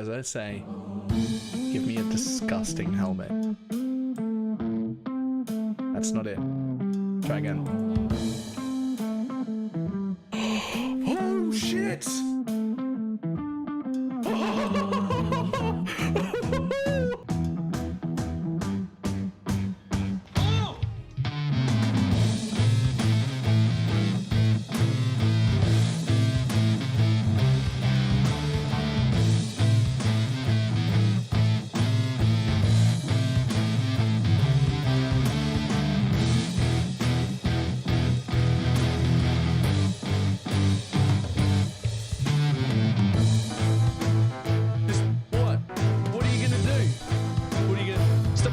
as I say, give me a disgusting helmet. That's not it. Try again. Oh shit!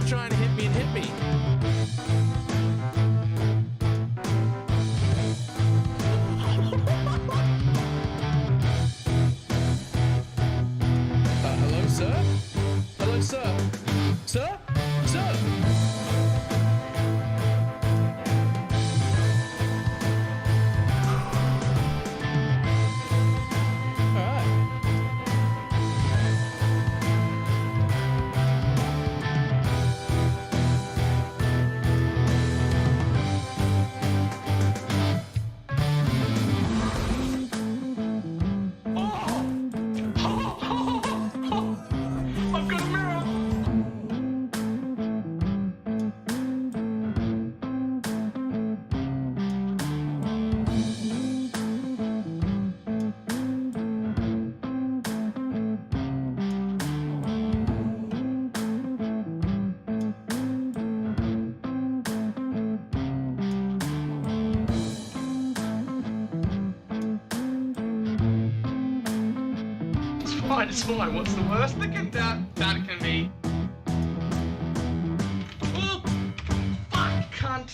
Trying to hit me and hit me. Hello, sir? Hello, sir? Sir? Sir? It's fine. What's the worst that can be? Oh, fuck, cunt.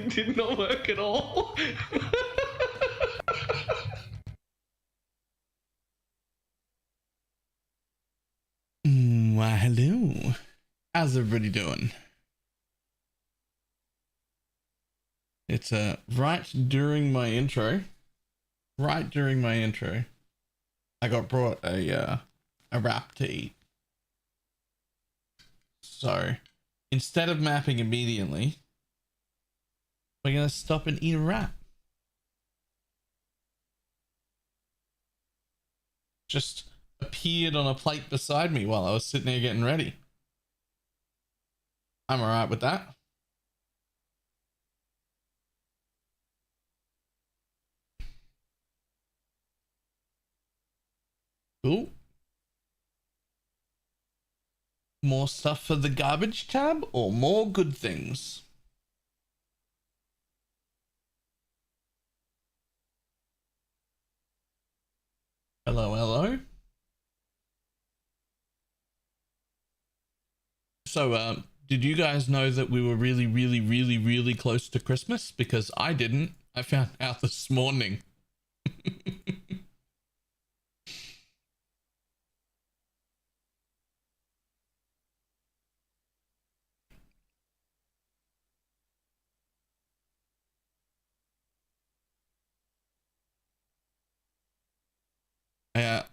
Did not work at all. Why, hello. How's everybody doing? It's right during my intro. I got brought a wrap to eat. So instead of mapping immediately, we're gonna stop and eat a wrap. Just appeared on a plate beside me while I was sitting there getting ready. I'm alright with that. Cool. More stuff for the garbage tab or more good things? Hello, hello. So, did you guys know that we were really close to Christmas? Because I didn't. I found out this morning.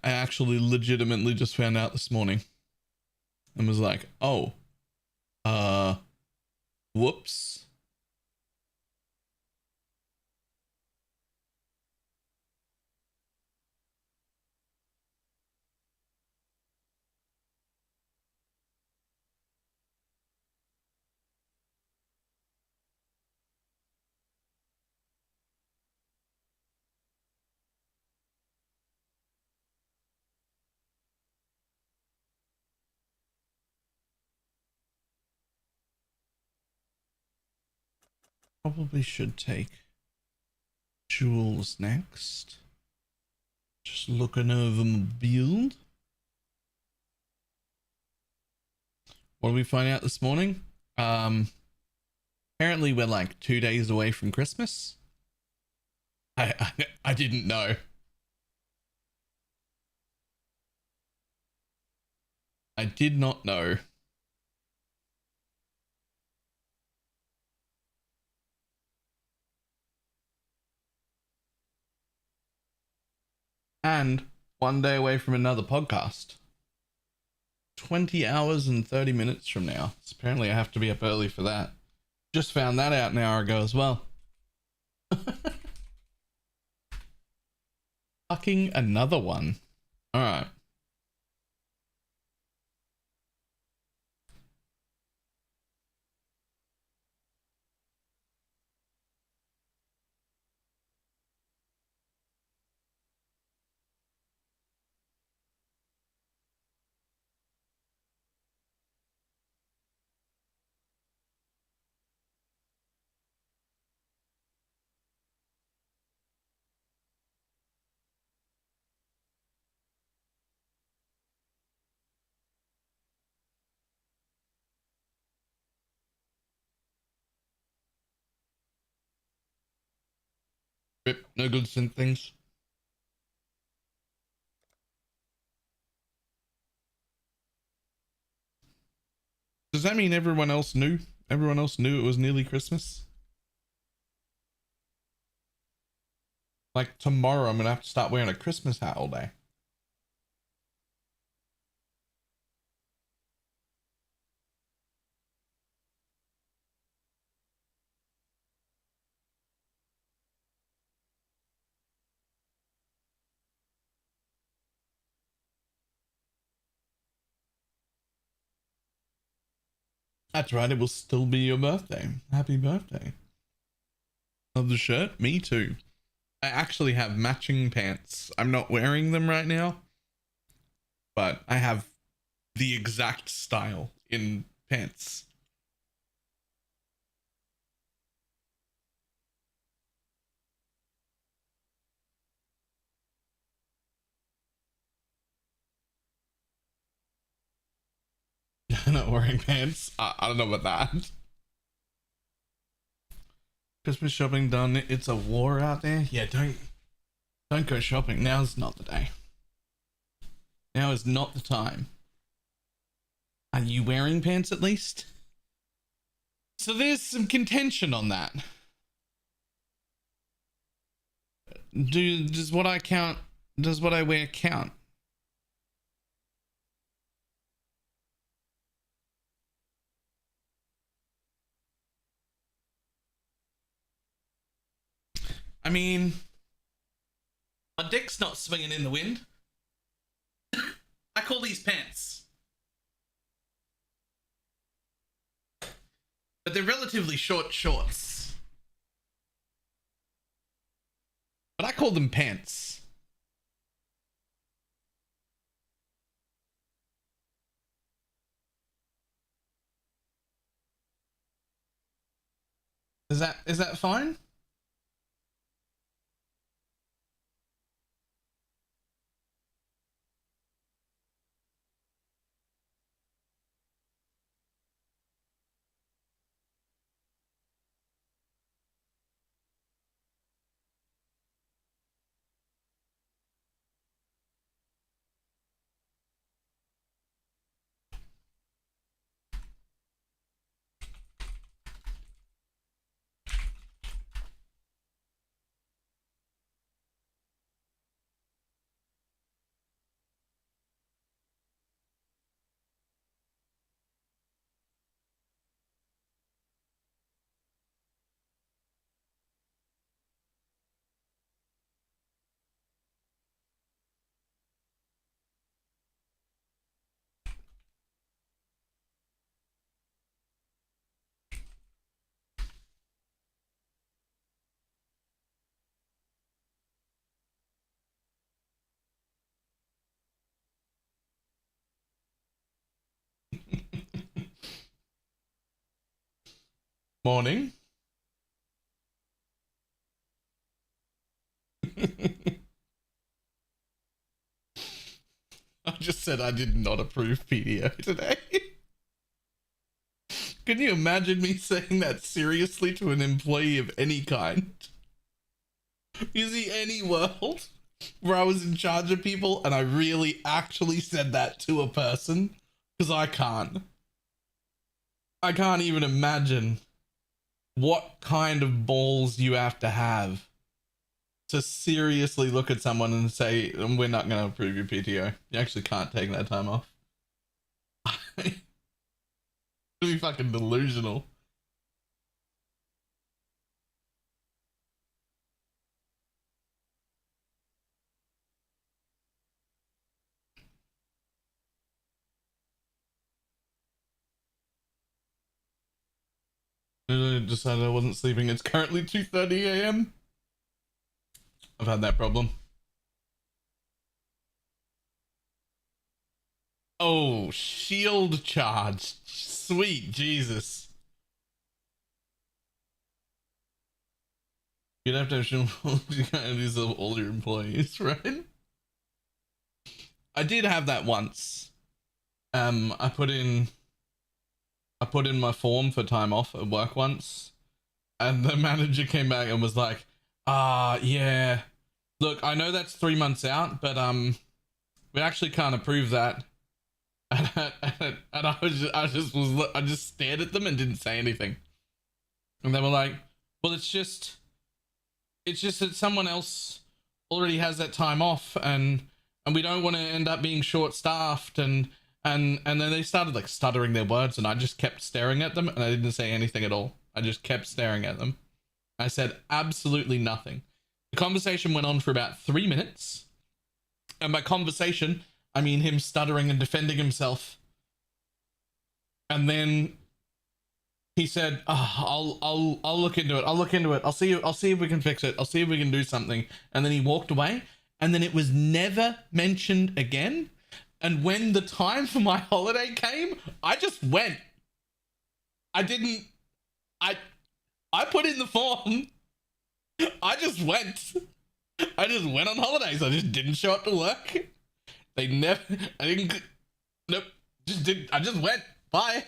I actually legitimately just found out this morning and was like, oh, whoops. Probably should take Jules next. Just looking over my build. what did we find out this morning? Apparently we're like 2 days away from Christmas. I didn't know. I did not know. And 1 day away from another podcast. 20 hours and 30 minutes from now. So apparently I have to be up early for that. Just found that out an hour ago as well. Fucking another one. All right. Rip, no good synth things. Does that mean everyone else knew? Everyone else knew it was nearly Christmas? Like tomorrow, I'm gonna have to start wearing a Christmas hat all day. That's right, it will still be your birthday. Happy birthday. Love the shirt? Me too. I actually have matching pants. I'm not wearing them right now, but I have the exact style in pants. Not wearing pants. I don't know about that. Christmas shopping done. It's a war out there. Yeah, don't go shopping. Now's not the day. Now is not the time. Are you wearing pants at least? So there's some contention on that. Does what I count? Does what I wear count? I mean, my dick's not swinging in the wind. I call these pants. But they're relatively short shorts. But I call them pants. Is that fine? Morning. I just said I did not approve PDO today. Can you imagine me saying that seriously to an employee of any kind? You see any world where I was in charge of people and I really actually said that to a person? Because I can't. I can't even imagine what kind of balls you have to seriously look at someone and say, we're not going to approve your PTO. You actually can't take that time off. It'd be fucking delusional. I decided I wasn't sleeping. It's currently 2:30 a.m. I've had that problem. Oh, shield charge. Sweet Jesus. You'd have to have shield these of all your employees, right? I did have that once. I put in my form for time off at work once, and the manager came back and was like, yeah, look, I know that's 3 months out, but we actually can't approve that. And I just stared at them and didn't say anything. And they were like, well, it's just that someone else already has that time off, and we don't want to end up being short staffed. And then they started like stuttering their words, and I just kept staring at them, and I didn't say anything at all. I just kept staring at them. I said absolutely nothing. The conversation went on for about 3 minutes. And by conversation, I mean him stuttering and defending himself. And then he said, I'll look into it. I'll look into it. I'll see if we can fix it. I'll see if we can do something. And then he walked away, and then it was never mentioned again. And when the time for my holiday came, I just went. I put in the form. I just went. I just went on holidays. I just didn't show up to work. Nope. I just went. Bye.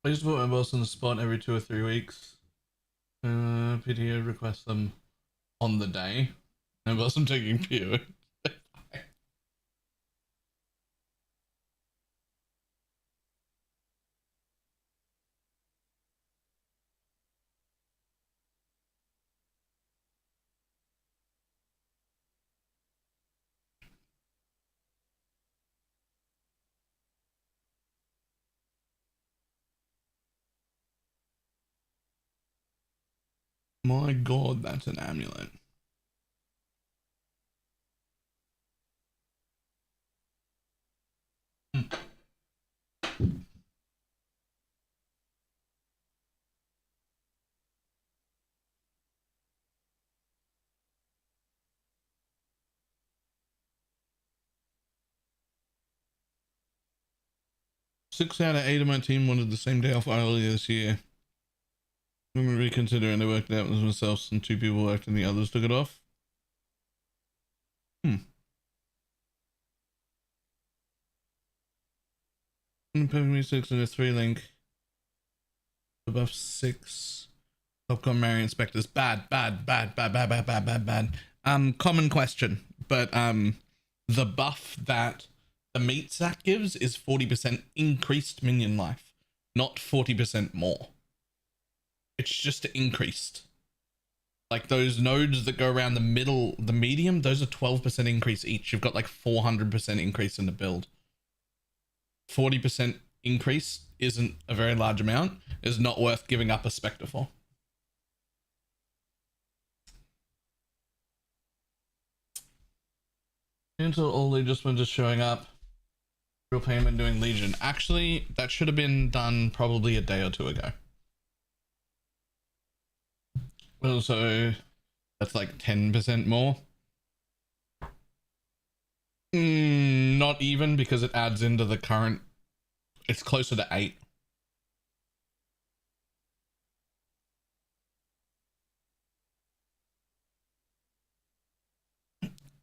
I just put my boss on the spot every 2 or 3 weeks. PTO request them on the day. And boss, I'm taking PO. My god, that's an amulet. Hmm. 6 out of 8 of my team wanted the same day off earlier this year. I'm reconsidering. I worked out with myself and 2 people worked and the others took it off. Perfect Me 6 and a 3 link. Above 6. Popcorn Mary Inspectors. Bad. Common question, but the buff that the meat sack gives is 40% increased minion life, not 40% more. It's just increased. Like those nodes that go around the middle, the medium, those are 12% increase each. You've got like 400% increase in the build. 40% increase isn't a very large amount. It's not worth giving up a Spectre for. Until all adjustments just showing up. Real payment doing Legion. Actually, that should have been done probably a day or 2 ago. Also, that's like 10% more. Not even, because it adds into the current. It's closer to 8.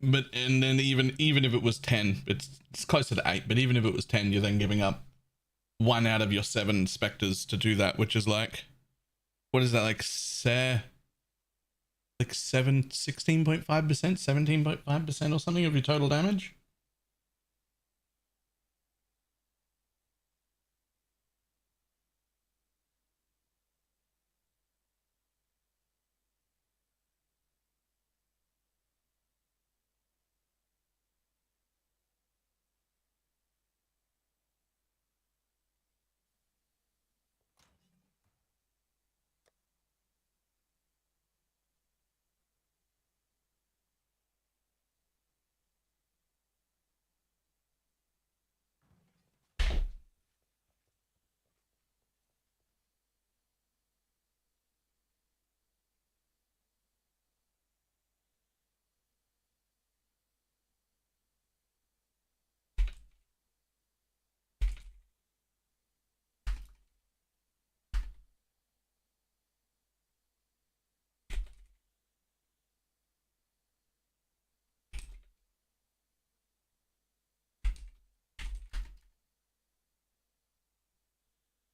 But and then even if it was 10, it's closer to 8. But even if it was 10, you're then giving up 1 out of your 7 specters to do that, which is like, what is that, like 16.5%, 17.5% or something of your total damage.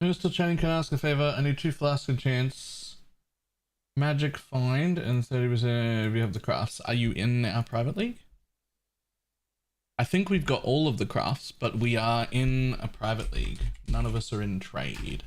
Mr. Channing, can I ask a favor? I need 2 flasks and chance. Magic find and 30% if you have the crafts. Are you in our private league? I think we've got all of the crafts, but we are in a private league. None of us are in trade.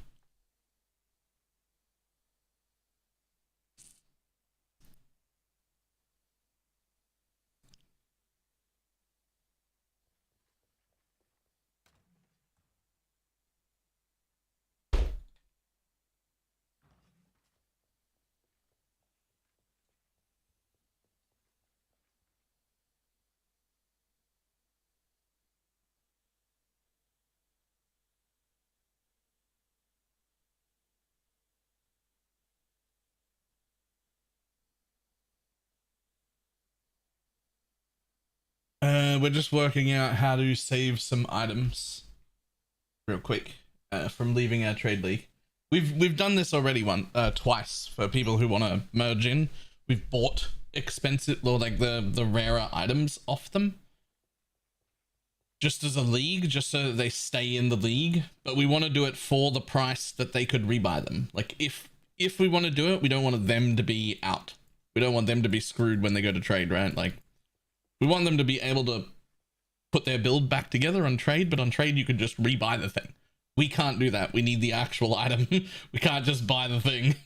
We're just working out how to save some items real quick from leaving our trade league. We've done this already twice for people who want to merge in. We've bought expensive or like the rarer items off them just as a league, just so that they stay in the league, but we want to do it for the price that they could rebuy them. Like if we want to do it, we don't want them to be out. We don't want them to be screwed when they go to trade, right? Like we want them to be able to put their build back together on trade, but on trade you could just rebuy the thing. We can't do that. We need the actual item. We can't just buy the thing.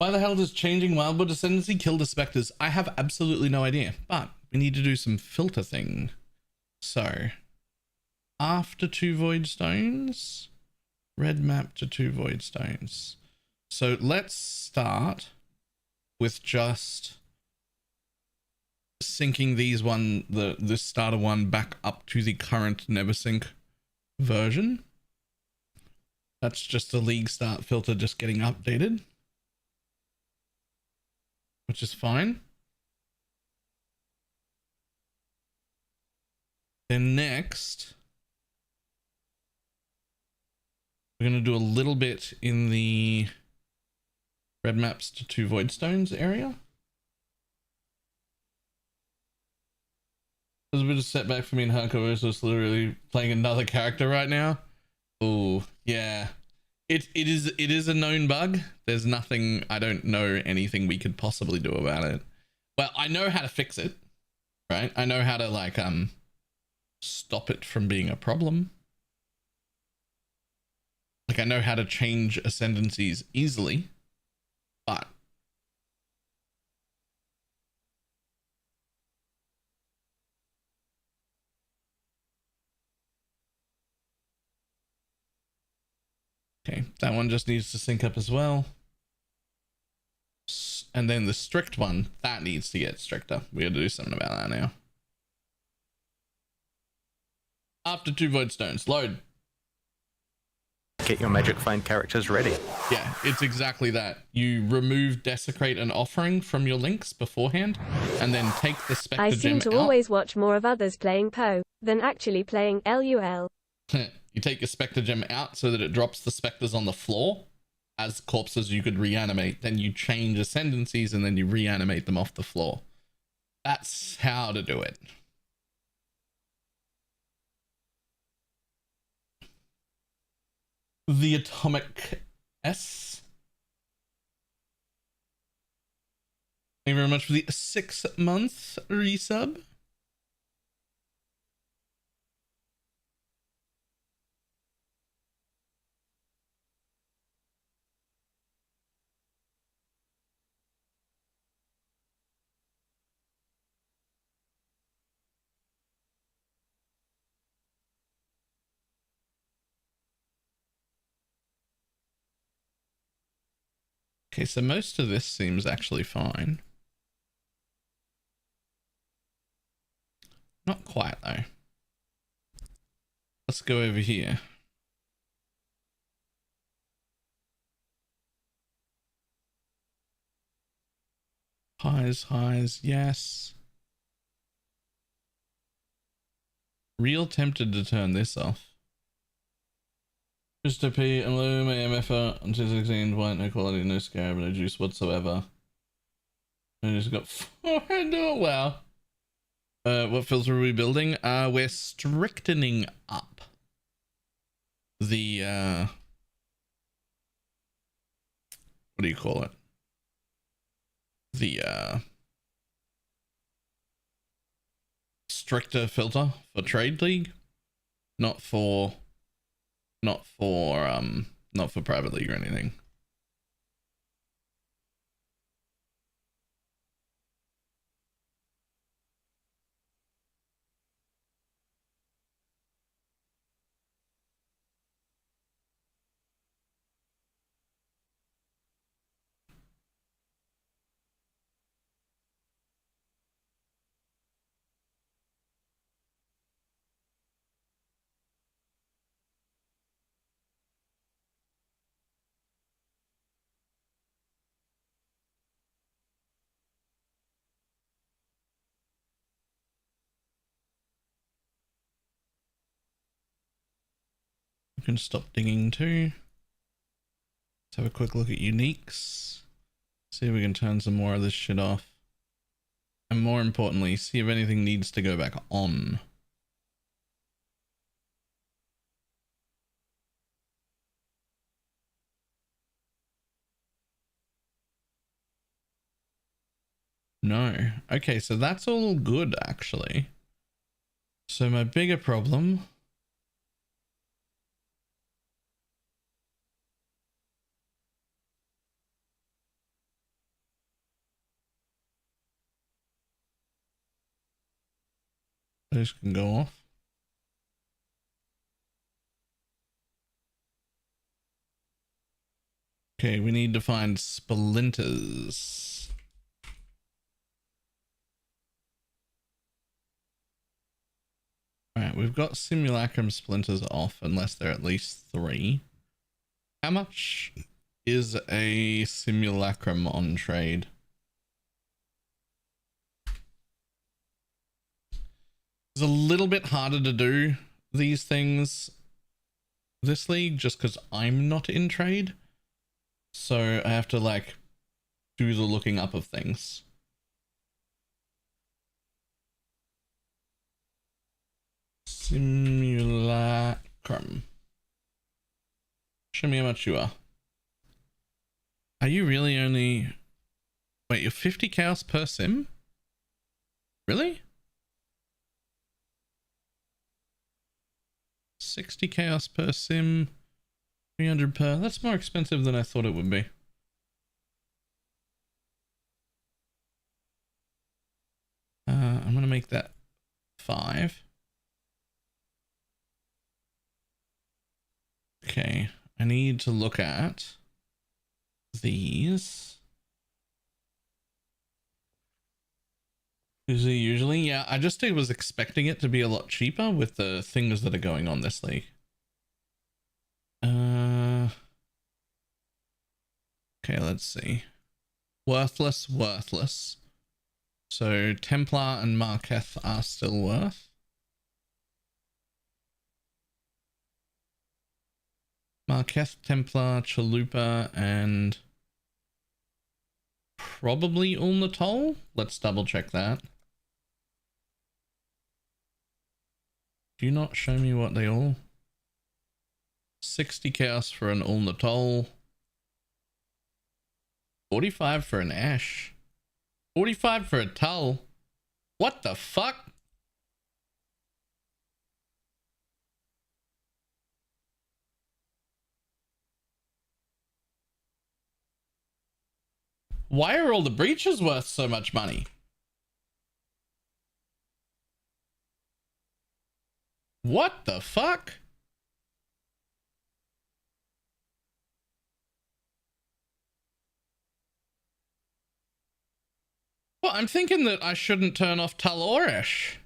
Why the hell does changing Wildwood Ascendancy kill the specters? I have absolutely no idea, but we need to do some filter thing. So, after 2 void stones, red map to 2 void stones. So let's start with just syncing these the starter one back up to the current Neversync version. That's just the league start filter just getting updated, which is fine. Then next, we're going to do a little bit in the red maps to 2 void stones area. There's a bit of setback for me in hardcore, so it's literally playing another character right now. Oh yeah, it is a known bug. There's nothing, I don't know anything we could possibly do about it. Well, I know how to fix it, right? I know how to like stop it from being a problem. Like I know how to change ascendancies easily, but okay, that one just needs to sync up as well. And then the strict one, that needs to get stricter. We got to do something about that now. After 2 void stones, load. Get your magic flame characters ready. Yeah, it's exactly that. You remove desecrate and offering from your links beforehand, and then take the spectre I gem seem to out. always watch more of others playing Poe than actually playing LUL. You take your spectre gem out so that it drops the specters on the floor as corpses you could reanimate. Then you change ascendancies and then you reanimate them off the floor. That's how to do it. The Atomic S. Thank you very much for the 6 months resub. Okay, so most of this seems actually fine. Not quite though. Let's go over here. Highs, yes. Real tempted to turn this off. Mr. P, I'm low my MFR until 16, white, no quality, no scarab, no juice whatsoever. I just got 400, oh wow. What filter are we building? We're strictening up the, what do you call it? The, stricter filter for Trade League, not for private league or anything. You can stop digging too. Let's have a quick look at uniques. See if we can turn some more of this shit off. And more importantly, see if anything needs to go back on. No. Okay, so that's all good actually. So my bigger problem Those can go off. Okay, we need to find splinters. Alright, we've got simulacrum splinters off unless they're at least 3. How much is a simulacrum on trade? It's a little bit harder to do these things this league just because I'm not in trade. So I have to like do the looking up of things. Simulacrum. Show me how much you are. Are you really only... Wait, you're 50 chaos per sim? Really? 60 chaos per sim, 300 per. That's more expensive than I thought it would be. I'm gonna make that 5. Okay, I need to look at these. Is it usually? Yeah, I just was expecting it to be a lot cheaper with the things that are going on this league. Okay, let's see. Worthless, worthless. So Templar and Marketh are still worth. Marketh, Templar, Chalupa, and probably Ulnatol. Let's double check that. Do you not show me what they all? 60 chaos for an Ulnatol. 45 for an Ash. 45 for a Tull. What the fuck? Why are all the breaches worth so much money? What the fuck? Well, I'm thinking that I shouldn't turn off Talorish.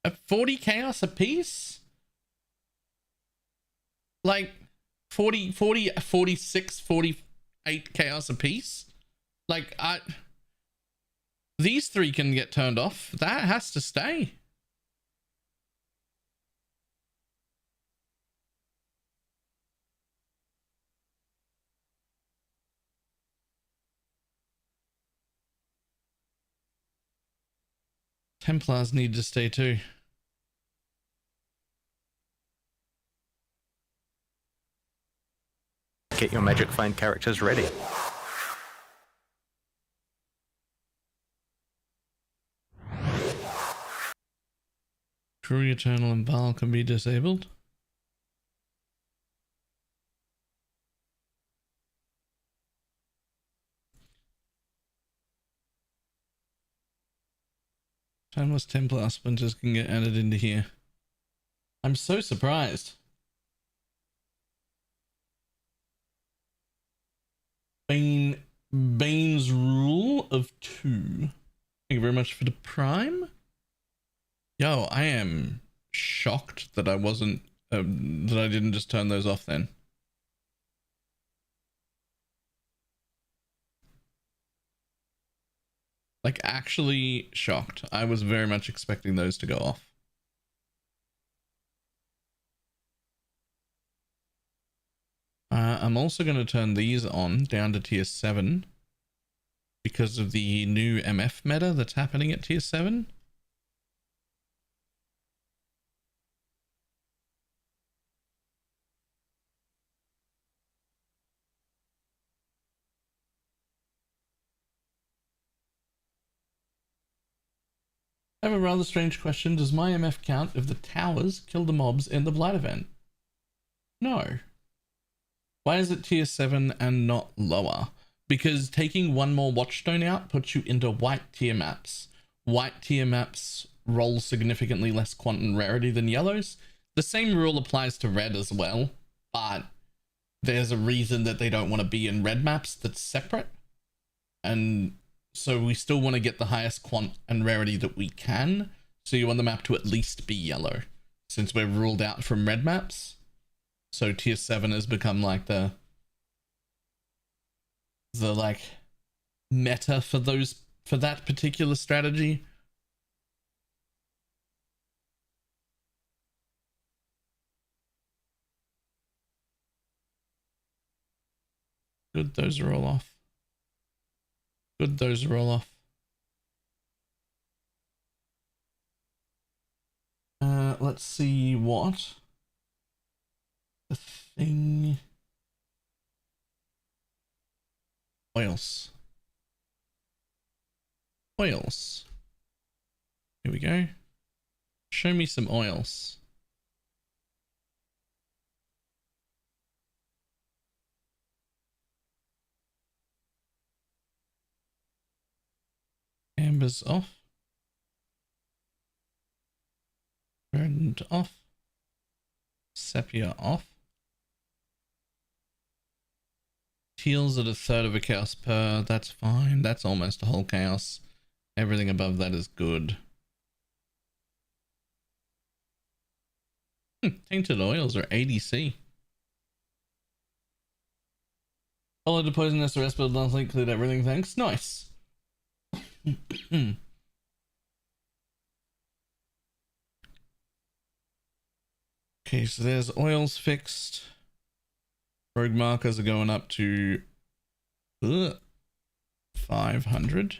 At 40 chaos a piece? Like 40, 46, 48 chaos a piece? Like these 3 can get turned off. That has to stay. Templars need to stay too. Get your magic find characters ready. True Eternal and Baal can be disabled. Timeless Templar splinters can get added into here. I'm so surprised. Bane's rule of 2. Thank you very much for the prime. Yo, I am shocked that I wasn't that I didn't just turn those off then. Like actually shocked. I was very much expecting those to go off. I'm also going to turn these on down to tier 7 because of the new MF meta that's happening at tier 7. I have a rather strange question. Does my MF count if the towers kill the mobs in the blight event? No. Why is it tier 7 and not lower? Because taking one more watchstone out puts you into white tier maps. White tier maps roll significantly less quantum rarity than yellows. The same rule applies to red as well, but there's a reason that they don't want to be in red maps that's separate. And so we still want to get the highest quant and rarity that we can. So you want the map to at least be yellow, since we're ruled out from red maps. So tier 7 has become like the like meta for that particular strategy. Good, those are all off. Good, those are all off. Let's see what the thing. Oils. Oils. Here we go. Show me some oils. Amber's off. Verdant off. Sepia off. Teals at a third of a chaos per. That's fine. That's almost a whole chaos. Everything above that is good. Tainted oils are ADC. Follow the poisonous the rest, but last link cleared everything. Thanks. Nice. Okay, so there's oils fixed. Rogue markers are going up to 500.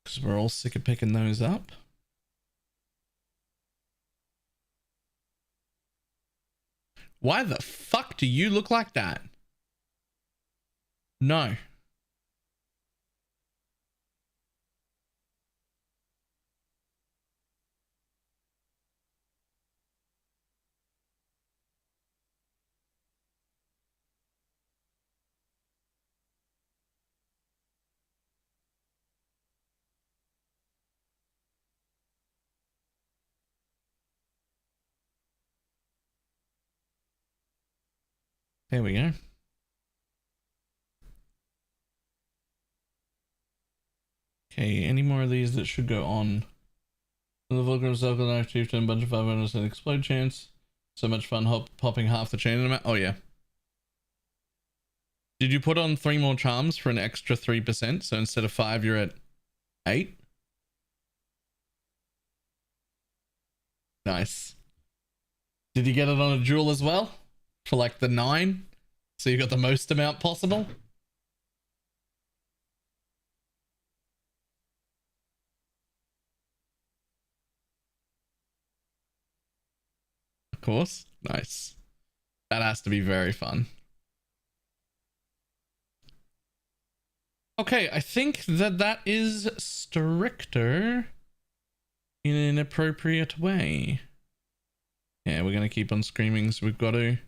Because we're all sick of picking those up. Why the fuck do you look like that? No. There we go. Okay, any more of these that should go on? The Vulcan Circle Knife Chieftain, bunch of 500 and explode chance. So much fun popping half the chain in a map. Oh yeah. Did you put on 3 more charms for an extra 3%? So instead of 5, you're at 8? Nice. Did you get it on a jewel as well? For like the 9? So you got the most amount possible? Of course. Nice. That has to be very fun. Okay, I think that is stricter in an appropriate way. Yeah, we're going to keep on screaming, so we've got to.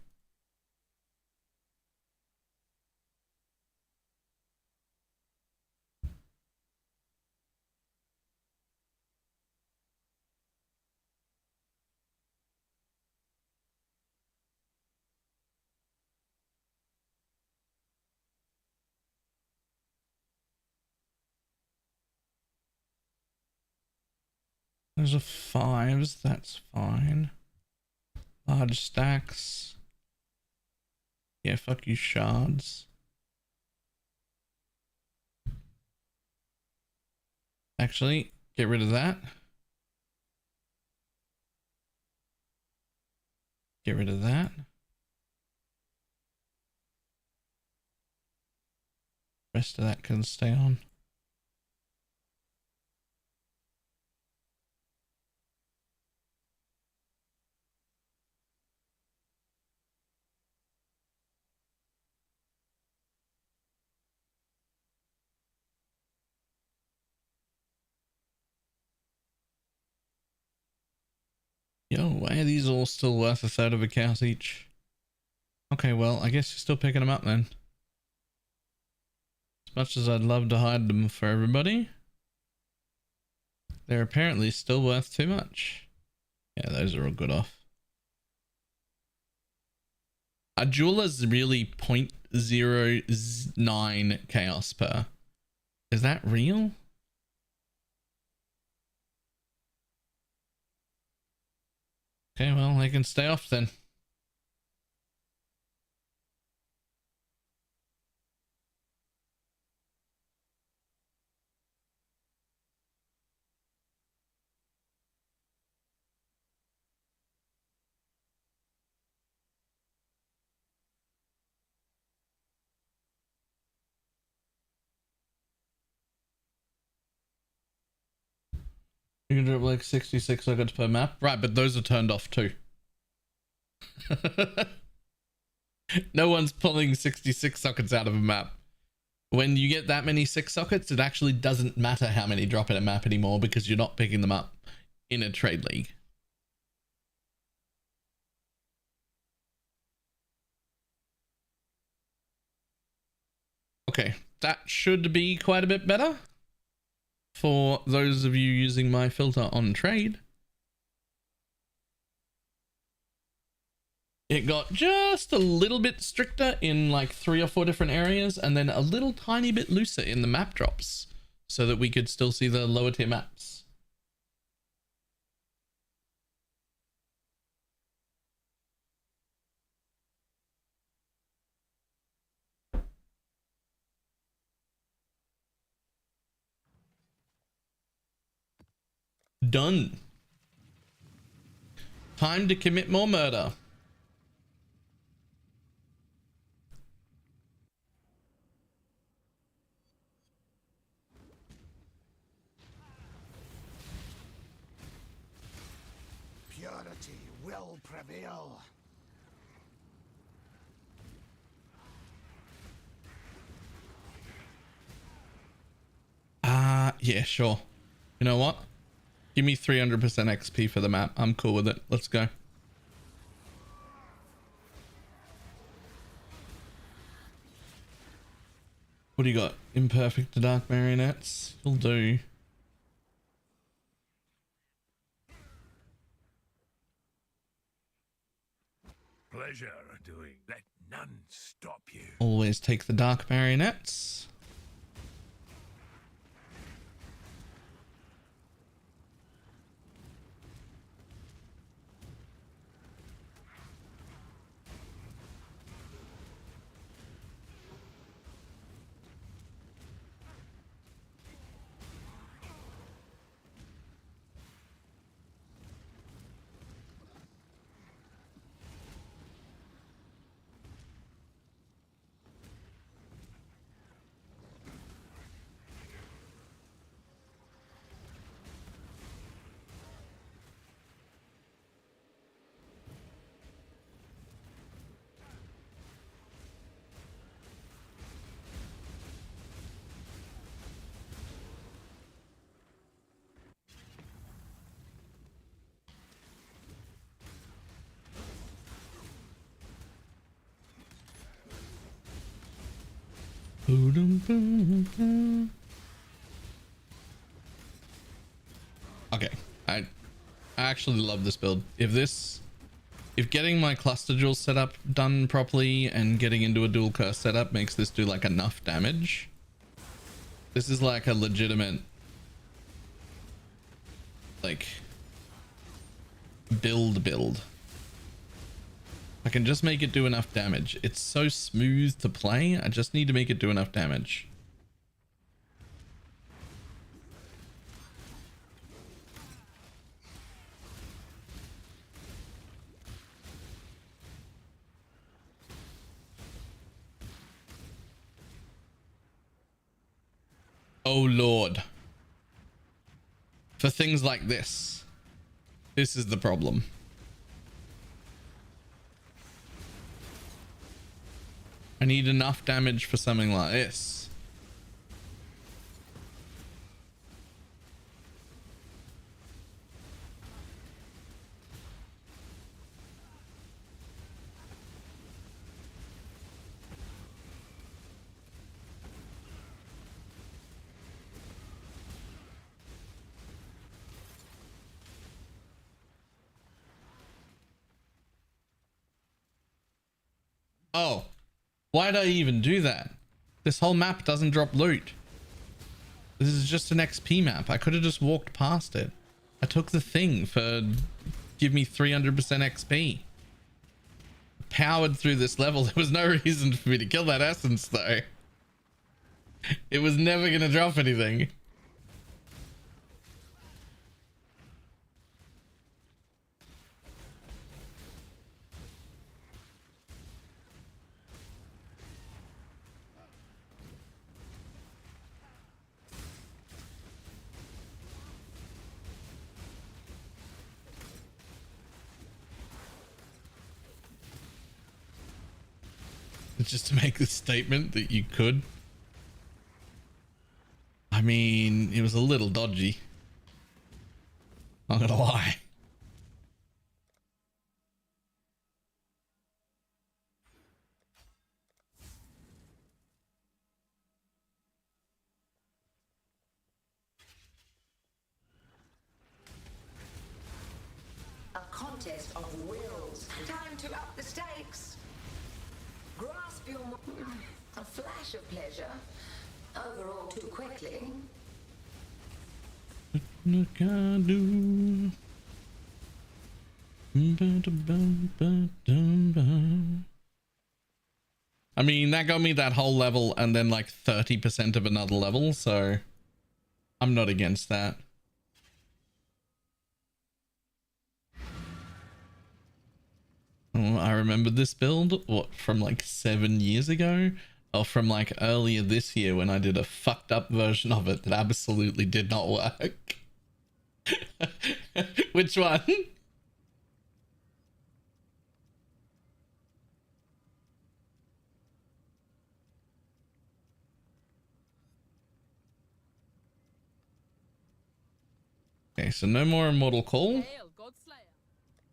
Those are 5s, that's fine. Large stacks. Yeah, fuck you, shards. Actually, get rid of that. Get rid of that. Rest of that can stay on. Yo, why are these all still worth a third of a chaos each? Okay, well, I guess you're still picking them up then. As much as I'd love to hide them for everybody, they're apparently still worth too much. Yeah, those are all good off. A jeweler's really 0.09 chaos per. Is that real? Okay, well, they can stay off then. You can drop like 66 sockets per map. Right, but those are turned off too. No one's pulling 66 sockets out of a map. When you get that many 6 sockets, it actually doesn't matter how many drop in a map anymore because you're not picking them up in a trade league. Okay, that should be quite a bit better for those of you using my filter on trade. It got just a little bit stricter in like 3 or 4 different areas, and then a little tiny bit looser in the map drops so that we could still see the lower tier maps. Done. Time to commit more murder. Purity will prevail. Yeah, sure. You know what? Give me 300% XP for the map. I'm cool with it. Let's go. What do you got? Imperfect to dark marionettes? You'll do. Pleasure doing. Let none stop you. Always take the dark marionettes. Okay, I actually love this build. If getting my cluster jewel setup done properly and getting into a dual curse setup makes this do like enough damage, this is like a legitimate like build. I can just make it do enough damage. It's so smooth to play. I just need to make it do enough damage. Oh Lord. For things like this is the problem. I need enough damage for something like this. Oh, why'd I even do that? This whole map doesn't drop loot. This is just an XP map. I could have just walked past it. I took the thing for give me 300% XP. Powered through this level. There was no reason for me to kill that essence though. It was never gonna drop anything. Just to make the statement that you could. I mean, it was a little dodgy. Not gonna lie. A contest of wills. Time to up the stakes. Grasp your... A flash of pleasure. Overall too quickly. I mean, that got me that whole level and then like 30% of another level, so I'm not against that. Oh, I remember this build, what, from like 7 years ago? Or from like earlier this year when I did a fucked up version of it that absolutely did not work. Which one? Okay, so no more Immortal Call. I'm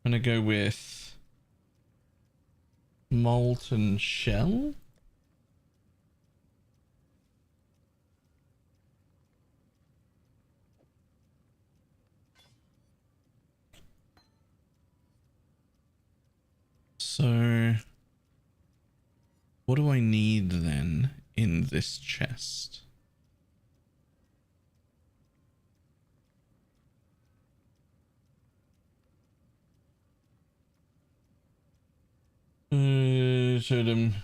gonna go with Molten Shell. So what do I need then in this chest? Showed him.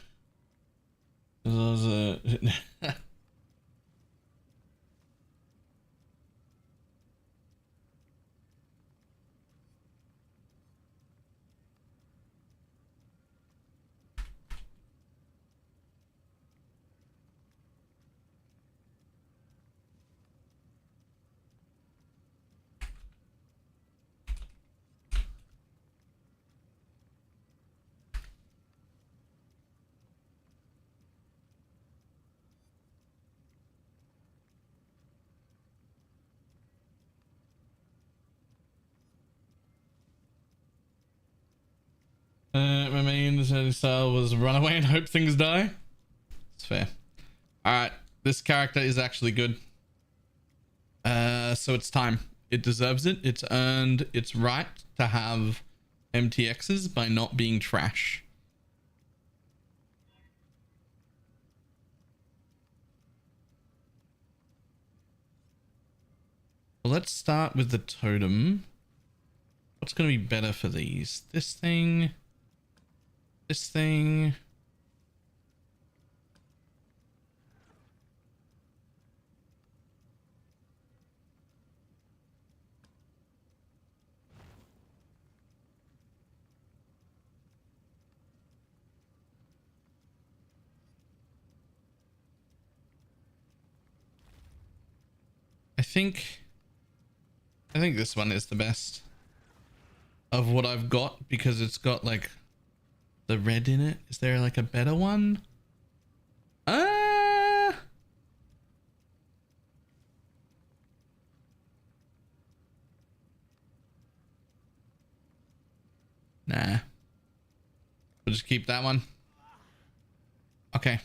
My main style was run away and hope things die. It's fair. Alright, this character is actually good. So it's time. It deserves it. It's earned its right to have MTXs by not being trash. Well, let's start with the totem. What's going to be better for these? This thing. This thing. I think this one is the best of what I've got because it's got like the red in it. Is there like a better one? Nah. We'll just keep that one. Okay.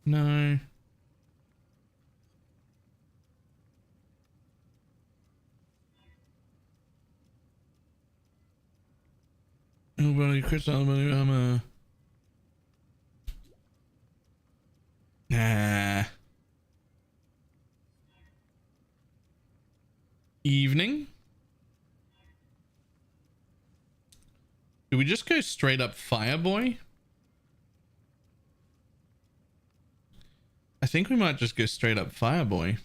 No. Nobody crits armor. Nah. Evening. Do we just go straight up Fireboy? I think we might just go straight up Fireboy.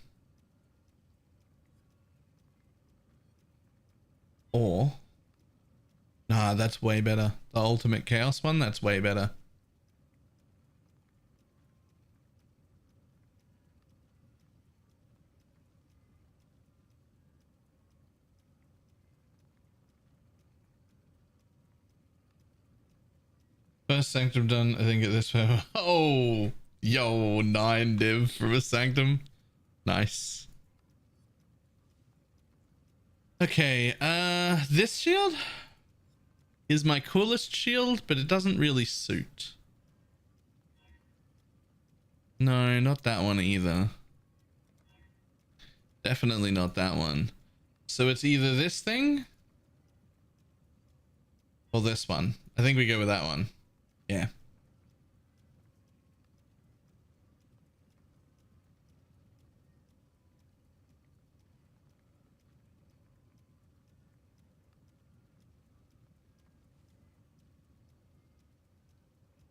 Or... Nah, that's way better. The Ultimate Chaos one, that's way better. First Sanctum done, I think at this point. Oh, yo, 9 div from a Sanctum. Nice. Okay, this shield is my coolest shield, but it doesn't really suit. No, not that one either. Definitely not that one. So it's either this thing or this one. I think we go with that one. Yeah.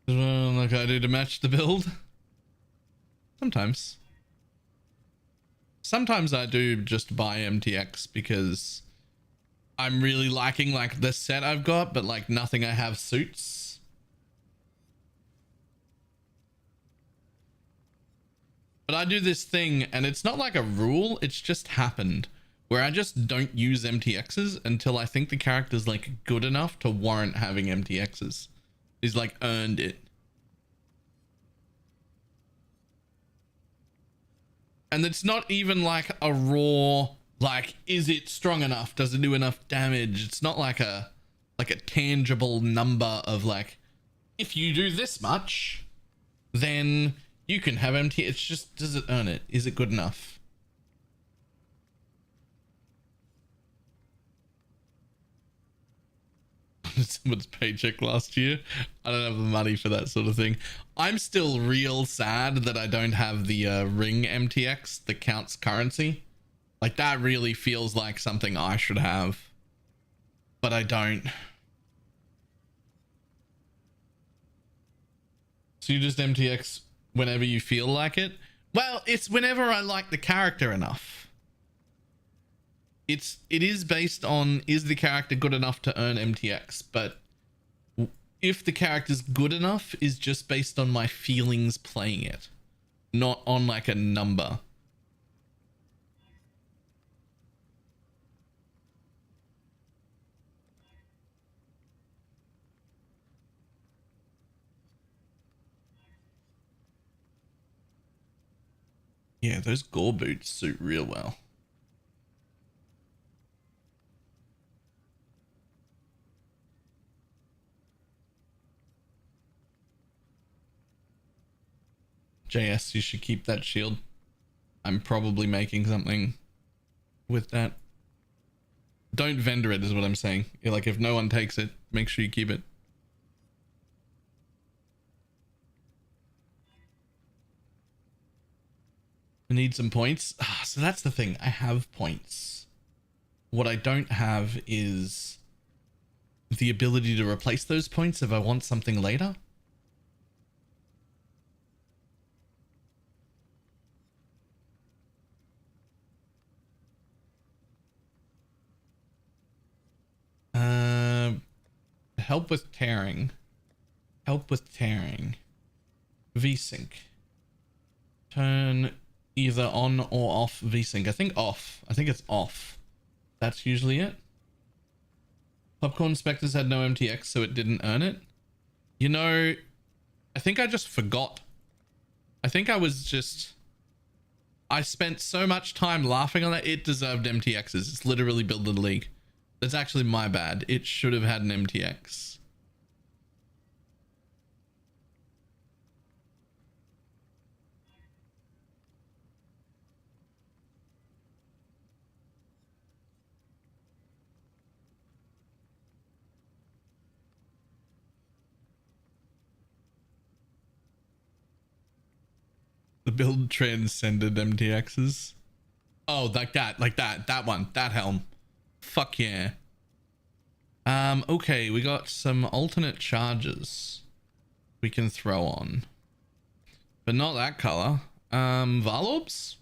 Like I do to match the build. Sometimes. Sometimes I do just buy MTX because I'm really liking like the set I've got, but like nothing I have suits. But I do this thing and it's not like a rule, it's just happened where I just don't use MTXs until I think the character's like good enough to warrant having MTXs. He's like earned it. And it's not even like a raw, like, is it strong enough? Does it do enough damage? It's not like a tangible number of like, if you do this much, then you can have MT. It's just, does it earn it? Is it good enough? Someone's paycheck last year. I don't have the money for that sort of thing. I'm still real sad that I don't have the ring MTX that counts currency. Like that really feels like something I should have, but I don't. So you just MTX whenever you feel like it? Well, it's whenever I like the character enough. It is based on, is the character good enough to earn MTX, but if the character's good enough is just based on my feelings playing it, not on like a number. Yeah, those gore boots suit real well. JS, you should keep that shield. I'm probably making something with that. Don't vendor it is what I'm saying. You're like, if no one takes it, make sure you keep it. I need some points. So that's the thing. I have points. What I don't have is the ability to replace those points if I want something later. Help with tearing. Help with tearing. VSync. Turn either on or off VSync. I think off. I think it's off. That's usually it. Popcorn Spectres had no MTX, so it didn't earn it. You know, I think I just forgot. I think I was just... I spent so much time laughing on that. It deserved MTXs. It's literally Build the League. That's actually my bad. It should have had an MTX. The build transcended MTXs. Oh, like that one, that helm. Fuck yeah. Okay, we got some alternate charges we can throw on, but not that color. Varlorbs?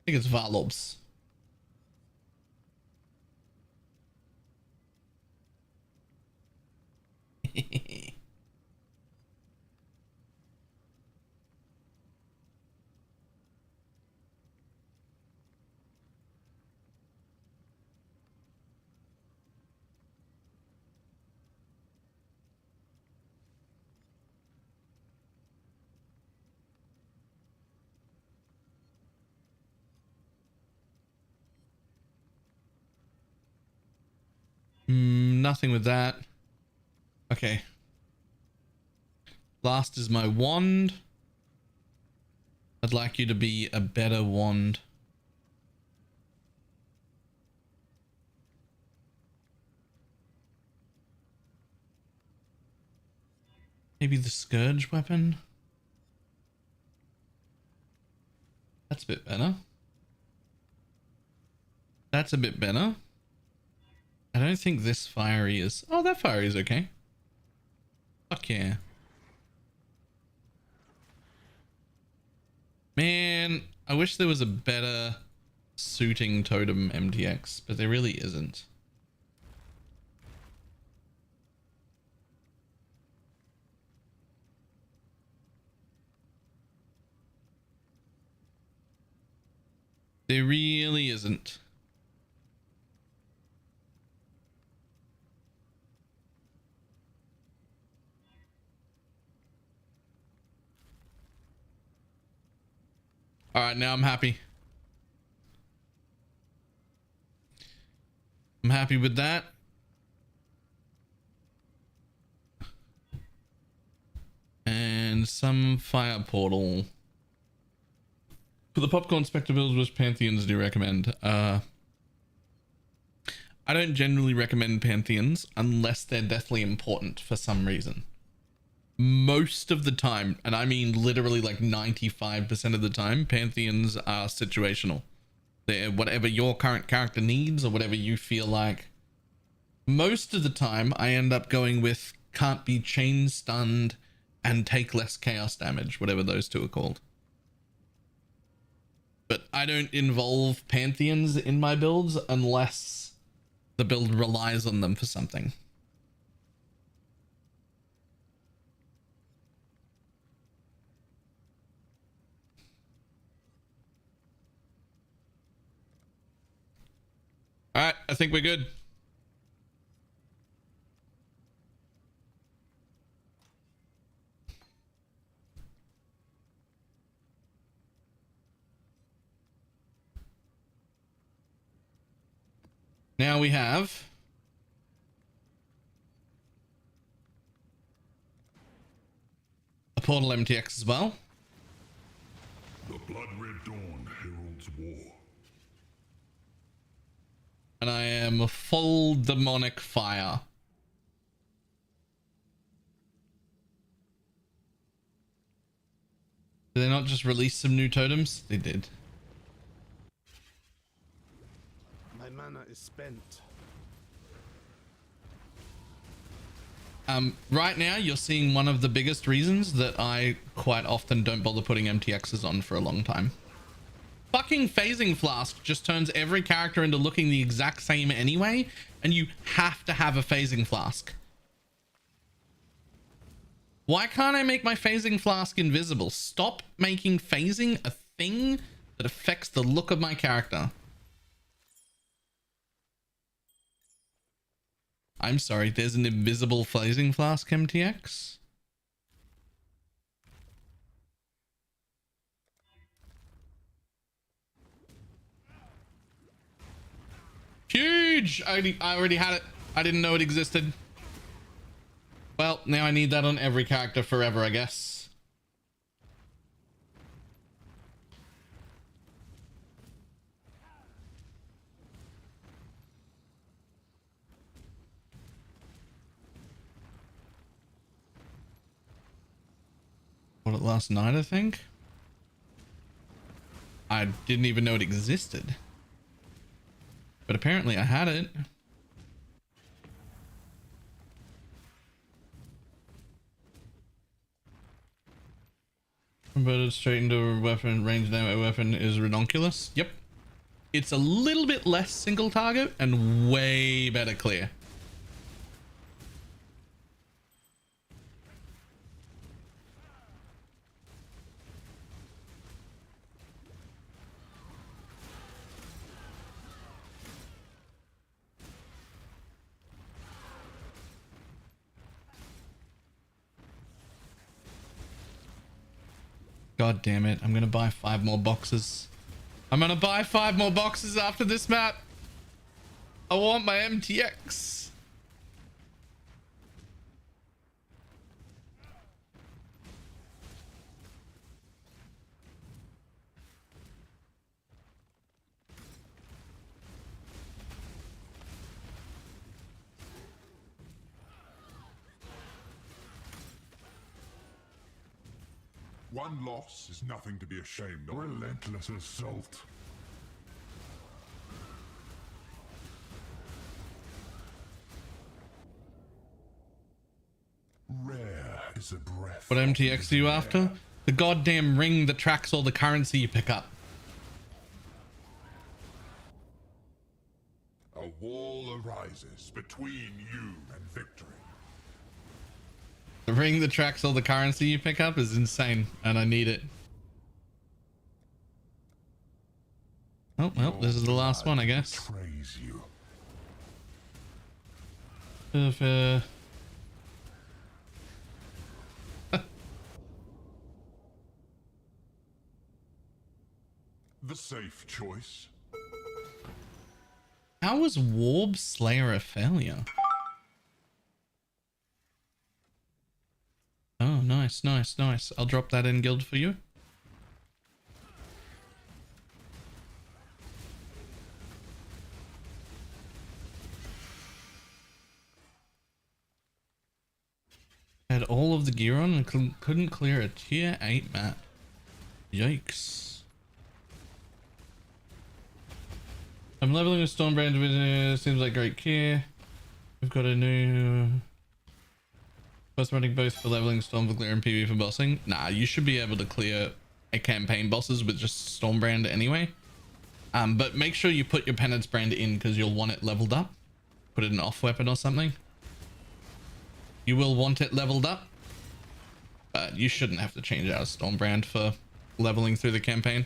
I think it's Varlorbs. Nothing with that. Okay. Last is my wand. I'd like you to be a better wand. Maybe the scourge weapon. That's a bit better. That's a bit better. I don't think this fiery is... Oh, that fiery is okay. Fuck yeah. Man, I wish there was a better suiting totem MTX, but there really isn't. There really isn't. All right, now I'm happy. I'm happy with that. And some fire portal. For the popcorn spectre builds, which pantheons do you recommend? I don't generally recommend pantheons unless they're deathly important for some reason. Most of the time, and I mean literally like 95% of the time, pantheons are situational. They're whatever your current character needs or whatever you feel like. Most of the time, I end up going with can't be chain stunned and take less chaos damage, whatever those two are called. But I don't involve pantheons in my builds unless the build relies on them for something. All right, I think we're good. Now we have a portal MTX as well. The blood red dawn heralds war. And I am full demonic fire. Did they not just release some new totems? They did. My mana is spent. Right now you're seeing one of the biggest reasons that I quite often don't bother putting MTXs on for a long time. Fucking phasing flask just turns every character into looking the exact same anyway, and you have to have a phasing flask. Why can't I make my phasing flask invisible? Stop making phasing a thing that affects the look of my character. I'm sorry, there's an invisible phasing flask MTX? Huge! I already had it. I didn't know it existed. Well, now I need that on every character forever, I guess. Bought it last night, I think. I didn't even know it existed. But apparently I had it. Converted straight into a weapon, ranged ammo weapon is redonkulous. Yep. It's a little bit less single target and way better clear. God damn it. I'm going to buy 5 more boxes. I'm going to buy 5 more boxes after this map. I want my MTX. One loss is nothing to be ashamed of. Relentless assault. Rare is a breath. What MTX are you after? The goddamn ring that tracks all the currency you pick up. A wall arises between you and victory. The ring that tracks all the currency you pick up is insane, and I need it. Oh, well, this is the last one, I guess. Praise you. The safe choice. How was Warb Slayer a failure? Oh, nice, nice, nice. I'll drop that in guild for you. Had all of the gear on and couldn't clear a tier 8 map. Yikes. I'm leveling a Stormbrand division. Seems like great care. We've got a new... Plus running both for leveling Storm for clear and PV for bossing. Nah, you should be able to clear a campaign bosses with just Stormbrand anyway. But make sure you put your Penance Brand in because you'll want it leveled up. Put it in off weapon or something. You will want it leveled up. But you shouldn't have to change out a Stormbrand for leveling through the campaign.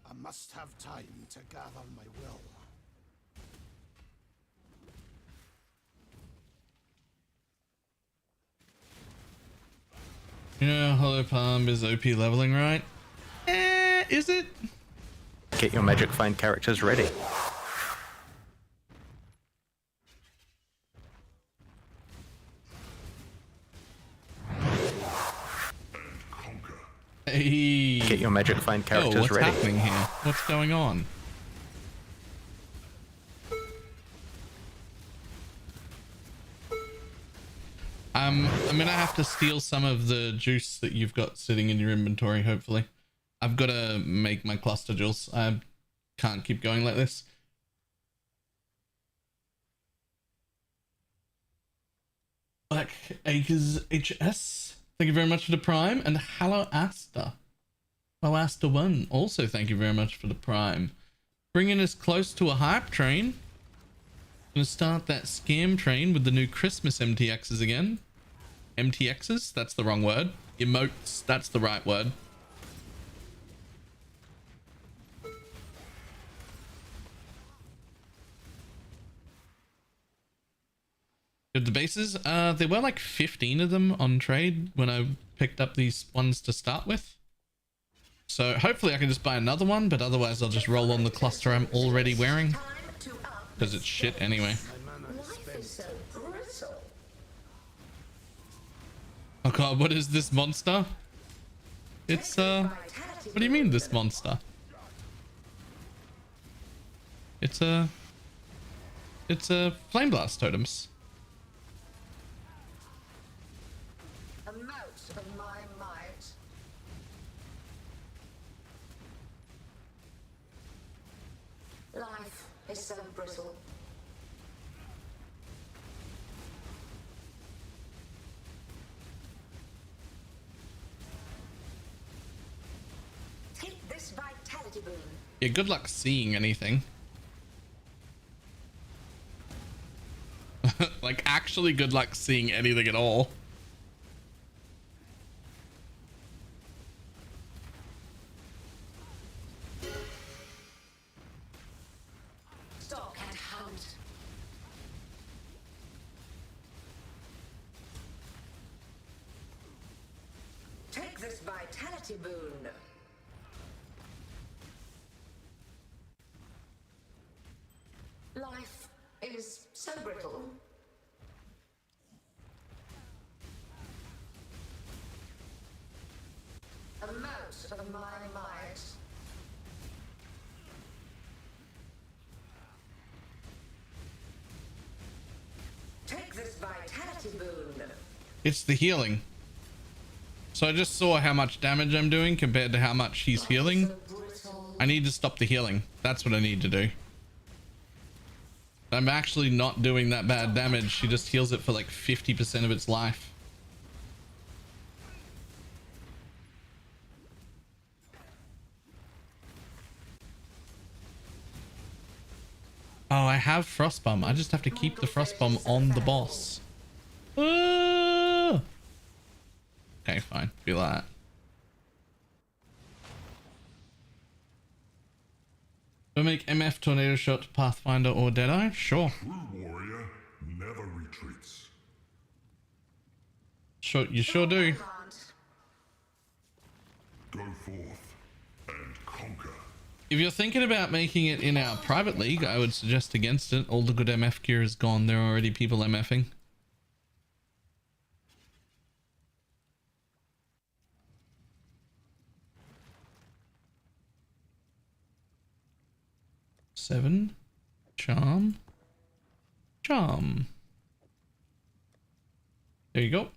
I must have time to gather my will. Yeah, Hollow Palm is OP leveling, right? Is it? Get your magic find characters ready. Hey. Get your magic find characters what's ready. happening here? What's going on? I'm gonna have to steal some of the juice that you've got sitting in your inventory, hopefully. I've got to make my cluster jewels. I can't keep going like this. Black Acres HS, thank you very much for the prime. And hello Asta. Oh, Asta 1, also thank you very much for the prime. Bringing us close to a hype train. Gonna start that scam train with the new Christmas MTXs again. MTXs? That's the wrong word. Emotes, that's the right word. The bases, there were like 15 of them on trade when I picked up these ones to start with. So hopefully I can just buy another one, but otherwise I'll just roll on the cluster I'm already wearing. Because it's shit anyway. Oh god, what is this monster? It's, what do you mean this monster? It's a Flame Blast totems. Life is so brittle. Take this vitality boon. Yeah, good luck seeing anything. Like, actually good luck seeing anything at all. Stalk and hunt. Take this vitality boon. Life is so brittle. A mouse of my might. Take this vitality boon. It's the healing. So I just saw how much damage I'm doing compared to how much he's healing. I need to stop the healing. That's what I need to do. I'm actually not doing that bad damage. She just heals it for like 50% of its life. Oh, I have Frostbomb. I just have to keep the Frostbomb on the boss. Ah! Okay, fine. Be like that. Do I make MF, Tornado Shot, Pathfinder, or Deadeye? Sure. True warrior never retreats. Sure, you sure do. Go forth and conquer. If you're thinking about making it in our private league, I would suggest against it. All the good MF gear is gone. There are already people MFing. Seven. Charm. Charm. There you go.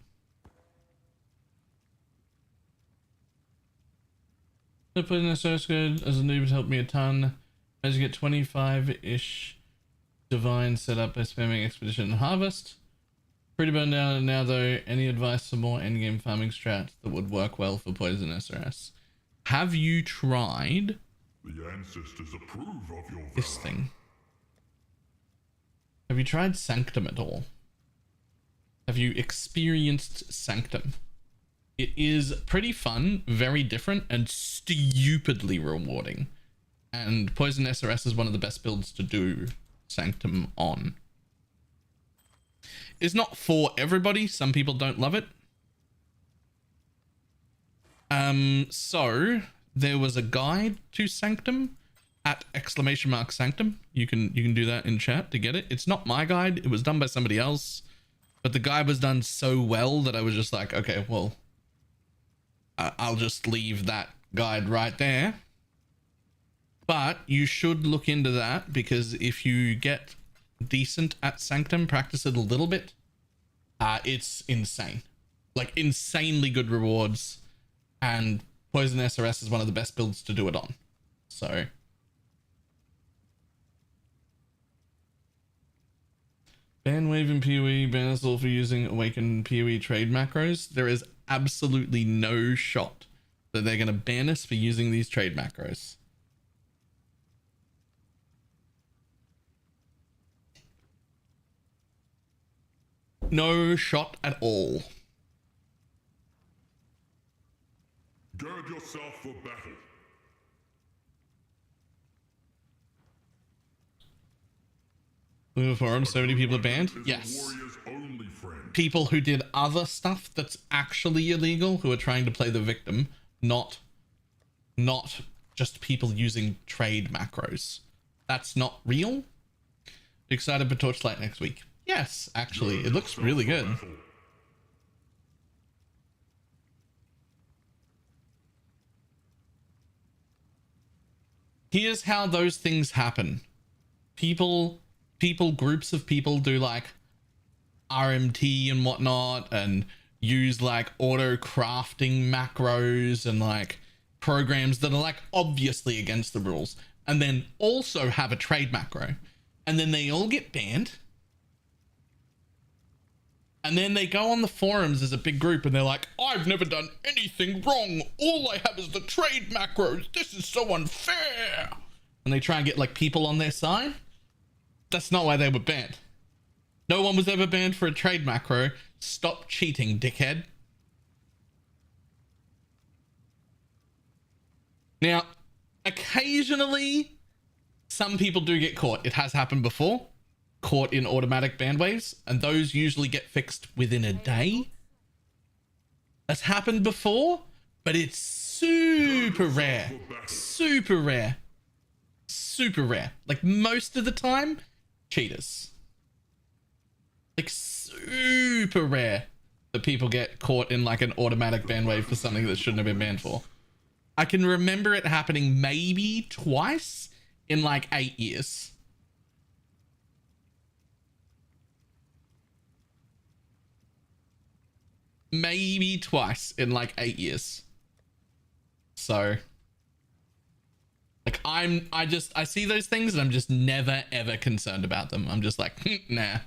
The putting this source good as a noob has helped me a ton. As you get 25-ish divine set up by spamming expedition and harvest. Pretty burned down now though. Any advice for more endgame farming strats that would work well for poison SRS? Have you tried The ancestors approve of your this valor. thing? Have you tried Sanctum at all? Have you experienced Sanctum? It is pretty fun, very different, and stupidly rewarding. And Poison SRS is one of the best builds to do Sanctum on. It's not for everybody. Some people don't love it. So there was a guide to Sanctum at !Sanctum. You can do that in chat to get it. It's not my guide. It was done by somebody else, but the guide was done so well that I was just like, okay, well, I'll just leave that guide right there. But you should look into that, because if you get decent at Sanctum, practice it a little bit, it's insane. Like, insanely good rewards, and Poison SRS is one of the best builds to do it on. So ban wave in PoE, ban us all for using Awakened PoE trade macros. There is absolutely no shot that they're going to ban us for using these trade macros. No shot at all. Gird yourself for battle. Look at the forum, so many people are banned. Is a Yes. warrior's only friend. People who did other stuff that's actually illegal, who are trying to play the victim, not just people using trade macros. That's not real. Excited for Torchlight next week. Yes, actually, it looks really good. Battle. Here's how those things happen. Groups of people do like RMT and whatnot and use like auto crafting macros and like programs that are like obviously against the rules, and then also have a trade macro, and then they all get banned, and then they go on the forums as a big group and they're like, I've never done anything wrong, all I have is the trade macros, this is so unfair, and they try and get like people on their side. That's not why they were banned. No one was ever banned for a trade macro. Stop cheating, dickhead. Now, occasionally, some people do get caught. It has happened before. Caught in automatic ban waves, and those usually get fixed within a day. That's happened before, but it's super rare. Super rare. Super rare. Like most of the time, cheaters. Like super rare that people get caught in like an automatic ban wave for something that shouldn't have been banned for. I can remember it happening maybe twice in like 8 years. Maybe twice in like 8 years. So like I see those things and I'm just never ever concerned about them. I'm just like, nah.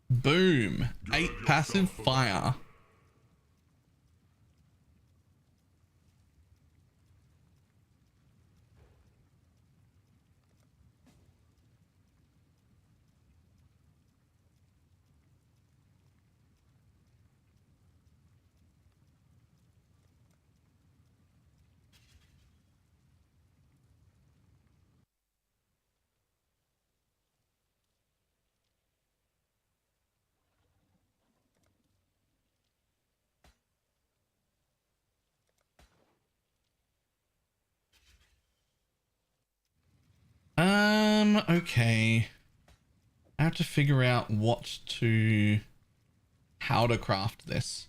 Boom. 8 passive fire. Okay. I have to figure out how to craft this,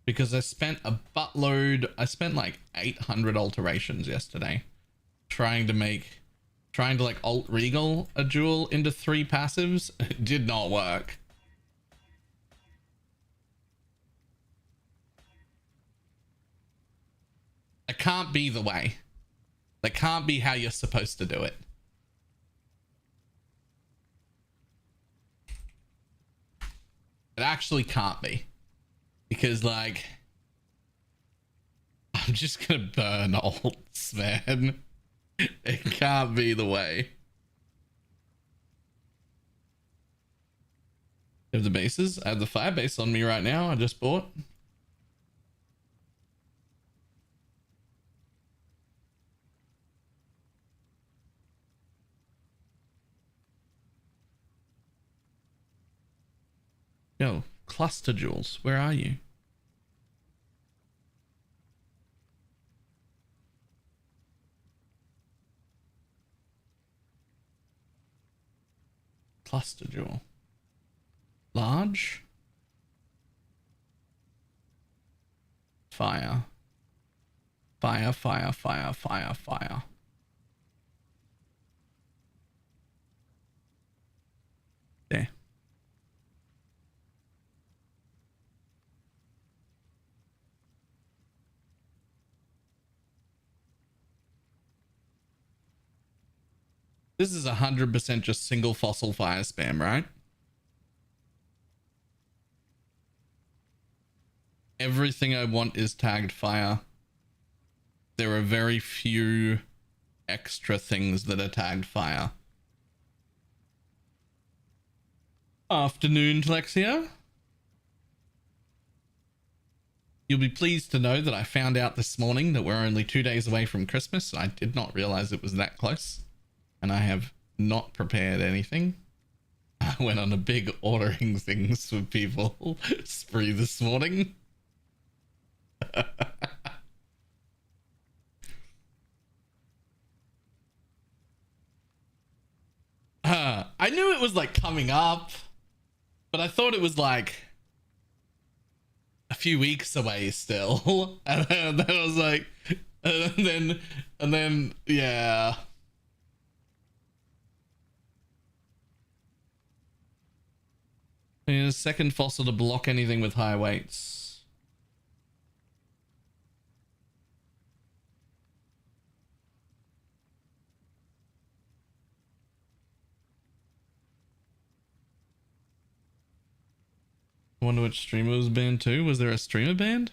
because I spent a buttload. I spent like 800 alterations yesterday trying to like alt regal a jewel into 3 passives. It did not work. It can't be the way. That can't be how you're supposed to do it. It actually can't be, because like I'm just gonna burn alts, man. It can't be the way. You have the bases? I have the fire base on me right now. I just bought. Yo, cluster jewels, where are you? Cluster jewel. Large. Fire. Fire, fire, fire, fire, fire. There. This is 100% just single fossil fire spam, right? Everything I want is tagged fire. There are very few extra things that are tagged fire. Afternoon, Lexia. You'll be pleased to know that I found out this morning that we're only 2 days away from Christmas. I did not realize it was that close. And I have not prepared anything. I went on a big ordering things for people spree this morning. I knew it was like coming up, but I thought it was like a few weeks away still. And then I was like, and then, yeah. I need a second fossil to block anything with high weights. I wonder which streamer was banned too. Was there a streamer banned?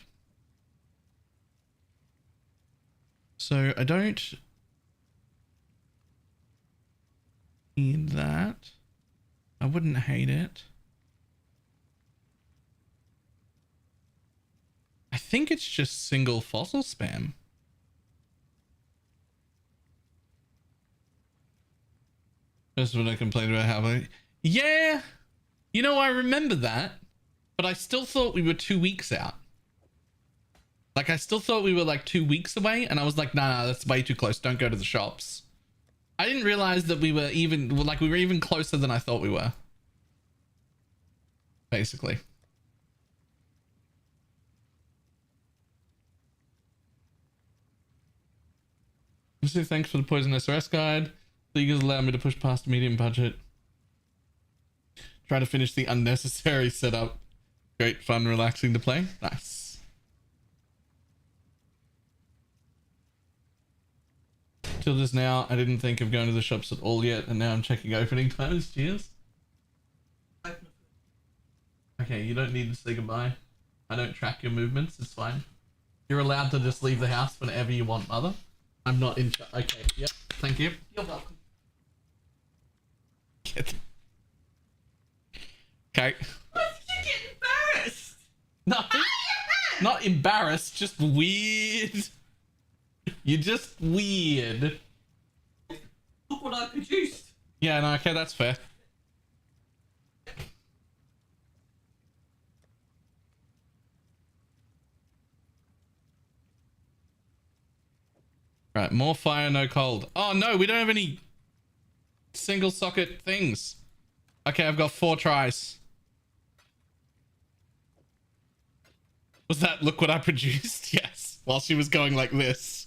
So I don't need that. I wouldn't hate it. I think it's just single fossil spam. That's what I complained about how yeah, you know, I remember that, but I still thought we were 2 weeks out. Like, I still thought we were like 2 weeks away, and I was like, nah, that's way too close. Don't go to the shops. I didn't realize that we were even closer than I thought we were. Basically. So thanks for the Poison SRS guide. You guys allowed me to push past medium budget. Try to finish the unnecessary setup. Great fun, relaxing to play. Nice. Till just now, I didn't think of going to the shops at all yet, and now I'm checking opening times. Cheers. Okay, you don't need to say goodbye. I don't track your movements. It's fine. You're allowed to just leave the house whenever you want, mother. I'm not in charge. Okay, yep. Thank you. You're welcome. Okay. Why did you get embarrassed? No, not embarrassed, just weird. You're just weird. Look what I produced. Yeah, no, okay, that's fair. Right, more fire, no cold. Oh no, we don't have any single socket things. Okay, I've got 4 tries. Was that look what I produced? Yes, while she was going like this.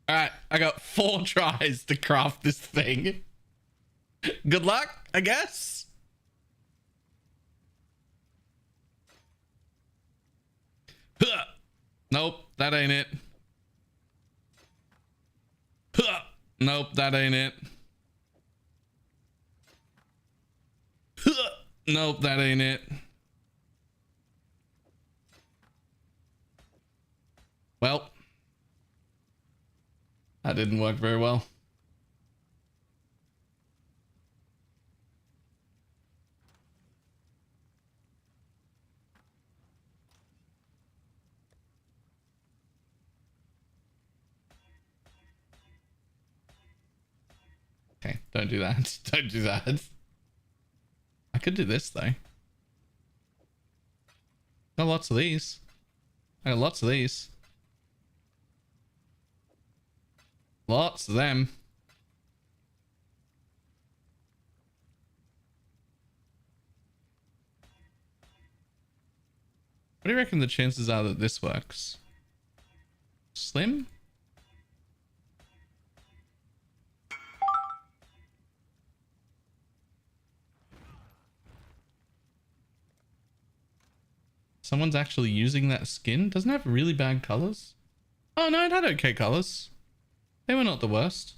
All right, I got 4 tries to craft this thing. Good luck, I guess. Huh. Nope, that ain't it. Huh. Nope, that ain't it. Huh. Nope, that ain't it. Well, that didn't work very well. Okay, don't do that. Don't do that. I could do this though. Got lots of these. I got lots of these. Lots of them. What do you reckon the chances are that this works? Slim? Someone's actually using that skin. Doesn't it have really bad colors? Oh no, it had okay colors. They were not the worst.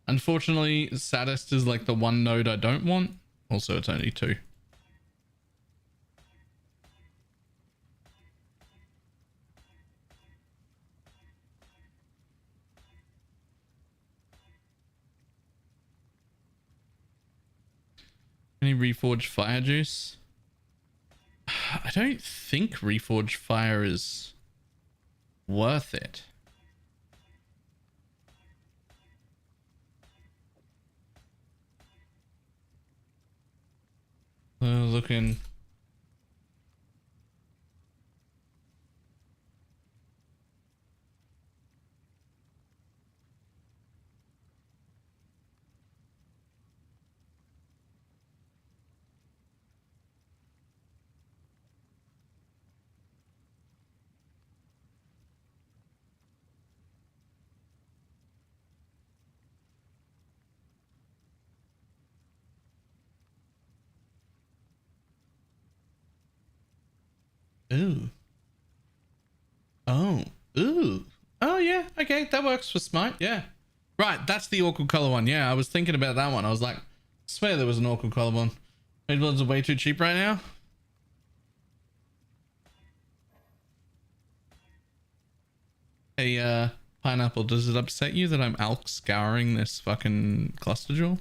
Unfortunately, Saddest is like the one node I don't want. Also, it's only 2. Any Reforged Fire Juice? I don't think Reforged Fire is worth it. Looking. Ooh. Oh. Ooh. Oh yeah. Okay, that works for Smite. Yeah. Right, that's the awkward color one. Yeah, I was thinking about that one. I was like, I swear there was an awkward color one. Mage Bloods are way too cheap right now. Hey, Pineapple, does it upset you that I'm alk scouring this fucking cluster jewel?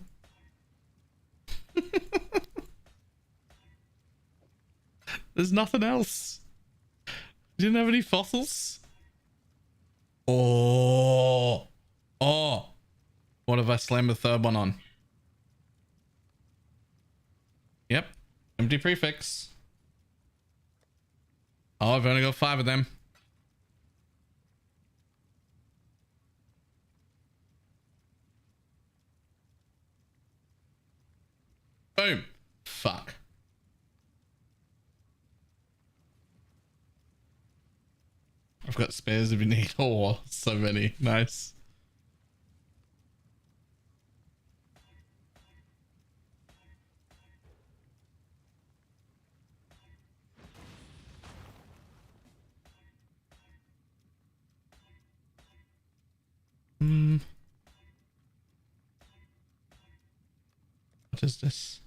There's nothing else. You didn't have any fossils? Oh. Oh. What if I slam the third one on? Yep. Empty prefix. Oh, I've only got 5 of them. Boom. Fuck. I've got spares if you need. Oh, so many. Nice. What is this?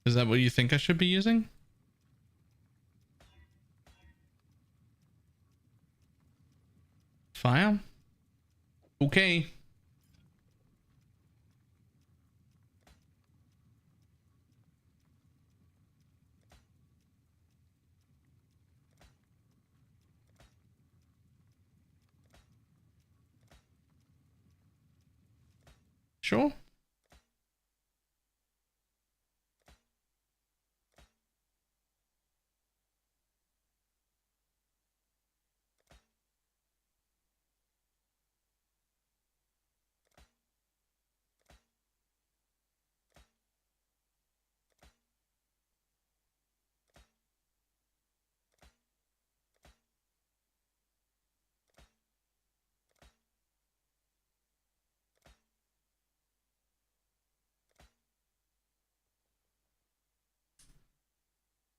Is that what you think I should be using? Fire? Okay. Sure.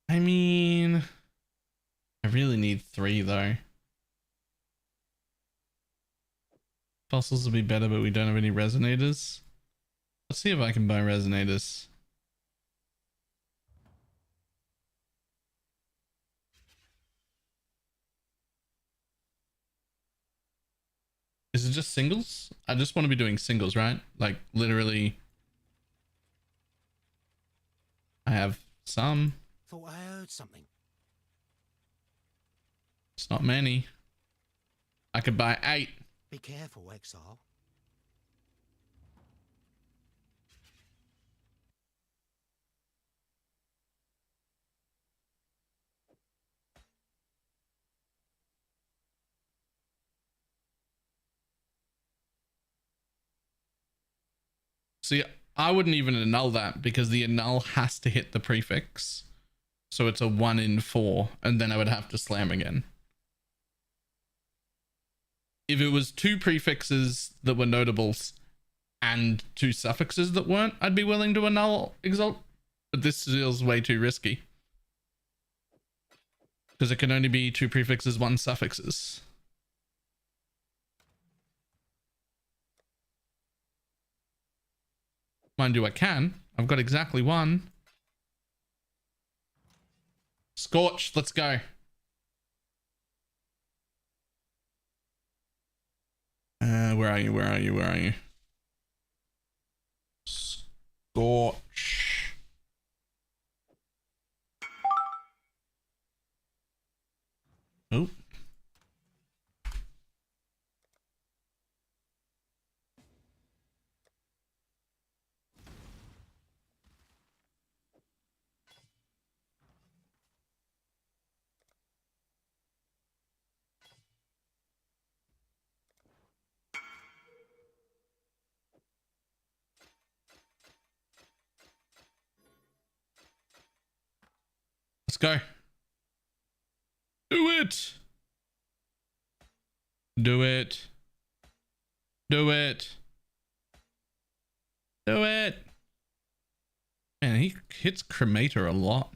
I mean, I really need 3 though. Fossils would be better, but we don't have any resonators. Let's see if I can buy resonators. Is it just singles? I just want to be doing singles, right? Like literally. I have some. Thought I heard something. It's not many. I could buy 8. Be careful, Exile. See, I wouldn't even annul that because the annul has to hit the prefix. So it's a 1 in 4, and then I would have to slam again. If it was 2 prefixes that were notables and 2 suffixes that weren't, I'd be willing to annul exalt. But this feels way too risky. Because it can only be 2 prefixes, 1 suffixes. Mind you, I can. I've got exactly 1. Scorch, let's go. Where are you? Where are you? Where are you? Scorch. Oh. Let's go. Do it. Do it. Do it. Do it. Man, he hits Cremator a lot.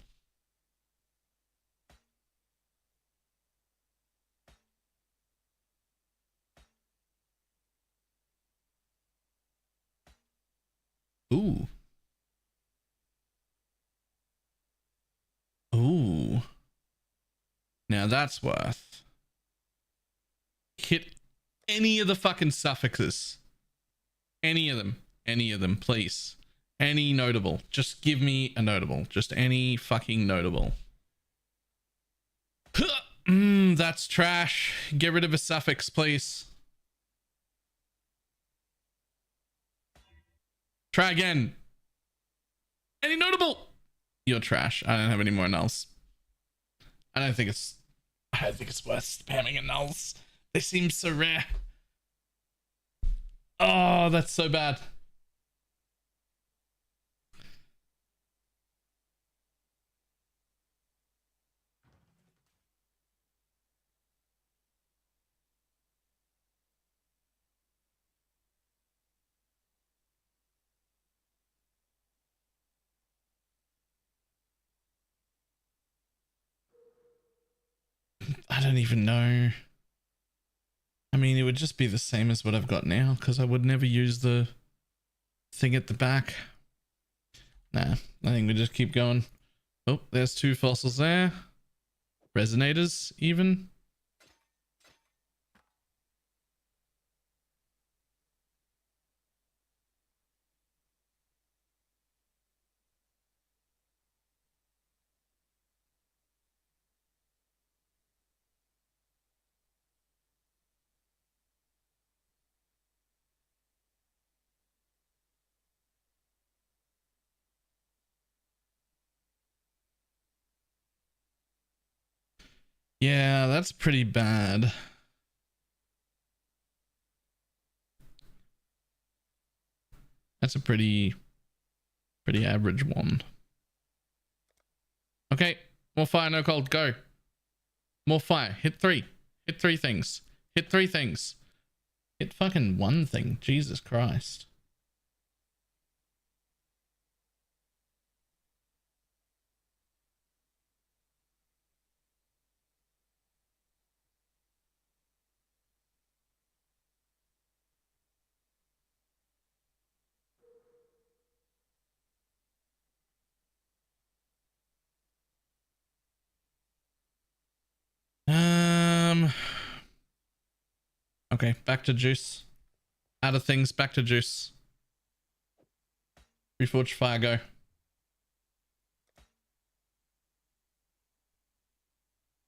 Ooh. Ooh. Now that's worth. Hit any of the fucking suffixes. Any of them. Any of them, please. Any notable. Just give me a notable. Just any fucking notable. That's trash. Get rid of a suffix, please. Try again. Any notable? You're trash. I don't have any more nulls. I don't think it's worth spamming in nulls. They seem so rare. Oh, that's so bad. I don't even know. I mean, it would just be the same as what I've got now because I would never use the thing at the back. Nah, I think we just keep going. Oh, there's 2 fossils there. Resonators, even. Yeah, that's pretty bad. That's a pretty average one. Okay, more fire, no cold, go. More fire, hit 3. Hit 3 things. Hit 3 things. Hit fucking 1 thing, Jesus Christ. Okay, back to juice. Out of things, back to juice. Reforged fire, go.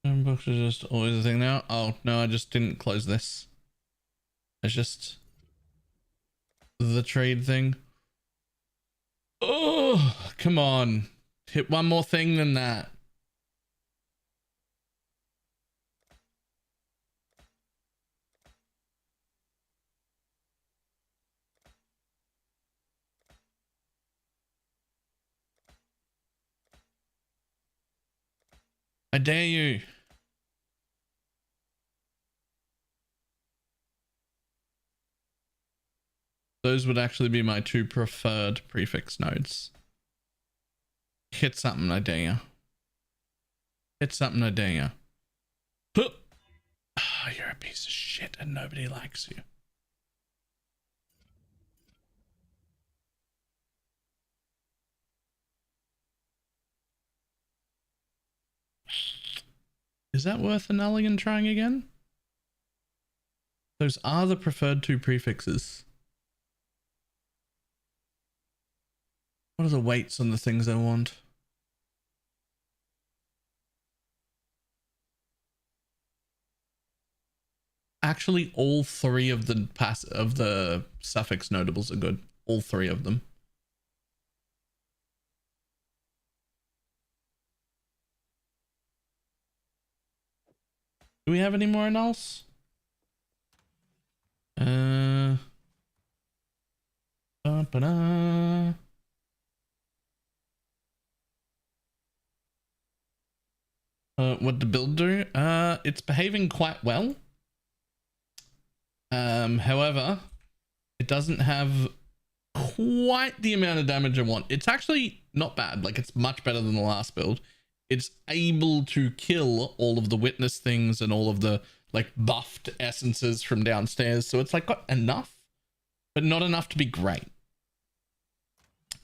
Books are just always a thing now. Oh no, I just didn't close this. It's just the trade thing. Oh, come on. Hit 1 more thing than that. I dare you. Those would actually be my two preferred prefix nodes. Hit something, I dare you. Hit something, I dare you. Huh. Oh, you're a piece of shit and nobody likes you. Is that worth annulling and trying again? Those are the preferred two prefixes. What are the weights on the things I want? Actually, all three of the suffix notables are good. All three of them. Do we have any more annuls? Ba-ba-da. What the build do? It's behaving quite well. However, it doesn't have quite the amount of damage I want. It's actually not bad. Like, it's much better than the last build. It's able to kill all of the witness things and all of the like buffed essences from downstairs. So it's like got enough, but not enough to be great.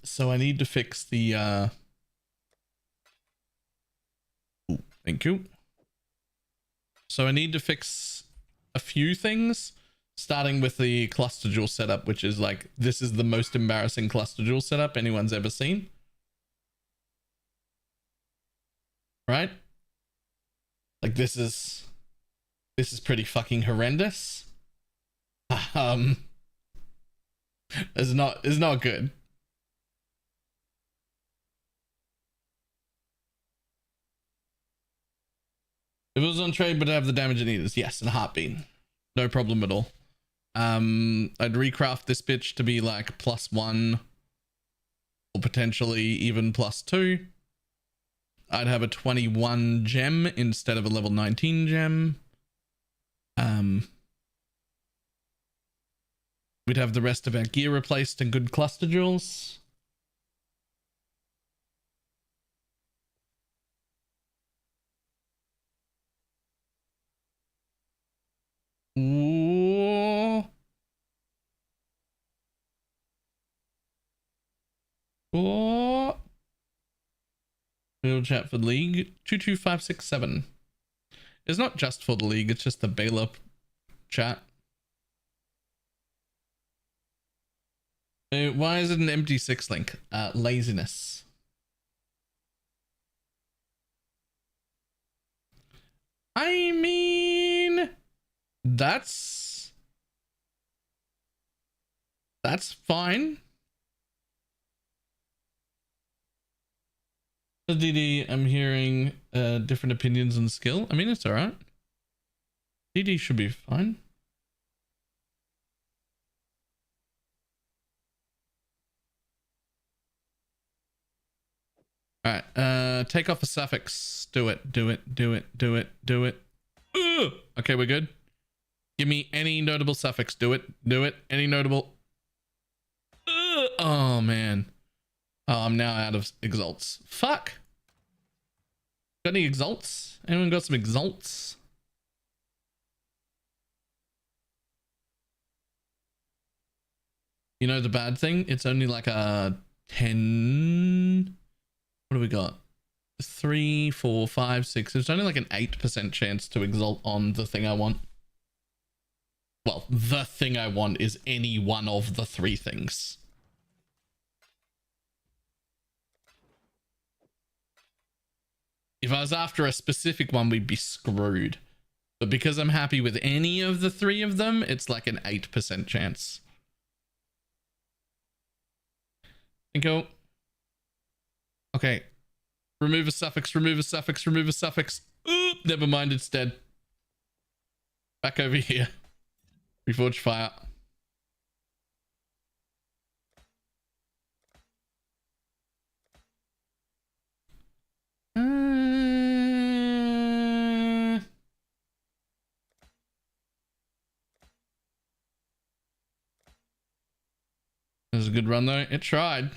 So I need to fix the ooh, thank you. So I need to fix a few things, starting with the cluster jewel setup, which is like, this is the most embarrassing cluster jewel setup anyone's ever seen. Right? Like, this is pretty fucking horrendous. It's not good. If it was on trade, but I have the damage it needs, yes, in a heartbeat. No problem at all. I'd recraft this bitch to be like +1 or potentially even +2. I'd have a 21 gem instead of a level 19 gem. We'd have the rest of our gear replaced and good cluster jewels. Ooh. Oh. We'll chat for the league. 22567. It's not just for the league, it's just the Balor chat. Why is it an empty 6 link? Laziness. I mean, that's fine. DD, I'm hearing different opinions on the skill. I mean, it's all right. DD should be fine. All right, take off a suffix. Do it. Ugh! Okay, we're good. Give me any notable suffix. Do it. Any notable. Ugh! Oh, man. Oh, I'm now out of exalts. Fuck. Got any exalts? Anyone got some exalts? You know the bad thing? It's only like a 10. What do we got? 3, 4, 5, 6. There's only like an 8% chance to exalt on the thing I want. Well, the thing I want is any one of the 3 things. If I was after a specific one, we'd be screwed. But because I'm happy with any of the 3 of them, it's like an 8% chance. And go. Okay. Remove a suffix. Oop, never mind, it's dead. Back over here. Reforge fire. was a good run though. It tried.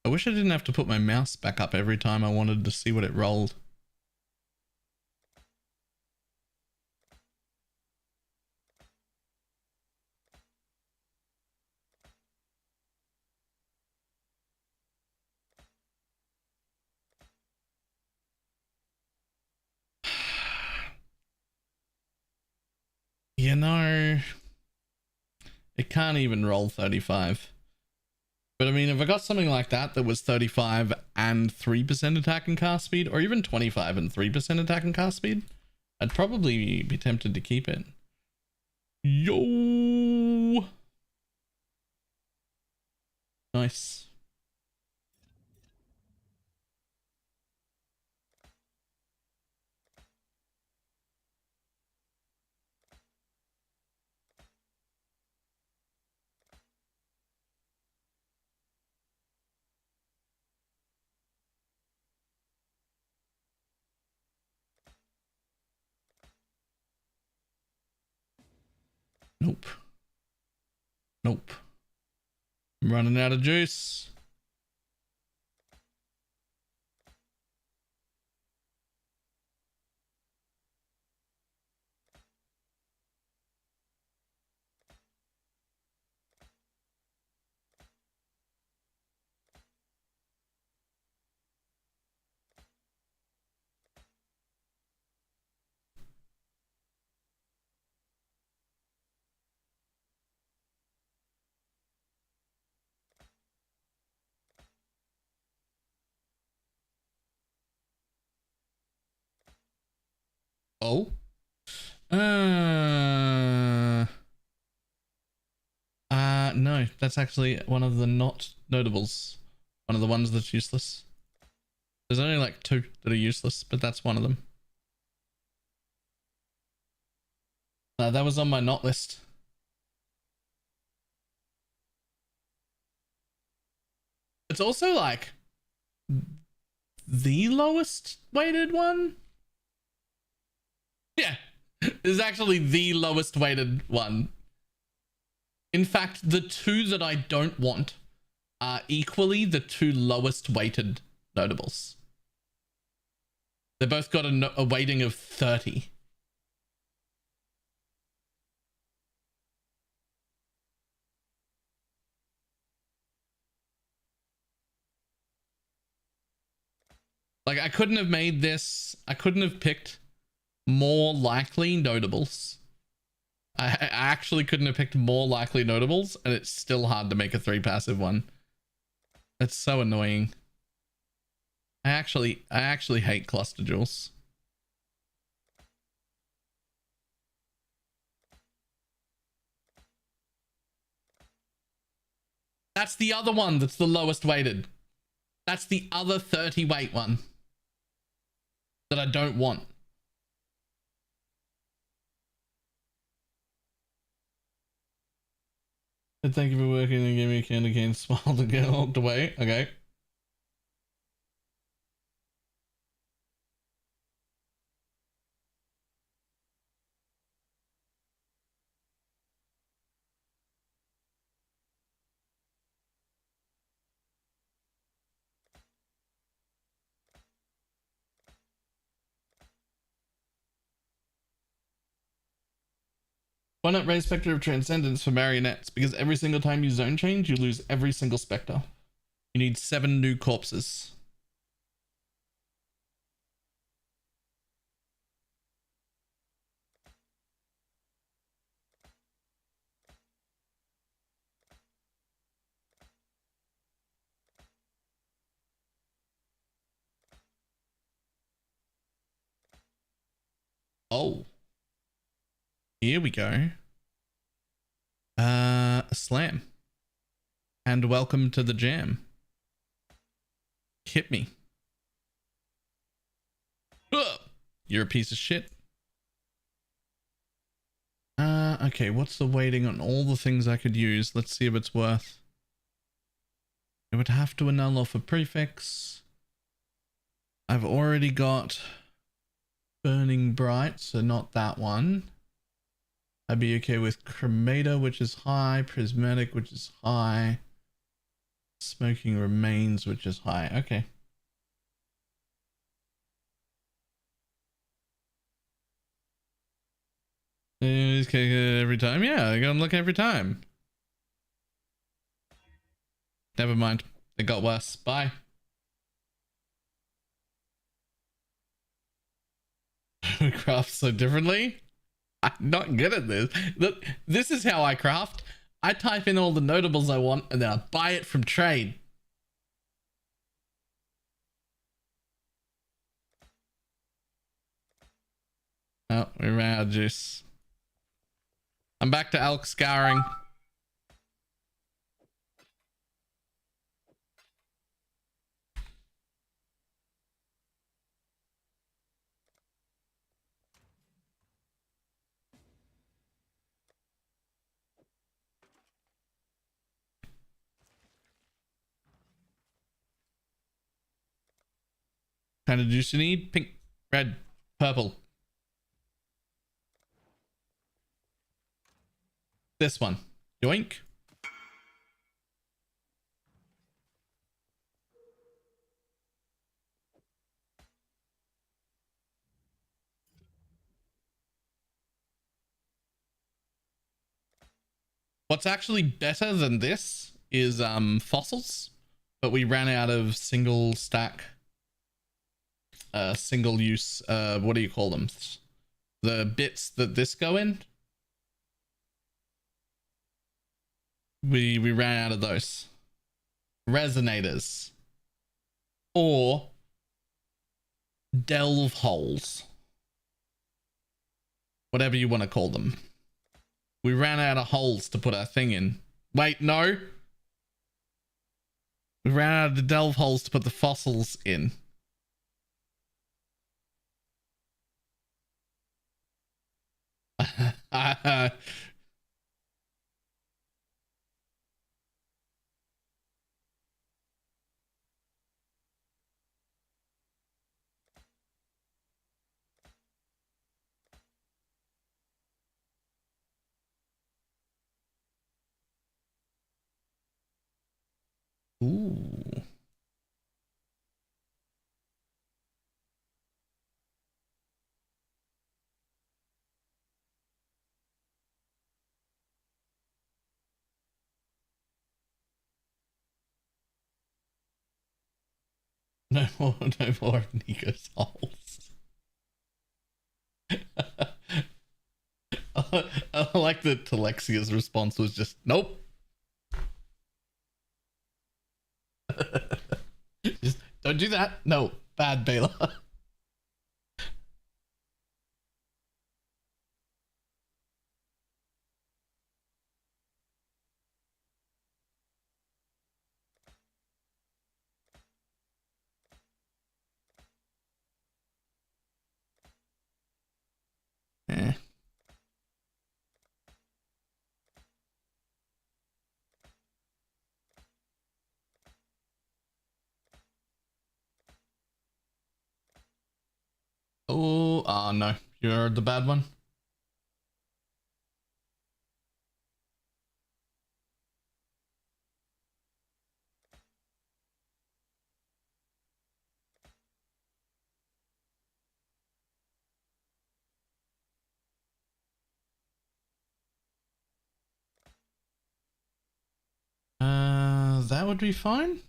I wish I didn't have to put my mouse back up every time I wanted to see what it rolled. You know, it can't even roll 35. But I mean, if I got something like that that was 35 and 3% attack and cast speed, or even 25 and 3% attack and cast speed, I'd probably be tempted to keep it. Yo! Nice. Nope. Nope. I'm running out of juice. Oh. No, that's actually one of the not notables. One of the ones that's useless. There's only like 2 that are useless, but that's one of them. That was on my not list. It's also like the lowest weighted one. Yeah, it's actually the lowest weighted one. In fact, the 2 that I don't want are equally the 2 lowest weighted notables. They both got a weighting of 30. Like, I couldn't have made this, I couldn't have picked more likely notables. I actually couldn't have picked more likely notables, and it's still hard to make a 3 passive one. That's so annoying. I actually hate cluster jewels. That's the other one that's the lowest weighted. That's the other 30 weight one that I don't want. Thank you for working and giving me a candy cane smile to get locked away. Okay. Why not raise Spectre of Transcendence for marionettes? Because every single time you zone change, you lose every single Spectre. You need 7 new corpses. Oh. Here we go. Slam. And welcome to the jam. Hit me. Ugh. You're a piece of shit. Okay, what's the weighting on all the things I could use? Let's see if it's worth. It would have to annul off a prefix. I've already got Burning Bright, so not that one. I'd be okay with Cremator, which is high. Prismatic, which is high. Smoking Remains, which is high. Okay. Every time? Yeah, I got them looking every time. Never mind. It got worse. Bye. We craft so differently. I'm not good at this. Look, this is how I craft. I type in all the notables I want and then I buy it from trade. Oh, we ran out of juice. I'm back to elk scouring. Kind of juice you need? Pink, red, purple. This one. Yoink. What's actually better than this is fossils, but we ran out of single stack, single use, what do you call them? The bits that this go in. We ran out of those. Resonators. Or delve holes. Whatever you want to call them. We ran out of holes to put our thing in. Wait, no. We ran out of the delve holes to put the fossils in. Ooh. No more Nico's holes. I like that Telexia's response was just, nope. Just don't do that. No, bad Baylor. Eh. Oh, no. You're the bad one. That would be fine.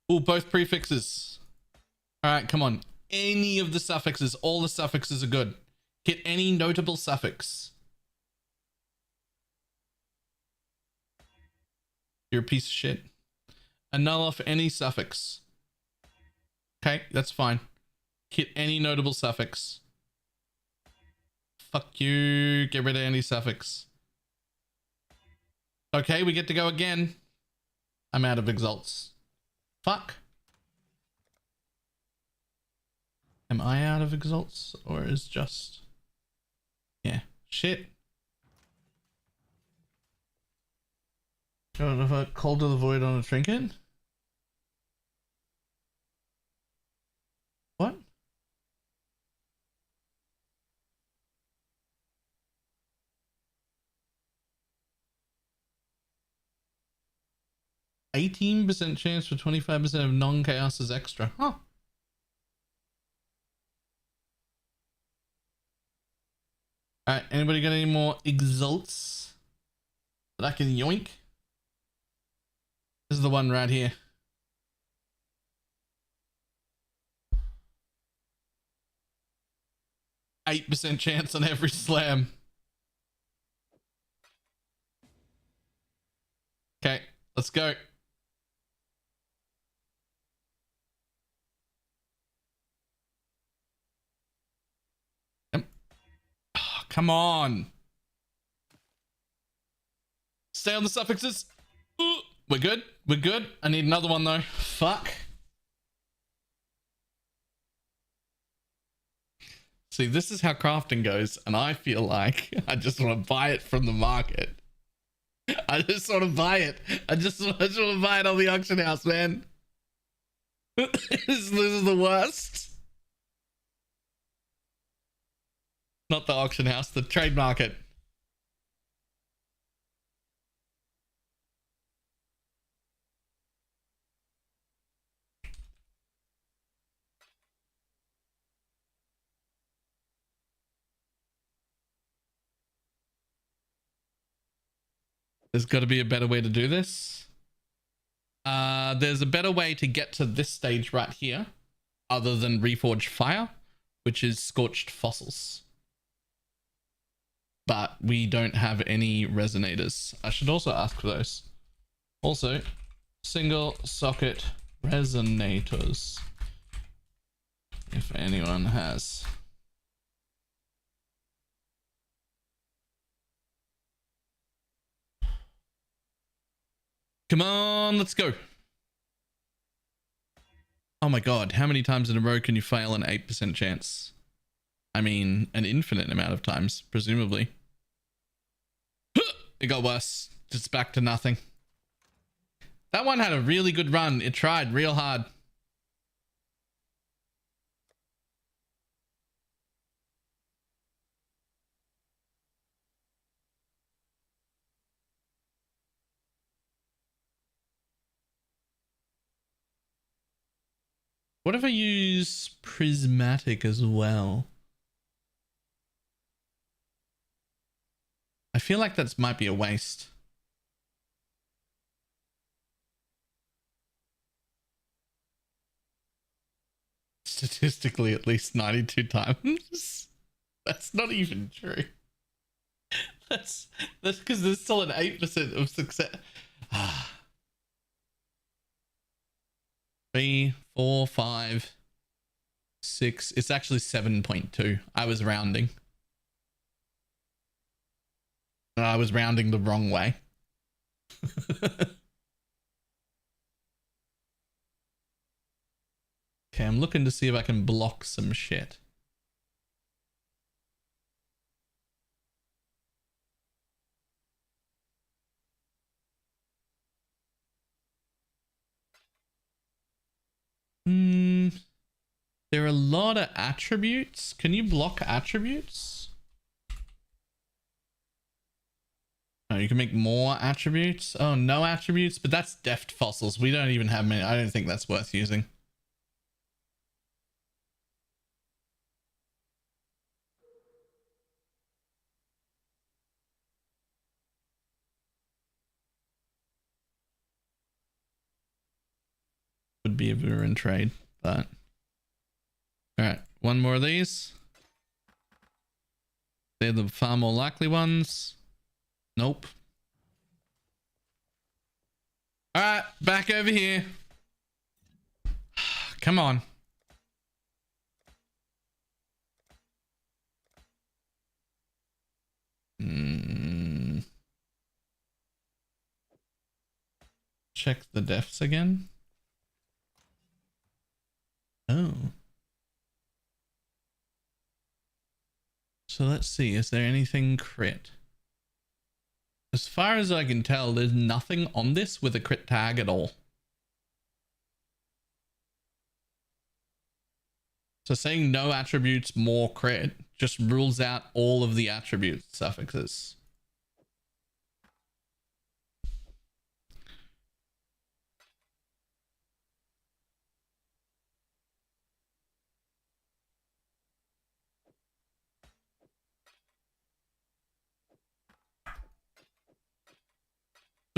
Oh, both prefixes. All right, come on. Any of the suffixes, all the suffixes are good. Get any notable suffix. You're a piece of shit. Annul off any suffix. Okay, that's fine. Hit any notable suffix. Fuck you. Get rid of any suffix. Okay, we get to go again. I'm out of exalts. Fuck. Am I out of exalts? Or is just... Yeah. Shit. Don't know if I called to the void on a trinket. What? 18% chance for 25% of non-chaos is extra. Huh. Alright, anybody got any more exalts that I can yoink? This is the one right here. 8% chance on every slam. Okay, let's go. Yep. Oh, come on. Stay on the suffixes. Ooh, we're good. We're good. I need another one though. Fuck. See, this is how crafting goes, and I feel like I just want to buy it from the market. I just want to buy it. I just want to buy it on the auction house, man. this is the worst. Not the auction house, the trade market. There's got to be a better way to do this. There's a better way to get to this stage right here, other than Reforged Fire, which is Scorched Fossils. But we don't have any resonators. I should also ask for those. Also, single socket resonators, if anyone has. Come on, let's go. Oh my god, how many times in a row can you fail an 8% chance? I mean, an infinite amount of times, presumably. It got worse. Just back to nothing. That one had a really good run. It tried real hard. What if I use prismatic as well? I feel like that might be a waste. Statistically, at least 92 times. That's not even true. That's because there's still an 8% of success. 3, 4, 5, 6. It's actually 7.2. I was rounding. I was rounding the wrong way. Okay, I'm looking to see if I can block some shit. There are a lot of attributes. Can you block attributes? Oh, you can make more attributes. Oh, no attributes, but that's deft fossils. We don't even have many. I don't think that's worth using. Would be if we were in trade, but all right, one more of these. They're the far more likely ones. Nope. All right, back over here. Come on. Check the defs again. Oh. So let's see, is there anything crit? As far as I can tell, there's nothing on this with a crit tag at all. So saying no attributes, more crit, just rules out all of the attribute suffixes.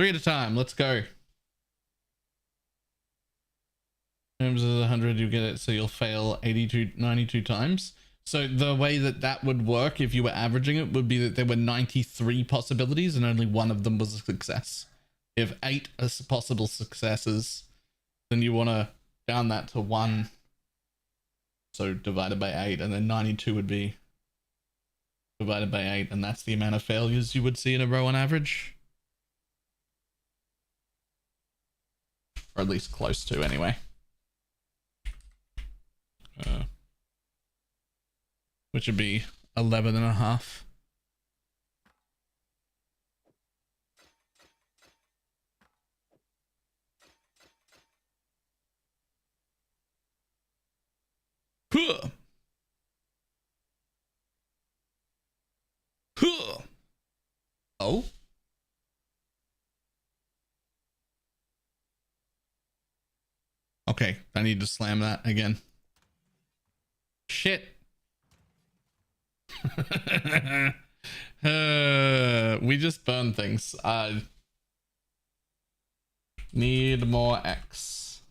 3 at a time. Let's go. Times 100, you get it. So you'll fail 92 times. So the way that would work if you were averaging it would be that there were 93 possibilities and only one of them was a success. If 8 possible successes, then you want to down that to 1. So divided by 8, and then 92 would be divided by 8, and that's the amount of failures you would see in a row on average. Or at least close to, anyway. Which would be 11 and a half. Huh. Huh. Oh. Okay, I need to slam that again. Shit. We just burn things. Need more X.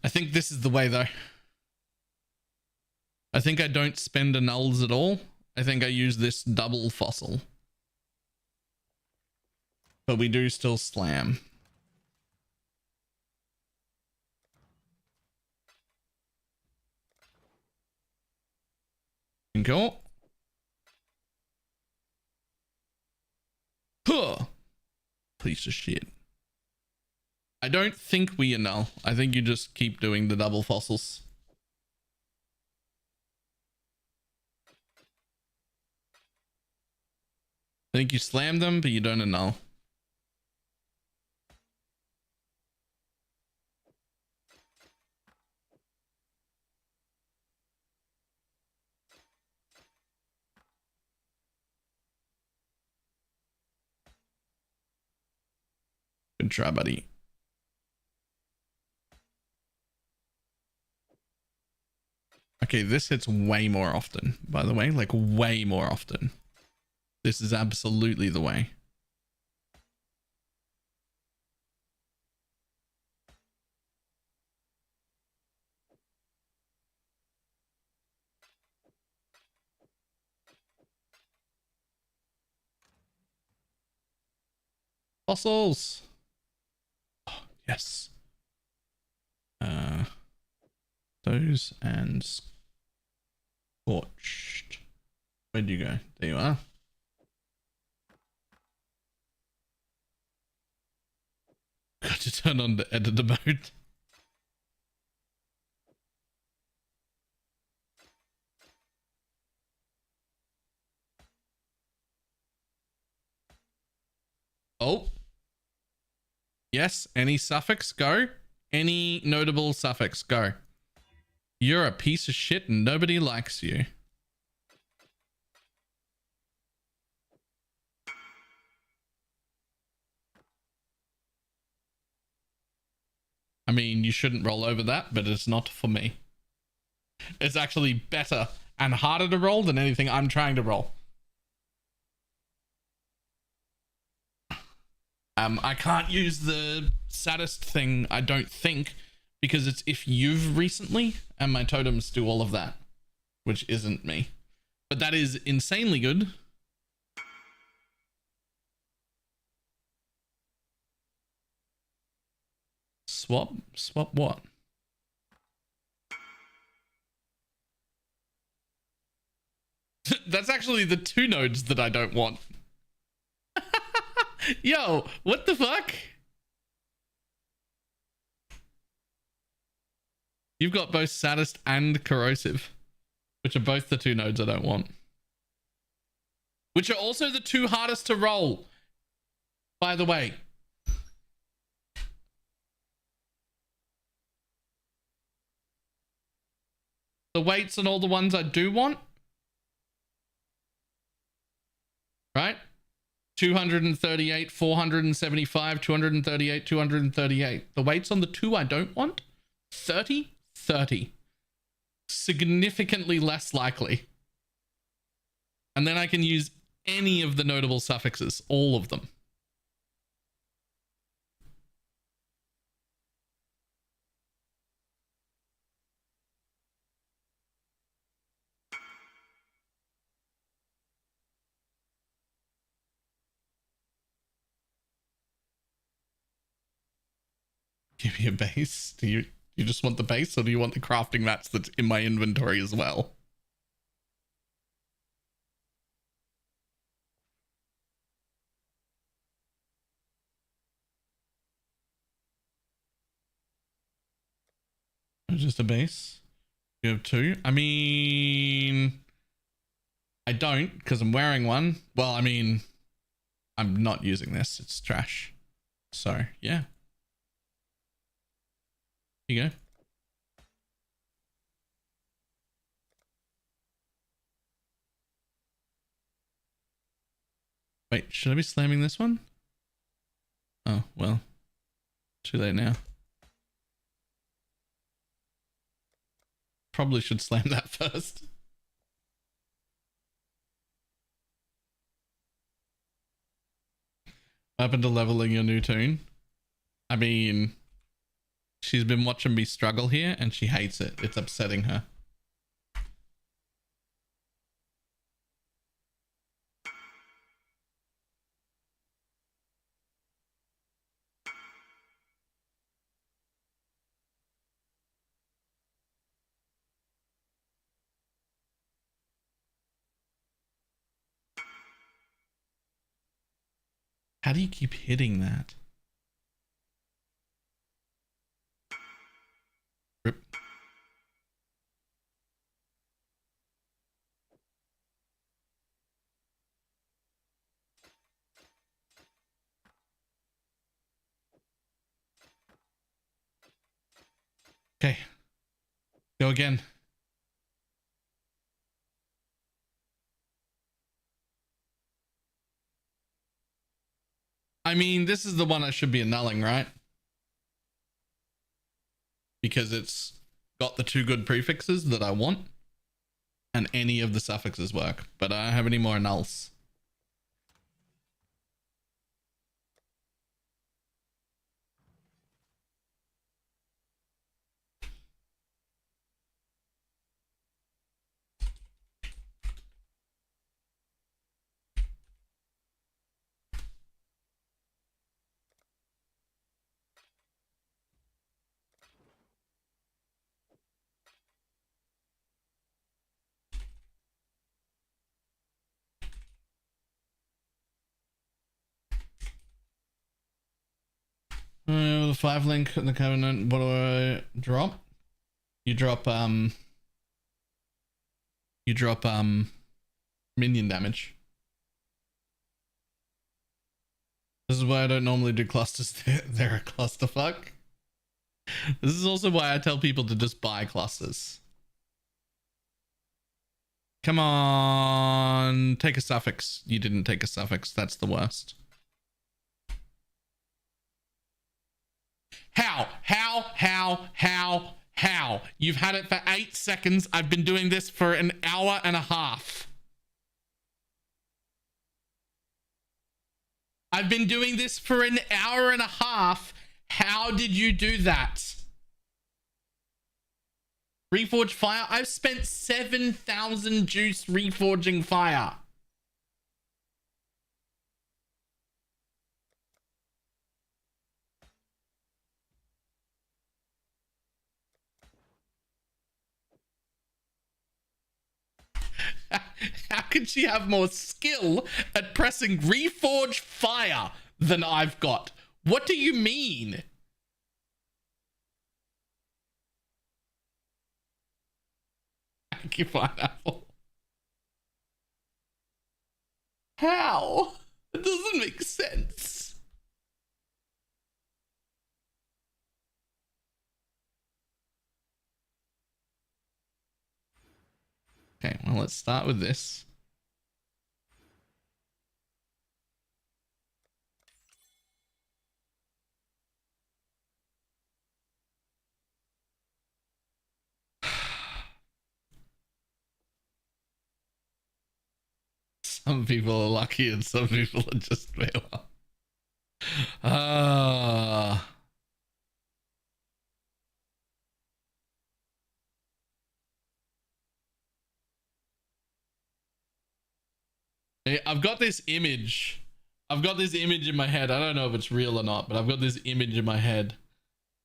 I think this is the way though. I think I don't spend a nulls at all. I think I use this double fossil. But we do still slam. Cool. Huh. Piece of shit. I don't think we annul. I think you just keep doing the double fossils. I think you slam them, but you don't annul. Good try, buddy. Okay, this hits way more often, by the way, like way more often. This is absolutely the way. Fossils. Oh, yes. Those and scorched. Where'd you go? There you are. Got to turn on the editor mode. Oh. Yes, any suffix, go. Any notable suffix, go. You're a piece of shit and nobody likes you. I mean, you shouldn't roll over that, but it's not for me. It's actually better and harder to roll than anything I'm trying to roll. I can't use the saddest thing, I don't think, because it's if you've recently, and my totems do all of that, which isn't me. But that is insanely good. Swap what? That's actually the 2 nodes that I don't want. Yo, what the fuck? You've got both saddest and corrosive, which are both the 2 nodes I don't want. Which are also the 2 hardest to roll, by the way. The weights and all the ones I do want. Right? 238, 475, 238, 238. The weights on the 2 I don't want. 30, 30. significantly less likely. And then I can use any of the notable suffixes, all of them. Give me a base. Do you just want the base, or do you want the crafting mats that's in my inventory as well? Just a base? You have two? I mean, I don't, because I'm wearing one. Well, I mean, I'm not using this. It's trash. So, yeah. Here you go. Wait, should I be slamming this one? Oh, well. Too late now. Probably should slam that first. What happened to leveling your new tune? I mean, she's been watching me struggle here and she hates it. It's upsetting her. How do you keep hitting that? Rip. Okay. Go again. I mean, this is the one I should be annulling, right? Because it's got the two good prefixes that I want. And any of the suffixes work. But I don't have any more nulls. The 5 link in the covenant. What do I drop? You drop minion damage. This is why I don't normally do clusters. They're a clusterfuck. This is also why I tell people to just buy clusters. Come on, take a suffix. You didn't take a suffix. That's the worst. How? You've had it for 8 seconds. I've been doing this for an hour and a half. I've been doing this for an hour and a half. How did you do that? Reforge fire? I've spent 7,000 juice reforging fire. How can she have more skill at pressing reforge fire than I've got? What do you mean? Thank you, Pineapple. How? It doesn't make sense. Okay, well, let's start with this. Some people are lucky and some people are just Baylor. Ah. I've got this image. I've got this image in my head. I don't know if it's real or not, but I've got this image in my head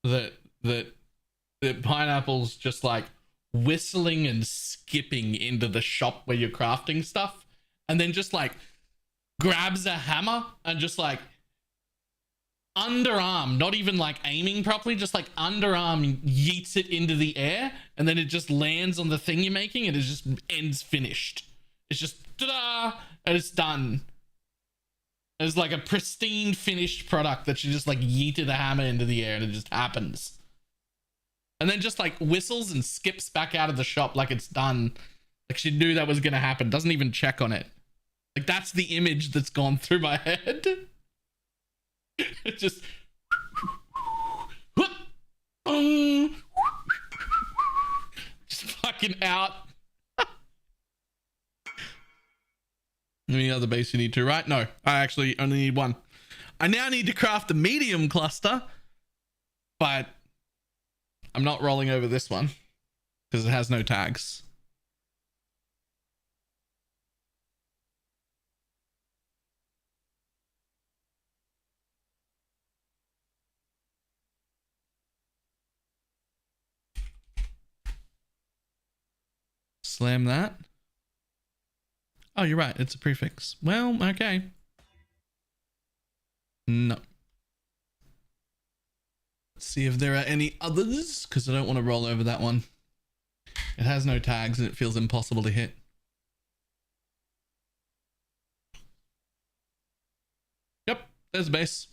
that Pineapple's just like whistling and skipping into the shop where you're crafting stuff, and then just like grabs a hammer and just like underarm, not even like aiming properly, just like underarm yeets it into the air, and then it just lands on the thing you're making and it just ends finished. It's just ta-da, and it's done. It's like a pristine finished product that she just like yeeted a hammer into the air and it just happens. And then just like whistles and skips back out of the shop like it's done. Like she knew that was going to happen. Doesn't even check on it. Like that's the image that's gone through my head. It just fucking out. Any other base you need to, right? No, I actually only need one. I now need to craft a medium cluster, but I'm not rolling over this one because it has no tags. Slam that. Oh, you're right. It's a prefix. Well, okay. No. Let's see if there are any others, because I don't want to roll over that one. It has no tags and it feels impossible to hit. Yep, there's a base.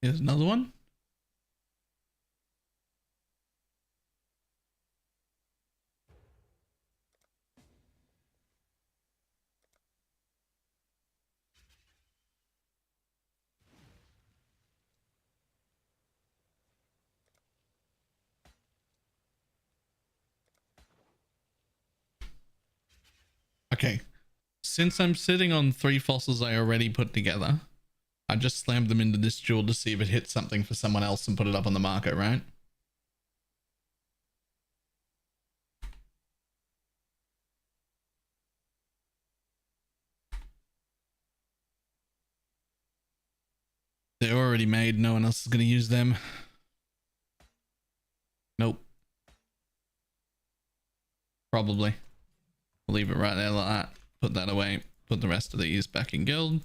Here's another one. Okay. Since I'm sitting on 3 fossils I already put together, I just slammed them into this jewel to see if it hits something for someone else and put it up on the market, right? They're already made. No one else is going to use them. Nope. Probably. I'll leave it right there like that. Put that away. Put the rest of these back in guild.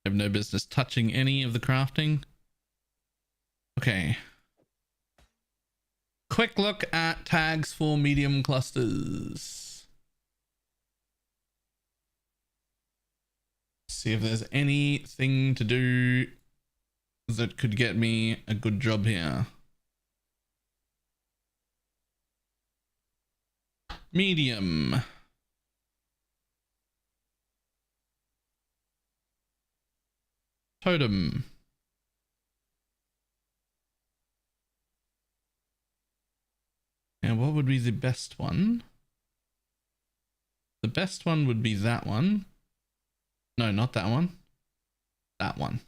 I have no business touching any of the crafting. Okay. Quick look at tags for medium clusters. See if there's anything to do that could get me a good job here. Medium. Totem. And what would be the best one? The best one would be that one. No, not that one. That one.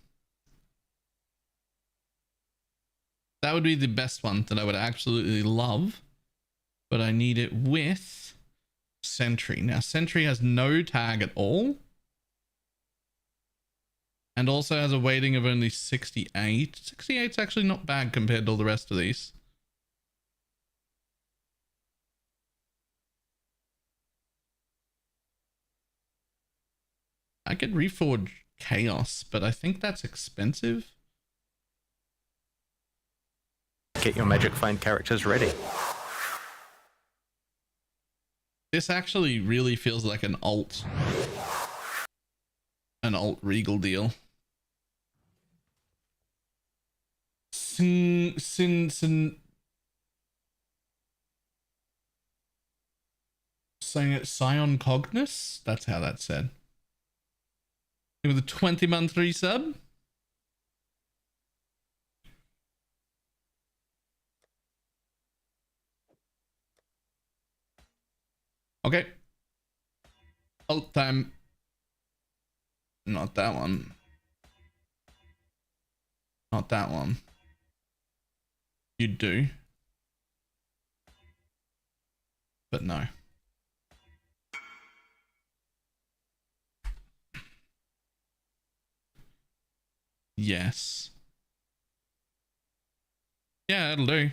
That would be the best one that I would absolutely love. But I need it with Sentry. Now, Sentry has no tag at all. And also has a weighting of only 68. 68 is actually not bad compared to all the rest of these. I could reforge chaos, but I think that's expensive. Get your magic find characters ready. This actually really feels like an alt regal deal. Saying it Scion Cognus? That's how that's said. With a 20-month resub. Okay. Alt time. Not that one. Not that one. You do. But no. Yes. Yeah, it'll do.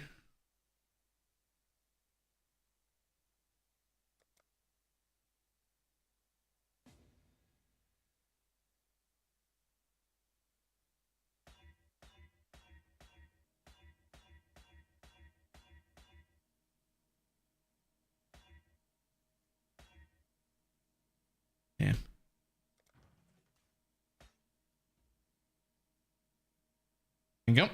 Yeah. There you go.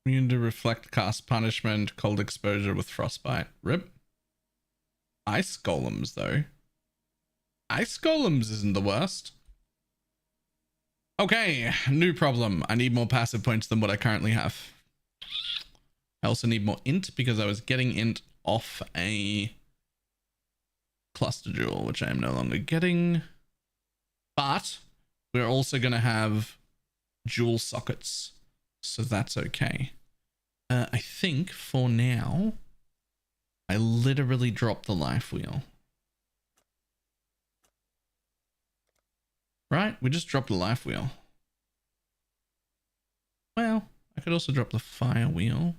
Immune to reflect cast punishment, cold exposure with frostbite. Rip. Ice golems though. Ice golems isn't the worst. Okay, new problem. I need more passive points than what I currently have. I also need more int because I was getting int off a cluster jewel, which I am no longer getting. But we're also going to have jewel sockets, so that's okay. I think for now, I literally dropped the life wheel. Right? We just dropped the life wheel. Well, I could also drop the fire wheel.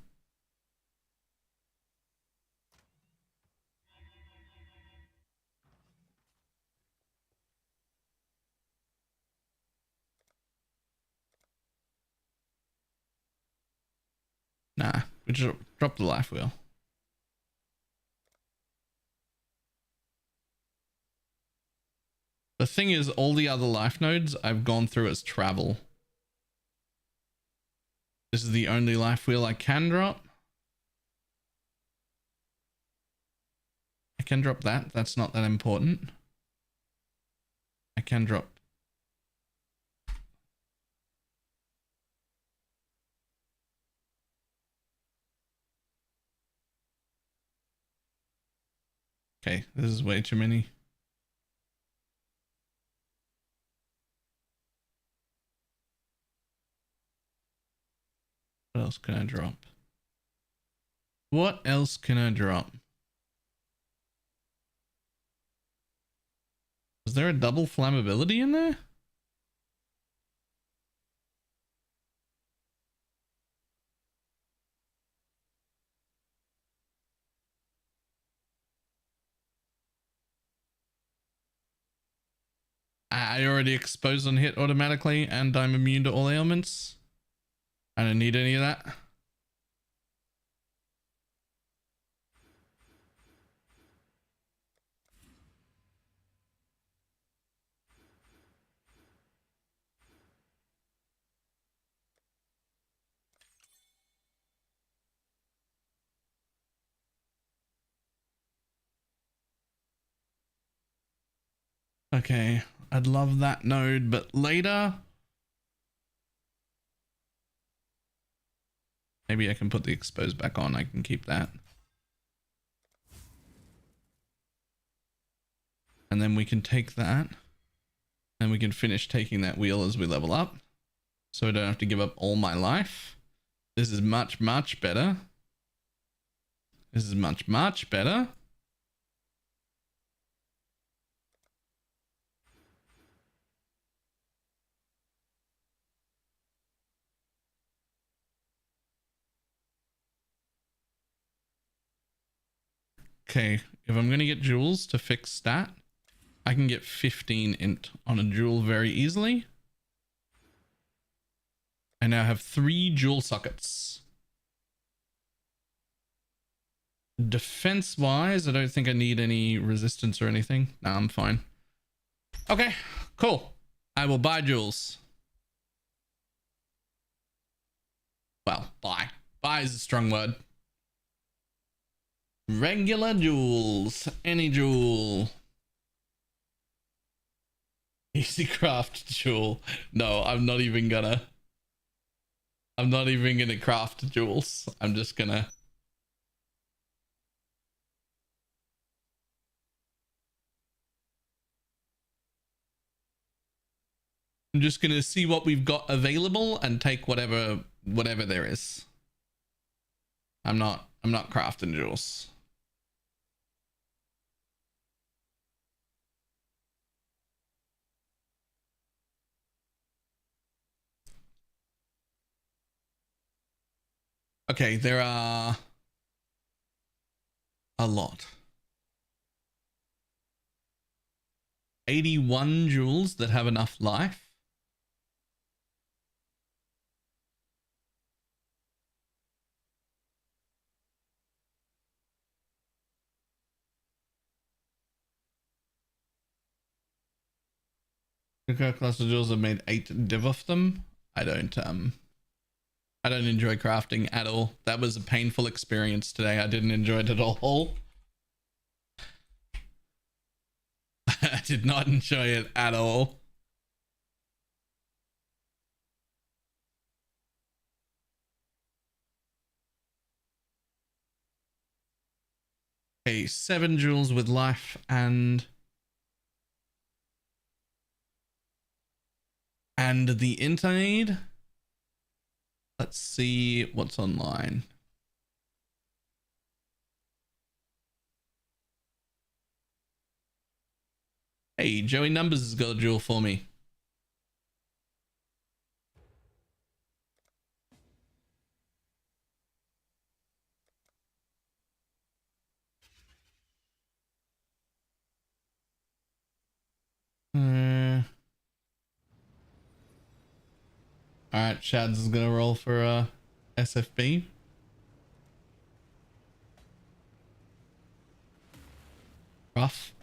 Nah, we just dropped the life wheel. The thing is, all the other life nodes I've gone through as travel. This is the only life wheel I can drop. I can drop that. That's not that important. I can drop. Okay, this is way too many. What else can I drop? What else can I drop? Is there a double flammability in there? I already exposed on hit automatically and I'm immune to all ailments. I don't need any of that. Okay, I'd love that node, but later. Maybe I can put the expose back on. I can keep that. And then we can take that. And we can finish taking that wheel as we level up. So I don't have to give up all my life. This is much, much better. This is much, much better. Okay, if I'm gonna get jewels to fix stat, I can get 15 int on a jewel very easily. I now have 3 jewel sockets. Defense wise, I don't think I need any resistance or anything. No, I'm fine. Okay, cool. I will buy jewels. Well, buy. Buy is a strong word. Regular jewels. Any jewel. Easy craft jewel. No, I'm not even gonna craft jewels. I'm just gonna. I'm just gonna see what we've got available and take whatever there is. I'm not crafting jewels. Okay, there are a lot. 81 jewels that have enough life. Cluster jewels have made 8 div of them. I don't enjoy crafting at all. That was a painful experience today. I didn't enjoy it at all. I did not enjoy it at all. Okay, 7 jewels with life and the interneed. Let's see what's online. Hey, Joey Numbers has got a jewel for me. All right, Shads is gonna roll for SFB. Rough.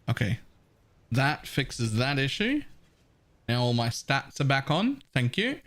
Okay, that fixes that issue. Now all my stats are back on. Thank you.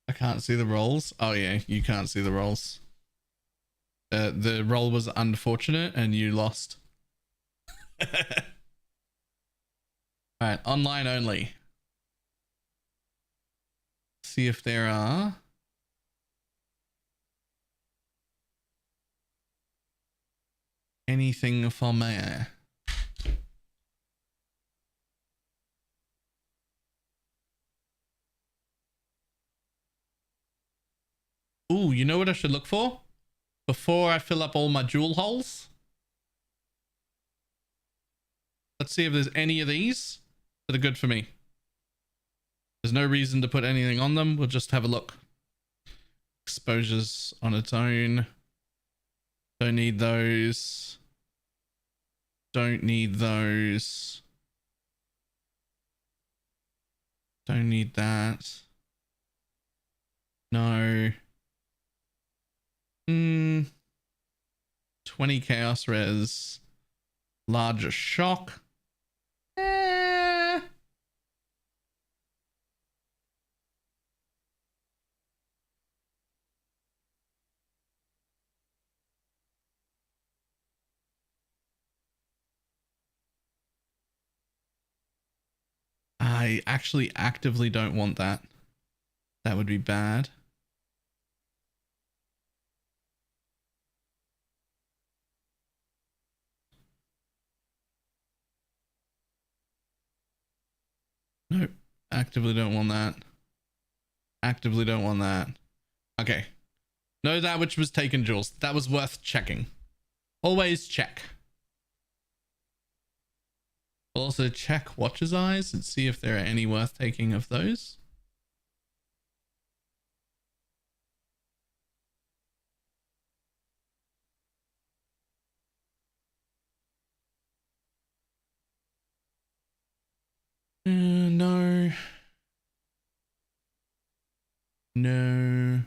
I can't see the rolls. Oh yeah, you can't see the rolls. The roll was unfortunate and you lost. All right, online only. See if there are anything for me. Ooh, you know what I should look for? Before I fill up all my jewel holes. Let's see if there's any of these that are good for me. There's no reason to put anything on them. We'll just have a look. Exposures on its own. Don't need those. Don't need those. Don't need that. No. 20 chaos res. Larger shock. I actually actively don't want that. That would be bad. Nope. Actively don't want that. Actively don't want that. Okay. No, that which was taken, Jules. That was worth checking. Always check. We'll also check Watcher's Eyes and see if there are any worth taking of those. No. No.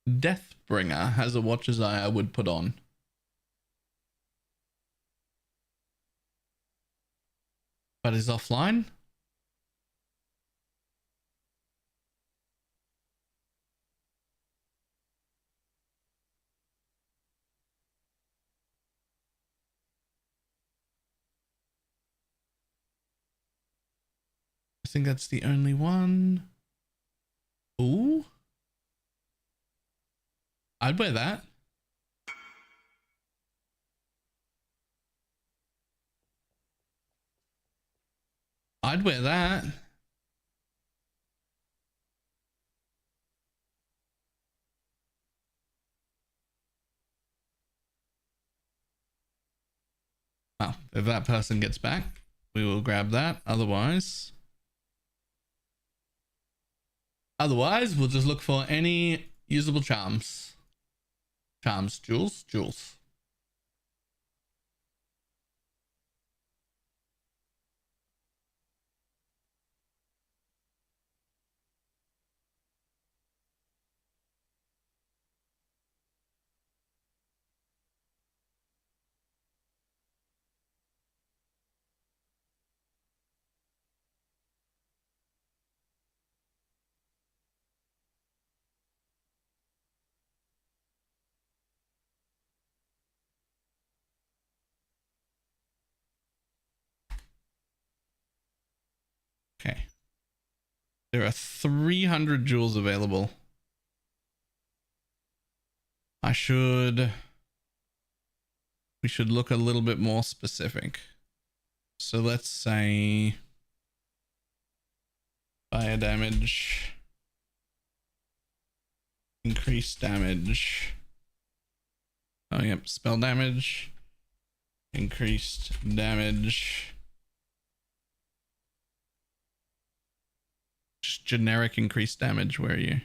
Deathbringer has a Watcher's Eye I would put on. But is offline? I think that's the only one. Ooh. I'd wear that. I'd wear that. Well, if that person gets back, we will grab that. Otherwise, we'll just look for any usable charms. Charms, Jules. Okay. There are 300 jewels available. We should look a little bit more specific. So let's say fire damage, increased damage. Oh, yep. Spell damage, increased damage. Just generic increased damage. Where are you?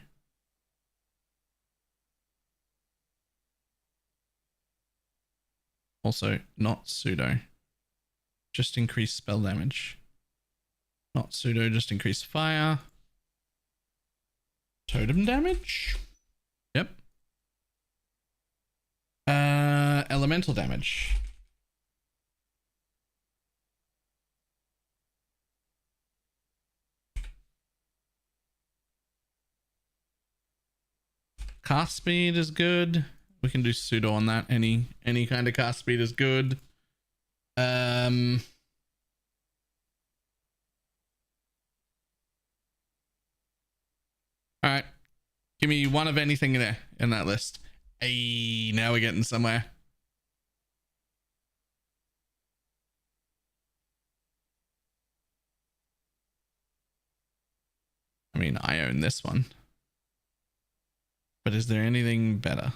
Also, not pseudo. Just increase spell damage. Not pseudo, just increase fire. Totem damage? Yep. Elemental damage. Cast speed is good. We can do pseudo on that. Any kind of cast speed is good. All right. Give me one of anything in there in that list. Hey, now we're getting somewhere. I mean, I own this one. But is there anything better?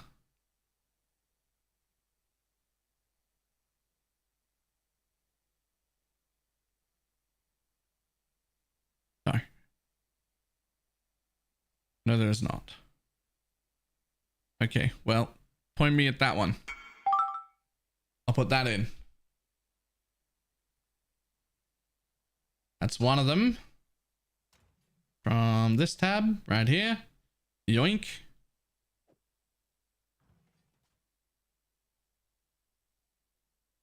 No. No, there is not. Okay, well, point me at that one. I'll put that in. That's one of them. From this tab right here. Yoink.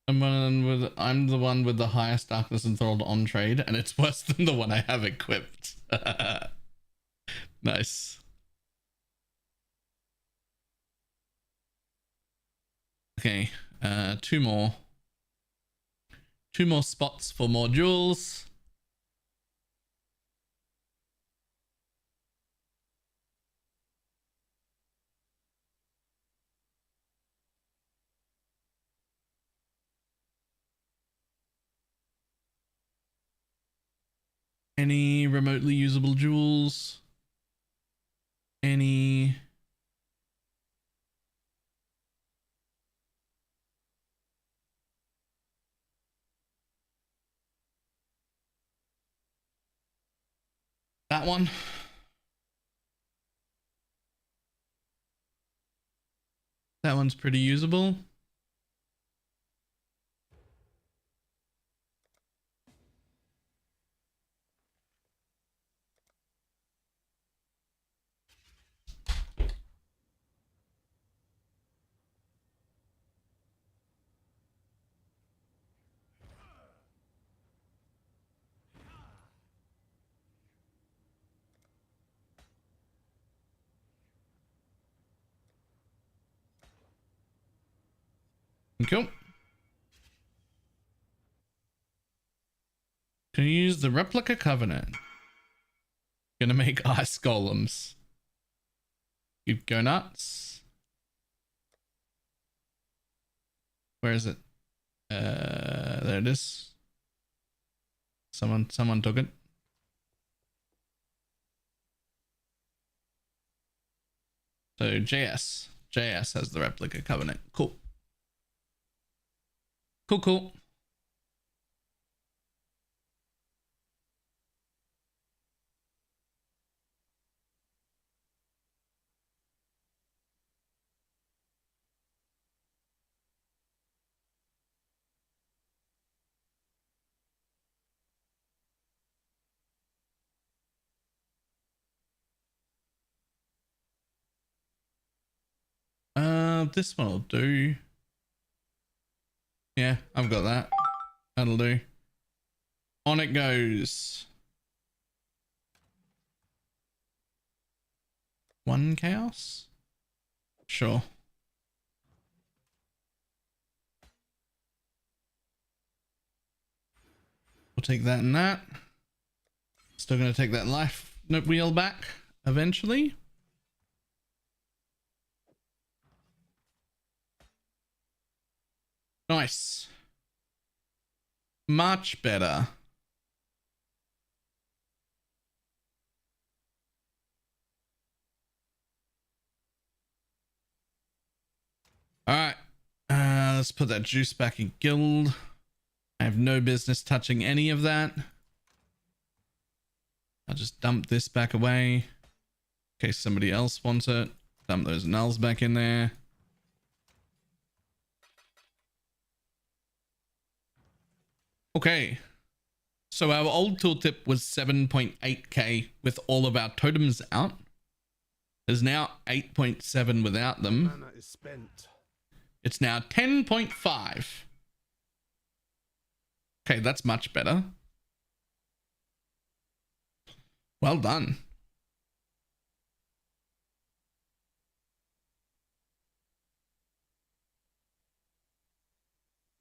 I'm the one with the highest darkness enthralled on trade, and it's worse than the one I have equipped. Nice. Okay, two more spots for more jewels. Any remotely usable jewels? Any? That one? That one's pretty usable. Cool. Can you use the replica covenant? Gonna make ice golems. You go nuts. Where is it? There it is. Someone took it. So JS has the replica covenant. Cool. Cool. This one will do. Yeah, I've got that. That'll do. On it goes. 1 chaos? Sure. We'll take that and that. Still gonna take that life wheel back eventually. Nice. Much better. All right. Let's put that juice back in guild. I have no business touching any of that. I'll just dump this back away in case somebody else wants it. Dump those nulls back in there. Okay. So our old tooltip was 7.8k with all of our totems out. There's now 8.7 without them. Mana is spent. It's now 10.5. Okay, that's much better. Well done.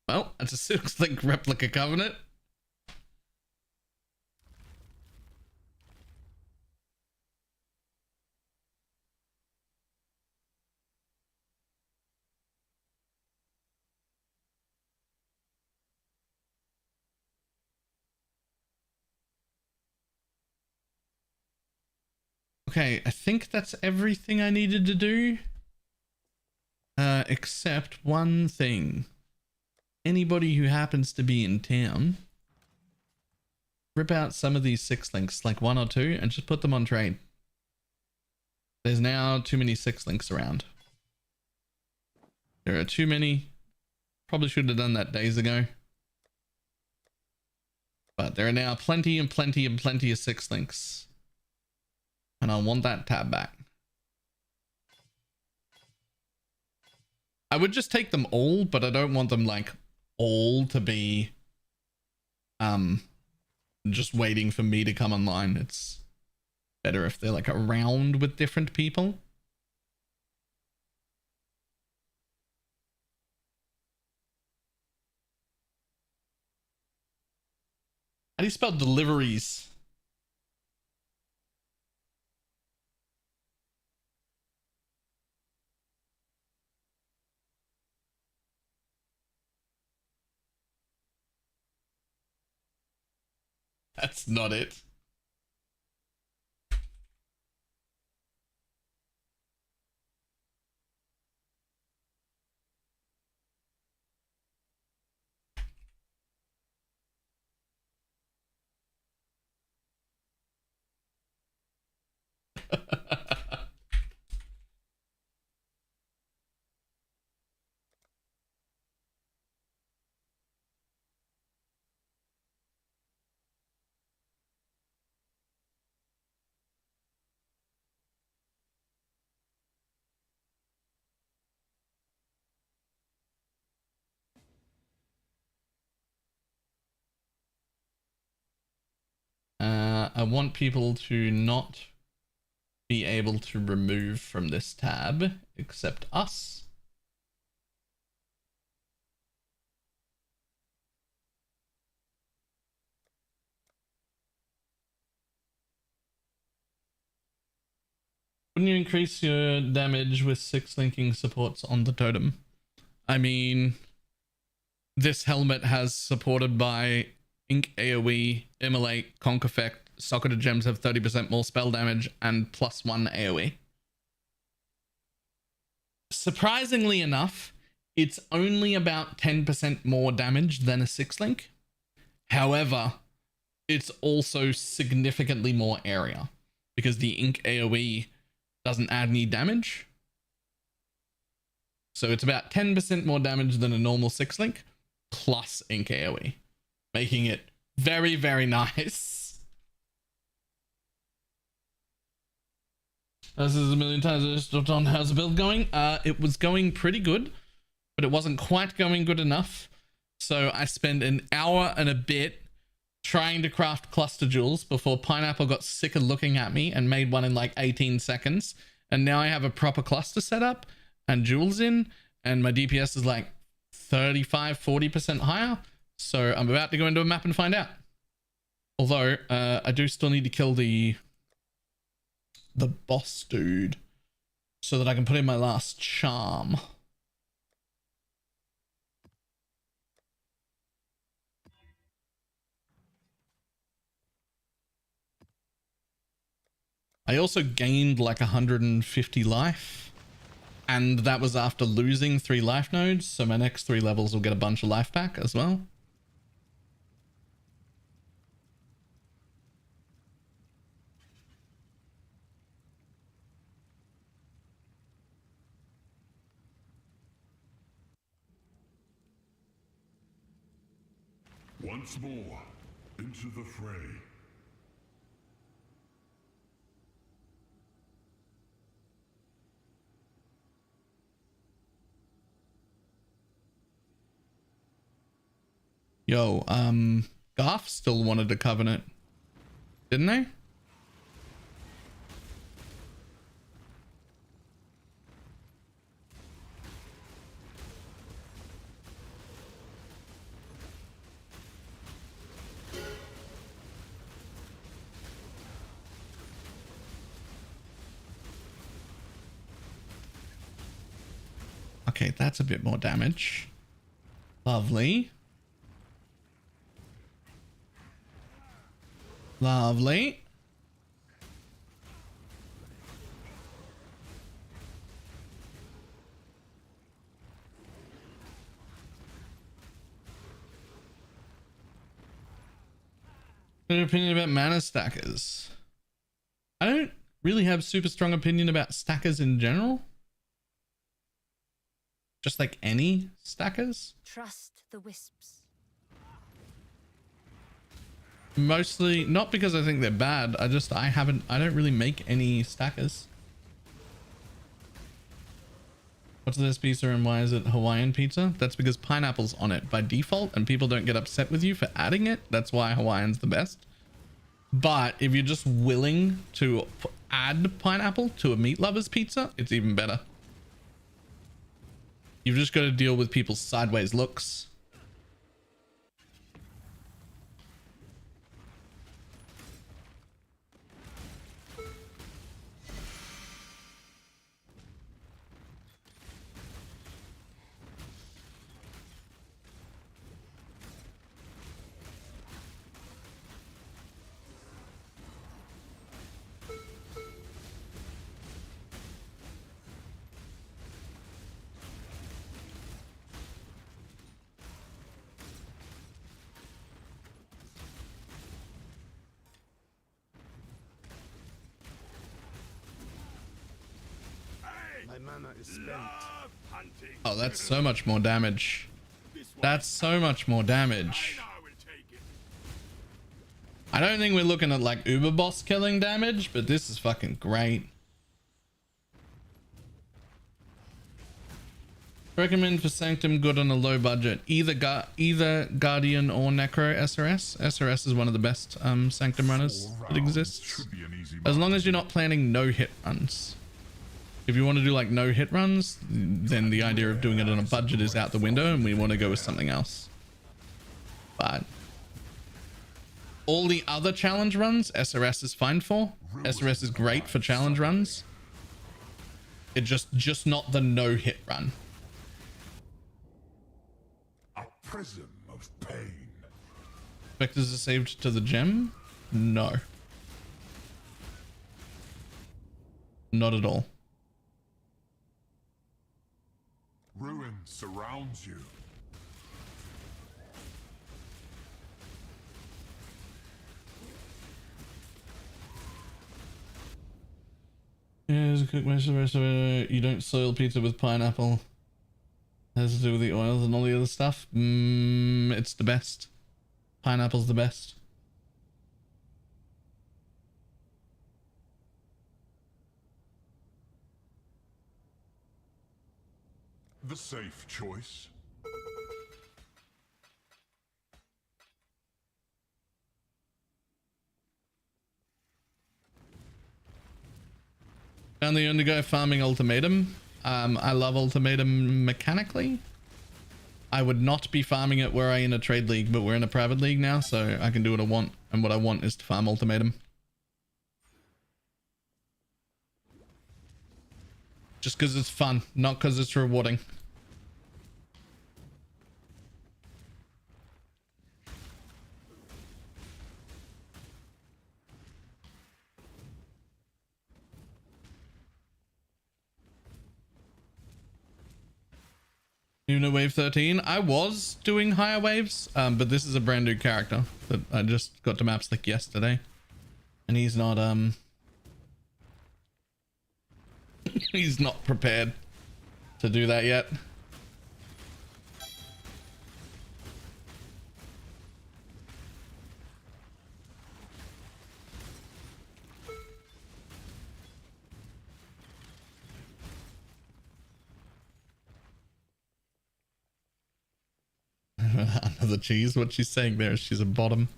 Well, that's a 6-link replica covenant. Okay, I think that's everything I needed to do. Except one thing. Anybody who happens to be in town, rip out some of these 6-links, like 1 or 2, and just put them on trade. There's now too many 6-links around. There are too many. Probably should have done that days ago. But there are now plenty and plenty and plenty of 6-links. And I want that tab back. I would just take them all, but I don't want them like all to be just waiting for me to come online. It's better if they're like around with different people. How do you spell deliveries? That's not it. I want people to not be able to remove from this tab except us. Wouldn't you increase your damage with 6 linking supports on the totem? I mean, this helmet has supported by Ink AoE, Immolate, Conk Effect, Socketed Gems have 30% more spell damage, and +1 AoE. Surprisingly enough, it's only about 10% more damage than a 6 link. However, it's also significantly more area because the Ink AoE doesn't add any damage. So it's about 10% more damage than a normal 6 link plus Ink AoE, making it very, very nice. This is a million times I just on how's the build going. It was going pretty good, but it wasn't quite going good enough. So I spent an hour and a bit trying to craft cluster jewels before Pineapple got sick of looking at me and made one in like 18 seconds. And now I have a proper cluster set up and jewels in, and my DPS is like 35-40% higher. So I'm about to go into a map and find out. Although I do still need to kill the boss dude so that I can put in my last charm. I also gained like 150 life, and that was after losing 3 life nodes, so my next 3 levels will get a bunch of life back as well. Once more, into the fray. Yo, Garth still wanted a covenant, didn't they? Okay, that's a bit more damage. Lovely. Lovely. What's your opinion about mana stackers? I don't really have super strong opinion about stackers in general. Just like any stackers. Trust the wisps. Mostly not because I think they're bad. I don't really make any stackers. What's this pizza and why is it Hawaiian pizza? That's because pineapple's on it by default and people don't get upset with you for adding it. That's why Hawaiian's the best. But if you're just willing to add pineapple to a meat lover's pizza, it's even better. You've just got to deal with people's sideways looks. My mana is spent. Oh, that's so much more damage. That's so much more damage. I don't think we're looking at like uber boss killing damage, but this is fucking great. Recommend for Sanctum good on a low budget. Either Guardian or Necro SRS. SRS is one of the best Sanctum runners that exists. Should be an easy As long as you're not planning no hit runs. If you want to do like no hit runs, then the idea of doing it on a budget is out the window and we want to go with something else. But all the other challenge runs, SRS is fine for. SRS is great for challenge runs. It just not the no hit run. A prism of pain. Vectors are saved to the gem? No. Not at all. Ruin surrounds you. Yes, cook most of the rest of it. You don't soil pizza with pineapple. Has to do with the oils and all the other stuff. It's the best. Pineapple's the best. The safe choice. Found the only guy farming ultimatum. I love ultimatum mechanically. I would not be farming it were I in a trade league, but we're in a private league now, so I can do what I want. And what I want is to farm ultimatum. Just because it's fun, not because it's rewarding. Even at wave 13, I was doing higher waves, but this is a brand new character that I just got to map slick yesterday, and he's not he's not prepared to do that yet. Another cheese. What she's saying there is she's a bottom.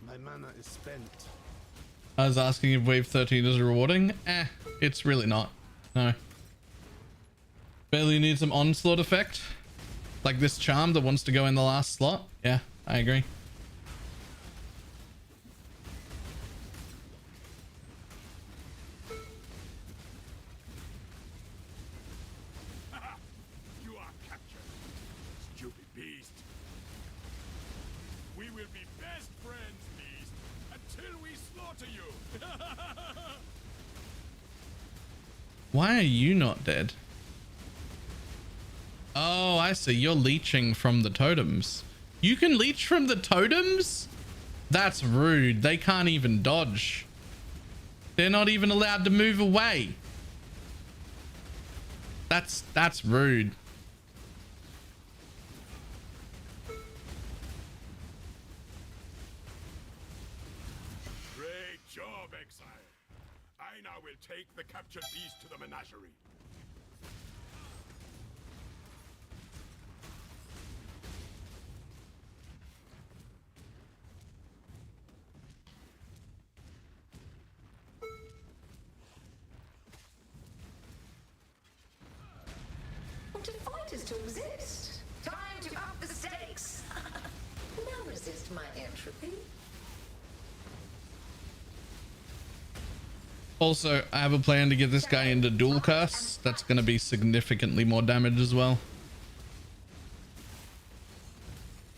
My mana is spent. I was asking if wave 13 is rewarding. It's really not. No. Barely need some onslaught effect. Like this charm that wants to go in the last slot. Yeah, I agree. You are captured, stupid beast. We will be best friends, beast, until we slaughter you. Why are you not dead? Oh, I see. You're leeching from the totems. You can leech from the totems? That's rude. They can't even dodge. They're not even allowed to move away. That's rude. Great job, exile. I now will take the captured beast to the menagerie. What a fight is to exist. Time to up the stakes. Now resist my entropy. Also, I have a plan to get this guy into dual curse. That's going to be significantly more damage as well.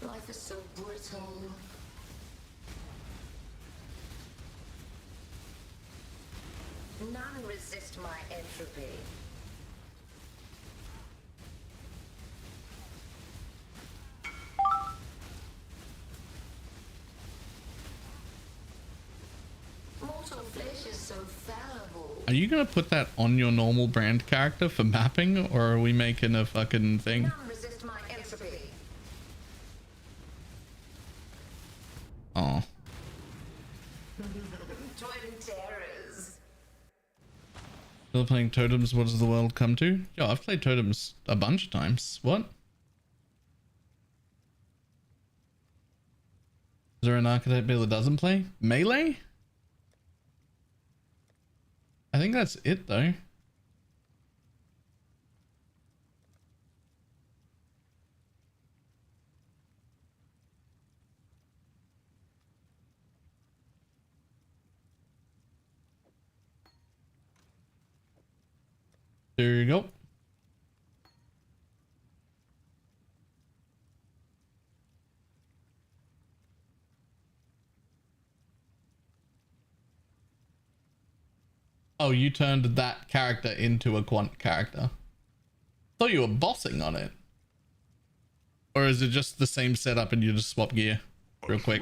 Life is so brittle. None resist my entropy. Mortal flesh is so fallible. Are you gonna put that on your normal brand character for mapping, or are we making a fucking thing? None resist my entropy. Oh. Twin terrors. Still playing Totems, what does the world come to? Yo, I've played Totems a bunch of times. What? Is there an archetype build that doesn't play? Melee? I think that's it though. There you go. Oh, you turned that character into a quant character. Thought you were bossing on it. Or is it just the same setup and you just swap gear real quick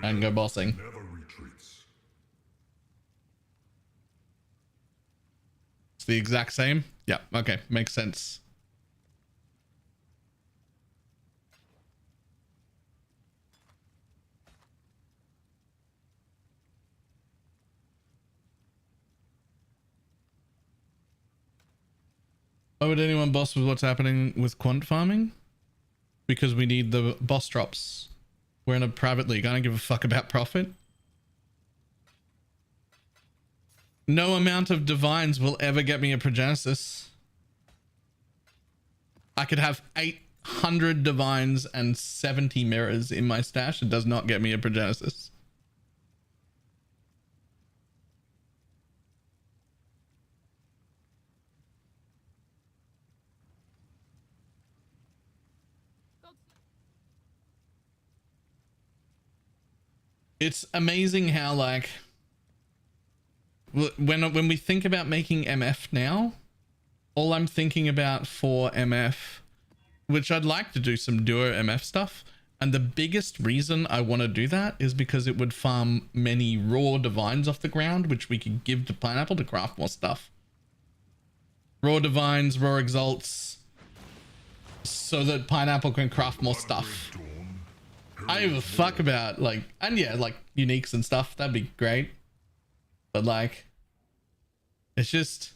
and go bossing? Never retreats. It's the exact same? Yeah, okay, makes sense. Why would anyone boss with what's happening with quant farming? Because we need the boss drops. We're in a private league. I don't give a fuck about profit. No amount of divines will ever get me a progenesis. I could have 800 divines and 70 mirrors in my stash. It does not get me a progenesis. It's amazing how, like, when we think about making MF now, all I'm thinking about for MF, which I'd like to do some duo MF stuff, and the biggest reason I want to do that is because it would farm many raw divines off the ground, which we could give to Pineapple to craft more stuff. Raw divines, raw exalts, so that Pineapple can craft more stuff. I don't give a fuck about, like, and yeah, like uniques and stuff, that'd be great, but like, it's just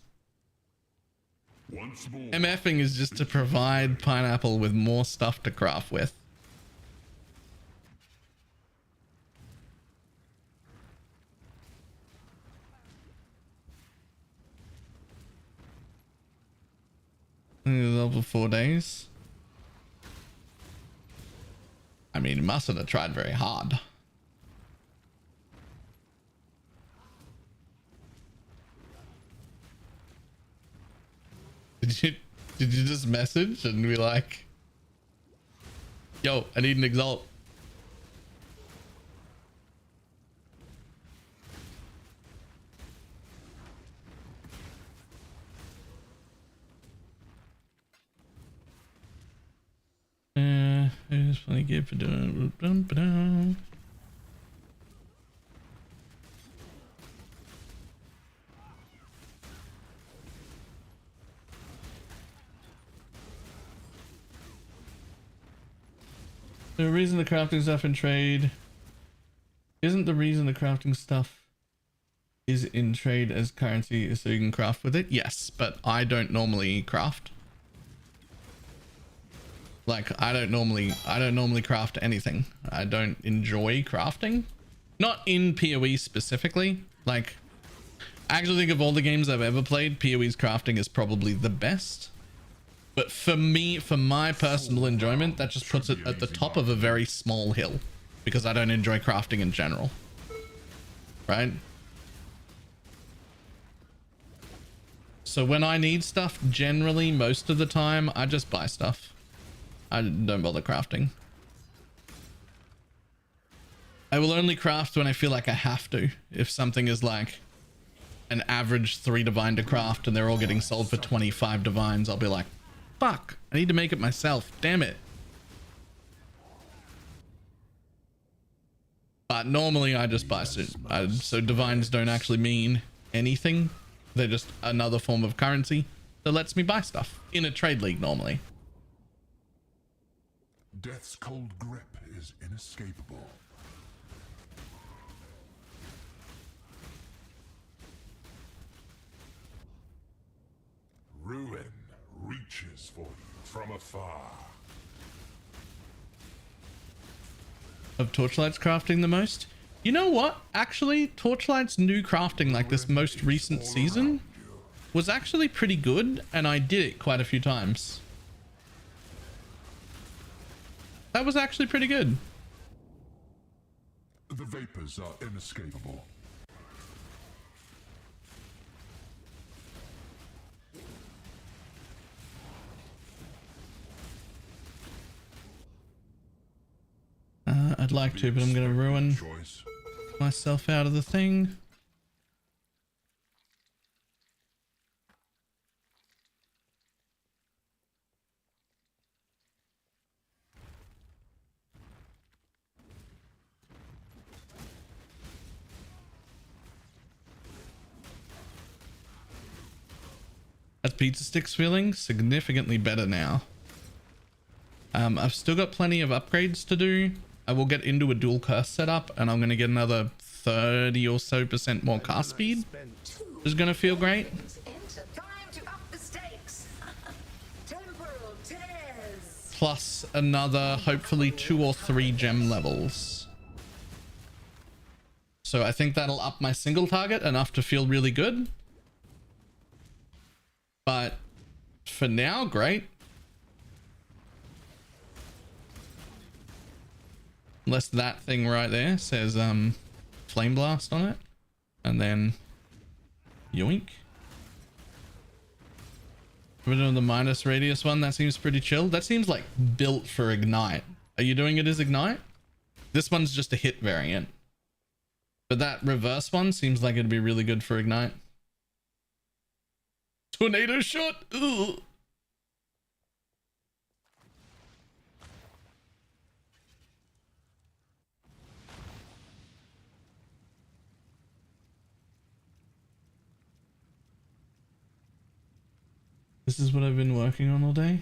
MFing is just to provide Pineapple with more stuff to craft with. I think it was over 4 days. I mean, he mustn't have tried very hard. Did you just message and be like, yo, I need an exalt? There's plenty good for doing. The reason the crafting stuff in trade isn't the reason the crafting stuff is in trade as currency is so you can craft with it. Yes, but I don't normally craft. Like, I don't normally craft anything. I don't enjoy crafting. Not in PoE specifically. Like, I actually think of all the games I've ever played, PoE's crafting is probably the best. But for me, for my personal enjoyment, that just puts it at the top of a very small hill. Because I don't enjoy crafting in general. Right? So when I need stuff, generally, most of the time, I just buy stuff. I don't bother crafting. I will only craft when I feel like I have to. If something is like an average 3 divine to craft and they're all getting sold for 25 divines, I'll be like, fuck, I need to make it myself. Damn it. But normally I just buy so divines don't actually mean anything. They're just another form of currency that lets me buy stuff in a trade league normally. Death's cold grip is inescapable. Ruin reaches for you from afar. Of Torchlight's crafting the most? You know what? Actually, Torchlight's new crafting, like this most recent season, was actually pretty good, and I did it quite a few times. That was actually pretty good. The vapors are inescapable. I'd like to, but I'm gonna ruin myself out of the thing. As pizza sticks feeling significantly better now. I've still got plenty of upgrades to do. I will get into a dual curse setup and I'm going to get another 30 or so % more cast speed, which is going to feel great. Plus another hopefully 2 or 3 gem levels. So I think that'll up my single target enough to feel really good. But for now, great. Unless that thing right there says Flame Blast on it. And then yoink. We're doing the minus radius one. That seems pretty chill. That seems like built for Ignite. Are you doing it as Ignite? This one's just a hit variant. But that reverse one seems like it'd be really good for Ignite. Tornado shot. Ugh. This is what I've been working on all day.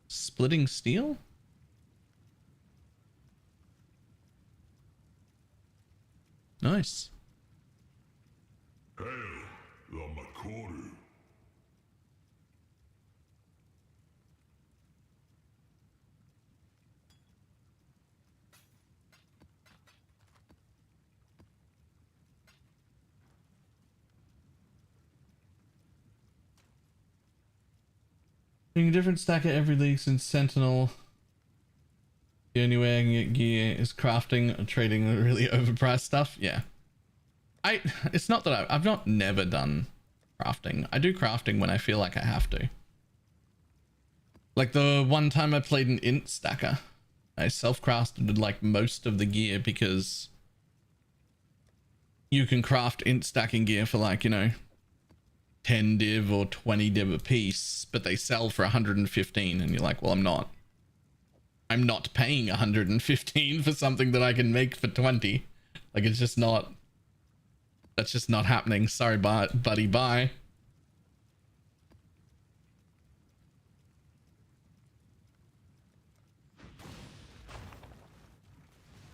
Splitting steel? Nice. Hail the Makoru. Doing a different stack at every league since Sentinel. The only way I can get gear is crafting or trading the really overpriced stuff. Yeah. It's not that I've not never done crafting. I do crafting when I feel like I have to. Like the one time I played an int stacker, I self-crafted like most of the gear because you can craft int stacking gear for like, you know, 10 div or 20 div a piece, but they sell for 115 and you're like, well, I'm not paying 115 for something that I can make for 20. Like, it's just not, that's just not happening. Sorry, buddy, bye.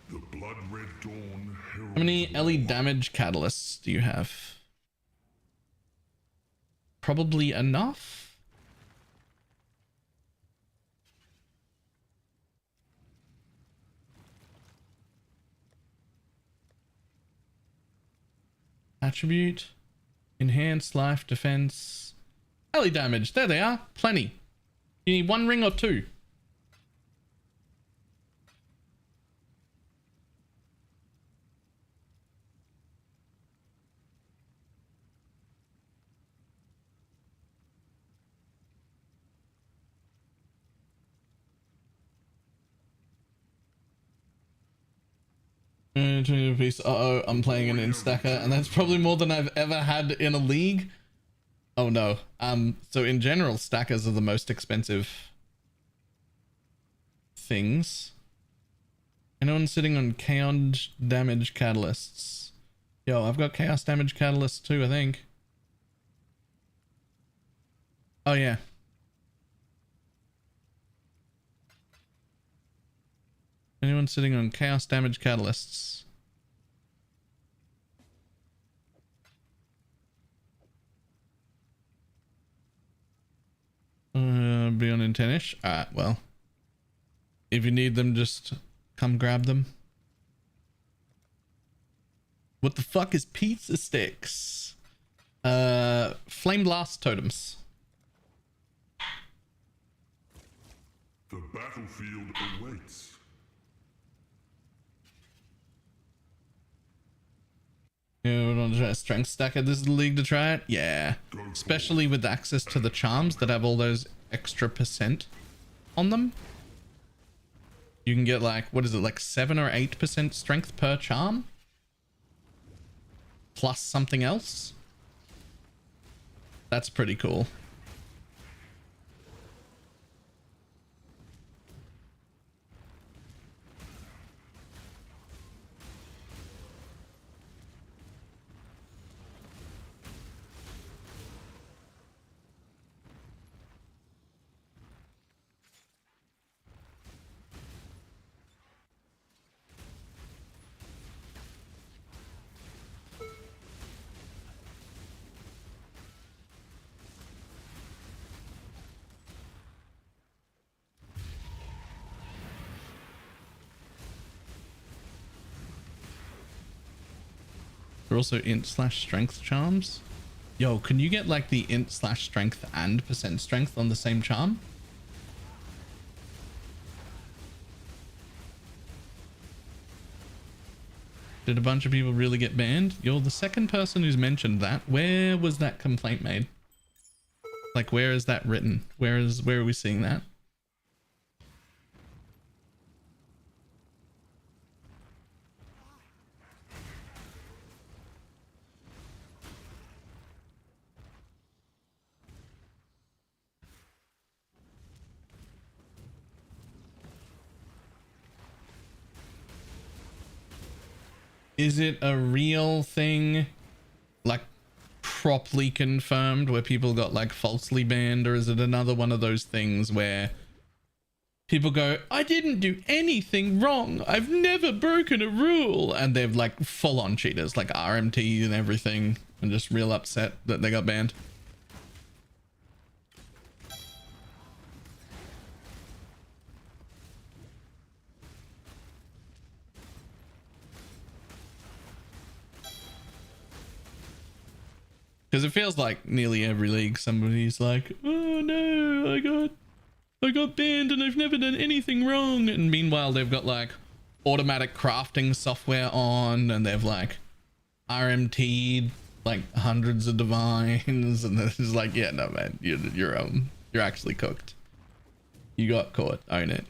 The blood red dawn heralds. How many LE damage catalysts do you have? Probably enough. Attribute, enhance life, defense, LE damage. There they are. Plenty. You need 1 ring or 2. Piece. Uh-oh, I'm playing an instacker, and that's probably more than I've ever had in a league. Oh no. So in general, stackers are the most expensive things. Anyone sitting on chaos damage catalysts? Yo, I've got chaos damage catalysts too, I think. Oh yeah. Anyone sitting on chaos damage catalysts? Be on in 10ish. Alright, well. If you need them, just come grab them. What the fuck is pizza sticks? Flame blast totems. The battlefield awaits. You want to try a strength stacker? This is the league to try it? Yeah. Especially with access to the charms that have all those extra % on them. You can get like, what is it, like 7 or 8% strength per charm? Plus something else? That's pretty cool. They're also int/strength charms. Yo, can you get like the int/strength and % strength on the same charm? Did a bunch of people really get banned? You're the second person who's mentioned that. Where was that complaint made? Like, where is that written? Where are we seeing that? Is it a real thing, like properly confirmed, where people got like falsely banned, or is it another one of those things where people go, I didn't do anything wrong, I've never broken a rule, and they've like full on cheaters, like RMT and everything, and just real upset that they got banned? Because it feels like nearly every league somebody's like, oh no, I got banned and I've never done anything wrong. And meanwhile, they've got like automatic crafting software on, and they've like RMT'd like hundreds of divines, and it's like, yeah, no man, you're actually cooked. You got caught. Own it.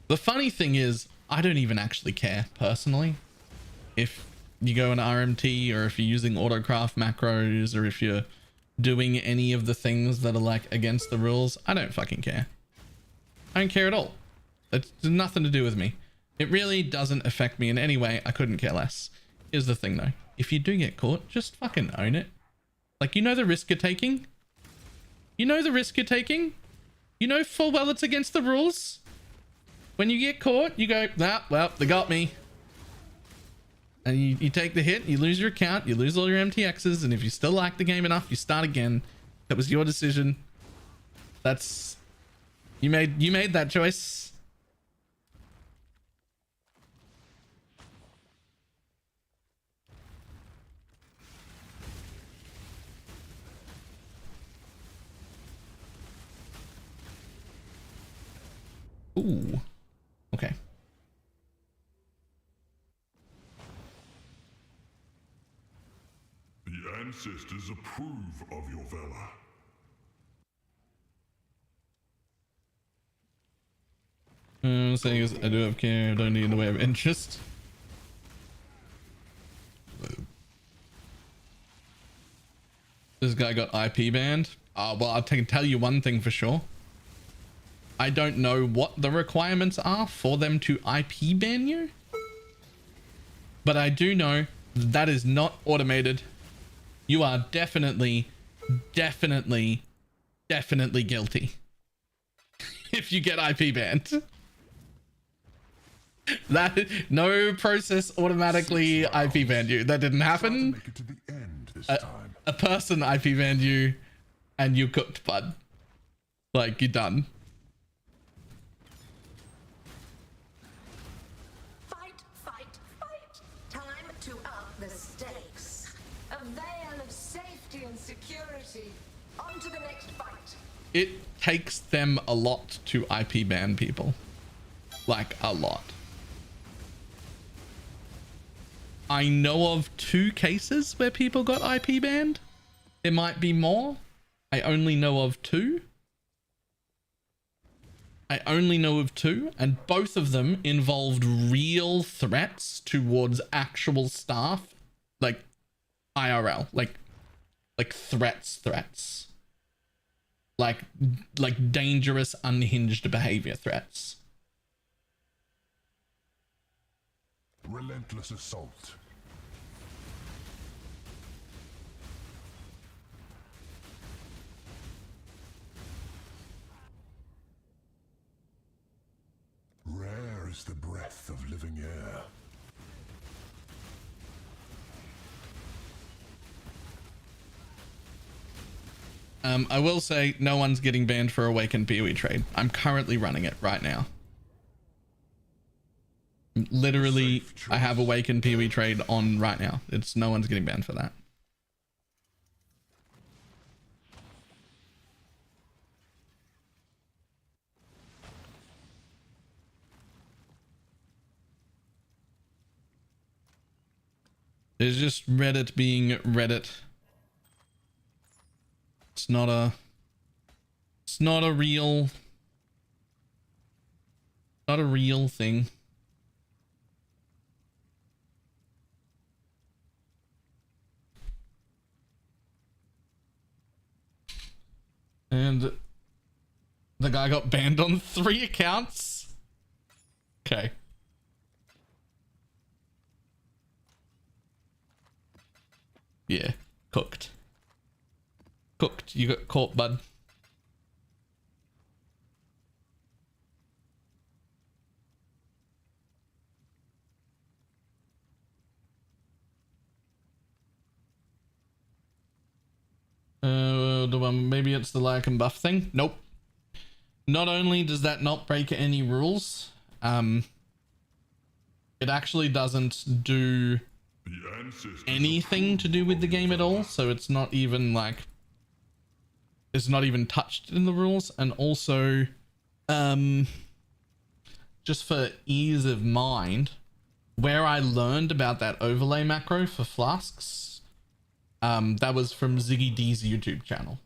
The funny thing is, I don't even actually care personally if you go in RMT, or if you're using autocraft macros, or if you're doing any of the things that are like against the rules. I don't fucking care. I don't care at all. It's nothing to do with me. It really doesn't affect me in any way. I couldn't care less. Here's the thing though. If you do get caught, just fucking own it. Like, you know the risk you're taking? You know the risk you're taking? You know full well it's against the rules? When you get caught, you go, nah, well, they got me. And you take the hit, you lose your account, you lose all your MTXs, and if you still like the game enough, you start again. That was your decision. That's... You made that choice. Ooh. Okay. The ancestors approve of your valor. I'm saying is I do have care, I don't need in the way of interest. This guy got IP banned. Well, I can tell you one thing for sure. I don't know what the requirements are for them to IP ban you. But I do know that is not automated. You are definitely guilty if you get IP banned. That no process automatically IP banned you. That didn't happen. Make it to the end this time. A person IP banned you and you cooked, bud. Like, you're done. Fight, fight, fight! Time to up the stakes. A veil of safety and security. On to the next fight. It takes them a lot to IP ban people. Like, a lot. I know of 2 cases where people got IP banned. There might be more. I only know of 2. And both of them involved real threats towards actual staff. Like, IRL. Like threats. Like dangerous, unhinged behavior threats. Relentless assault. Rare is the breath of living air. I will say no one's getting banned for Awakened PoE trade. I'm currently running it right now. Literally, I have Awakened PoE trade on right now. No one's getting banned for that. There's just Reddit being Reddit. It's not a real thing. And the guy got banned on 3 accounts. Okay. Yeah, cooked. You got caught, bud. Maybe it's the like and buff thing. Nope. Not only does that not break any rules, it actually doesn't do anything to do with the game at all. So it's not even like, it's not even touched in the rules. And also, just for ease of mind, where I learned about that overlay macro for flasks, that was from Ziggy D's YouTube channel.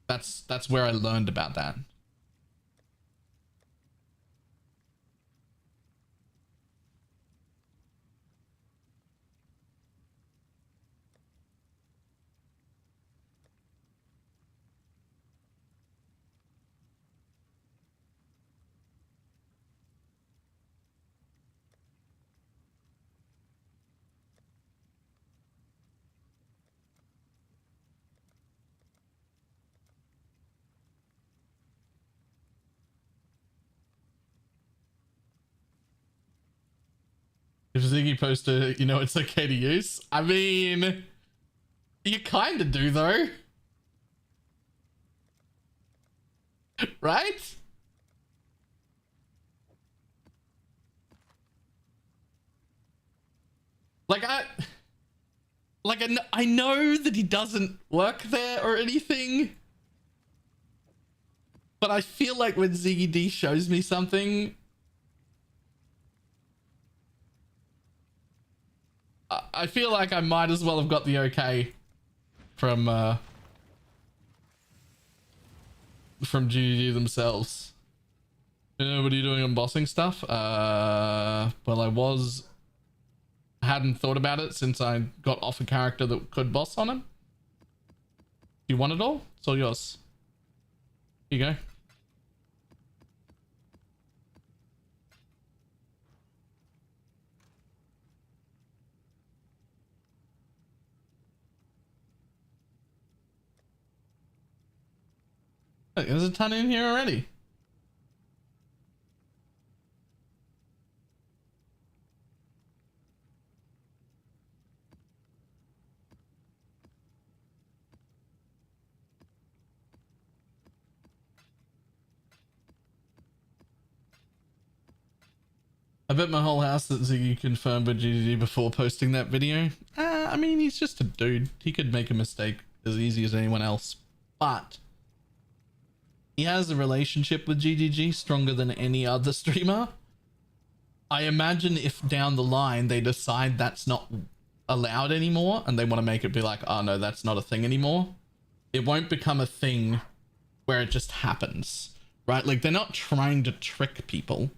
That's where I learned about that. If Ziggy posted, you know, it's okay to use. I mean, you kind of do though. Right? Like I know that he doesn't work there or anything. But I feel like when Ziggy D shows me something, I feel like I might as well have got the okay from GG themselves. What are you doing on bossing stuff? Well, hadn't thought about it since I got off a character that could boss on him. Do you want it all? It's all yours. Here you go. Look, there's a ton in here already. I bet my whole house that Ziggy confirmed with GGG before posting that video. I mean, he's just a dude. He could make a mistake as easy as anyone else. But he has a relationship with GGG stronger than any other streamer. I imagine if down the line they decide that's not allowed anymore and they want to make it be like, oh no, that's not a thing anymore, it won't become a thing where it just happens, right? Like, they're not trying to trick people.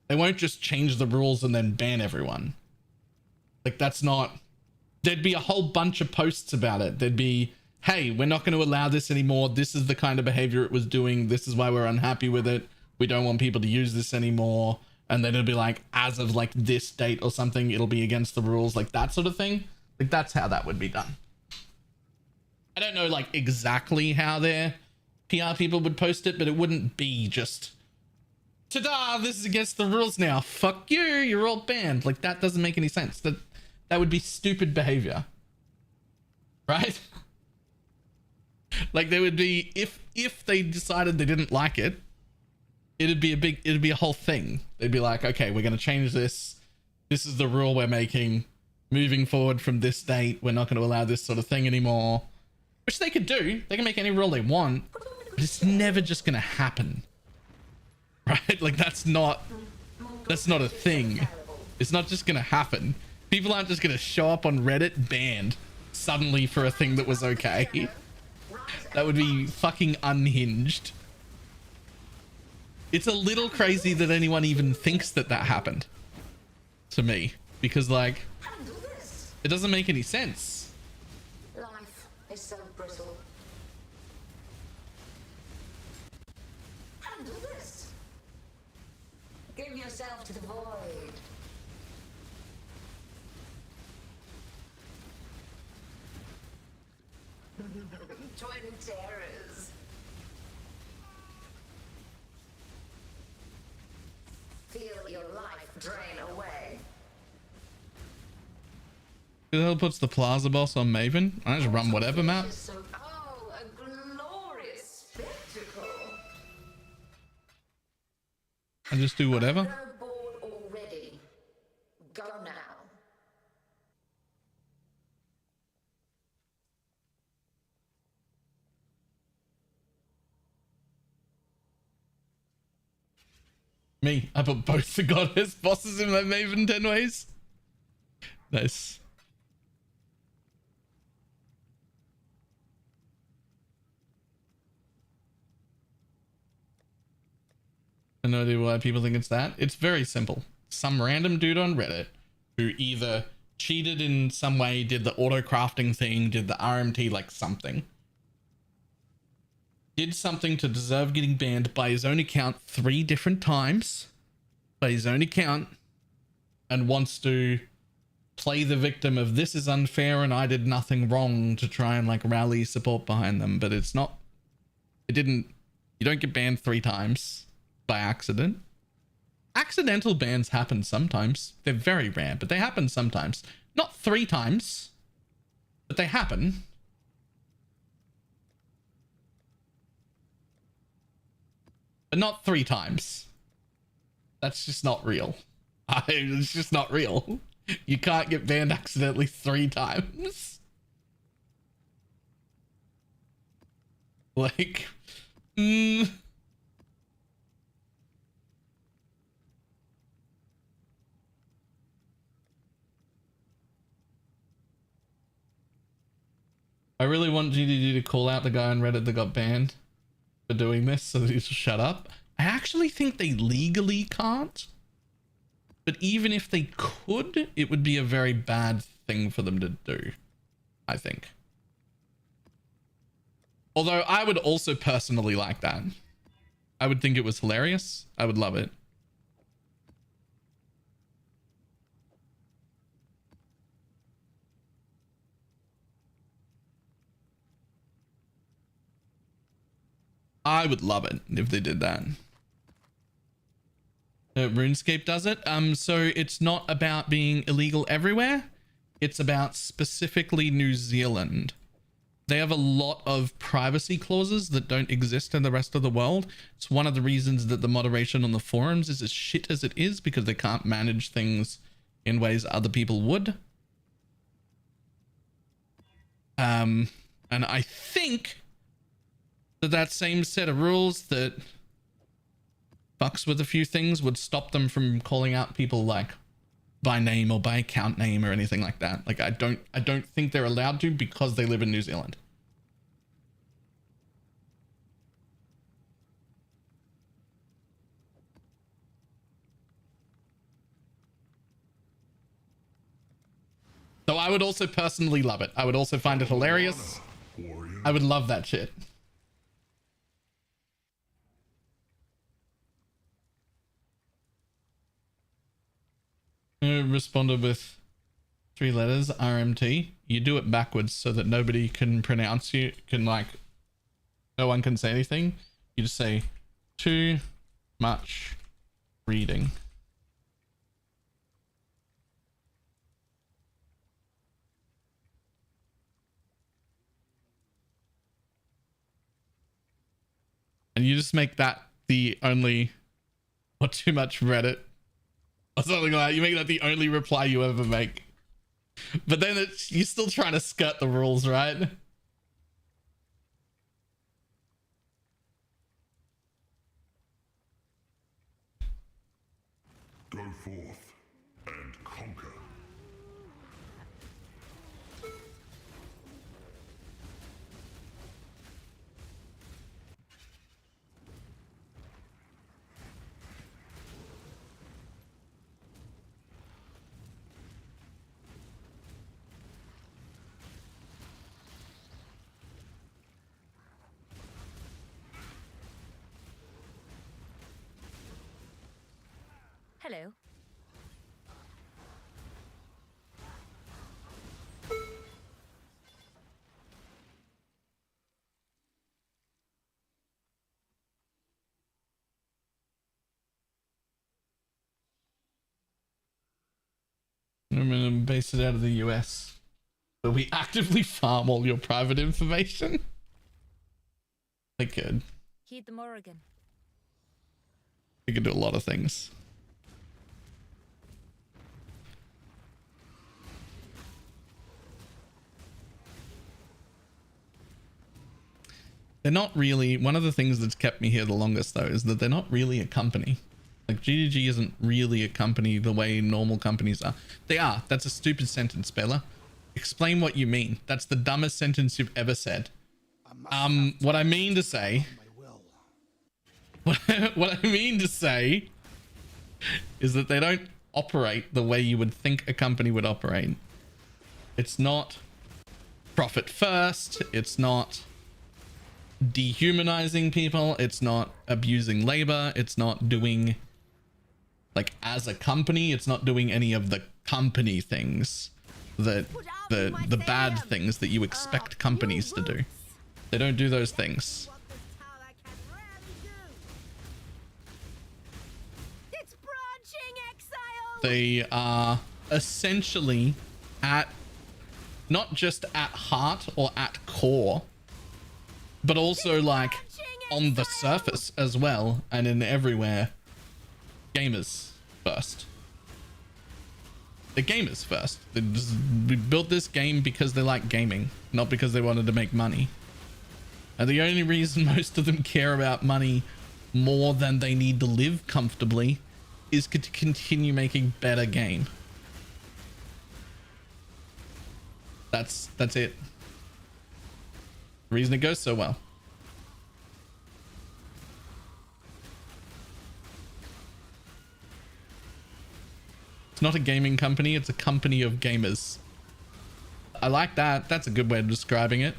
They won't just change the rules and then ban everyone. Like, that's not... There'd be a whole bunch of posts about it. There'd be, hey, we're not going to allow this anymore. This is the kind of behavior it was doing. This is why we're unhappy with it. We don't want people to use this anymore. And then it'll be like, as of like this date or something, it'll be against the rules, like that sort of thing. Like, that's how that would be done. I don't know like exactly how their PR people would post it, but it wouldn't be just, ta-da, this is against the rules now. Fuck you, you're all banned. Like, that doesn't make any sense. That would be stupid behavior. Right? Like, there would be, if they decided they didn't like it, it'd be a whole thing. They'd be like, okay, we're going to change this. This is the rule we're making. Moving forward from this date, we're not going to allow this sort of thing anymore. Which they could do. They can make any rule they want. But it's never just going to happen. Right? Like, that's not a thing. It's not just going to happen. People aren't just going to show up on Reddit banned suddenly for a thing that was okay. That would be fucking unhinged. It's a little crazy that anyone even thinks that that happened to me, because like, it doesn't make any sense. Life is so brittle. Handle this. Give yourself to the void. Twin terrors. Feel your life drain away. Who the hell puts the Plaza boss on Maven? I just run whatever map. Oh, a glorious spectacle. I just do whatever. No board already. Go now. Me, I put both the goddess bosses in my Maven 10 ways. Nice. I have no idea why people think it's that. It's very simple. Some random dude on Reddit who either cheated in some way, did the auto crafting thing, did the RMT, like something. Did something to deserve getting banned by his own account 3 different times. By his own account. And wants to play the victim of this is unfair and I did nothing wrong to try and like rally support behind them. But it's not, you don't get banned 3 times by accident. Accidental bans happen sometimes. They're very rare, but they happen sometimes. Not 3 times, but they happen. But not 3 times. That's just not real. It's just not real. You can't get banned accidentally 3 times. Like, I really want GDG to call out the guy on Reddit that got banned for doing this so that he should shut up. I actually think they legally can't. But even if they could, it would be a very bad thing for them to do, I think. Although I would also personally like that. I would think it was hilarious. I would love it. I would love it if they did that. RuneScape does it. So it's not about being illegal everywhere. It's about specifically New Zealand. They have a lot of privacy clauses that don't exist in the rest of the world. It's one of the reasons that the moderation on the forums is as shit as it is, because they can't manage things in ways other people would. And I think that same set of rules that fucks with a few things would stop them from calling out people like by name or by account name or anything like that. Like I don't think they're allowed to because they live in New Zealand. So I would also personally love it. I would also find it hilarious. I would love that shit. Responded with 3 letters, RMT. You do it backwards so that nobody can pronounce you, no one can say anything. You just say, too much reading. And you just make that the only, or too much Reddit. Or something like that. You make that the only reply you ever make. But then you're still trying to skirt the rules, right? Go forth and conquer. Hello. I'm gonna base it out of the US. But we actively farm all your private information. They could. Heed the Morrigan. We could do a lot of things. They're not really, one of the things that's kept me here the longest though is that they're not really a company. Like GGG isn't really a company the way normal companies are. They are. That's a stupid sentence, Bella. Explain what you mean. That's the dumbest sentence you've ever said. What I mean to say, what I mean to say is that they don't operate the way you would think a company would operate. It's not profit first. It's not dehumanizing people. It's not abusing labor. It's not doing, like, as a company, it's not doing any of the company things that the bad things that you expect companies to do. They don't do those things. They are essentially not just at heart or at core, but also like on the surface as well and in everywhere, gamers first. They're gamers first. We built this game because they like gaming, not because they wanted to make money. And the only reason most of them care about money more than they need to live comfortably is to continue making better game. That's it. The reason it goes so well. It's not a gaming company, it's a company of gamers. I like that. That's a good way of describing it.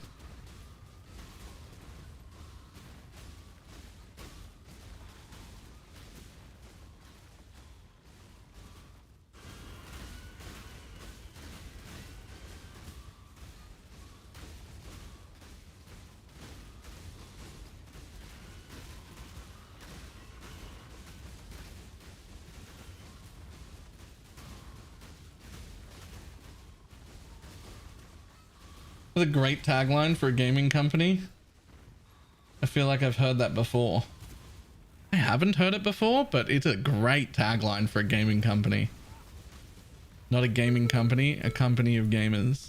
That's a great tagline for a gaming company. I feel like I've heard that before. I haven't heard it before, but it's a great tagline for a gaming company. Not a gaming company, a company of gamers.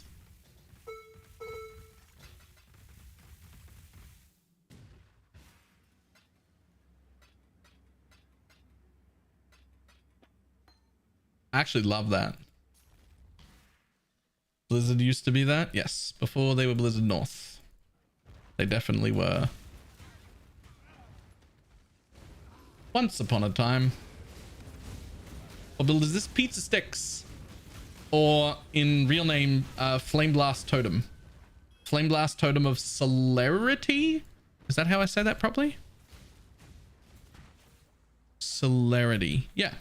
I actually love that. Blizzard used to be that? Yes, before they were Blizzard North. They definitely were. Once upon a time. Or build is this Pizza Sticks? Or in real name, Flame Blast Totem. Flame Blast Totem of Celerity? Is that how I say that properly? Celerity. Yeah.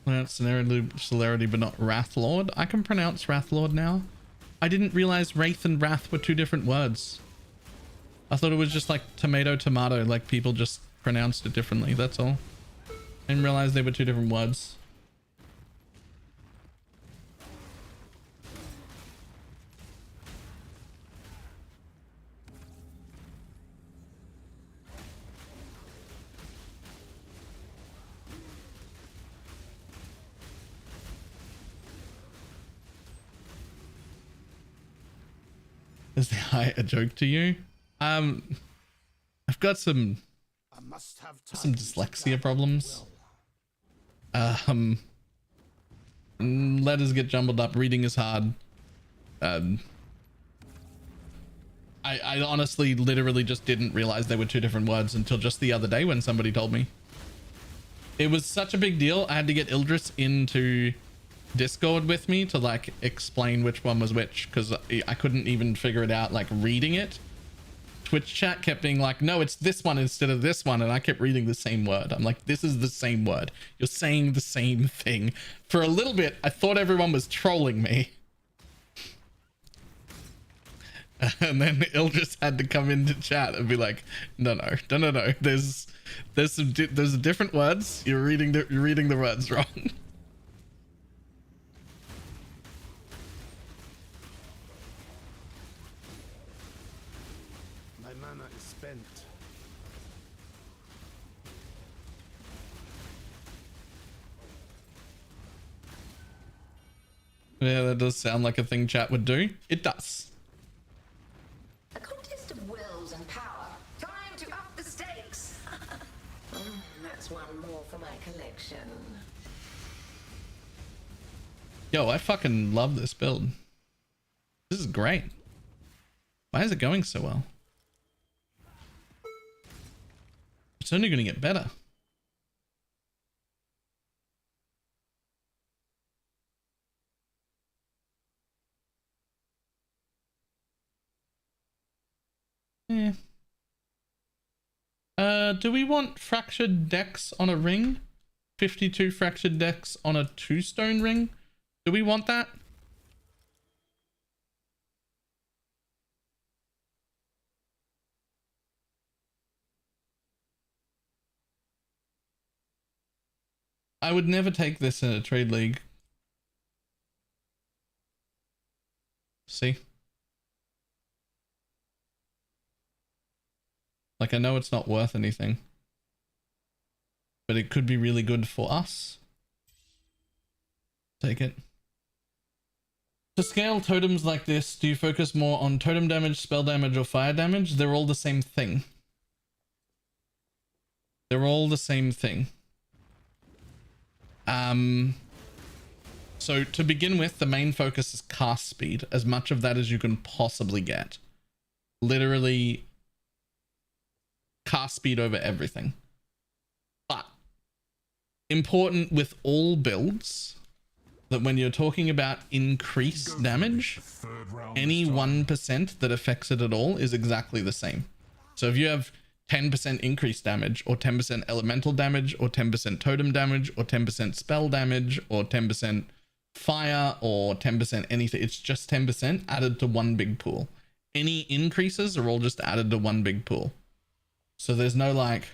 Pronounce Celerity, but not Wrathlord. I can pronounce Wrathlord now. I didn't realize Wraith and Wrath were two different words. I thought it was just like tomato, tomato, like people just pronounced it differently. That's all. I didn't realize they were two different words. Is the eye a joke to you? I've got some dyslexia problems. Letters get jumbled up. Reading is hard. I honestly literally just didn't realize they were two different words until just the other day when somebody told me. It was such a big deal. I had to get Ildris into Discord with me to like explain which one was which, because I couldn't even figure it out like reading it. Twitch chat kept being like, no, it's this one instead of this one, and I kept reading the same word. I'm like, this is the same word, you're saying the same thing. For a little bit I thought everyone was trolling me, and then Ildris had to come into chat and be like, no, there's different words, you're reading the words wrong. Yeah, that does sound like a thing chat would do. It does. A contest of wills and power. Time to up the stakes. That's one more for my collection. Yo, I fucking love this build. This is great. Why is it going so well? It's only going to get better. Yeah. Do we want fractured decks on a ring? 52 fractured decks on a 2-stone ring? Do we want that? I would never take this in a trade league. See? Like, I know it's not worth anything, but it could be really good for us. Take it. To scale totems like this, do you focus more on totem damage, spell damage, or fire damage? They're all the same thing. They're all the same thing. So to begin with, the main focus is cast speed, as much of that as you can possibly get. Literally cast speed over everything. But important with all builds that when you're talking about increased damage, any 1% that affects it at all is exactly the same. So if you have 10% increased damage, or 10% elemental damage, or 10% totem damage, or 10% spell damage, or 10% fire, or 10% anything, it's just 10% added to one big pool. Any increases are all just added to one big pool. So there's no like,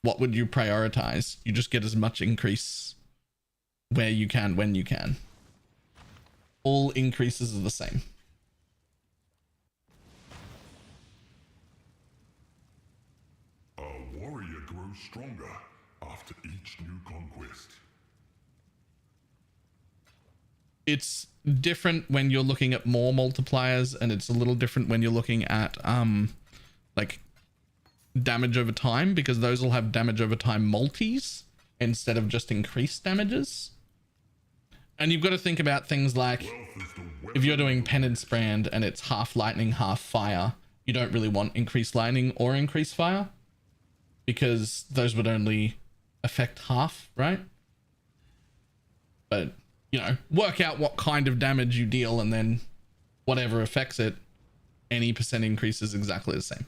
what would you prioritize? You just get as much increase where you can, when you can. All increases are the same. A warrior grows stronger after each new conquest. It's different when you're looking at more multipliers, and it's a little different when you're looking at like damage over time, because those will have damage over time multis instead of just increased damages. And you've got to think about things like if you're doing Penance Brand and it's half lightning, half fire, you don't really want increased lightning or increased fire, because those would only affect half, right? But, you know, work out what kind of damage you deal, and then whatever affects it, any percent increase is exactly the same.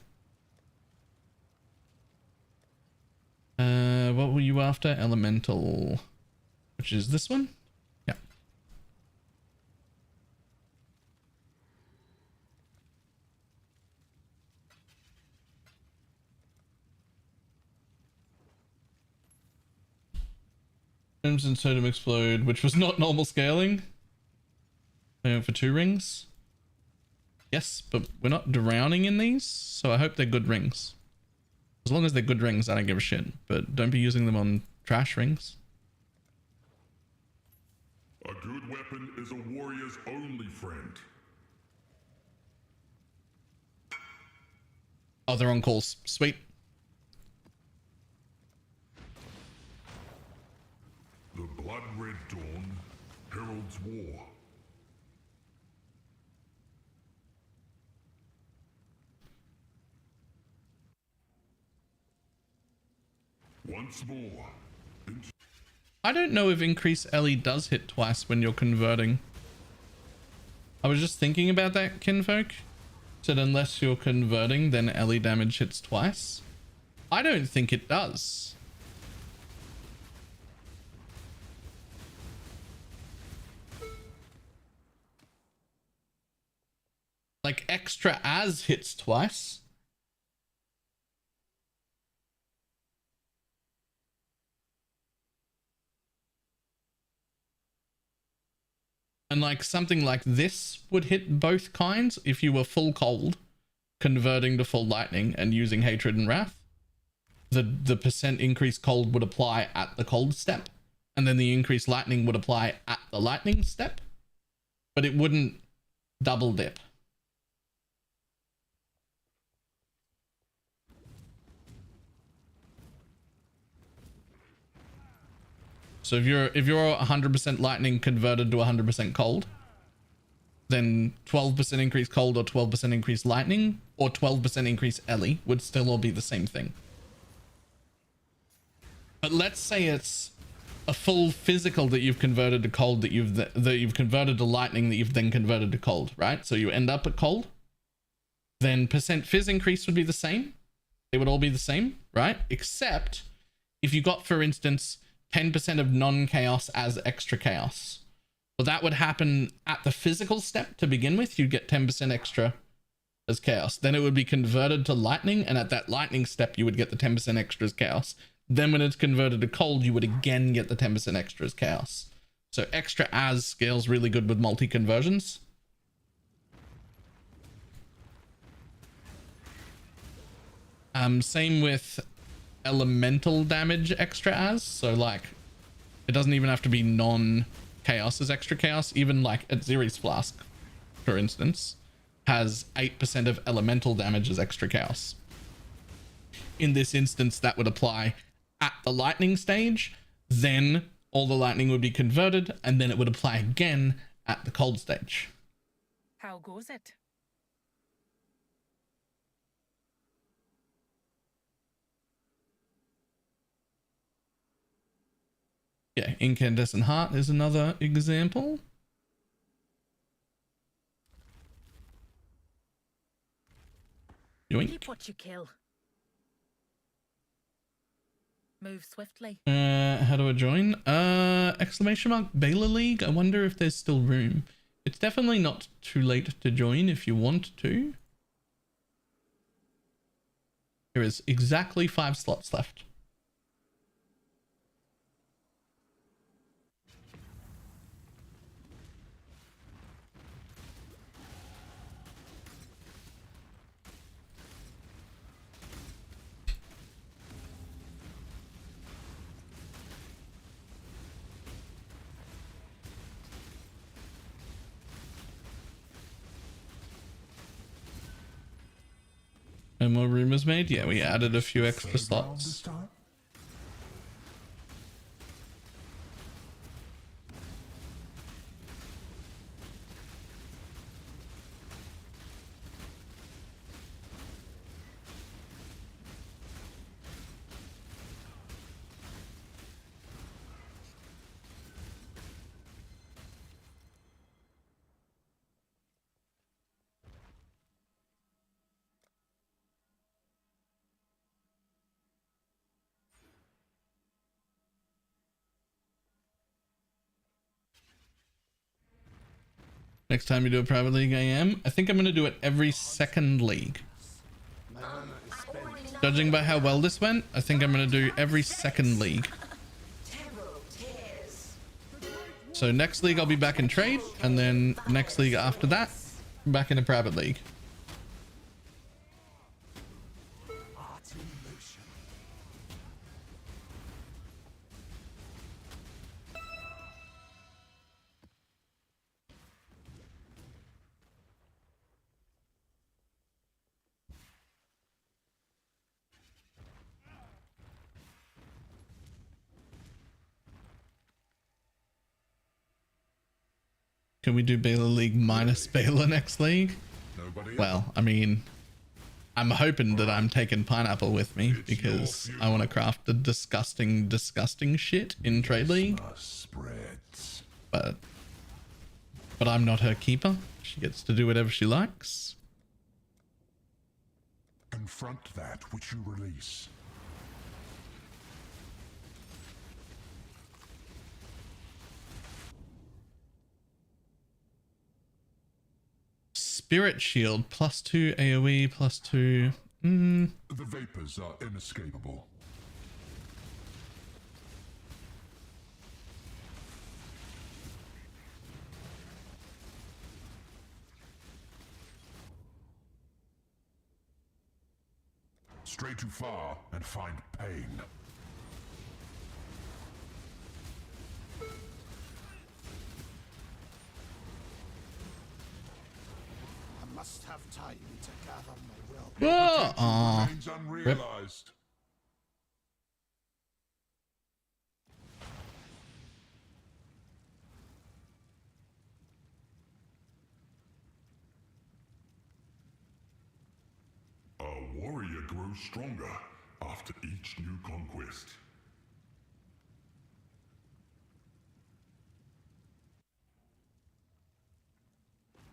What were you after? Elemental, which is this one? Yeah. Crimson Totem Explode, which was not normal scaling. I went for 2 rings. Yes, but we're not drowning in these, so I hope they're good rings. As long as they're good rings, I don't give a shit. But don't be using them on trash rings. A good weapon is a warrior's only friend. Oh, they're on calls. Sweet. The blood red dawn heralds war. Once more. I don't know if increase LE does hit twice when you're converting. I was just thinking about that, kinfolk. Said unless you're converting, then LE damage hits twice. I don't think it does. Like extra as hits twice. And like something like this would hit both kinds if you were full cold, converting to full lightning and using hatred and wrath. The percent increased cold would apply at the cold step, and then the increased lightning would apply at the lightning step, but it wouldn't double dip. So if you're 100% lightning converted to 100% cold, then 12% increase cold or 12% increase lightning or 12% increase LE would still all be the same thing. But let's say it's a full physical that you've converted to cold, that you've converted to lightning, that you've then converted to cold, right? So you end up at cold. Then percent fizz increase would be the same. They would all be the same, right? Except if you got, for instance, 10% of non-chaos as extra chaos. Well, that would happen at the physical step to begin with. You'd get 10% extra as chaos. Then it would be converted to lightning, and at that lightning step, you would get the 10% extra as chaos. Then when it's converted to cold, you would again get the 10% extra as chaos. So extra as scales really good with multi-conversions. Same with elemental damage extra as, so like it doesn't even have to be non chaos as extra chaos. Even like at Zeri's Flask, for instance, has 8% of elemental damage as extra chaos. In this instance, that would apply at the lightning stage, then all the lightning would be converted, and then it would apply again at the cold stage. How goes it? Yeah, Incandescent Heart is another example. Yoink. Keep what you kill. Move swiftly. How do I join? Exclamation mark Baylor League. I wonder if there's still room. It's definitely not too late to join if you want to. There is exactly 5 slots left. No more rumors made? Yeah, we added a few extra slots. Next time you do a private league, I think I'm going to do it every second league. Judging by how well this went, I think I'm going to do every second league. So next league I'll be back in trade, and then next league after that, back in a private league. Can we do Baylor League minus Baylor next league? Well, I mean, I'm hoping that I'm taking Pineapple with me because I want to craft the disgusting shit in Trade League. But I'm not her keeper. She gets to do whatever she likes. Confront that which you release. Spirit Shield +2 AoE +2. The vapors are inescapable. Stray too far and find pain. I must have time to gather my will. Oh, Remains unrealized. A warrior grows stronger after each new conquest.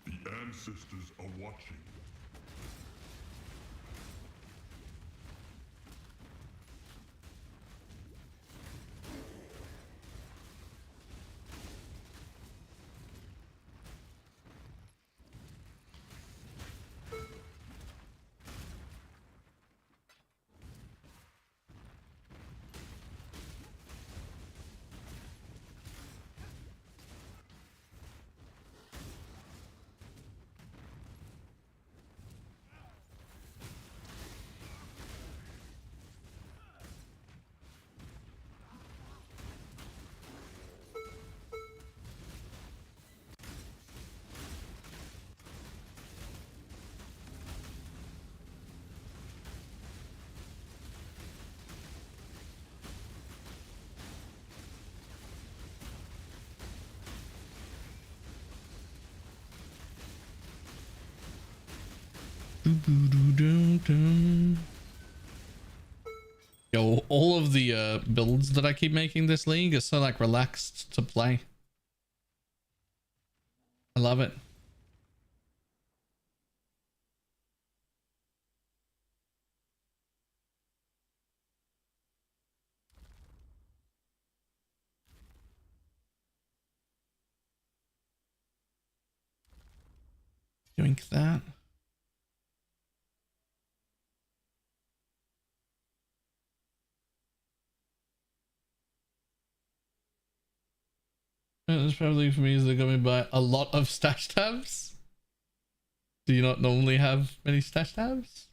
The ancestors are watching. Yo, all of the builds that I keep making this league are so like relaxed to play. I love it. Doing that. It's probably for me is they're going to buy a lot of stash tabs. Do you not normally have many stash tabs?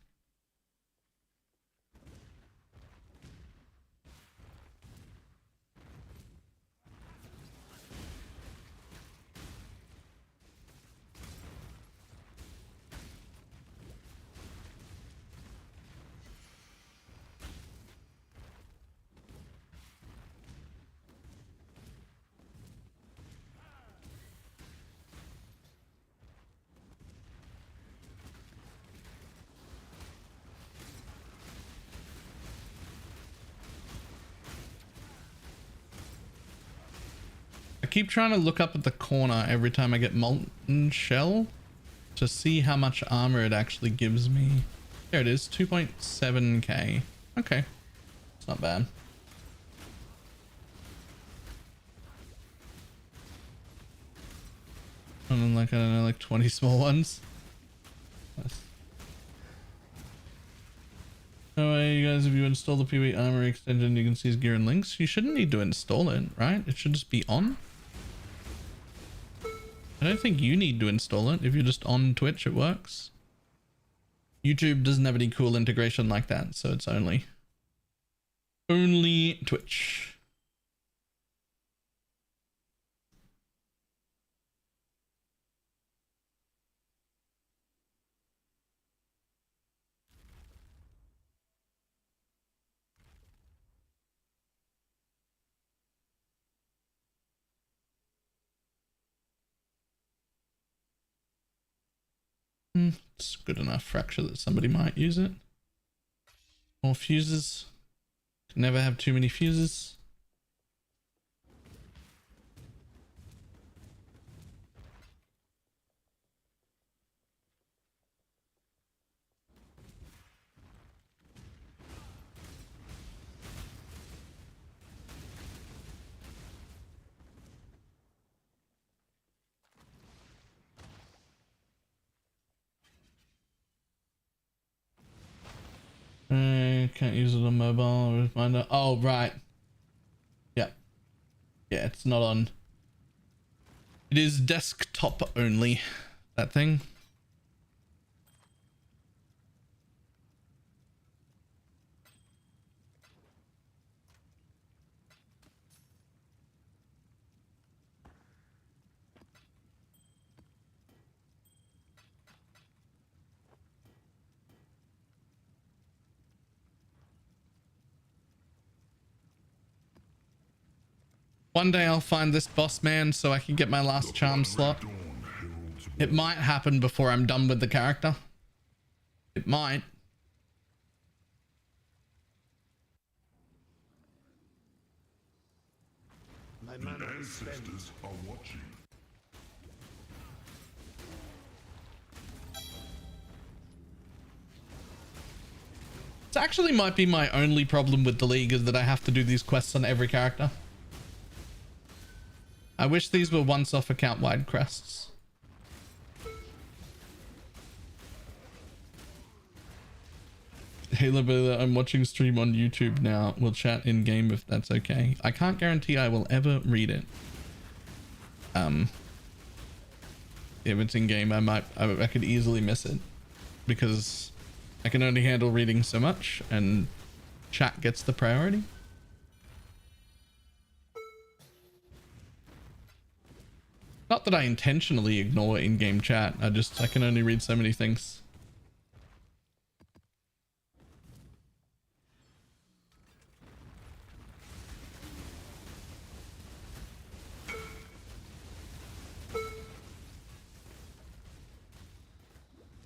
I keep trying to look up at the corner every time I get molten shell to see how much armor it actually gives me. There it is, 2.7k. Okay, it's not bad. And then like, I don't know, like 20 small ones. Nice. Oh, hey, you guys, if you install the PvE armor extension, you can see his gear and links. You shouldn't need to install it, right? It should just be on. I don't think you need to install it. If you're just on Twitch, it works. YouTube doesn't have any cool integration like that, so it's only Twitch. It's good enough fracture that somebody might use it. More fuses. Can never have too many fuses. Can't use it on mobile. Reminder. Oh, right. Yeah. Yeah, it's not on. It is desktop only, that thing. One day I'll find this boss man so I can get my last charm slot. It might happen before I'm done with the character. It might. My The mana is spent. ancestors are watching. It actually might be my only problem with the league is that I have to do these quests on every character. I wish these were once-off account-wide quests. Hey, Libba, I'm watching stream on YouTube now. We'll chat in-game if that's okay. I can't guarantee I will ever read it. If it's in-game, I could easily miss it. Because I can only handle reading so much, and chat gets the priority. Not that I intentionally ignore in-game chat, I can only read so many things.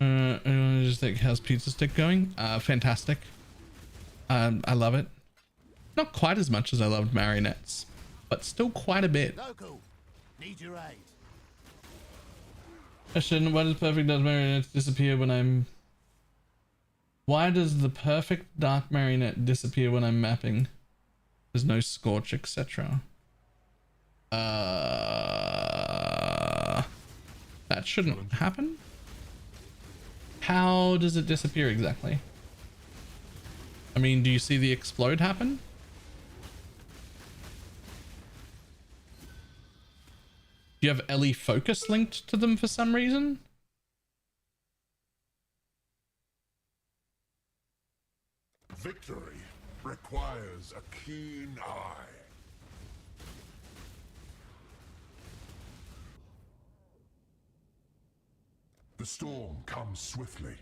I just think How's Pizza Stick going? Fantastic. I love it. Not quite as much as I loved Marionettes, but still quite a bit. Local, need your aid. Question, why does perfect dark marionette disappear when I'm... Why does the perfect dark marionette disappear when I'm mapping? There's no scorch, etc. That shouldn't happen. How does it disappear exactly? I mean, do you see the explode happen? Do you have LE focus linked to them for some reason? Victory requires a keen eye. The storm comes swiftly.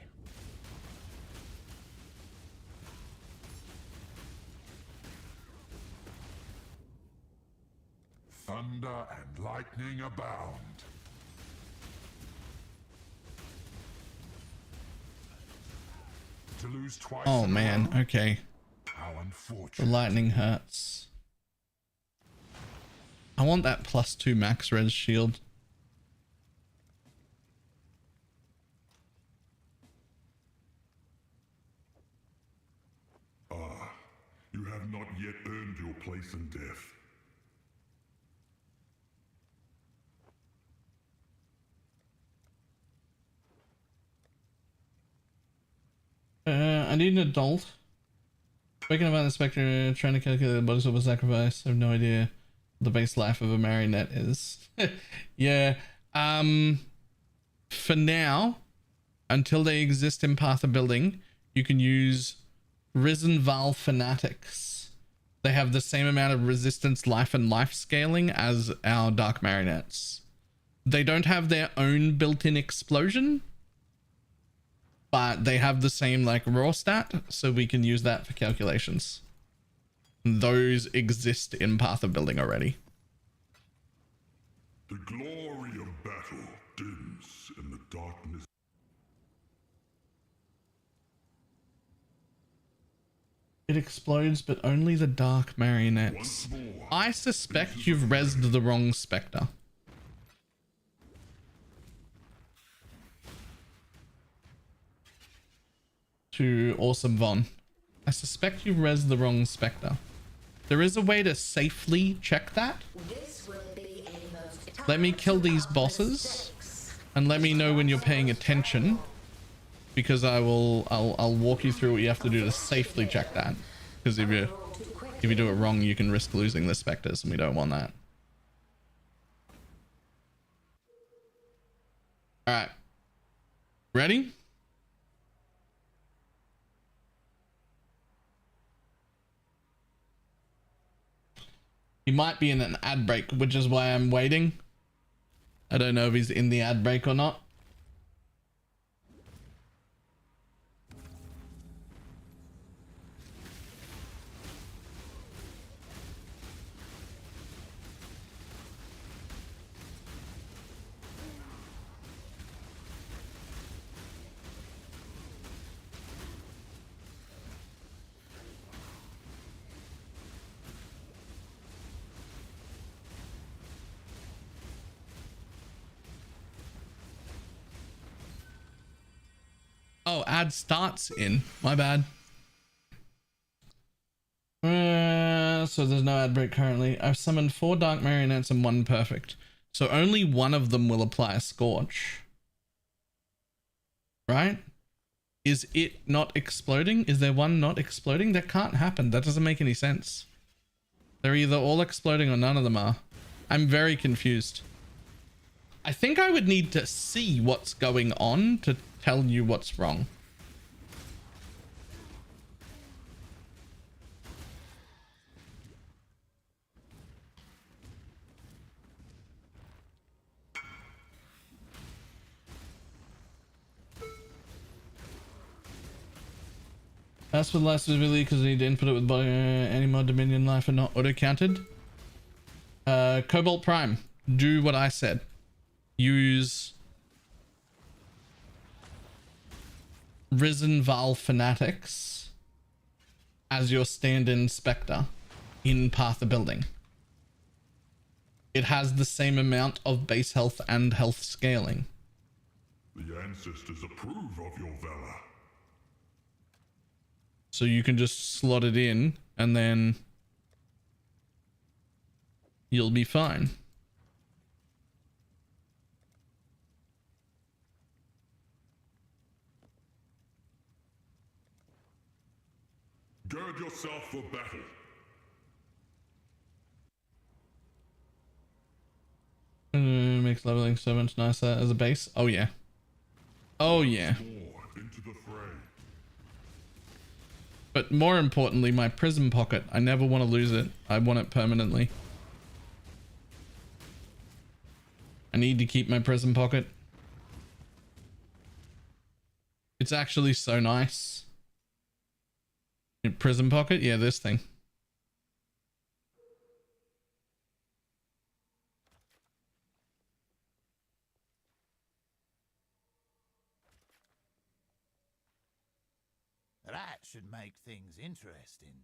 Thunder and lightning abound. To lose twice. Oh man, okay. How The unfortunate. lightning hurts. I want that +2 max res shield. You have not yet earned your place in death. I need an adult. Waking up on the spectrum, trying to calculate the bodhisattva sacrifice. I have no idea what the base life of a marionette is. Yeah. For now, until they exist in Path of Building, you can use Risen Val Fanatics. They have the same amount of resistance, life, and life scaling as our Dark Marionettes. They don't have their own built-in explosion, but they have the same like raw stat, so we can use that for calculations. Those exist in Path of Building already. The glory of battle dims in the darkness. It explodes, but only the Dark Marionettes. Once more, I suspect you've rezzed the wrong Spectre. To Awesome Von. I suspect you've rezzed the wrong Spectre. There is a way to safely check that. This will be a most Let me kill these bosses and let me know when you're paying attention, because I'll walk you through what you have to do to safely check that. Because if you do it wrong, you can risk losing the Spectres, and we don't want that. All right. Ready? He might be in an ad break, which is why I'm waiting. I don't know if he's in the ad break or not. Oh, ad starts in. My bad. So there's no ad break currently. I've summoned 4 Dark Marionettes and 1 Perfect. So only one of them will apply a Scorch. Right? Is it not exploding? Is there one not exploding? That can't happen. That doesn't make any sense. They're either all exploding or none of them are. I'm very confused. I think I would need to see what's going on to tell you what's wrong. That's with last visibility because I need to input it with any mod Dominion life and not auto counted. Cobalt Prime, do what I said. Use Risen Val Fanatics as your stand-in Spectre in Path of Building. It has the same amount of base health and health scaling. The ancestors approve of your valor. So you can just slot it in and then you'll be fine. Gird yourself for battle. Makes leveling so much nicer as a base. Oh yeah. Oh yeah. More into the fray. But more importantly, my prism pocket. I never want to lose it. I want it permanently. I need to keep my prism pocket. It's actually so nice. Prism pocket? Yeah, this thing. That should make things interesting.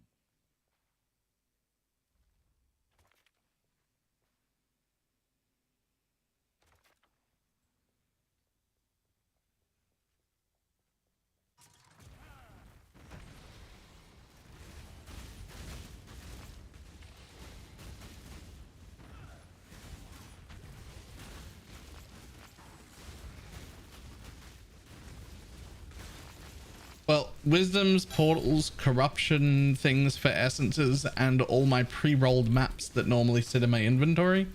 Well, wisdoms, portals, corruption things for essences, and all my pre-rolled maps that normally sit in my inventory,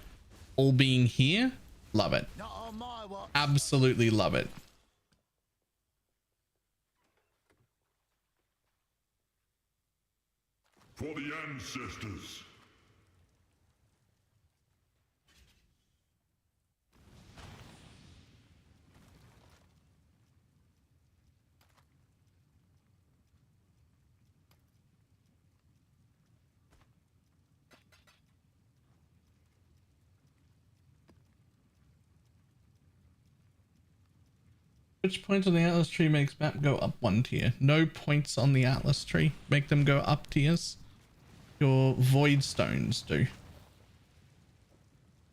all being here, love it. Not on my watch. Absolutely love it. For the ancestors. Which point on the Atlas tree makes map go up one tier? No points on the Atlas tree make them go up tiers. Your void stones do.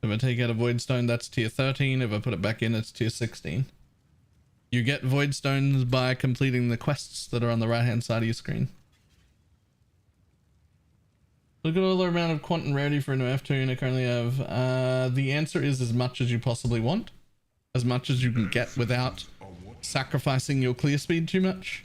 If I take out a void stone, that's tier 13. If I put it back in, it's tier 16. You get void stones by completing the quests that are on the right hand side of your screen. Look at all the amount of quantum rarity for an F2 I currently have. The answer is as much as you possibly want. As much as you can get without sacrificing your clear speed too much.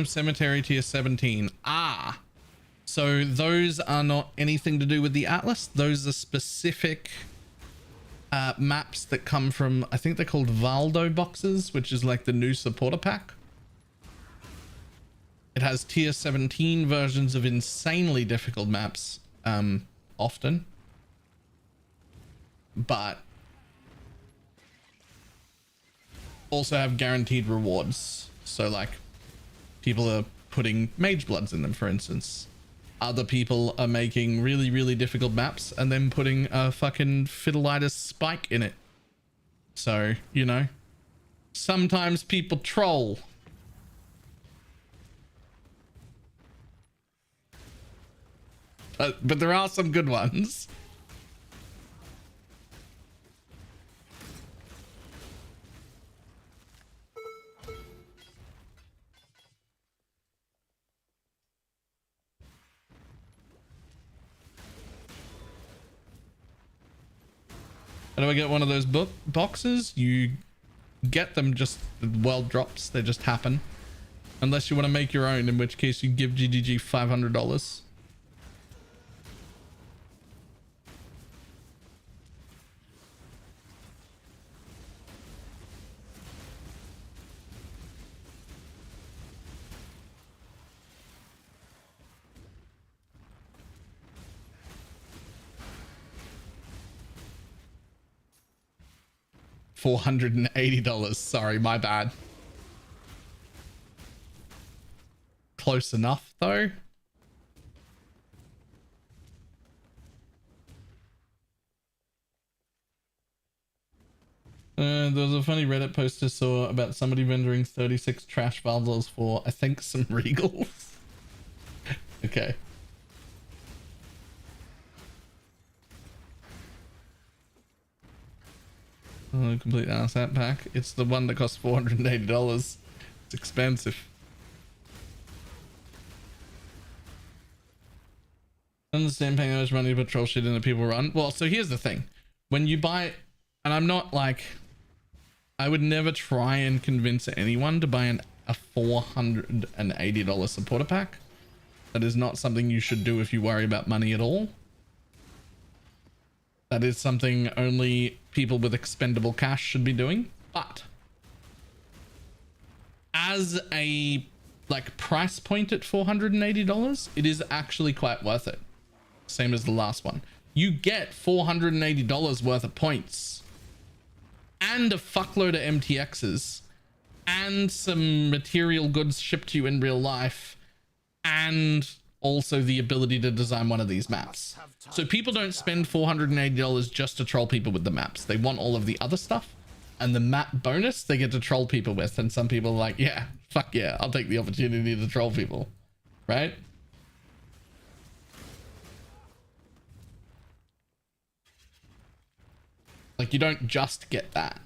Cemetery tier 17. Ah, so those are not anything to do with the Atlas. Those are specific maps that come from, I think they're called Valdo boxes, which is like the new supporter pack. It has tier 17 versions of insanely difficult maps, often. But also have guaranteed rewards. So like people are putting mage bloods in them, for instance. Other people are making really, really difficult maps and then putting a fucking fiddleitis spike in it. So, you know, sometimes people troll. But there are some good ones. How do I get one of those boxes? You get them, just the world drops. They just happen. Unless you want to make your own, in which case you give GGG $500. $480. Sorry, my bad. Close enough though. There was a funny Reddit post I saw about somebody rendering 36 trash Valdos for, I think, some regals. Okay. Oh, complete ass that pack. It's the one that costs $480. It's expensive. I understand paying that much money to patrol shit and the people run. Well, so here's the thing. When you buy, and I'm not like, I would never try and convince anyone to buy a $480 supporter pack. That is not something you should do if you worry about money at all. That is something only people with expendable cash should be doing. But as a like price point at $480, it is actually quite worth it. Same as the last one. You get $480 worth of points and a fuckload of MTXs and some material goods shipped to you in real life, and also the ability to design one of these maps. So people don't spend $480 just to troll people with the maps. They want all of the other stuff, and the map bonus they get to troll people with. And some people are like, yeah, fuck yeah, I'll take the opportunity to troll people, right? Like, you don't just get that.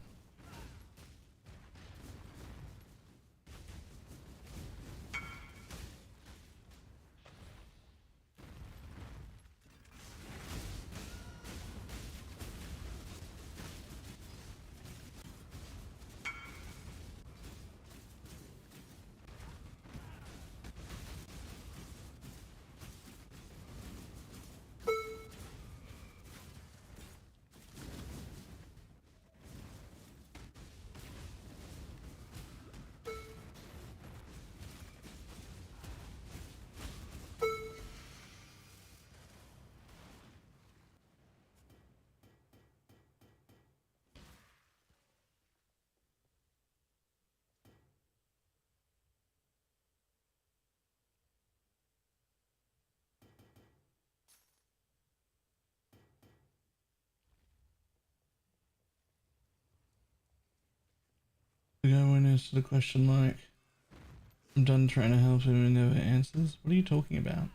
The guy won't answer the question like, I'm done trying to help him and never answers. What are you talking about?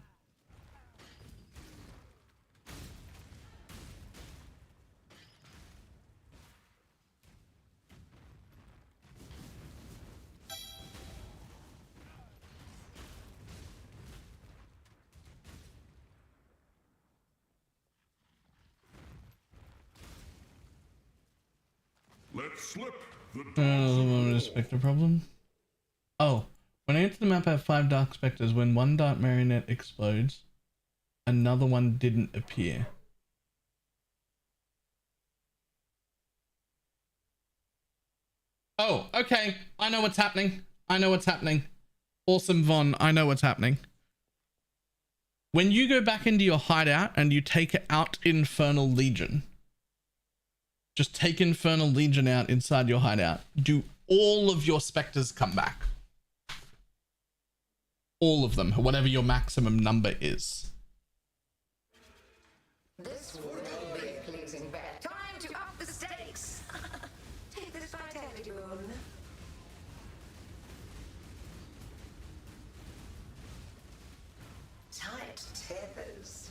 Let's slip the Another spectre problem. Oh, when I enter the map, I have 5 dark specters. When one dark marionette explodes, another one didn't appear. Oh, okay. I know what's happening. I know what's happening. Awesome Von, I know what's happening. When you go back into your hideout and you take out Infernal Legion, just take Infernal Legion out inside your hideout. Do all of your specters come back? All of them, whatever your maximum number is. This will be a pleasing bet. Time to up the stakes. Take this vitality boon. Tight tethers.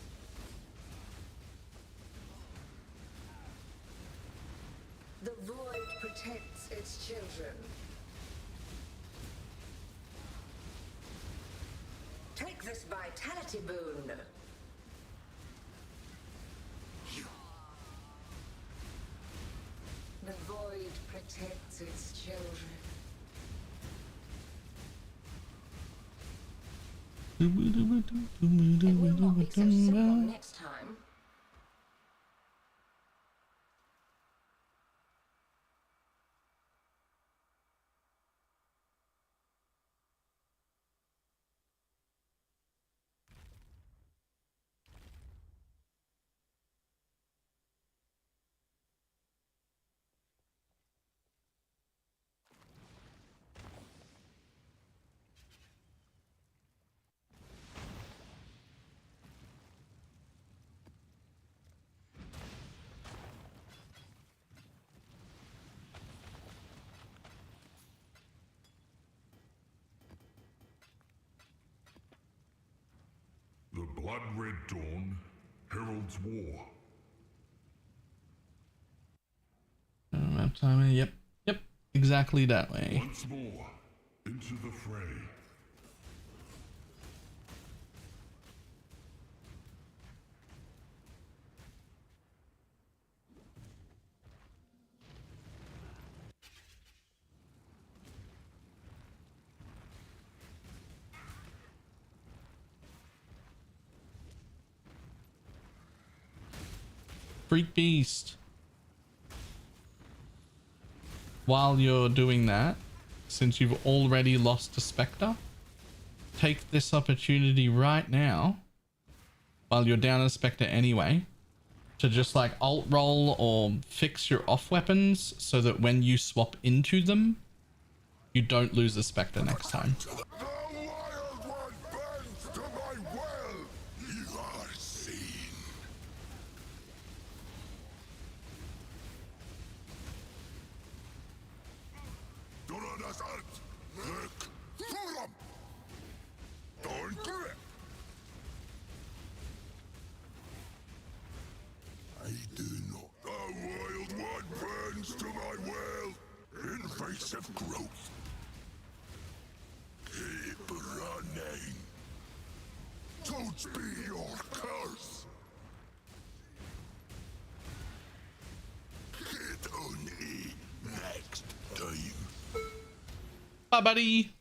The void protects its children. Take this vitality boon. The void protects its children. It will not be so simple next time. Blood Red Dawn heralds war. Map timer. Yep. Yep. Exactly that way. Once more, into the fray. Freak Beast. While you're doing that, since you've already lost a Spectre, take this opportunity right now, while you're down a Spectre anyway, to just like alt roll or fix your off weapons so that when you swap into them, you don't lose the Spectre next time. The wild one bends to my will. You are seen. Doradas art. Look. Furam. Don't grip. I do not. The wild one burns to my will. Invasive growth. Keep running. Don't be your curse. Get on E next time. Bye, buddy.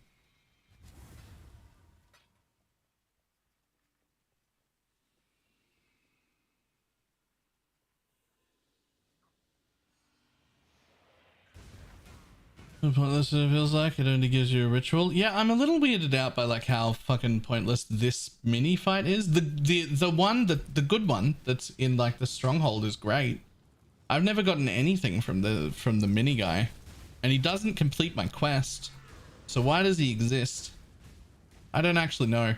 Pointless it feels like. It only gives you a ritual. Yeah, I'm a little weirded out by like how fucking pointless this mini fight is. The one the good one that's in like the stronghold is great. I've never gotten anything from the mini guy, and he doesn't complete my quest. So why does he exist? I don't actually know.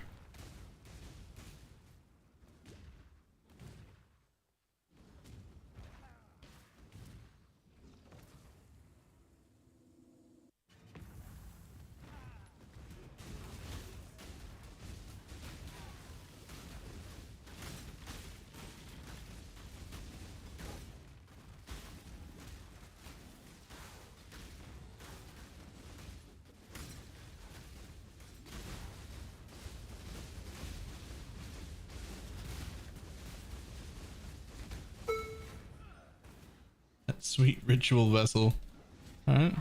That sweet ritual vessel. All right.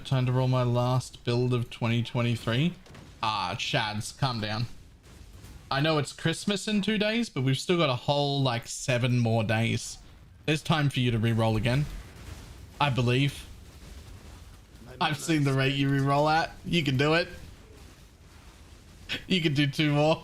Time to roll my last build of 2023. Ah, Shads, calm down. I know it's Christmas in 2 days, but we've still got a whole like 7 more days. There's time for you to re-roll again. I believe. I've seen the rate you re-roll at. You can do it. You can do 2 more.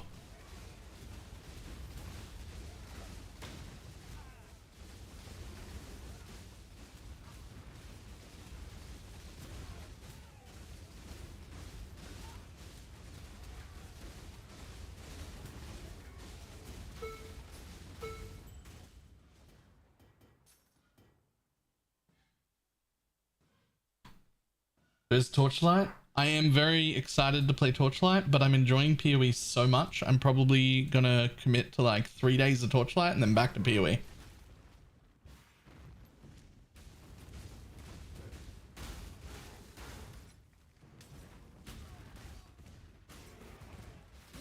There's Torchlight. I am very excited to play Torchlight, but I'm enjoying PoE so much. I'm probably gonna commit to like 3 days of Torchlight and then back to PoE.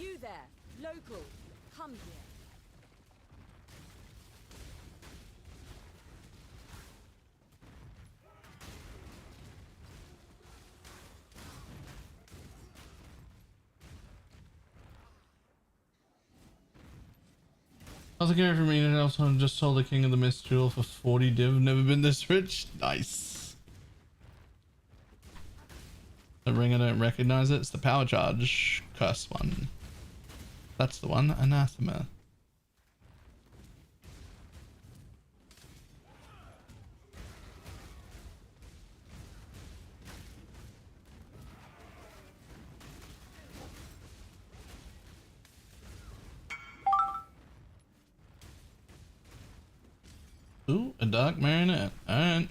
You there, local, come here. How's it going for me? And also just sold the King of the Mist jewel for 40 div. Never been this rich. Nice. The ring, I don't recognize it. It's the power charge curse one. That's the one. Anathema. Ooh, Dark Marionette. Alright.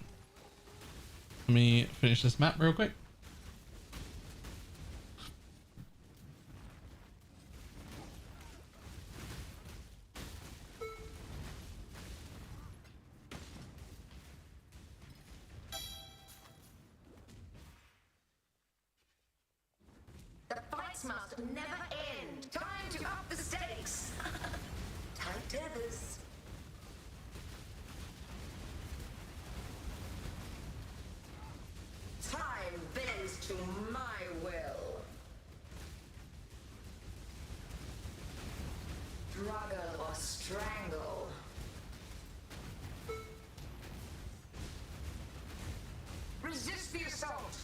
Let me finish this map real quick. The fights must never end. Time to up the stakes. Tight tethers. Time bends to my will. Struggle or strangle. Resist the assault.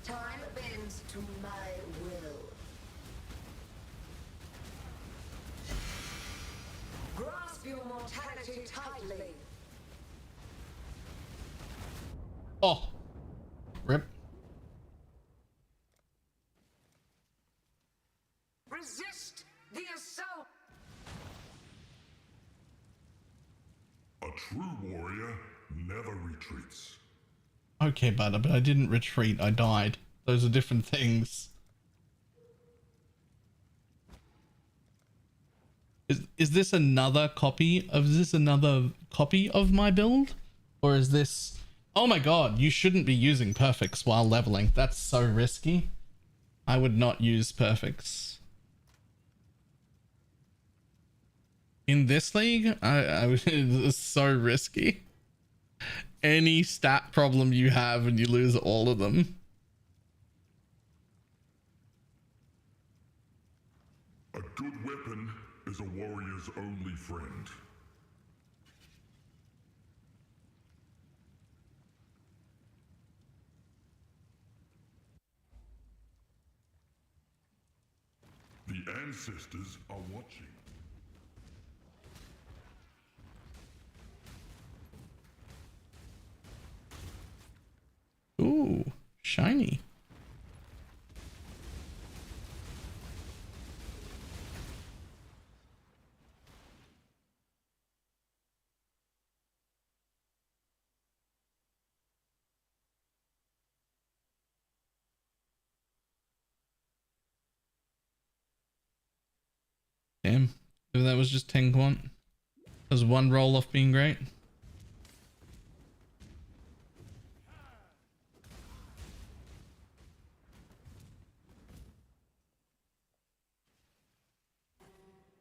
Time bends to my will. Grasp your mortality tightly. Oh. Rip. Resist the assault. A true warrior never retreats. Okay, but I didn't retreat. I died. Those are different things. Is this another copy of my build? Or is this... Oh my god, you shouldn't be using perfects while leveling. That's so risky. I would not use perfects. In this league, I it's so risky. Any stat problem you have and you lose all of them. A good weapon is a warrior's only friend. The ancestors are watching. Ooh, shiny. Damn, if that was just 10 quant. Does one roll off being great?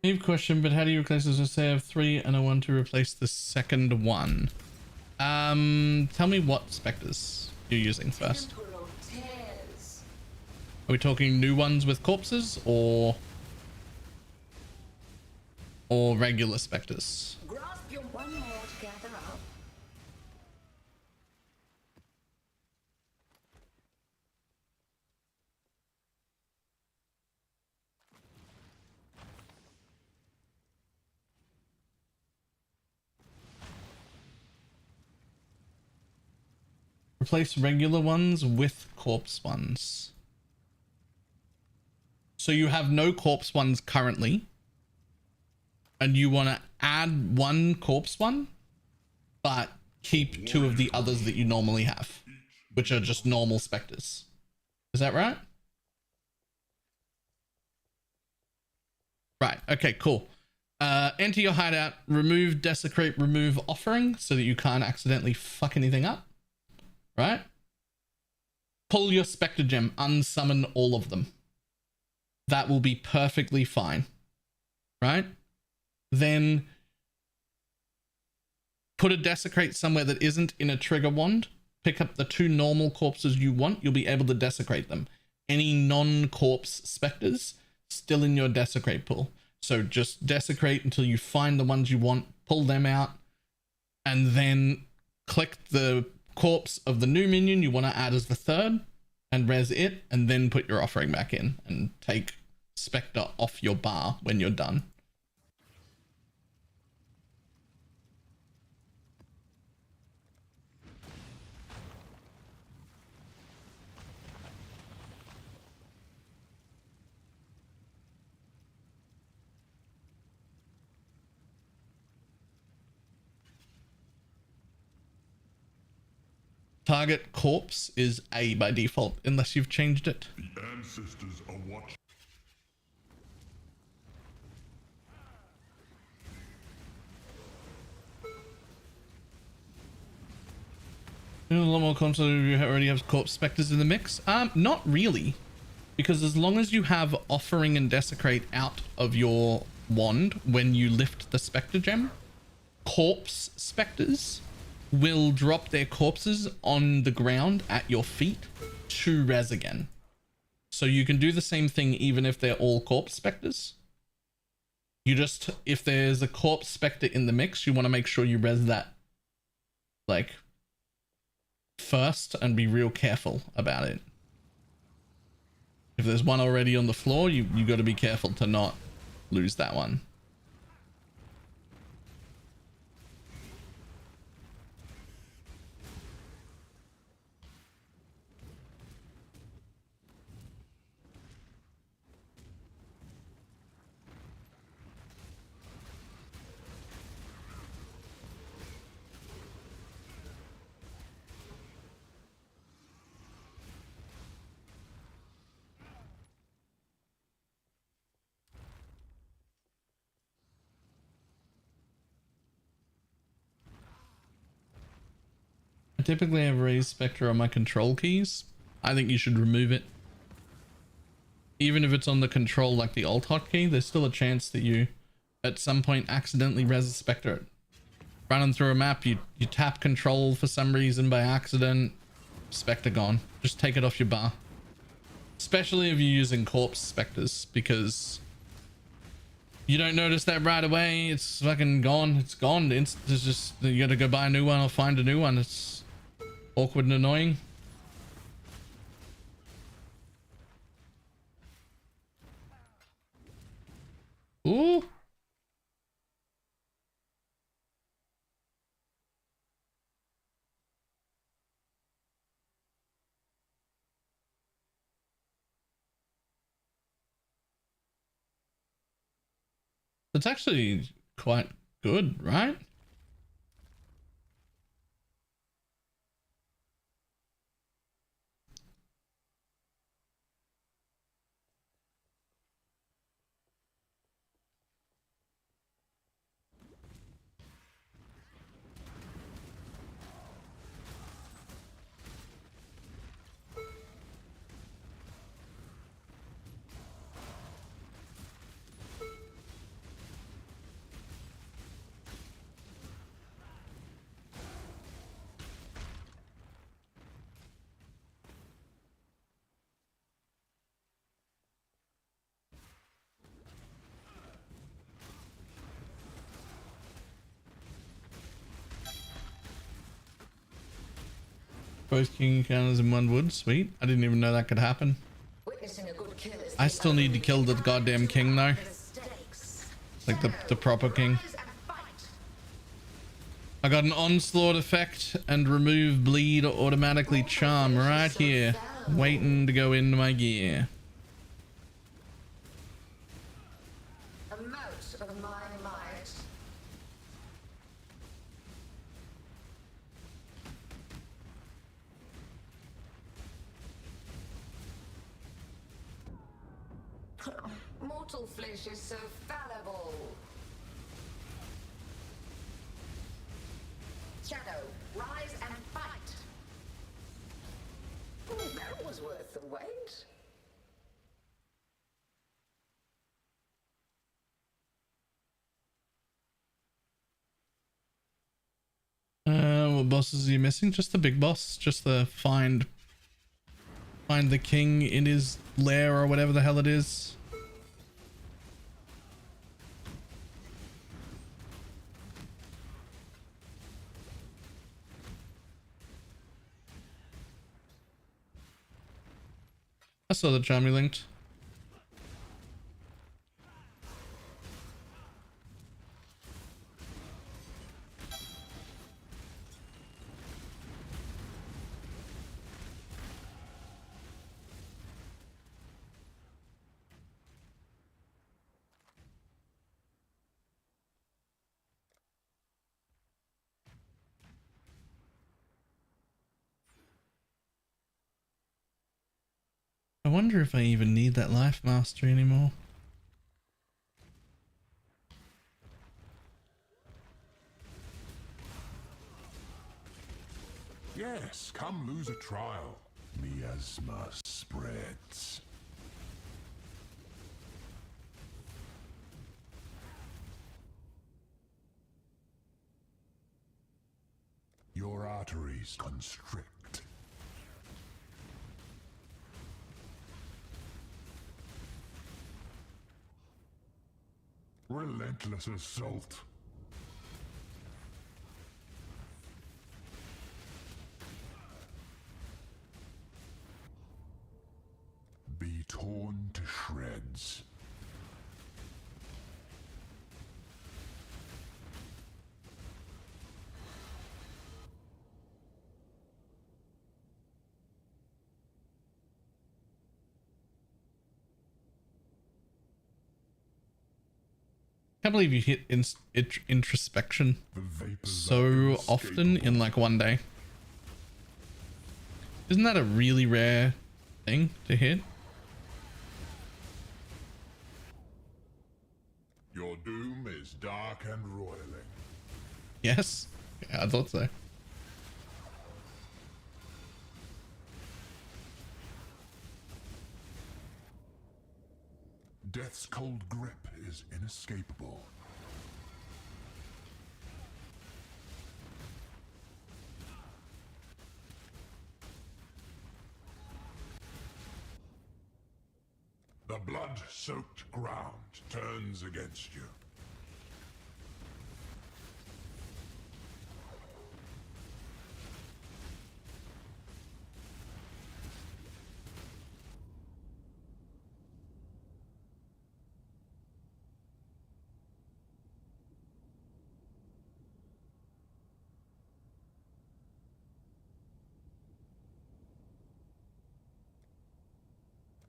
Maybe question, but how do you replace this? Say I have 3 and I want to replace the second one. Tell me what specters you're using first. Are we talking new ones with corpses or regular specters? Grasp your one more to gather up. Replace regular ones with corpse ones. So you have no corpse ones currently, and you want to add one corpse one, but keep 2 of the others that you normally have, which are just normal specters. Is that right? Right. Okay, cool. Enter your hideout, remove desecrate, remove offering so that you can't accidentally fuck anything up. Right? Pull your specter gem, unsummon all of them. That will be perfectly fine. Right? Then put a desecrate somewhere that isn't in a trigger wand. Pick up the 2 normal corpses you want. You'll be able to desecrate them. Any non-corpse specters still in your desecrate pool. So just desecrate until you find the ones you want, pull them out, and then click the corpse of the new minion you want to add as the 3rd and res it, and then put your offering back in and take specter off your bar when you're done. target corpse is A by default, unless you've changed it. The ancestors are watching. A lot more console you already have corpse specters in the mix. Not really, because as long as you have offering and desecrate out of your wand when you lift the specter gem, corpse specters will drop their corpses on the ground at your feet to res again. So you can do the same thing even if they're all corpse specters. You just, if there's a corpse specter in the mix, you want to make sure you res that like first and be real careful about it. If there's one already on the floor, you got to be careful to not lose that one. I typically have raised spectre on my control keys. I think you should remove it. Even if it's on the control like the alt hotkey, there's still a chance that you at some point accidentally res a spectre. Running through a map, you tap control for some reason by accident, spectre gone. Just take it off your bar. Especially if you're using corpse specters, because you don't notice that right away. It's fucking gone. It's gone. It's just, you gotta go buy a new one or find a new one. It's awkward and annoying. Ooh. It's actually quite good, right? Both king encounters in one wood. Sweet. I didn't even know that could happen. I still need to kill the goddamn king though. Like the proper king. I got an onslaught effect and remove bleed automatically charm right here. Waiting to go into my gear. Mortal flesh is so fallible. Shadow, rise and fight. That was worth the wait. What bosses are you missing? Just the big boss. Just the find the king in his lair or whatever the hell it is. I saw the charm you linked. I wonder if I even need that life mastery anymore. Yes, come lose a trial. Miasma spreads. Your arteries constrict. Relentless assault. Be torn to shreds. Can't believe you hit introspection so often in like one day. Isn't that a really rare thing to hit? Your doom is dark and roiling. Yes. Yeah, I thought so. Death's cold grip is inescapable. The blood-soaked ground turns against you.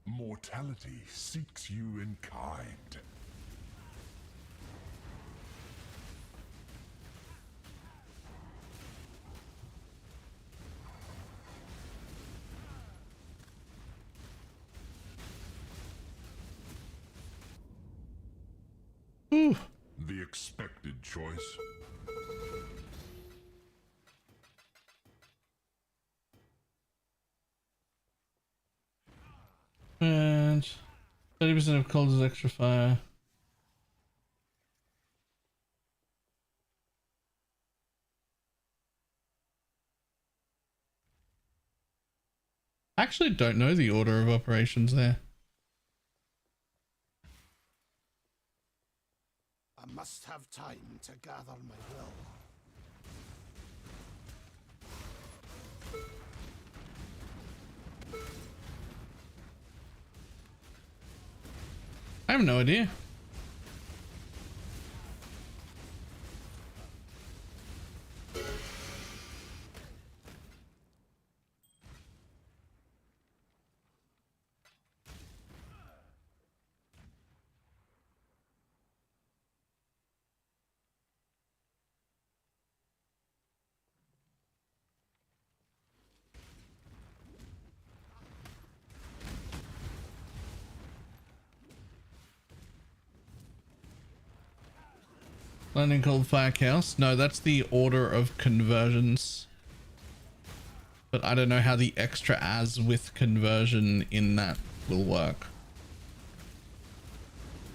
Mortality seeks you in kind. Ooh. The expected choice. And 30% of cold is extra fire. I actually don't know the order of operations there. I must have time to gather my will. I have no idea. Lightning Cold Fire Chaos. No, that's the order of conversions. But I don't know how the extra as with conversion in that will work.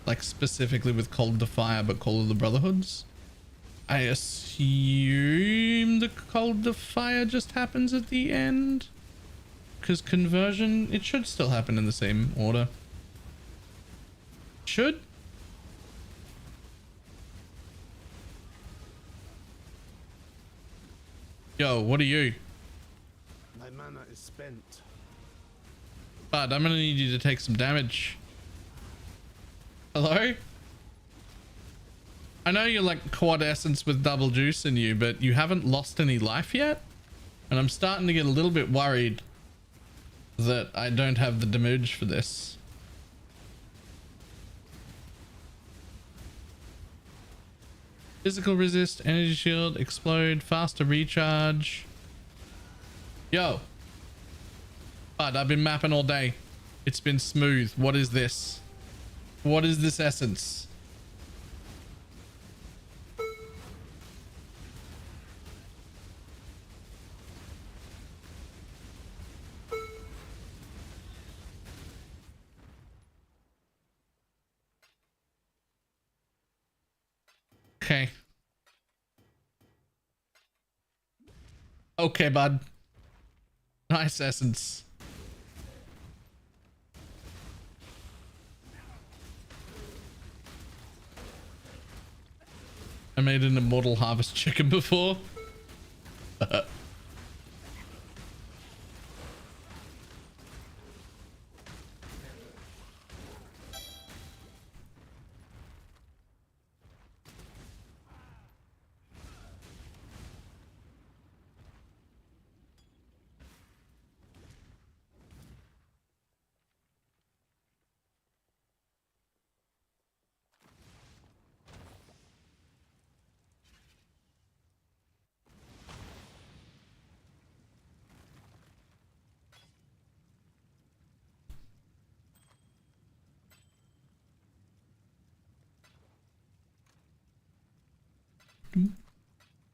Like specifically with Cold to Fire, but Call of the Brotherhoods. I assume the Cold to Fire just happens at the end. Because conversion, it should still happen in the same order. Should? Yo, what are you? My mana is spent. Bud, I'm gonna need you to take some damage. Hello? I know you're like quad essence with double juice in you, but you haven't lost any life yet? And I'm starting to get a little bit worried that I don't have the damage for this. Physical resist, energy shield, explode, faster recharge. Yo. Bud, I've been mapping all day. It's been smooth. What is this? What is this essence? Okay. Okay, bud. Nice essence. I made an immortal harvest chicken before.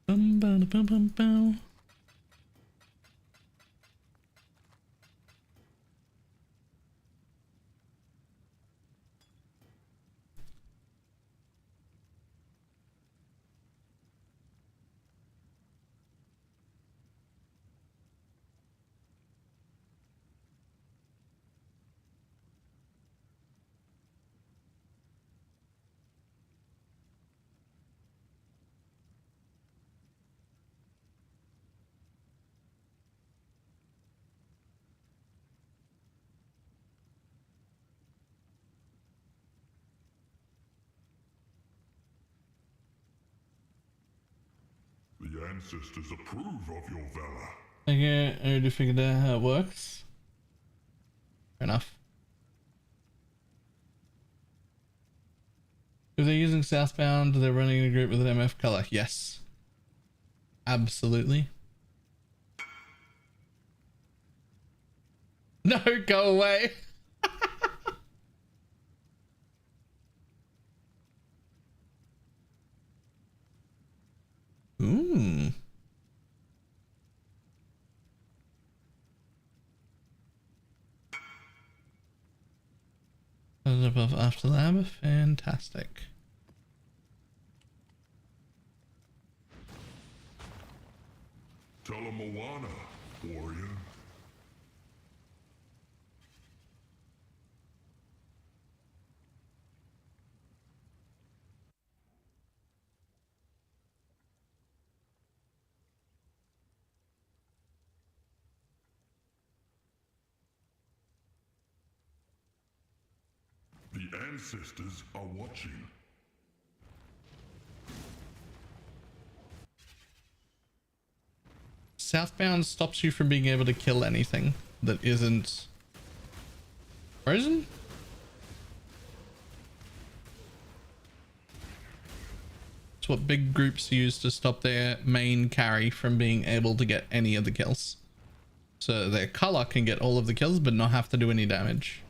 Bum, bum, bum, bum, bum. The ancestors approve of your valor. Okay, I already figured out how it works. Fair enough. If they're using Southbound, they're running a group with an MF color. Yes. Absolutely. No, go away. Ooh. Above after lab, fantastic. Tell 'em Moana, warrior. The ancestors are watching. Southbound stops you from being able to kill anything that isn't frozen. It's what big groups use to stop their main carry from being able to get any of the kills. So their color can get all of the kills but not have to do any damage.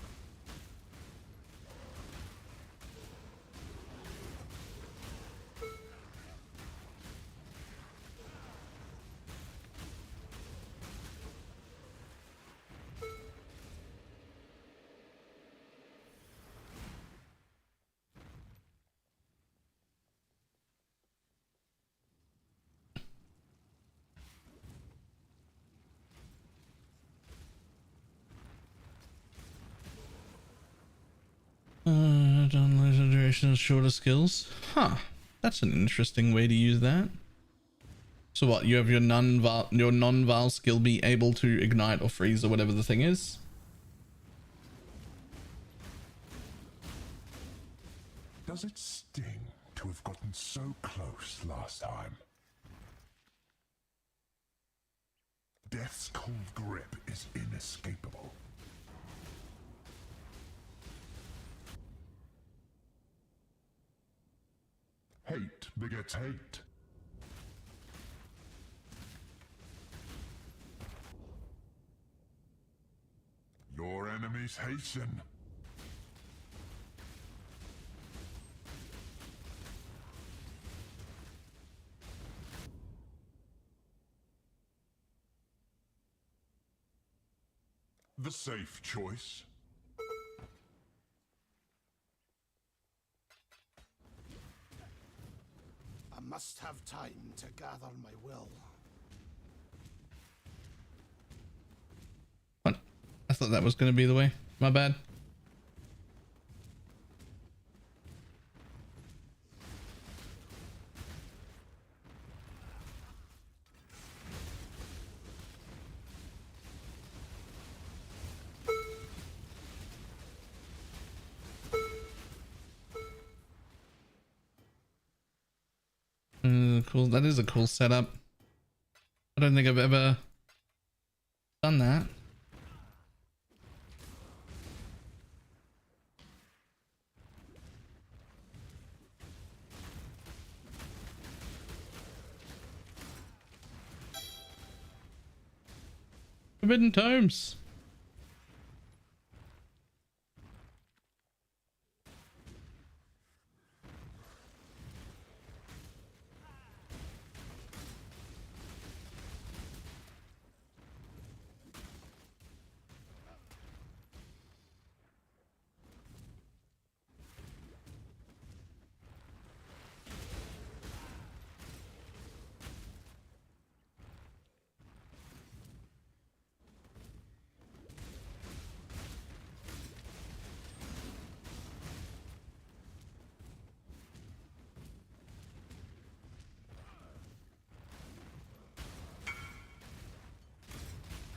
Done laser duration of shorter skills. Huh. That's an interesting way to use that. So what, you have your non-val skill be able to ignite or freeze or whatever the thing is? Does it sting to have gotten so close last time? Death's cold grip is inescapable. Hate begets hate. Your enemies hasten. The safe choice. I must have time to gather my will. What? I thought that was going to be the way. My bad. Cool. That is a cool setup. I don't think I've ever done that. Forbidden Tomes.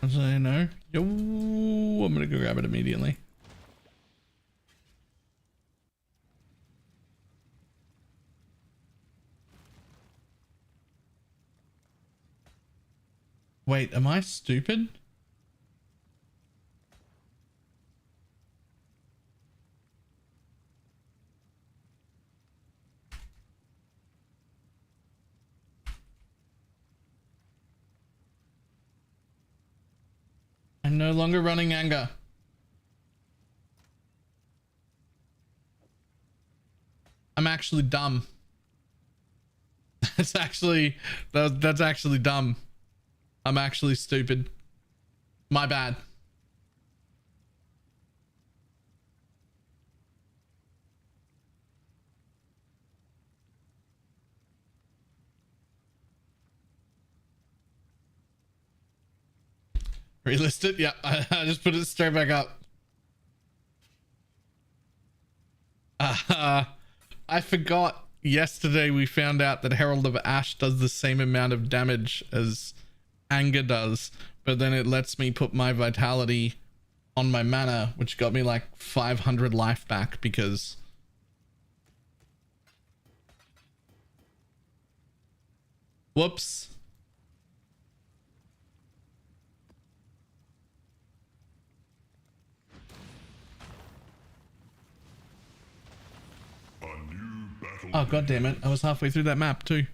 As I know. Yo, I'm gonna go grab it immediately. Wait, am I stupid? I'm no longer running anger. I'm actually dumb. That's actually dumb. I'm actually stupid. My bad. Relist it? Yeah, I just put it straight back up. I forgot yesterday we found out that Herald of Ash does the same amount of damage as Anger does, but then it lets me put my vitality on my mana, which got me like 500 life back because... Whoops. Oh god damn it, I was halfway through that map too.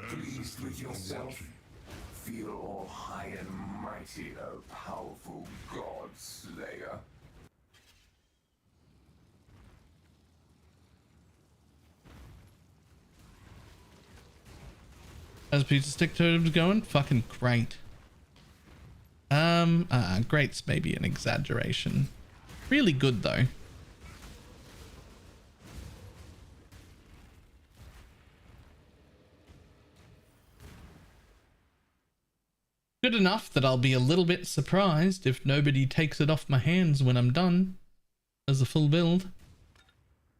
Pleased with yourself. Feel all high and mighty, O powerful God Slayer. How's Pizza Stick Totems going? Fucking great. Great's maybe an exaggeration. Really good though. Good enough that I'll be a little bit surprised if nobody takes it off my hands when I'm done as a full build.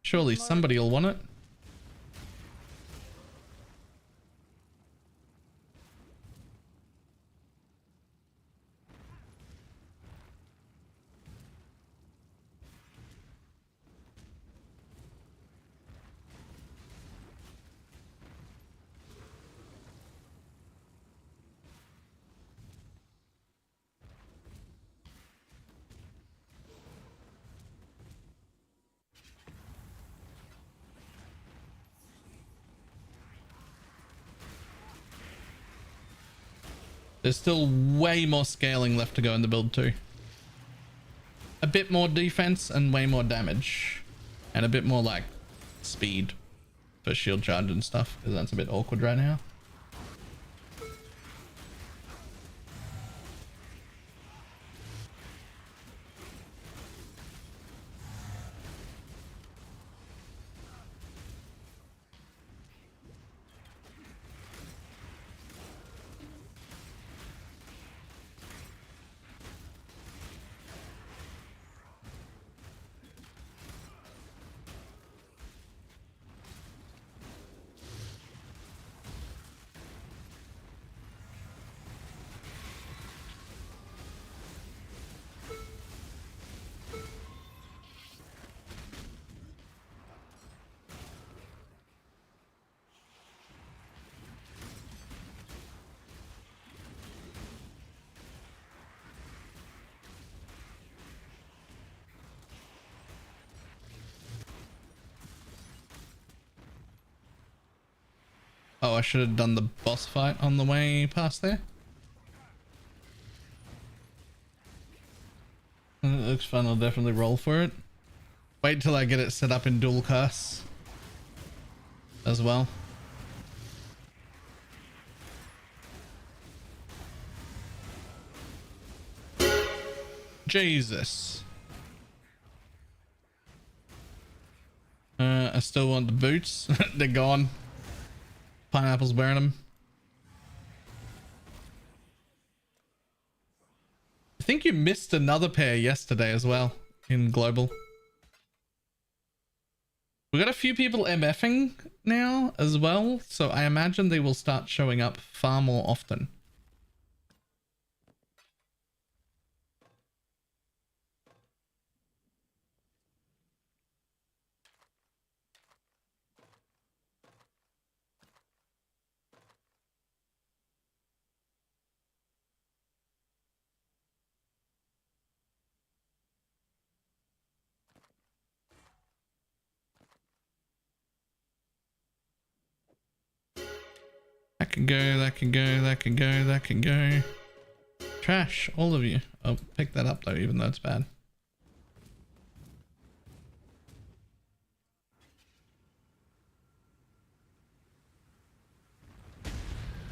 Surely somebody will want it. There's still way more scaling left to go in the build too. A bit more defense and way more damage. And a bit more like speed for shield charge and stuff, because that's a bit awkward right now. Oh, I should have done the boss fight on the way past there. It looks fun. I'll definitely roll for it. Wait till I get it set up in dual curse as well. Jesus. I still want the boots. They're gone. Pineapple's wearing them. I think you missed another pair yesterday as well in global. We got a few people MFing now as well, so I imagine they will start showing up far more often. That can go, that can go, that can go, that can go. Trash, all of you. I'll pick that up though, even though it's bad.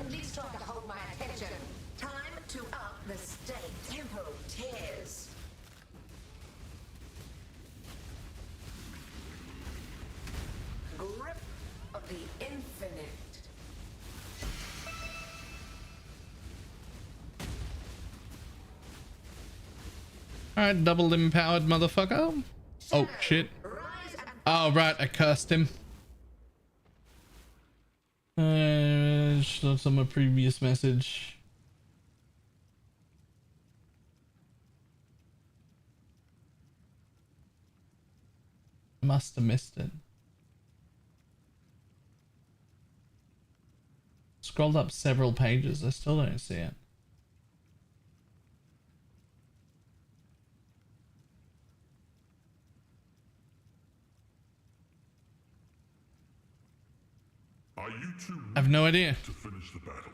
Please try to hold my attention. Time to up the stake. Tempo tears. Grip of the infinite. Alright, double empowered motherfucker. Oh shit. Oh right, I cursed him. That's on my previous message. Must have missed it. Scrolled up several pages, I still don't see it. Are you two I have no idea. to finish the battle?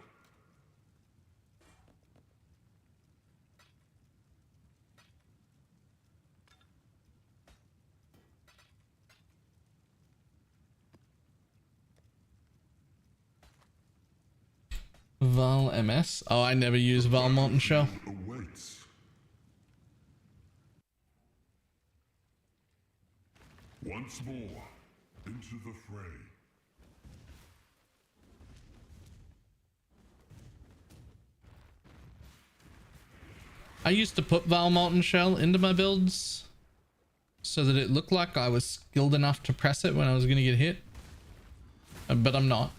Val MS. Oh, I never use Val Molten Shell. Awaits. Once more into the fray. I used to put Val Molten Shell into my builds so that it looked like I was skilled enough to press it when I was going to get hit. But I'm not.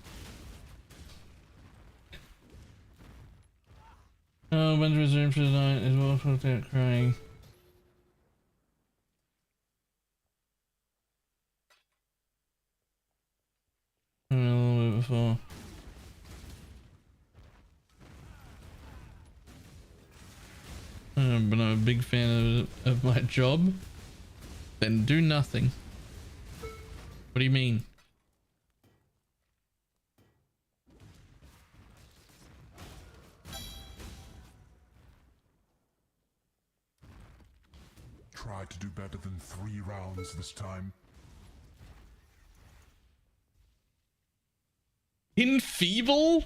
Oh, when to resume for the night is well without crying. A little bit before. But I'm a big fan of my job. Then do nothing. What do you mean? try to do better than 3 rounds this time. Enfeeble?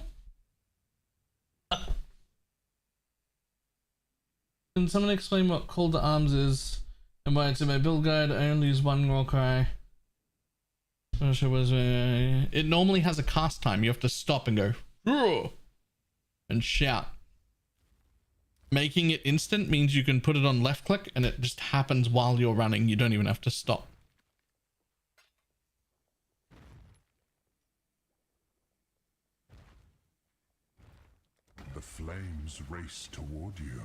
Can someone explain what Call to Arms is and why it's in my build guide? I only use one war cry. It normally has a cast time. You have to stop and go "Roar" and shout. Making it instant means you can put it on left click and it just happens while you're running. You don't even have to stop. The flames race toward you.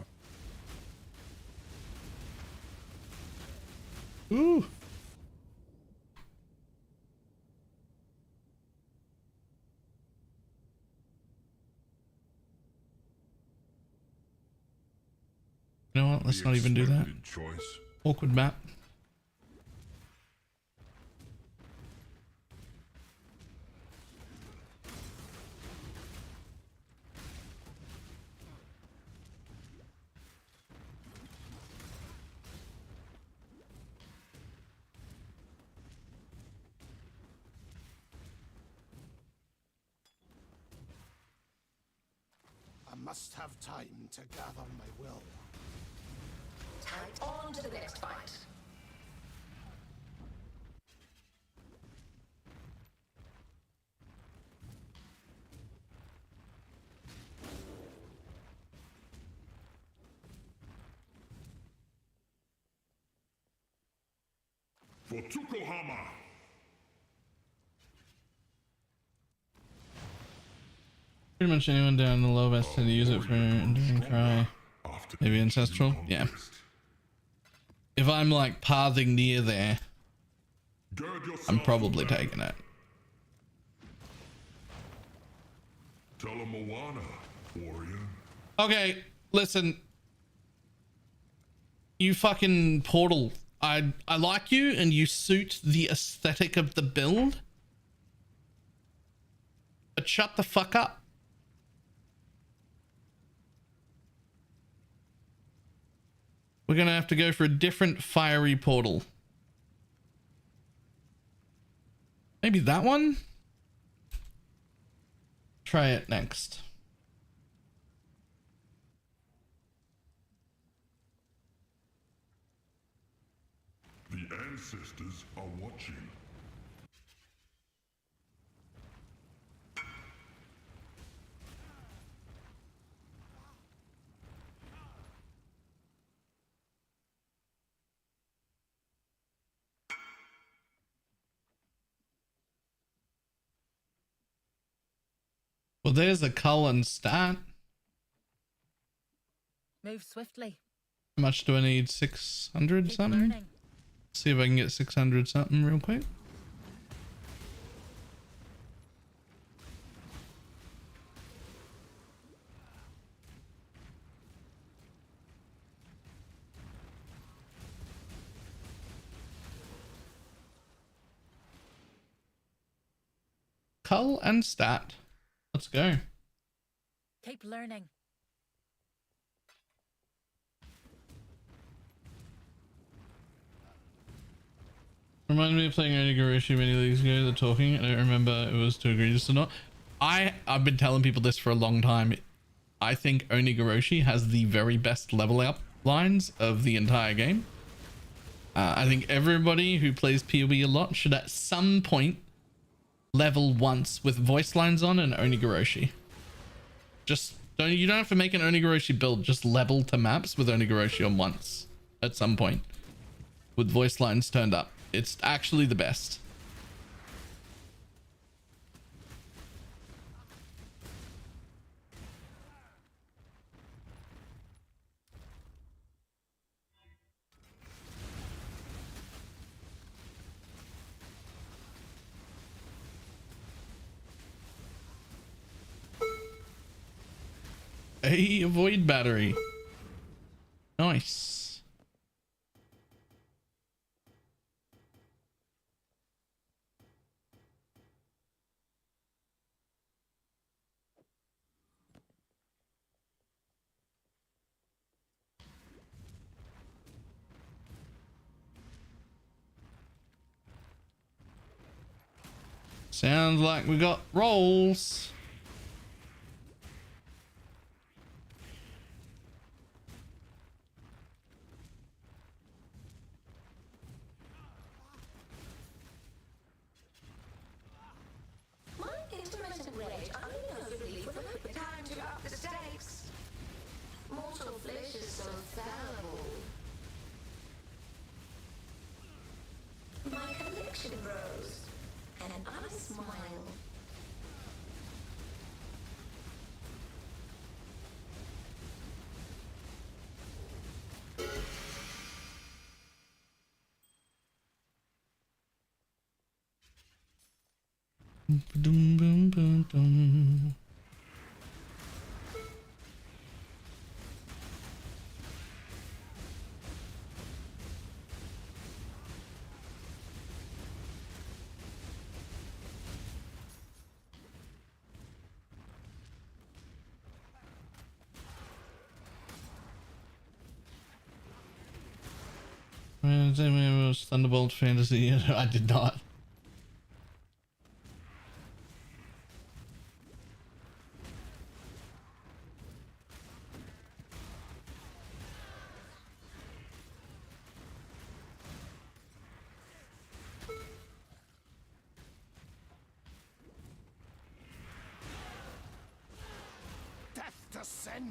Ooh. You know what? Let's not even do that. Choice. Awkward map. I must have time to gather my will. On to the next fight. For Tukohama! Pretty much anyone down in the low vest tend to use it for enduring cry. Maybe ancestral? Yeah. If I'm like pathing near there, I'm probably taking it. Tell a Moana, warrior. Okay, listen. You fucking Portal. I like you and you suit the aesthetic of the build. But shut the fuck up. We're gonna have to go for a different fiery portal. Maybe that one? Try it next. The ancestors are watching. Well, there's a cull and stat. Move swiftly. How much do I need? 600 Keep something? learning. See if I can get 600 something real quick. Cull and stat. Let's go. Keep learning. Reminded me of playing Onigarashi many leagues ago. The talking. I don't remember it was too egregious or not. I've been telling people this for a long time. I think Onigarashi has the very best level up lines of the entire game. I think everybody who plays PoE a lot should at some point level once with voice lines on and Onigarashi. Just you don't have to make an Onigarashi build. Just level to maps with Onigarashi on once at some point with voice lines turned up. It's actually the best. Hey, avoid battery. Nice. Sounds like we got rolls. My intermittent rage only knows relief when I time to up the stakes. Mortal flesh is so fallible. My collection grows, and I smile. Dum, dum, dum, dum. Thunderbolt Fantasy. I did not. Death to sin!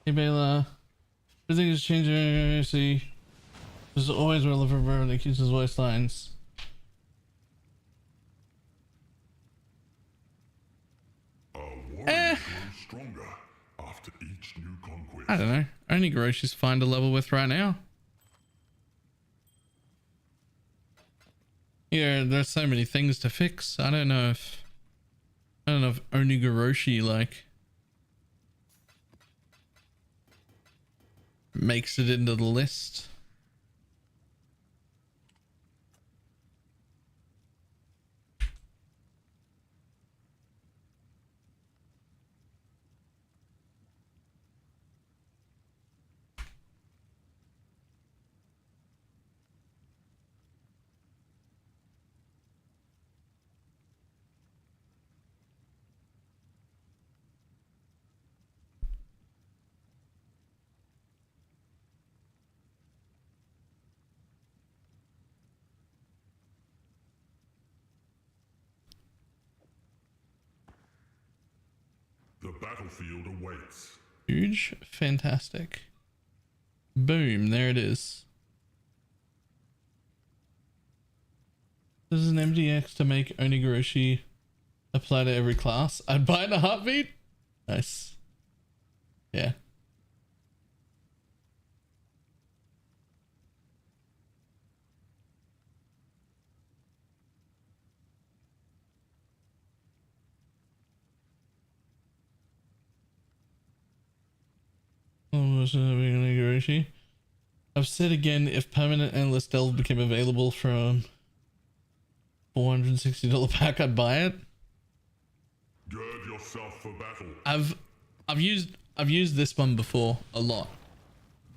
Hey Bela, everything is changing. See, there's always relevant for that keeps his voice lines. Grows stronger after each new conquest. I don't know. Only Garoshi's fine to level with right now. Yeah, there's so many things to fix. I don't know if Onigoroshi like makes it into the list. The battlefield awaits. Huge, fantastic. Boom, there it is. This is an MDX to make Onigoroshi apply to every class. I'd buy it in a heartbeat. Nice. Yeah. Onigoroshi. I've said again, if permanent endless delve became available from $460 pack, I'd buy it. Gird yourself for battle. I've used this one before a lot,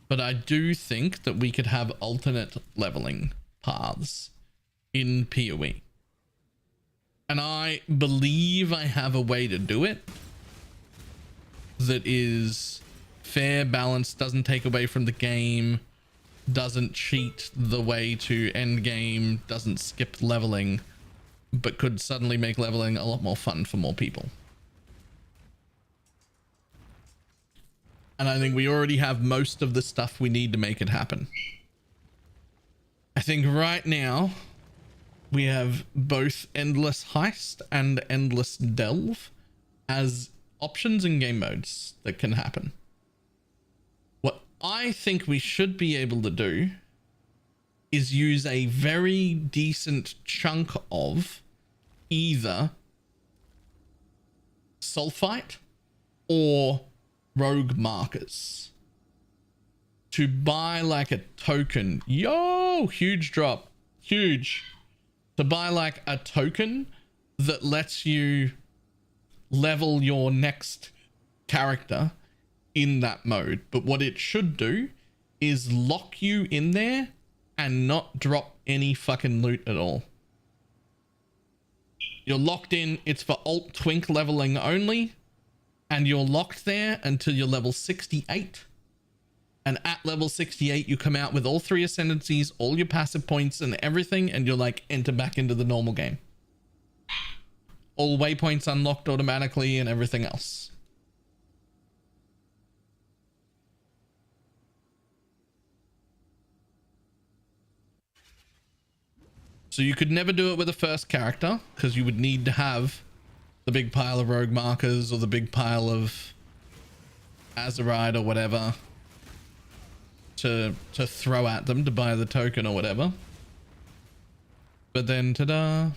but I do think that we could have alternate leveling paths in PoE, and I believe I have a way to do it that is fair, balanced, doesn't take away from the game, doesn't cheat the way to end game, doesn't skip leveling, but could suddenly make leveling a lot more fun for more people. And I think we already have most of the stuff we need to make it happen. I think right now we have both endless heist and endless delve as options in game modes that can happen. I think we should be able to do is use a very decent chunk of either sulfite or rogue markers to buy like a token. Yo, huge drop, huge. To buy like a token that lets you level your next character in that mode. But what it should do is lock you in there and not drop any fucking loot at all. You're locked in. It's for alt twink leveling only, and you're locked there until you're level 68. And at level 68 you come out with all 3 ascendancies, all your passive points and everything, and you're like enter back into the normal game. All waypoints unlocked automatically and everything else. So you could never do it with a first character because you would need to have the big pile of rogue markers or the big pile of Azerite or whatever to throw at them to buy the token or whatever. But then ta-da.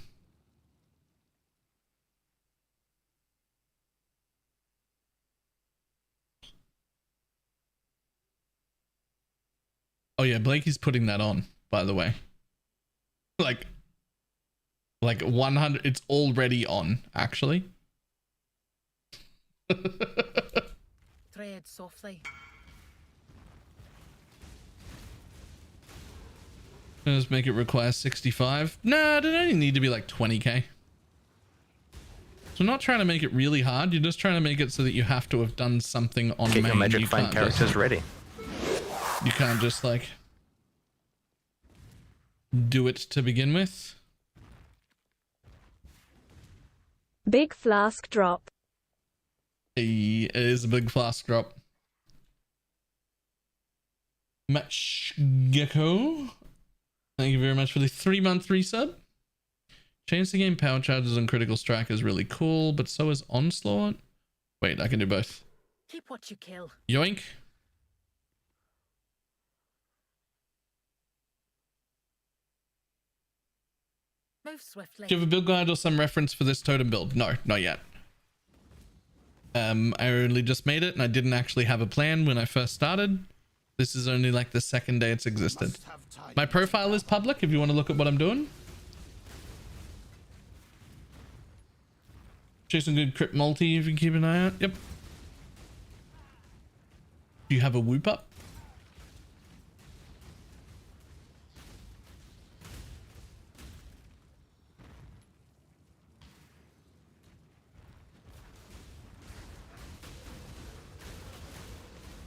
Oh yeah, Blakey's putting that on, by the way. Like 100, it's already on, actually. Tread softly. Let's make it require 65. Nah, it only need to be like 20k. So I'm not trying to make it really hard. You're just trying to make it so that you have to have done something on Get main. your magic You find can't characters just, ready. you can't just like do it to begin with. Big flask drop. It is a big flask drop. Match Gecko, thank you very much for the 3-month resub. Change the game power charges on critical strike is really cool, but so is onslaught. Wait, I can do both. Keep what you kill. Yoink. Move swiftly. Do you have a build guide or some reference for this totem build? No, not yet. I only just made it and I didn't actually have a plan when I first started. This is only like the second day it's existed. My profile is public if you want to look at what I'm doing. Chasing good crypt multi if you keep an eye out. Yep. Do you have a whoop up?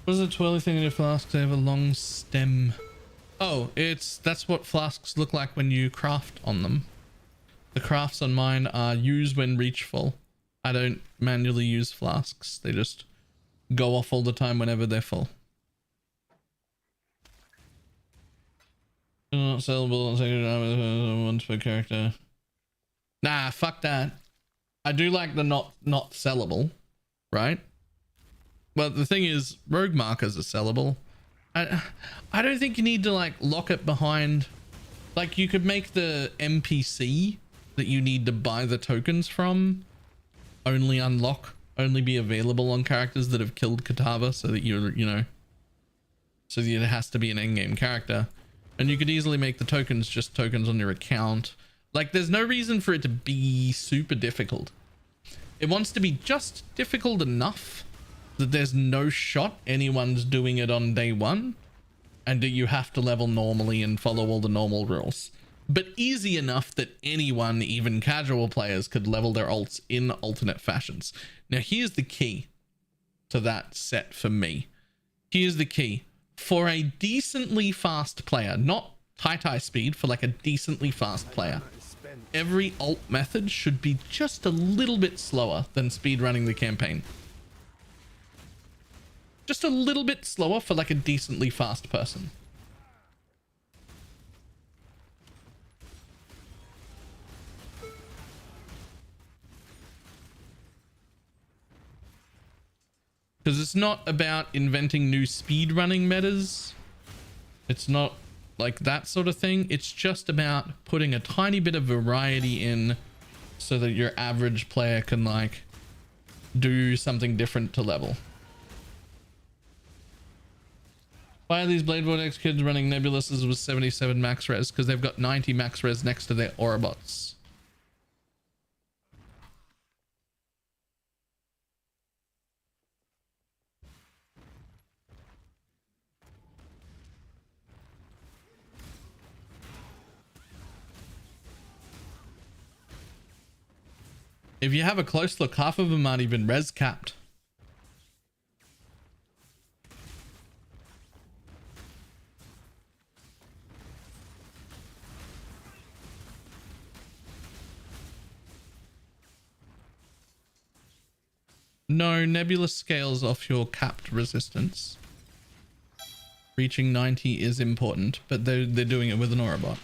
What is the twirly thing in your flasks? They have a long stem. Oh, that's what flasks look like when you craft on them. The crafts on mine are use when reach full. I don't manually use flasks. They just go off all the time whenever they're full. Not sellable once per character. Nah, fuck that. I do like the not sellable, right? But the thing is, rogue markers are sellable. I don't think you need to like lock it behind. Like you could make the NPC that you need to buy the tokens from only be available on characters that have killed Katava, so that so that it has to be an endgame character. And you could easily make the tokens just tokens on your account. Like there's no reason for it to be super difficult. It wants to be just difficult enough that there's no shot anyone's doing it on day one, and that you have to level normally and follow all the normal rules, but easy enough that anyone, even casual players, could level their alts in alternate fashions. Now here's the key to that set for me. Here's the key. For a decently fast player, not high speed, for like a decently fast player, every alt method should be just a little bit slower than speed running the campaign. Just a little bit slower for like a decently fast person. Because it's not about inventing new speed running metas. It's not like that sort of thing. It's just about putting a tiny bit of variety in so that your average player can like do something different to level. Why are these Blade Vortex kids running Nebulouses with 77 max res? Because they've got 90 max res next to their Autobots. If you have a close look, half of them aren't even res capped. No, Nebula scales off your capped resistance. Reaching 90 is important, but they're doing it with an Autobot.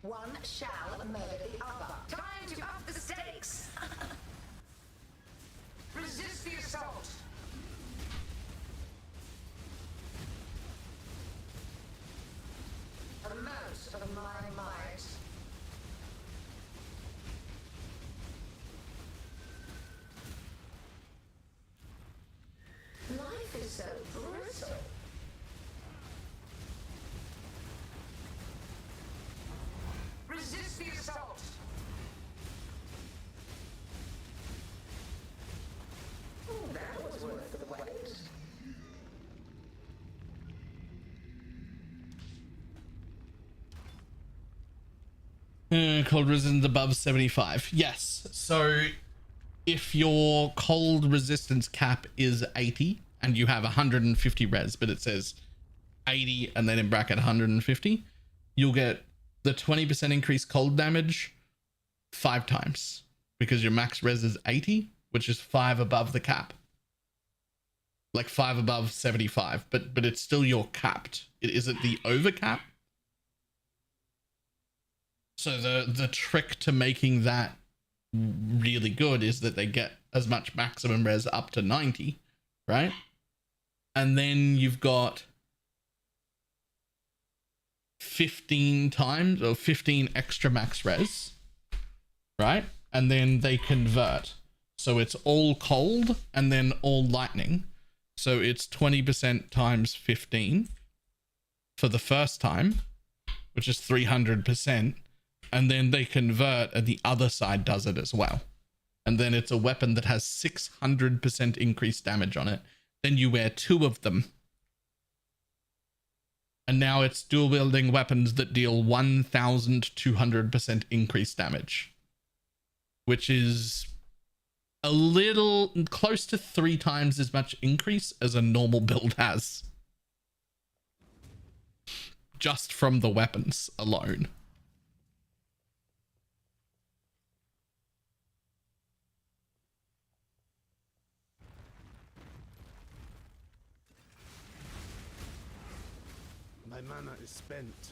One shall murder the other. Time to up the stakes. Resist the assault. A most of my might. Life is so brutal. Resist the assault. Oh, that was worth the wait. Cold resistance above 75. Yes. So if your cold resistance cap is 80 and you have 150 res, but it says 80 and then in bracket 150, you'll get the 20% increased cold damage 5 times because your max res is 80, which is 5 above the cap. Like 5 above 75, but it's still your capped. It isn't the over cap. So the trick to making that really good is that they get as much maximum res up to 90, right? And then you've got 15 times or 15 extra max res, right? And then they convert. So it's all cold and then all lightning. So it's 20% times 15 for the first time, which is 300%. And then they convert and the other side does it as well. And then it's a weapon that has 600% increased damage on it. Then you wear 2 of them. And now it's dual wielding weapons that deal 1,200% increased damage. Which is a little close to 3 times as much increase as a normal build has. Just from the weapons alone. My mana is spent.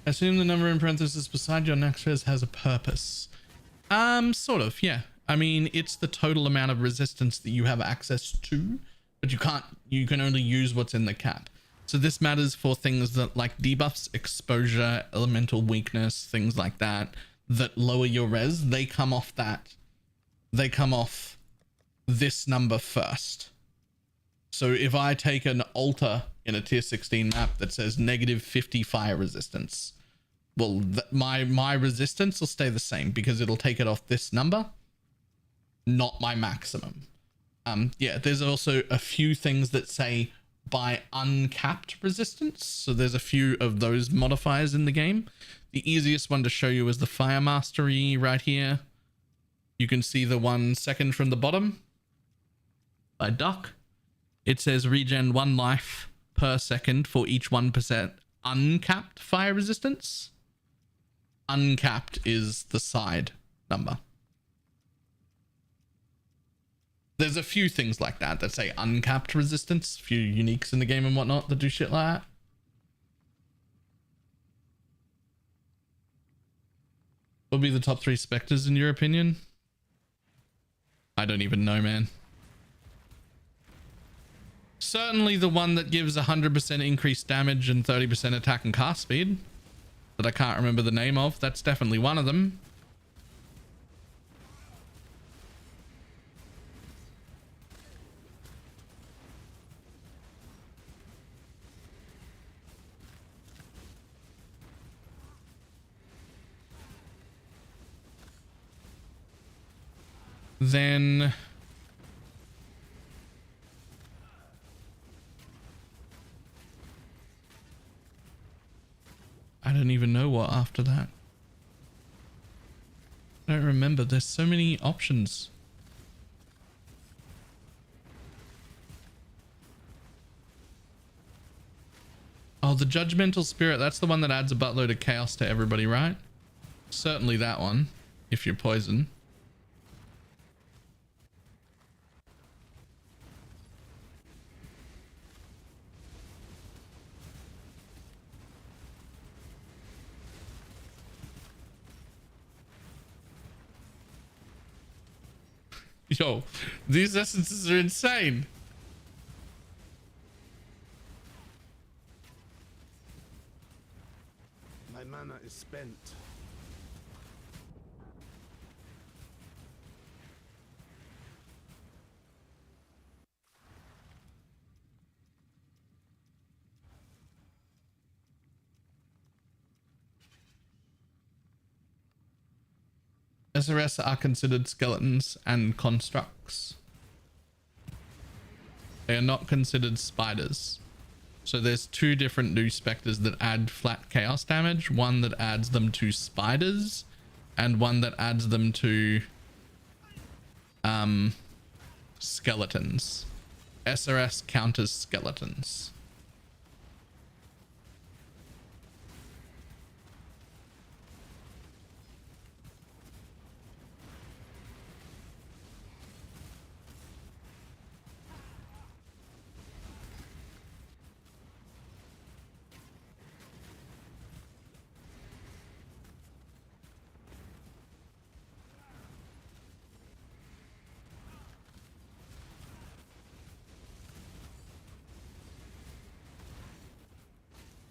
Assume the number in parentheses beside your next res has a purpose. Sort of, yeah. I mean, it's the total amount of resistance that you have access to, but you can only use what's in the cap. So this matters for things that like debuffs, exposure, elemental weakness, things like that lower your res. They come off that. They come off this number first. So if I take an altar in a tier 16 map that says -50 fire resistance, well, my resistance will stay the same because it'll take it off this number, not my maximum. Yeah, there's also a few things that say by uncapped resistance. So there's a few of those modifiers in the game. The easiest one to show you is the fire mastery right here. You can see the 1 second from the bottom by Duck. It says regen 1 life per second for each 1% uncapped fire resistance. Uncapped is the side number. There's a few things like that that say uncapped resistance, a few uniques in the game and whatnot that do shit like that. What would be the top 3 specters in your opinion? I don't even know, man. Certainly the one that gives 100% increased damage and 30% attack and cast speed that I can't remember the name of. That's definitely one of them. Then I don't even know what after that. I don't remember. There's so many options. Oh, the Judgmental Spirit. That's the one that adds a buttload of chaos to everybody, right? Certainly that one, if you're poison. Yo, these essences are insane. My mana is spent. SRS are considered skeletons and constructs. They are not considered spiders. So there's 2 different new specters that add flat chaos damage. One that adds them to spiders and one that adds them to skeletons. SRS counters skeletons.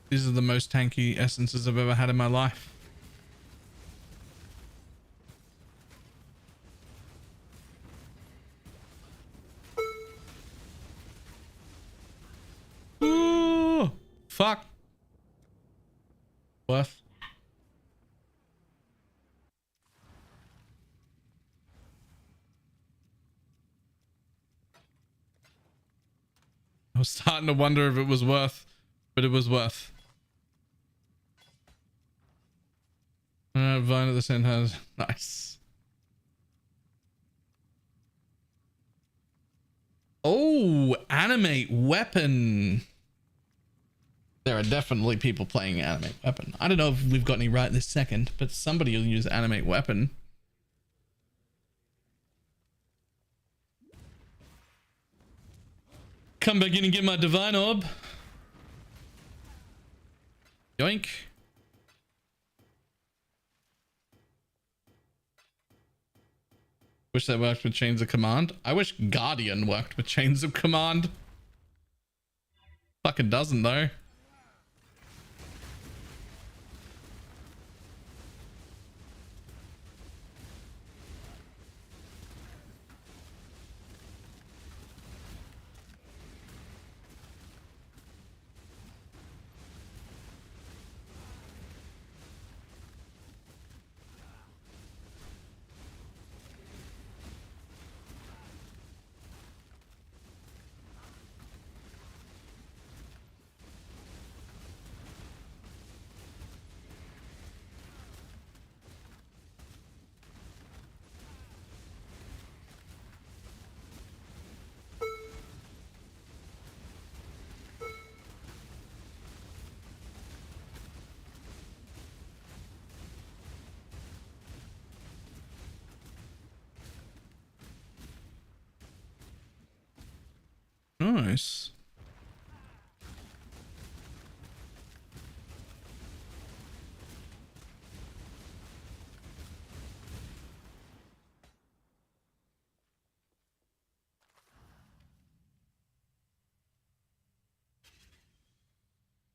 These are the most tanky essences I've ever had in my life. Ooh, fuck. Worth. I was starting to wonder if it was worth, but it was worth. Vine at the center has nice. Oh, animate weapon. There are definitely people playing animate weapon. I don't know if we've got any right this second, but somebody will use animate weapon. Come back in and get my divine orb. Yoink. Wish that worked with Chains of Command. I wish Guardian worked with Chains of Command. Fucking doesn't though. Nice.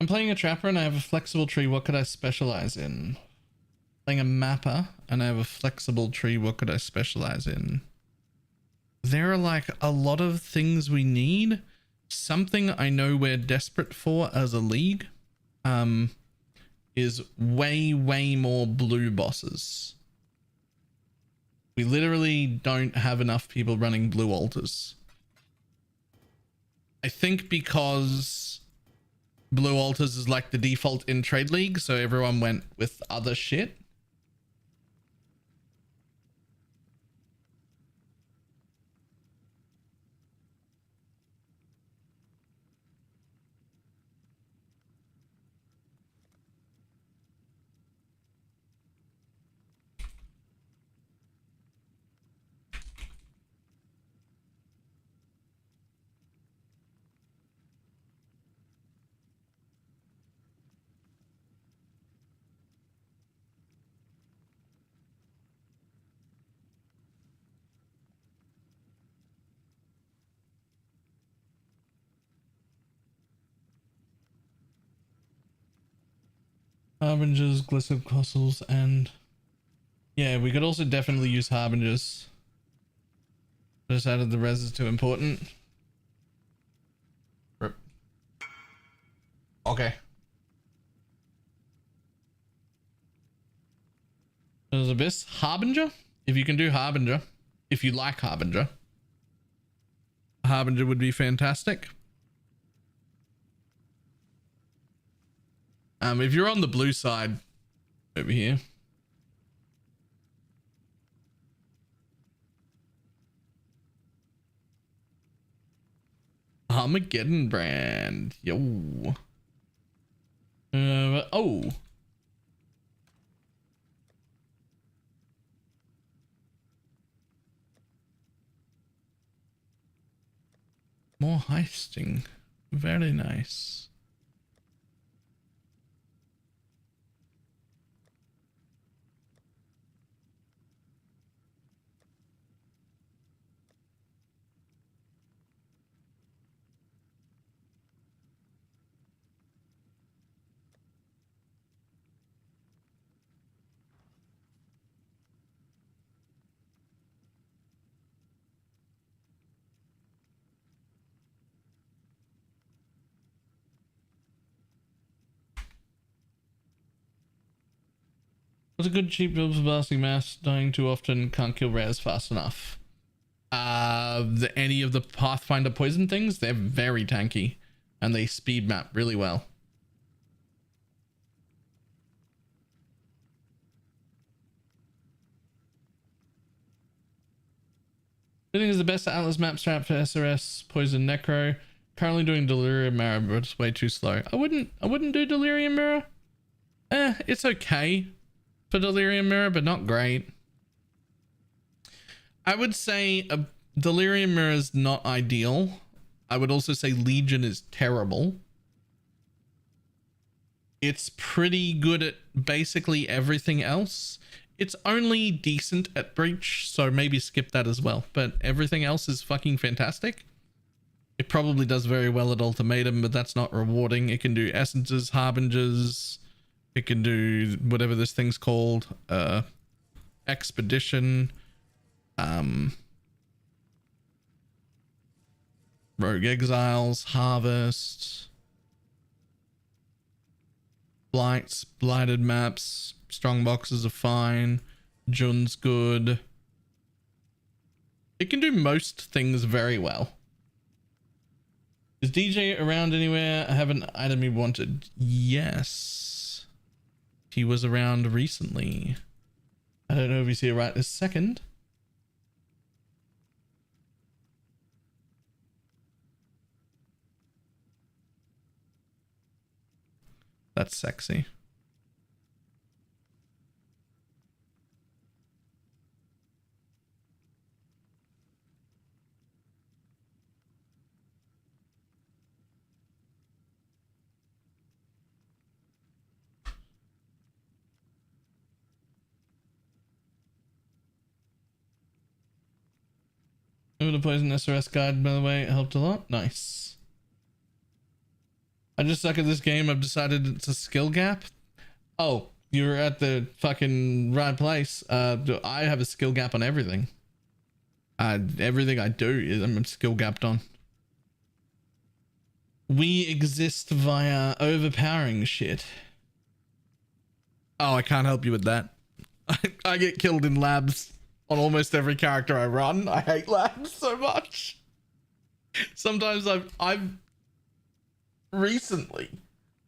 I'm playing a trapper and I have a flexible tree. What could I specialize in? Playing a mapper and I have a flexible tree. What could I specialize in? There are like a lot of things we need. Something I know we're desperate for as a league is way more blue bosses. We literally don't have enough people running blue altars. I think because blue altars is like the default in trade league, so everyone went with other shit. Harbingers, Glisten Costals, and yeah, we could also definitely use Harbingers. Just added the res is too important. Rip. Okay. There's Abyss. Harbinger? If you can do Harbinger, if you like Harbinger, Harbinger would be fantastic. If you're on the blue side over here, Armageddon brand, yo. Oh, more heisting, very nice. What's a good cheap build for blasting mass? Dying too often, can't kill rares fast enough. Any of the Pathfinder poison things, they're very tanky and they speed map really well. I think is the best Atlas map strat for SRS Poison Necro. Currently doing Delirium Mirror, but it's way too slow. I wouldn't do Delirium Mirror. It's okay for Delirium Mirror, but not great. I would say Delirium Mirror is not ideal. I would also say Legion is terrible. It's pretty good at basically everything else. It's only decent at Breach, so maybe skip that as well. But everything else is fucking fantastic. It probably does very well at Ultimatum, but that's not rewarding. It can do Essences, Harbingers. It can do whatever this thing's called. Expedition. Rogue Exiles, Harvest. Blights, Blighted maps. Strong boxes are fine. Jun's good. It can do most things very well. Is DJ around anywhere? I have an item he wanted. Yes. He was around recently. I don't know if he's here right this second. That's sexy. Remember the poison SRS guide, by the way, it helped a lot. Nice. I just suck at this game. I've decided it's a skill gap. Oh, you're at the fucking right place. I have a skill gap on everything. Everything I do is I'm skill gapped on. We exist via overpowering shit. Oh, I can't help you with that. I get killed in labs on almost every character I run. I hate labs so much. Sometimes I've recently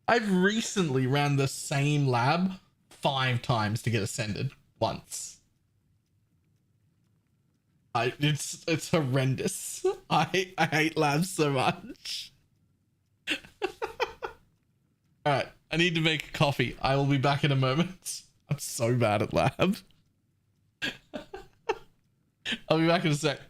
ran the same lab 5 times to get ascended once. It's horrendous. I hate labs so much. All right, I need to make a coffee. I will be back in a moment. I'm so bad at lab. I'll be back in a sec.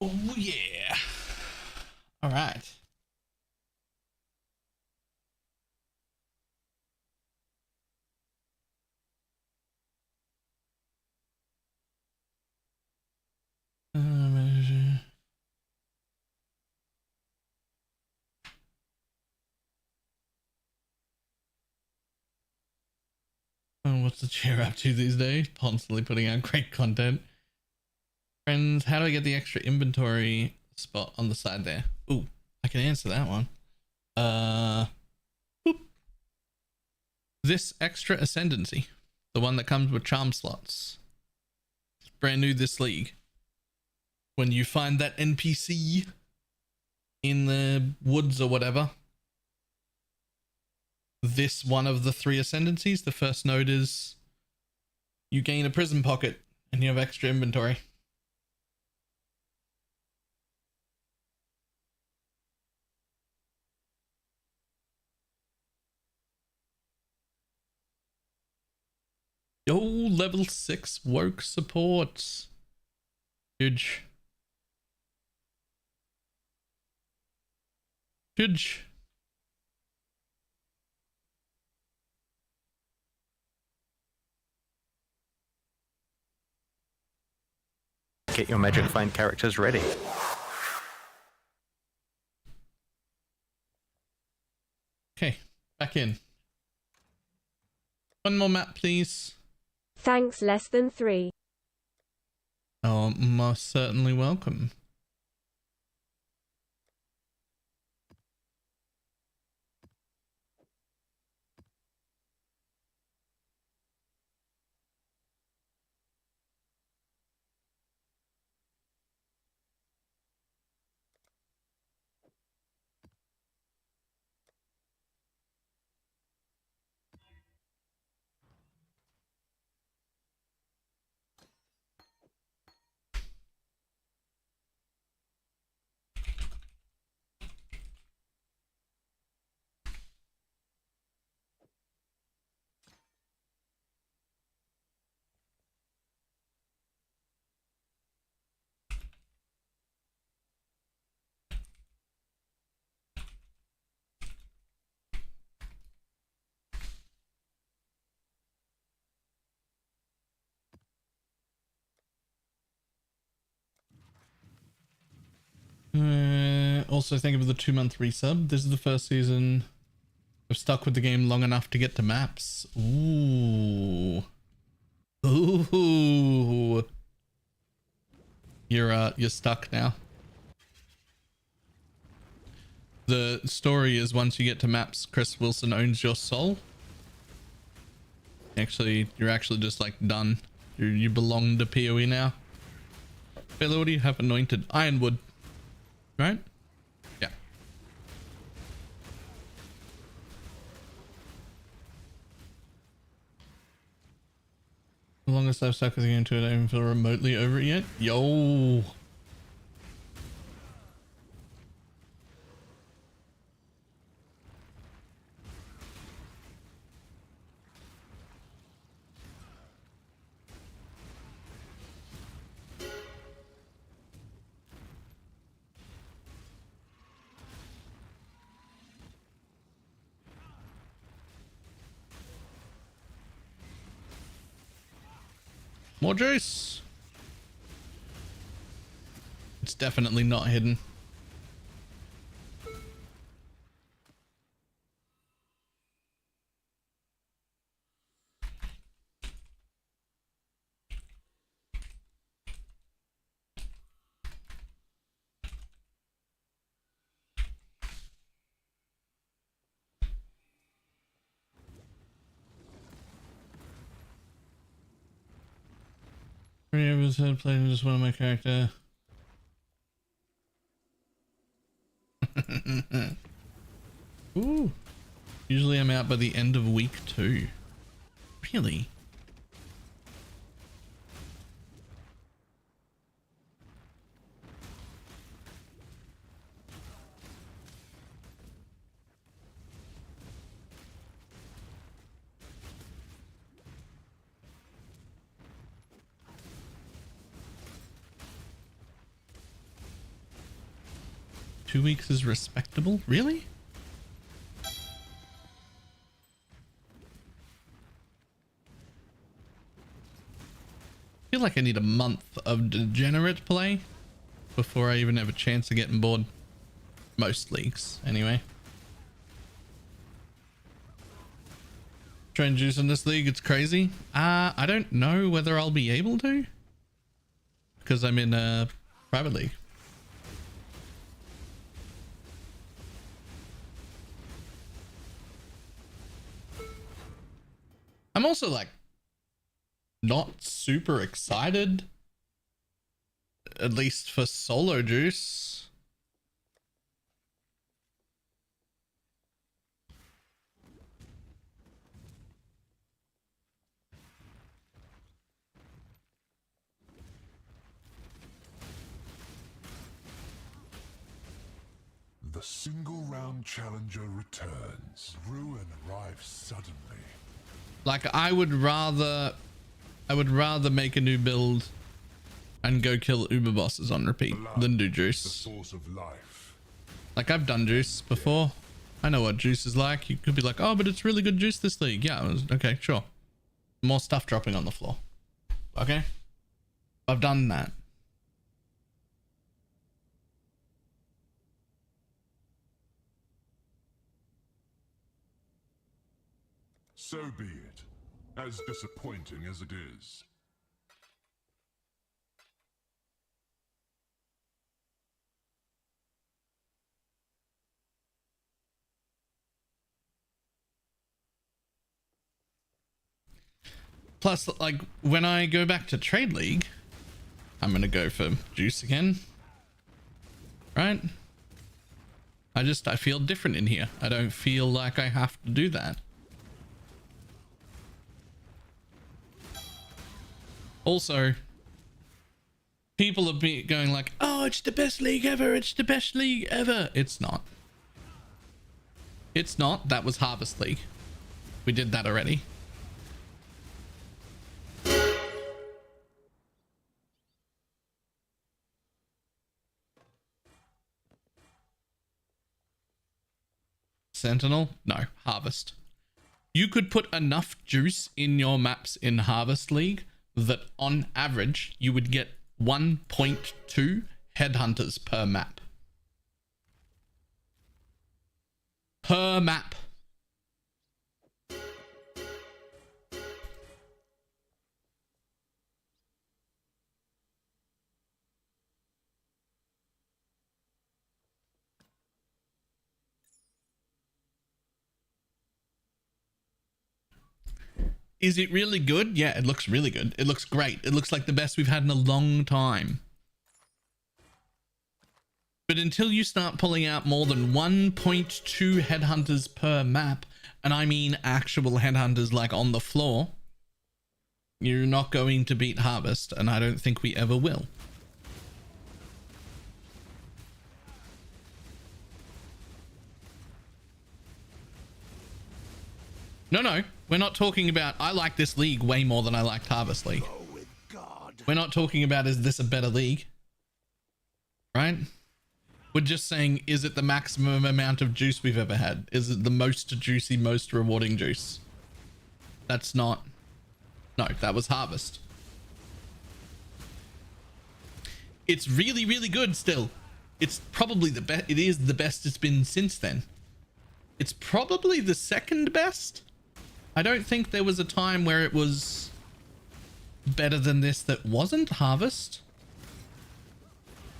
Oh yeah. All right. What's the chair up to these days? Constantly putting out great content. Friends, how do I get the extra inventory spot on the side there? Ooh, I can answer that one. Boop. This extra ascendancy, the one that comes with charm slots. It's brand new this league. When you find that NPC in the woods or whatever, this one of the 3 ascendancies, the first node is you gain a prison pocket and you have extra inventory. Yo, level 6 woke supports. Huge. Huge. Get your magic find characters ready. Okay, back in. One more map, please. Thanks, less than 3. Oh, most certainly welcome. Also think of the 2-month resub. This is the first season I've stuck with the game long enough to get to maps. Ooh. Ooh. You're stuck now. The story is once you get to maps, Chris Wilson owns your soul. Actually, you're actually just like done. You belong to PoE now. Baylor, what do you have anointed? Ironwood. Right? Yeah. The longest I've stuck with the game to it, I don't even feel remotely over it yet. Yo. More juice. It's definitely not hidden. Three ever said playing just one of my character. Ooh. Usually I'm out by the end of week 2. Really? 2 weeks is respectable. Really? I feel like I need a month of degenerate play before I even have a chance of getting bored. Most leagues, anyway. Train juice in this league, it's crazy. I don't know whether I'll be able to, because I'm in a private league. I'm also like not super excited, at least for solo juice. The single round challenger returns. Ruin arrives suddenly. Like I would rather make a new build and go kill Uber bosses on repeat than do juice. The source of life. Like I've done juice before. I know what juice is like. You could be like, oh, but it's really good juice this league. Yeah, okay, sure. More stuff dropping on the floor. Okay. I've done that. So be it, as disappointing as it is. Plus, like, when I go back to Trade League, I'm gonna go for juice again. Right? I feel different in here. I don't feel like I have to do that. Also, people have been going like, oh, it's the best league ever. It's the best league ever. It's not. It's not. That was Harvest League. We did that already. Sentinel? No, Harvest. You could put enough juice in your maps in Harvest League that on average you would get 1.2 headhunters per map. Per map. Is it really good? Yeah, it looks really good. It looks great. It looks like the best we've had in a long time. But until you start pulling out more than 1.2 headhunters per map, and I mean actual headhunters like on the floor, you're not going to beat Harvest, and I don't think we ever will. No, we're not talking about I like this league way more than I liked Harvest League. We're not talking about is this a better league, right? We're just saying, is it the maximum amount of juice we've ever had? Is it the most juicy, most rewarding juice? That's not. No, that was Harvest. It's really, really good still. It's probably the best. It is the best it's been since then. It's probably the second best. I don't think there was a time where it was better than this that wasn't Harvest.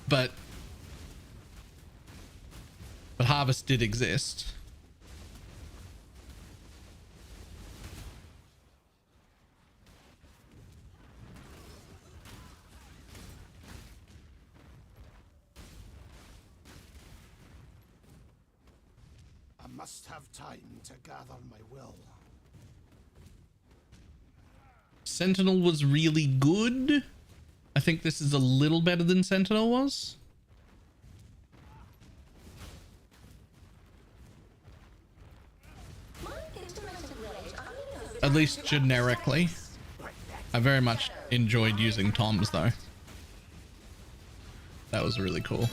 But Harvest did exist. I must have time to gather my will. Sentinel was really good. I think this is a little better than Sentinel was. At least generically. I very much enjoyed using Toms though. That was really cool.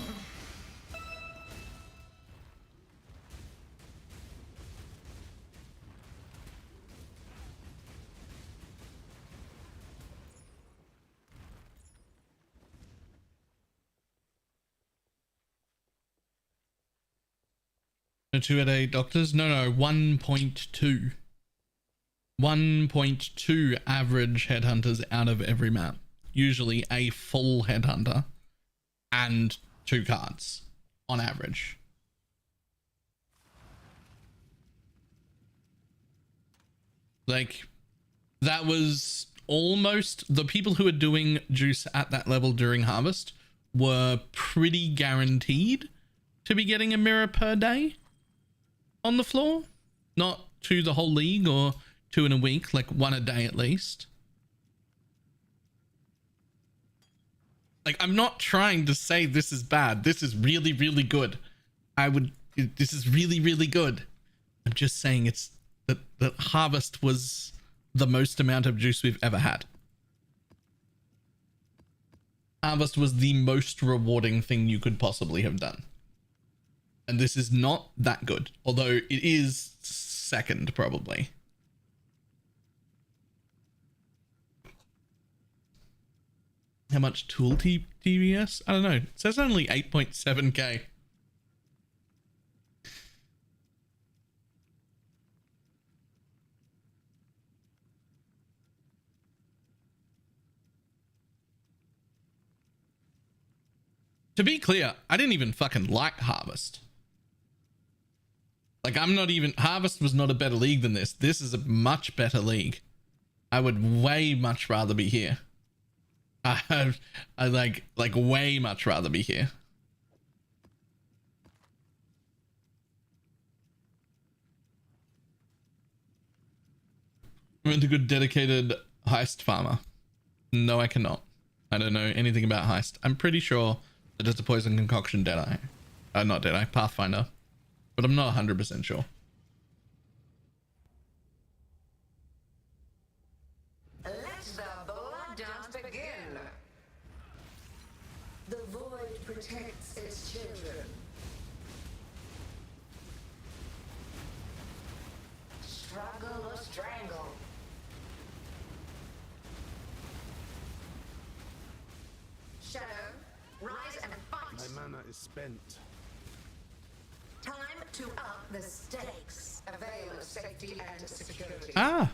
No, 2 at 8 doctors? No, 1.2. 1.2 average headhunters out of every map. Usually a full headhunter and 2 cards on average. Like, that was almost the people who were doing juice at that level during harvest were pretty guaranteed to be getting a mirror per day on the floor. Not 2 the whole league or 2 in a week, like 1 a day at least. Like, I'm not trying to say this is bad. This is really, really good. This is really, really good. I'm just saying it's that harvest was the most amount of juice we've ever had. Harvest was the most rewarding thing you could possibly have done. And this is not that good, although it is second probably. How much tool TVS? I don't know. It says only 8.7k. To be clear, I didn't even fucking like Harvest. Like, Harvest was not a better league than this. This is a much better league. I would way much rather be here. I like way much rather be here. I'm into good dedicated heist farmer. No, I cannot. I don't know anything about heist. I'm pretty sure that it's a poison concoction Deadeye. Not Deadeye, Pathfinder. But I'm not 100% sure. Let the blood dance begin. The void protects its children. Struggle or strangle. Shadow, rise and fight. My mana is spent. Time to up the stakes. Avail of safety and security. Ah!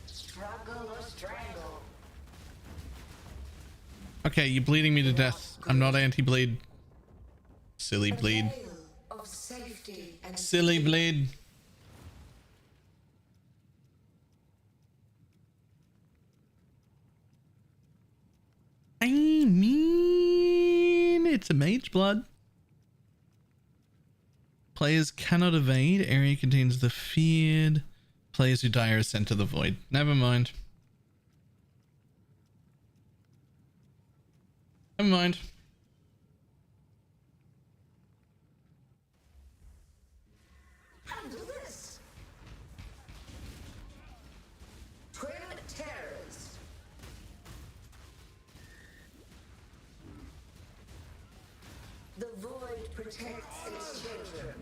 Struggle or strangle. Okay, you're bleeding me to death. I'm not anti-bleed. Silly bleed. Avail of safety and Silly bleed. I mean, it's a mage blood. Players cannot evade. Area contains the feared. Players who die are sent to the void. Never mind. Never mind. handle this. Twin terrors. The void protects its children.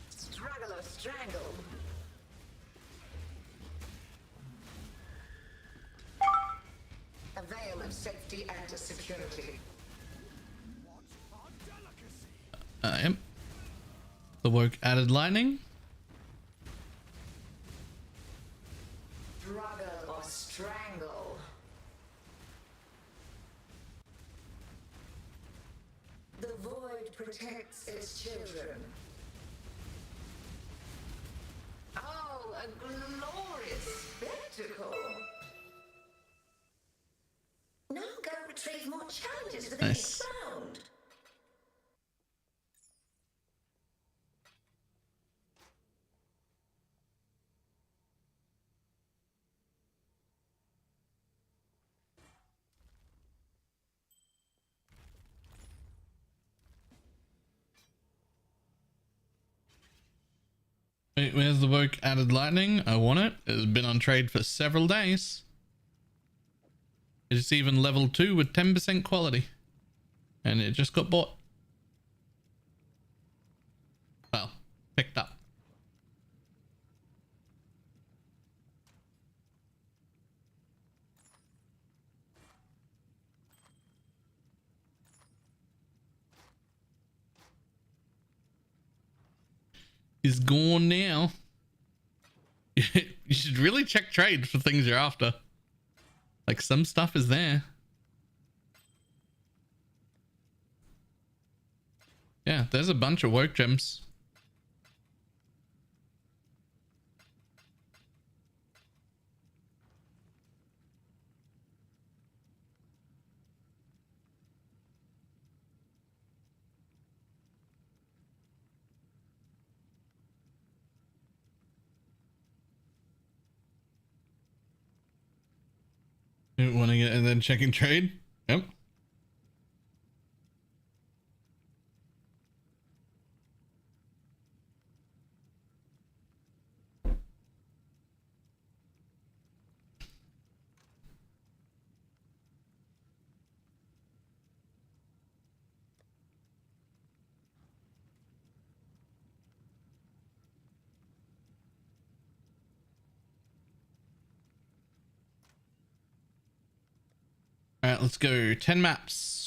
Struggle or strangle. Avail of safety and security. I am. The woke added lightning. Struggle or strangle. The void protects its children. Oh, a glorious spectacle. Now go retrieve more challenges for the Nice. next round. Wait, where's the woke added lightning? I want it. It's been on trade for several days. It's even level 2 with 10% quality. And it just got bought. Well, is gone now. You should really check trade for things you're after. Like some stuff is there. Yeah, there's a bunch of work gems. Want to get and then checking trade? Yep. All right, let's go 10 maps.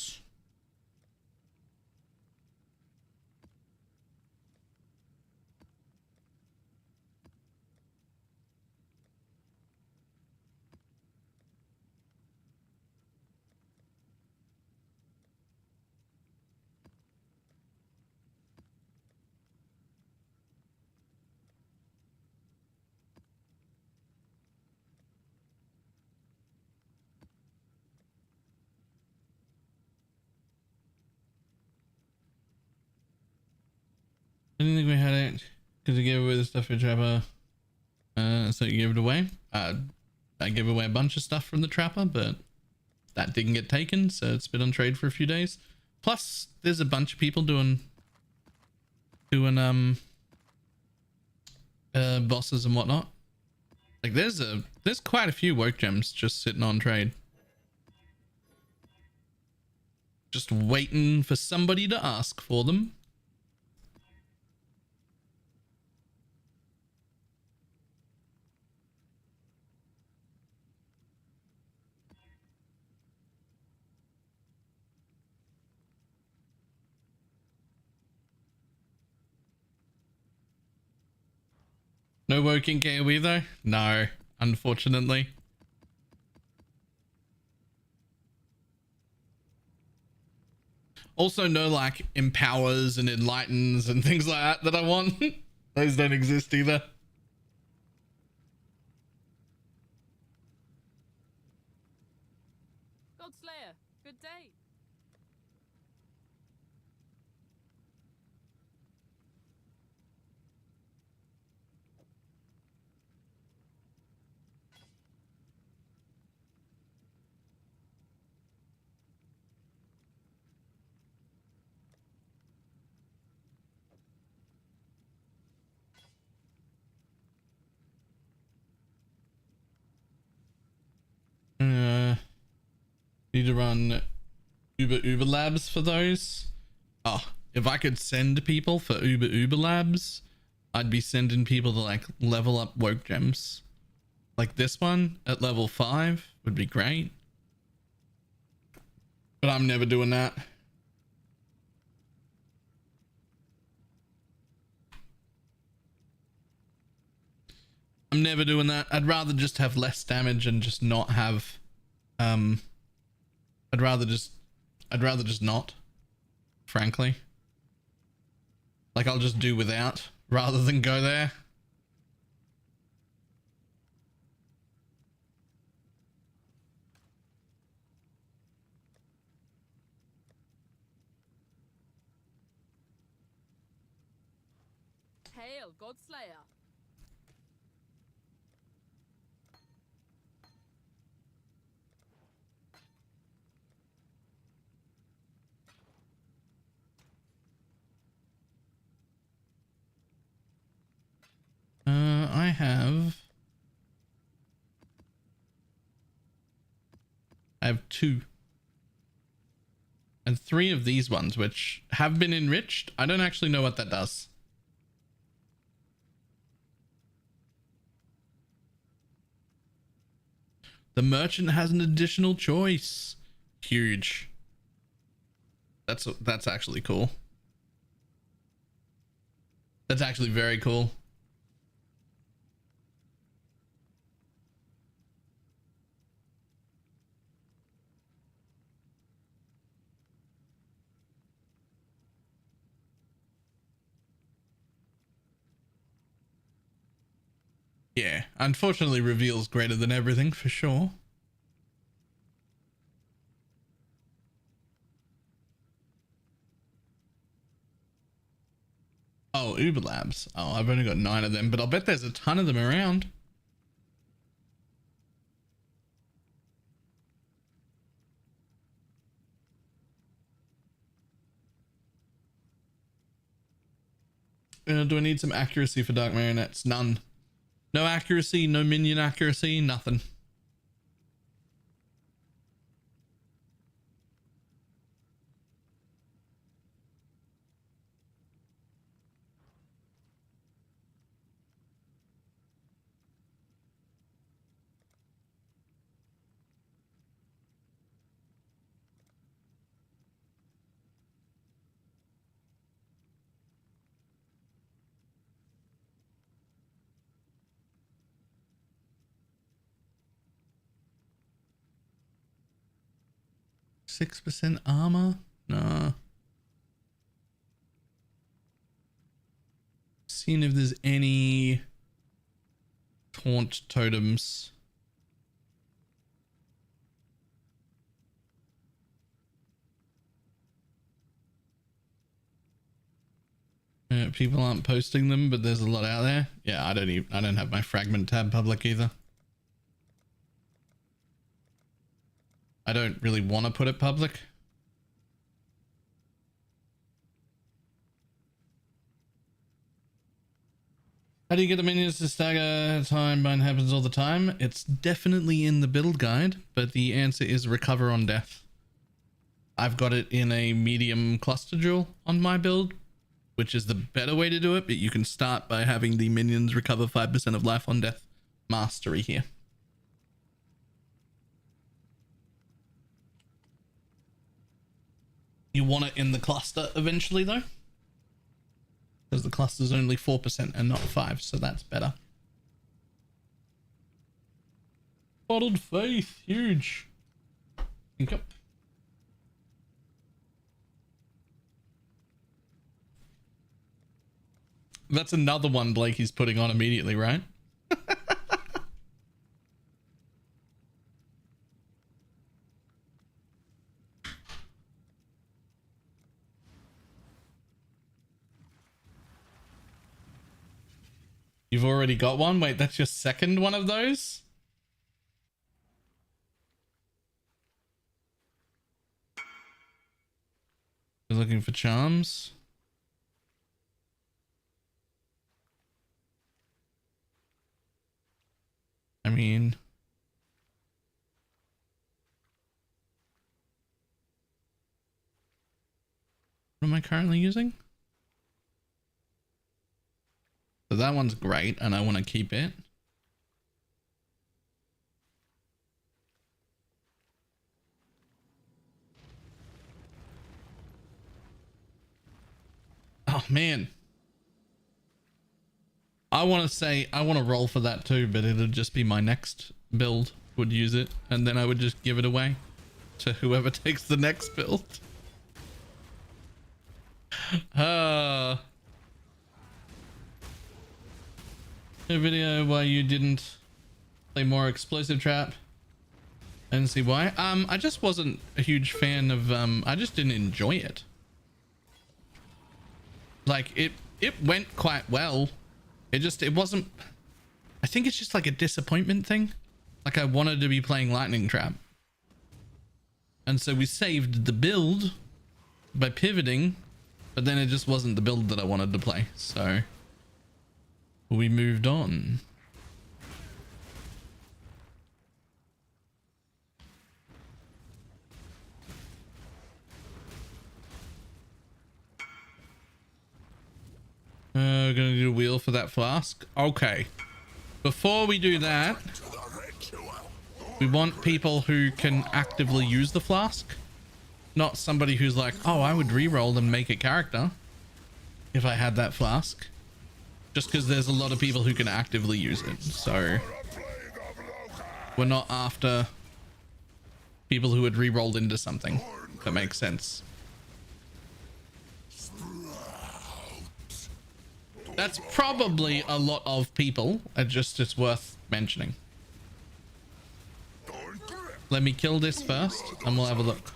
I didn't think we had it because you gave away the stuff for Trapper. So you gave it away. I gave away a bunch of stuff from the Trapper, but that didn't get taken, so it's been on trade for a few days. Plus, there's a bunch of people doing bosses and whatnot. Like there's quite a few work gems just sitting on trade. Just waiting for somebody to ask for them. No working KOE though? No, unfortunately. Also no like empowers and enlightens and things like that I want. Those don't exist either. Godslayer, good day. Need to run Uber Labs for those. Oh, if I could send people for Uber Labs, I'd be sending people to like level up work gems. Like this one at level 5 would be great. But I'm never doing that. I'm never doing that. I'd rather just have less damage and just not have I'd rather just not, frankly. Like I'll just do without rather than go there. Hail, Godslayer. I have 2 and 3 of these ones which have been enriched. I don't actually know what that does. The merchant has an additional choice. Huge. That's actually cool. That's actually very cool. Yeah, unfortunately reveals greater than everything for sure. Oh, Uber Labs. Oh, I've only got 9 of them, but I'll bet there's a ton of them around. Do I need some accuracy for Dark Marionettes? None. No accuracy, no minion accuracy, nothing. %6 armor? Nah. Seeing if there's any taunt totems. People aren't posting them, but there's a lot out there. Yeah, I don't have my fragment tab public either. I don't really want to put it public. How do you get the minions to stagger time? Bind happens all the time. It's definitely in the build guide, but the answer is recover on death. I've got it in a medium cluster jewel on my build, which is the better way to do it, but you can start by having the minions recover 5% of life on death mastery here. You want it in the cluster eventually though, because the cluster is only 4% and not 5, so that's better. Bottled Faith, huge. Okay. That's another one Blake he's putting on immediately, right? You've already got one? Wait, that's your second one of those? You're looking for charms? I mean... what am I currently using? So that one's great, and I want to keep it. Oh, man. I want to say, I want to roll for that too, but it'll just be my next build would use it, and then I would just give it away to whoever takes the next build. A video why you didn't play more explosive trap. I didn't see why. I just wasn't a huge fan of, I just didn't enjoy it. Like it went quite well. It wasn't, I think it's just like a disappointment thing. Like I wanted to be playing lightning trap. And so we saved the build by pivoting, but then it just wasn't the build that I wanted to play. So we moved on. We're gonna do a wheel for that flask. Okay. Before we do that, we want people who can actively use the flask. Not somebody who's like, oh, I would re-roll and make a character if I had that flask. just because there's a lot of people who can actively use it. So we're not after people who had re-rolled into something. That makes sense. That's probably a lot of people. It's worth mentioning. Let me kill this first and we'll have a look.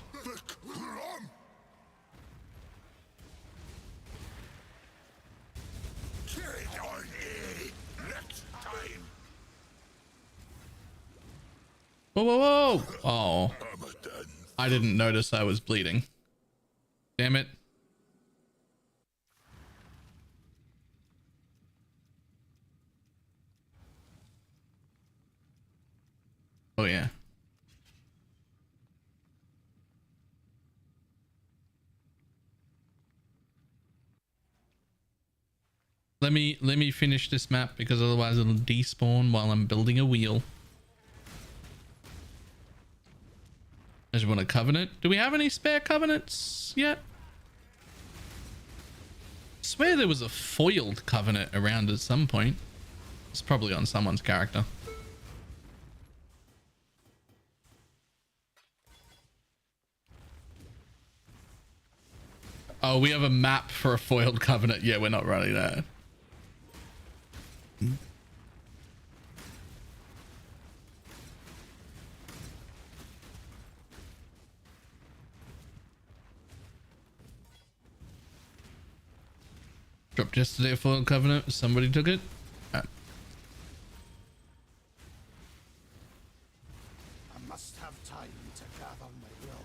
Whoa, whoa, whoa. Oh, I didn't notice I was bleeding. Damn it. Oh yeah. Let me finish this map because otherwise it'll despawn while I'm building a wheel. I just want a covenant. Do we have any spare covenants yet? I swear there was a foiled covenant around at some point. It's probably on someone's character. Oh, we have a map for a foiled covenant. Yeah, we're not running that. Dropped yesterday a foiled covenant. Somebody took it. I must have time to gather my will.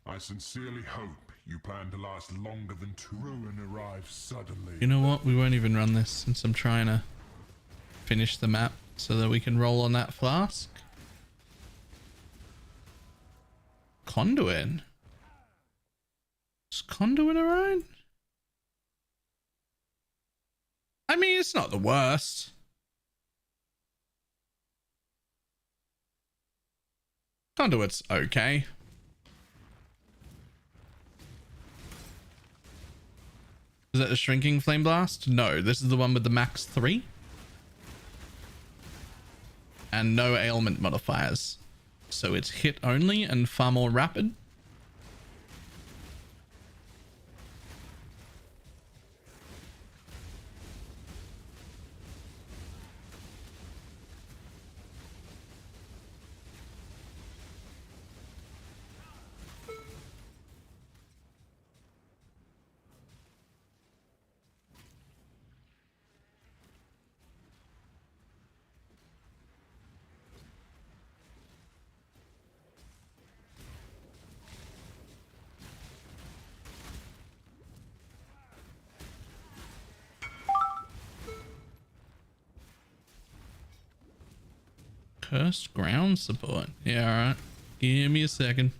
I sincerely hope you plan to last longer than two. Ruin arrives suddenly. You know what? We won't even run this since I'm trying to finish the map so that we can roll on that flask. Conduit. Is conduit alright? I mean, it's not the worst. Conduit's okay. Is that a shrinking flame blast? No, this is the one with the max 3. And no ailment modifiers. So it's hit only and far more rapid. Cursed ground support. Yeah, alright. Give me a second.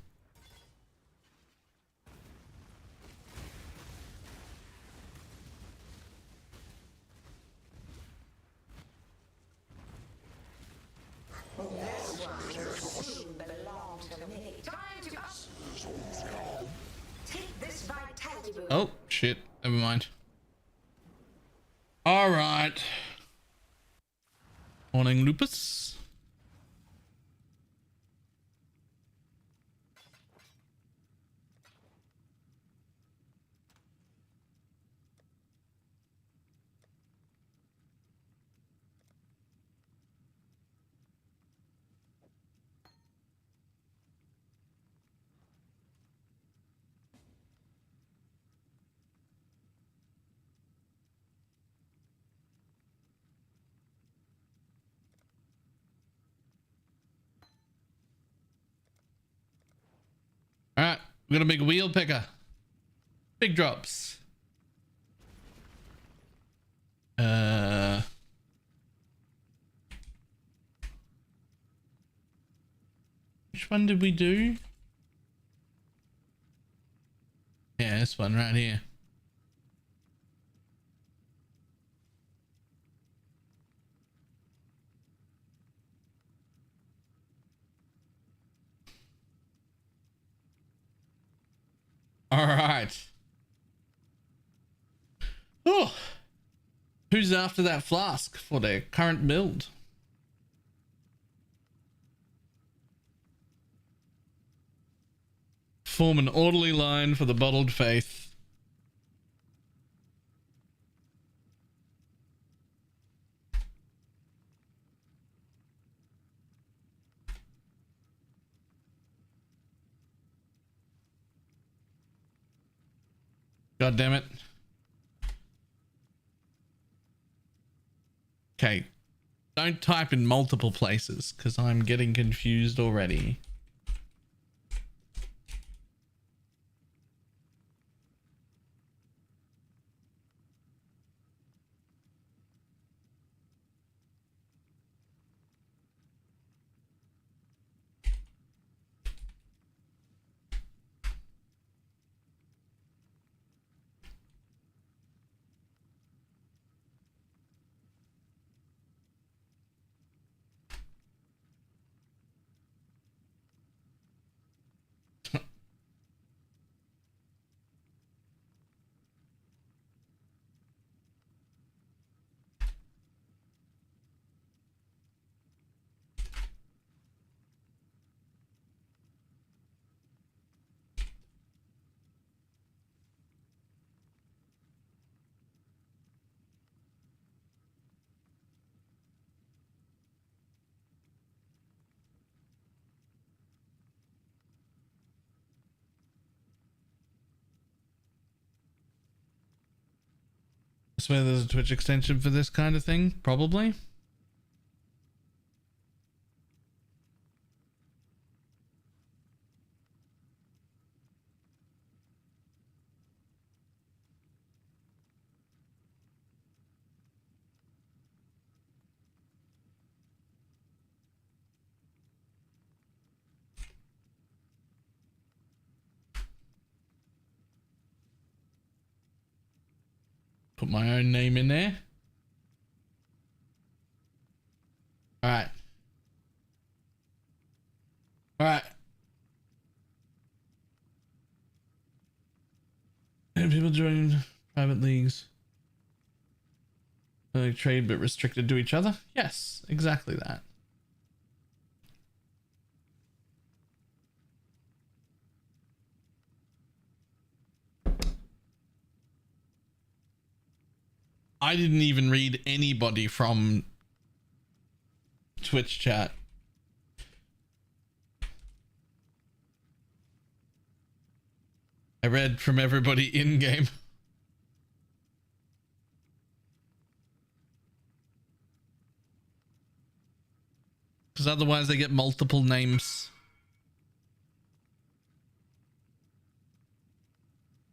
Oh, shit. Never mind. Alright. Morning, Lupus. All right, we're gonna make a wheel picker. Big drops. Which one did we do? Yeah, this one right here. All right. Oh, who's after that flask for their current build? Form an orderly line for the bottled faith. God damn it. Okay. Don't type in multiple places because I'm getting confused already. I swear there's a Twitch extension for this kind of thing, probably. Put my own name in there. All right. All right. And people join private leagues. Trade but restricted to each other? Yes, exactly that. I didn't even read anybody from Twitch chat. I read from everybody in game. Because otherwise they get multiple names.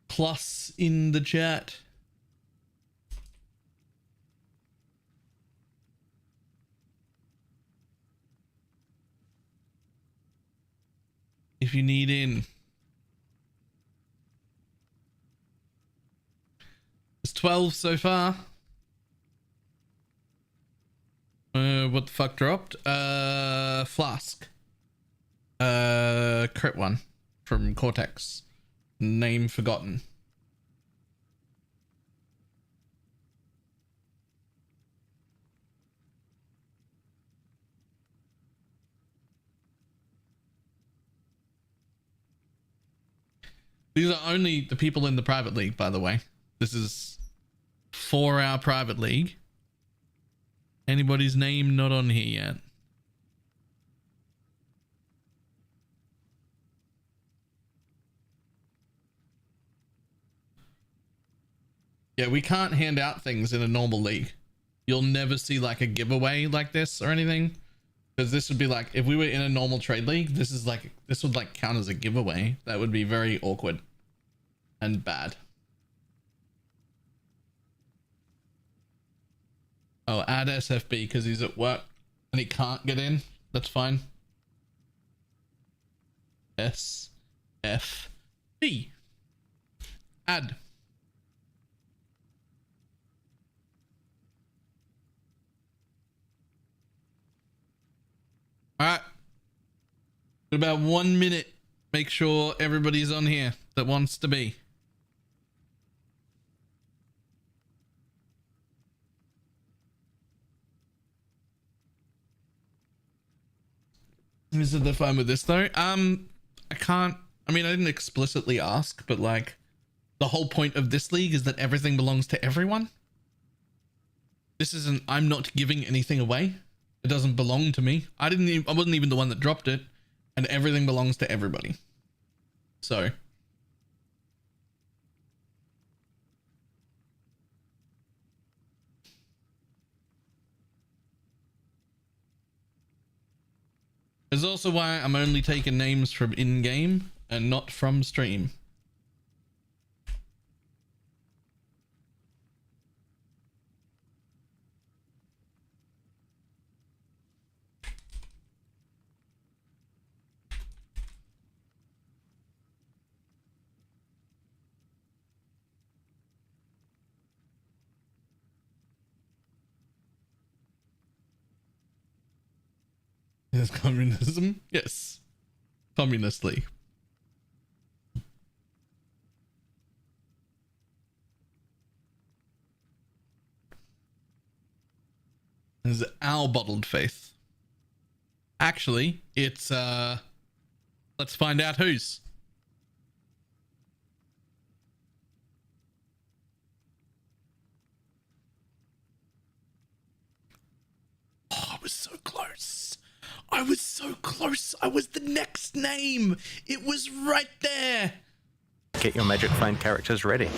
Plus in the chat. If you need in. There's 12 so far. What the fuck dropped? Flask. Crit one from Cortex. Name forgotten. These are only the people in the private league, by the way. This is for our private league. Anybody's name not on here yet. Yeah, we can't hand out things in a normal league. You'll never see like a giveaway like this or anything. Because this would be like, if we were in a normal trade league, this would like count as a giveaway. That would be very awkward and bad. Oh, add SFB because he's at work and he can't get in. That's fine. SFB. Add. All right. In about 1 minute, make sure everybody's on here. that wants to be. Is it the fun with this though? I can't. I mean, I didn't explicitly ask, but like, the whole point of this league is that everything belongs to everyone. This isn't. I'm not giving anything away. It doesn't belong to me. I wasn't even the one that dropped it, and everything belongs to everybody. So. It's also why I'm only taking names from in-game and not from stream. Is communism? Yes. Communistly. This is our bottled faith. Actually, it's let's find out whose. Oh, I was so close. I was so close. I was the next name. It was right there. Get your magic phone characters ready.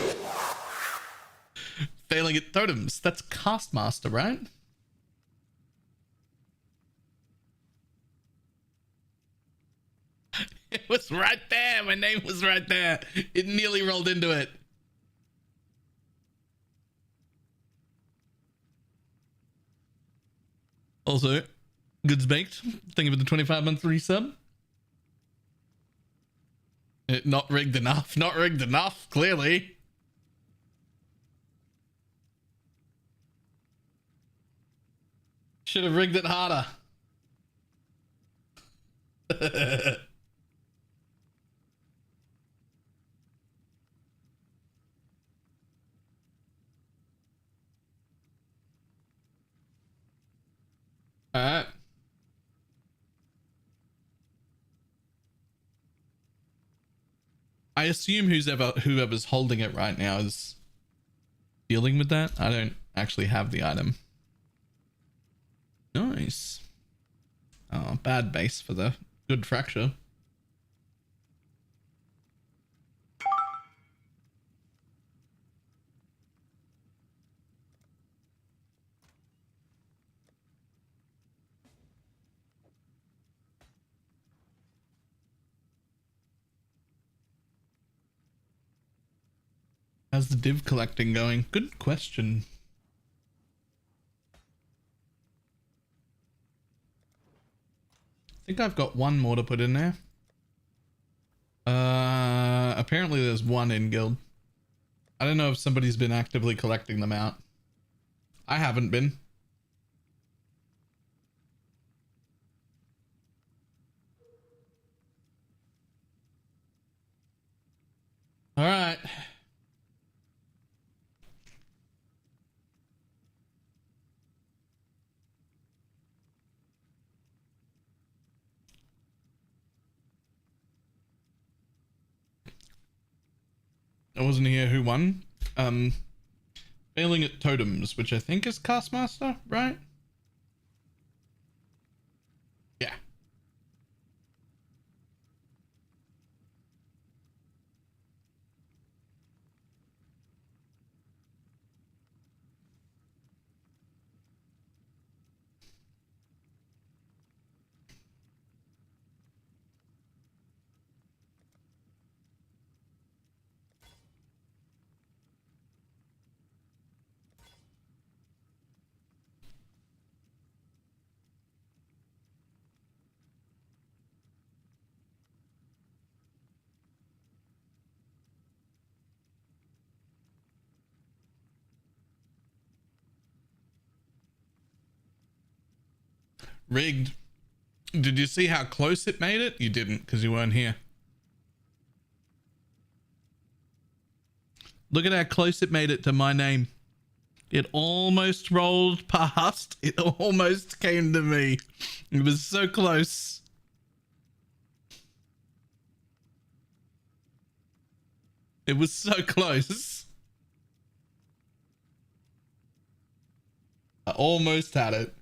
Failing at totems. That's Castmaster, right? It was right there. My name was right there. It nearly rolled into it. Also, Goods Baked. Thank you for the 25-month resub. Not rigged enough. Not rigged enough, clearly. Should have rigged it harder. All right. I assume whoever's holding it right now is dealing with that. I don't actually have the item. Nice. Oh, bad base for the good fracture. How's the div collecting going? Good question. I think I've got one more to put in there. Apparently there's one in guild. I don't know if somebody's been actively collecting them out. I haven't been. All right. I wasn't here who won. Failing at totems, which I think is Castmaster, right? Yeah. Rigged. Did you see how close it made it? You didn't because you weren't here. Look at how close it made it to my name. It almost rolled past. It almost came to me. It was so close. It was so close. I almost had it.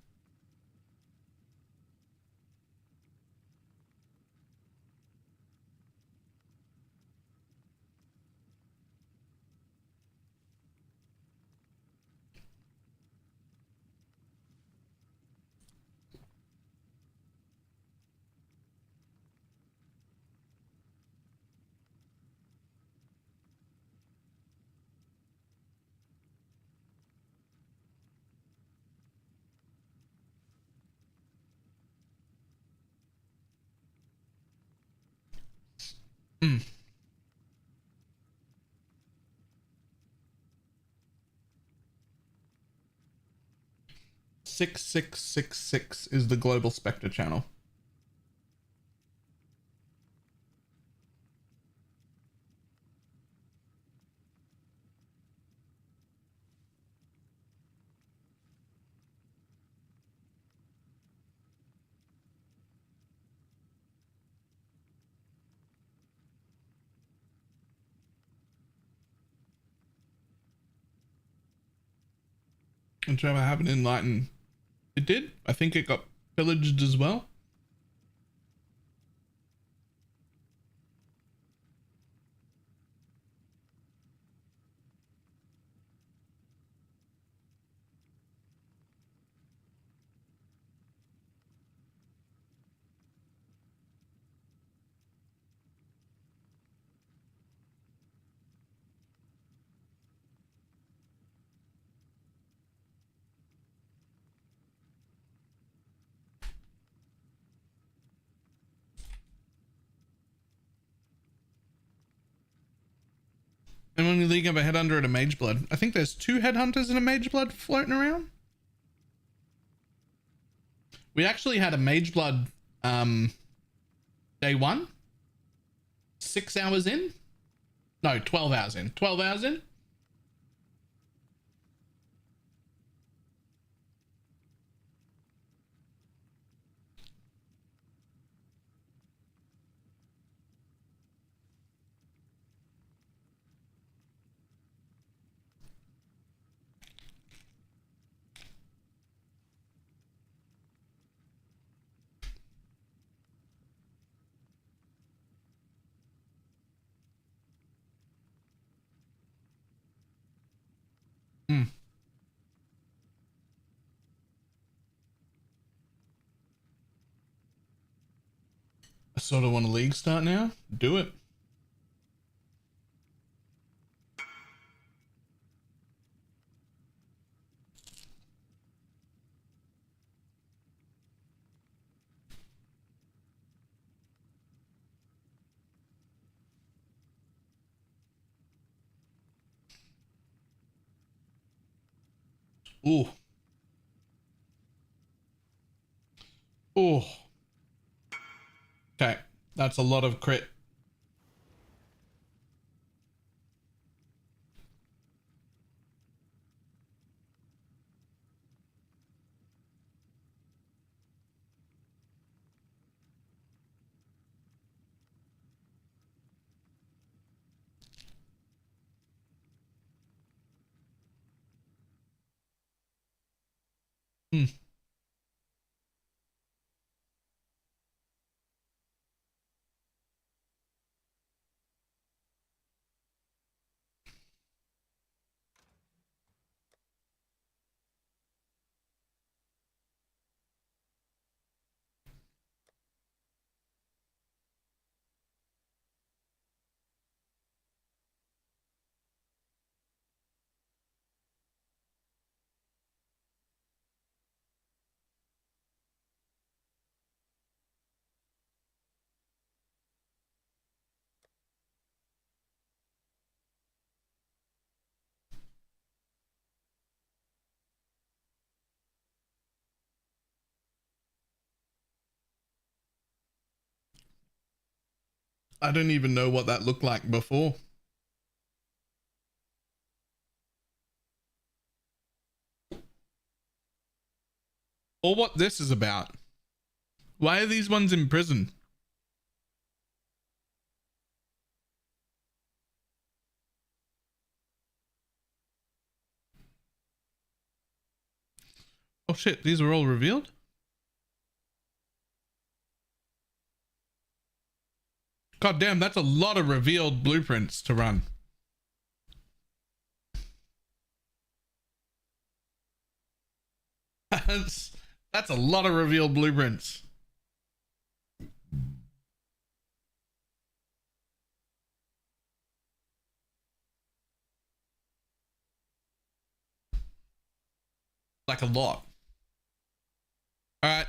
Mm. 6666 is the global Spectre channel. And Trevor haven't enlightened. It did. I think it got pillaged as well. And when we league have a headhunter and a mage blood, I think there's 2 headhunters and a mage blood floating around. We actually had a mage blood day 1, 6 hours in. No, 12 hours in. 12 hours in. Hmm. I sort of want a league start now. Do it. Ooh. Ooh. Okay. That's a lot of crit. Hmm. I don't even know what that looked like before. or what this is about. Why are these ones in prison? Oh shit, these are all revealed? God damn, that's a lot of revealed blueprints to run. That's a lot of revealed blueprints. Like a lot. All right.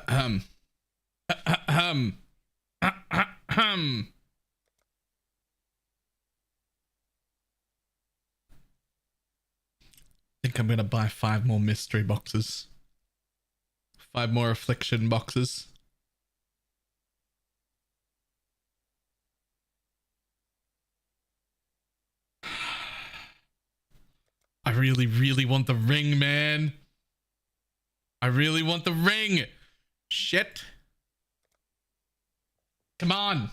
Ahem. Ahem. Ahem. I think I'm gonna buy 5 more mystery boxes. 5 more affliction boxes. I really, really want the ring, man. I really want the ring. Shit. Come on.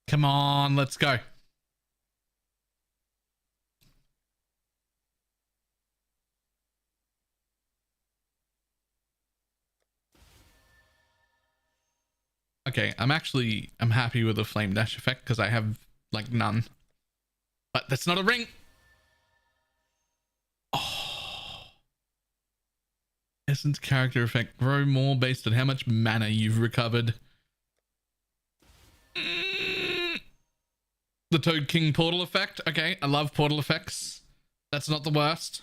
Come on, let's go. Okay, I'm happy with the flame dash effect because I have like none. But that's not a ring. Oh. Essence character effect. Grow more based on how much mana you've recovered. The Toad King portal effect. Okay, I love portal effects. That's not the worst.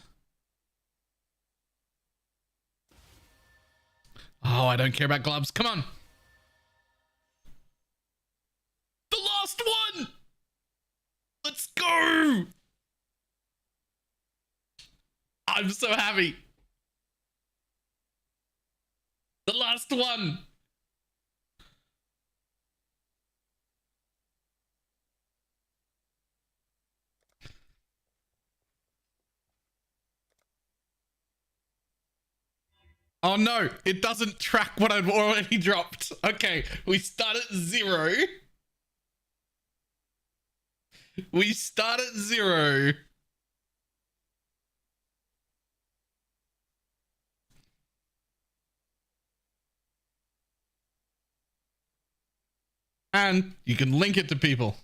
Oh, I don't care about gloves. Come on. The last one. Let's go. I'm so happy. The last one. Oh no, it doesn't track what I've already dropped. Okay, we start at 0. We start at 0. And you can link it to people.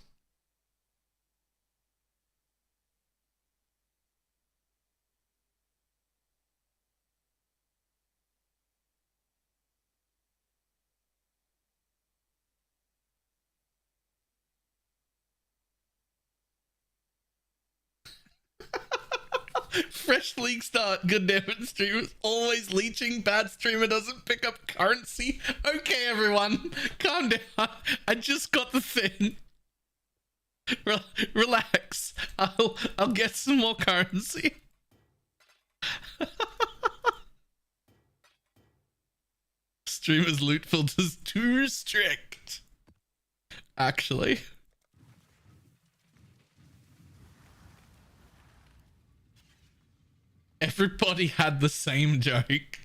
Fresh league start. Good damn it, streamers always leeching. Bad streamer doesn't pick up currency. Okay, everyone, calm down. I just got the thing. Relax. I'll get some more currency. Streamers loot filters too strict. Actually. Everybody had the same joke.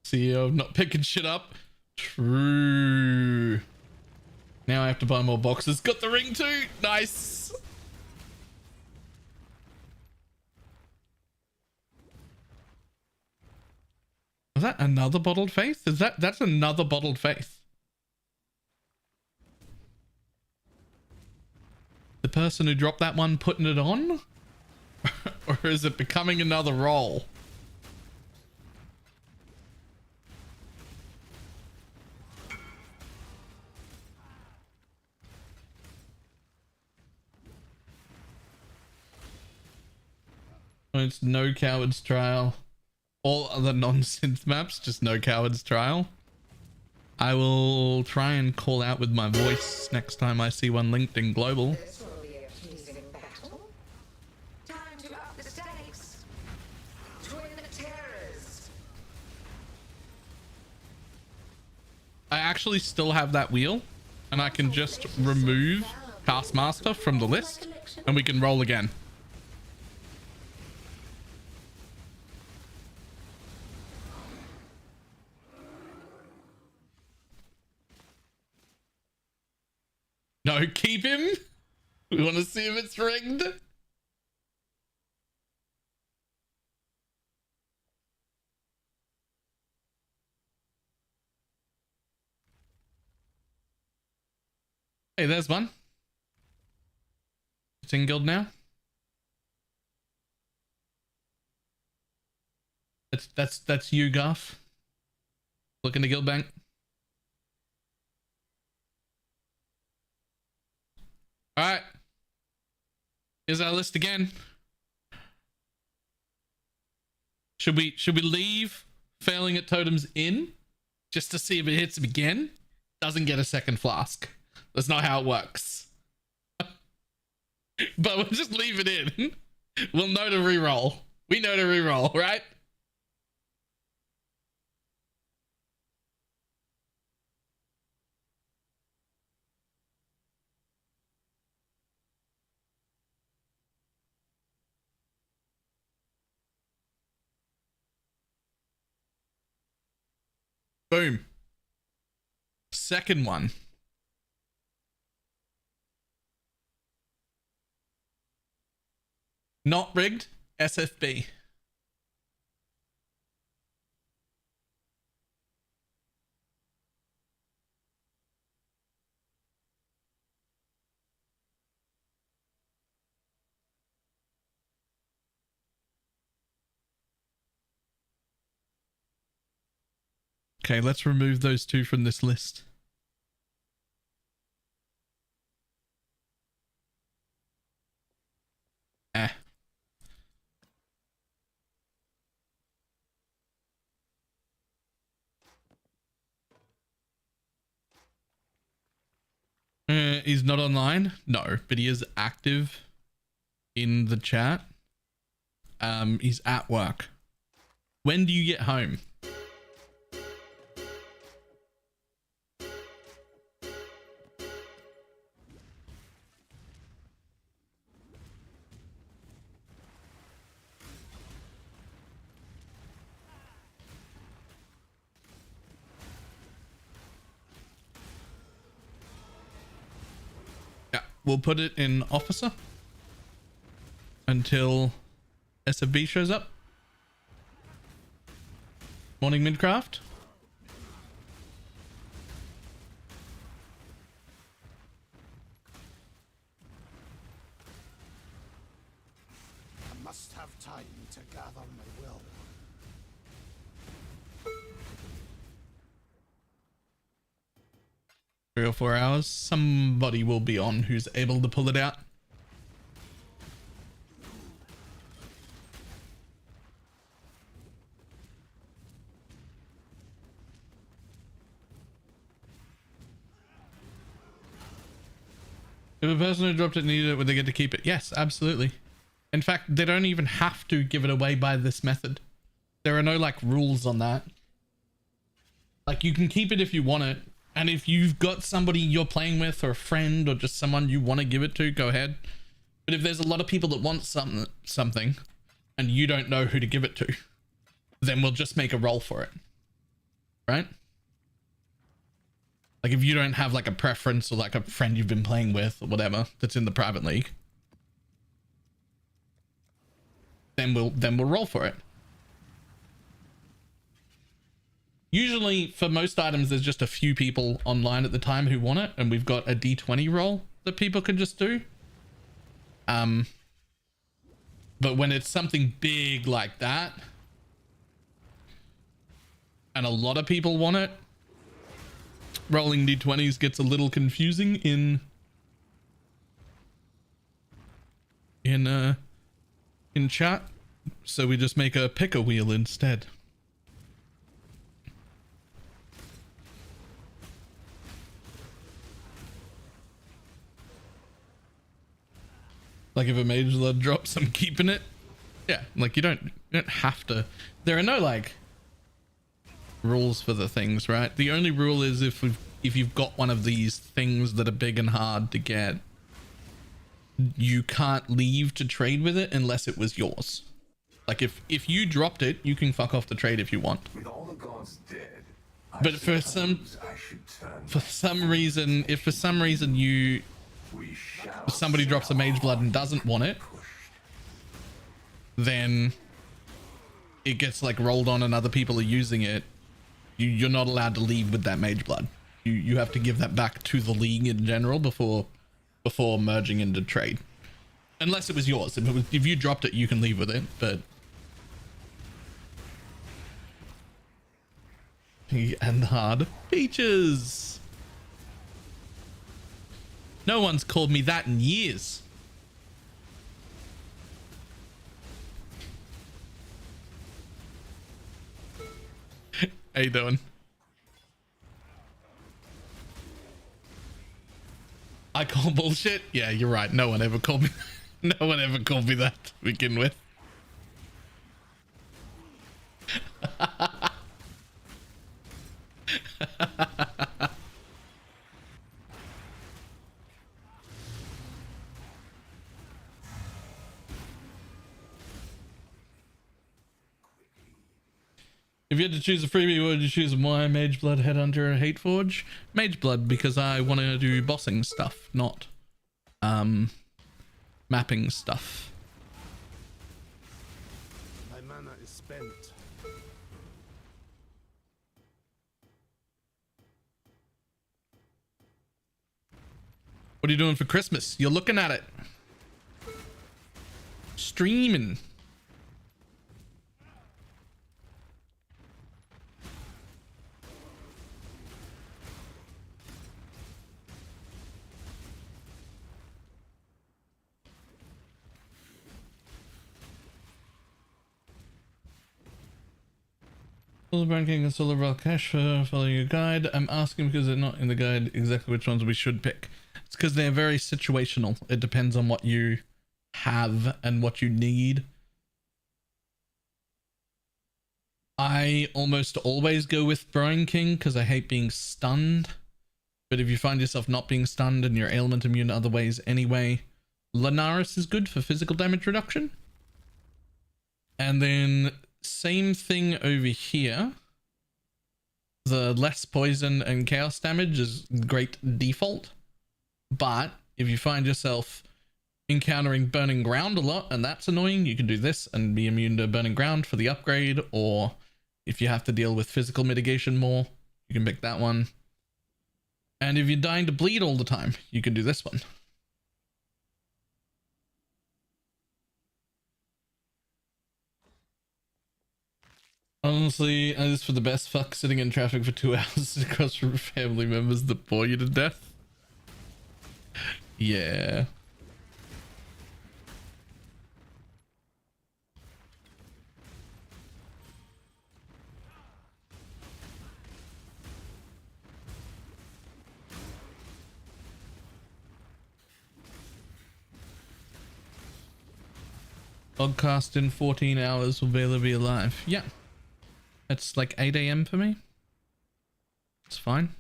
CEO not picking shit up. True. Now I have to buy more boxes. Got the ring too. Nice. Was that another bottled faith? That's another bottled faith? The person who dropped that one putting it on? Or is it becoming another role? It's no cowards trial. All other non-synth maps, just no cowards trial. I will try and call out with my voice next time I see one linked in global. This will be a pleasing battle. Time to up the stakes. actually still have that wheel, and I can just remove Taskmaster from the list, and we can roll again. No, keep him. We want to see if it's rigged. Hey, there's one. It's in guild now. That's you, Garth. Look in the guild bank. All right. Here's our list again. Should we leave failing at totems in just to see if it hits him again? Doesn't get a second flask. That's not how it works. But we'll just leave it in. We'll know to reroll. We know to reroll, right? Boom. Second one. Not rigged. SFB. Okay, let's remove those two from this list. He's not online? No, but he is active in the chat. He's at work. When do you get home? We'll put it in officer until SFB shows up. Morning Midcraft. I must have time to gather my will. 3 or 4 hours. Somebody will be on who's able to pull it out. If a person who dropped it needed it, would they get to keep it? Yes, absolutely. In fact, they don't even have to give it away by this method. There are no like rules on that. Like you can keep it if you want it. And if you've got somebody you're playing with or a friend or just someone you want to give it to, go ahead. But if there's a lot of people that want something and you don't know who to give it to, then we'll just make a roll for it. Right? Like if you don't have like a preference or like a friend you've been playing with or whatever that's in the private league, then we'll roll for it. Usually for most items, there's just a few people online at the time who want it, and we've got a D20 roll that people can just do. But when it's something big like that, and a lot of people want it, rolling D20s gets a little confusing in chat, so we just make a picker wheel instead. Like if a mage lord drops, I'm keeping it. Yeah, like you don't have to. There are no like rules for the things, right? The only rule is if we've if you've got one of these things that are big and hard to get, you can't leave to trade with it unless it was yours. Like if you dropped it, you can fuck off the trade if you want. With all the gods dead, But for some reason, if for some reason you somebody drops a mage blood and doesn't want it, then it gets like rolled on and other people are using it. You're not allowed to leave with that mage blood. You have to give that back to the league in general before merging into trade, unless it was yours. If you dropped it, you can leave with it. But and hard peaches. No one's called me that in years. How you doing? I call bullshit? Yeah, you're right. No one ever called me. No one ever called me that to begin with. If you had to choose a freebie, what would you choose? Why Mage Blood, Headhunter, or Hate Forge? Mage Blood, because I want to do bossing stuff, not mapping stuff. My mana is spent. What are you doing for Christmas? You're looking at it. Streaming. Solar Ranking and Solar Rock Cash following your guide. I'm asking because they're not in the guide exactly which ones we should pick. It's because they're very situational. It depends on what you have and what you need. I almost always go with Throwing King because I hate being stunned. But if you find yourself not being stunned and you're ailment immune to other ways anyway, Lunaris is good for physical damage reduction. And then same thing over here. The less poison and chaos damage is great default. But if you find yourself encountering burning ground a lot and that's annoying, you can do this and be immune to burning ground for the upgrade. Or if you have to deal with physical mitigation more, you can pick that one. And if you're dying to bleed all the time, you can do this one. Honestly, I just for the best fuck sitting in traffic for 2 hours across from family members that bore you to death. Yeah. Podcast in 14 hours will Baylor be alive? Yeah. It's like 8 AM for me. It's fine.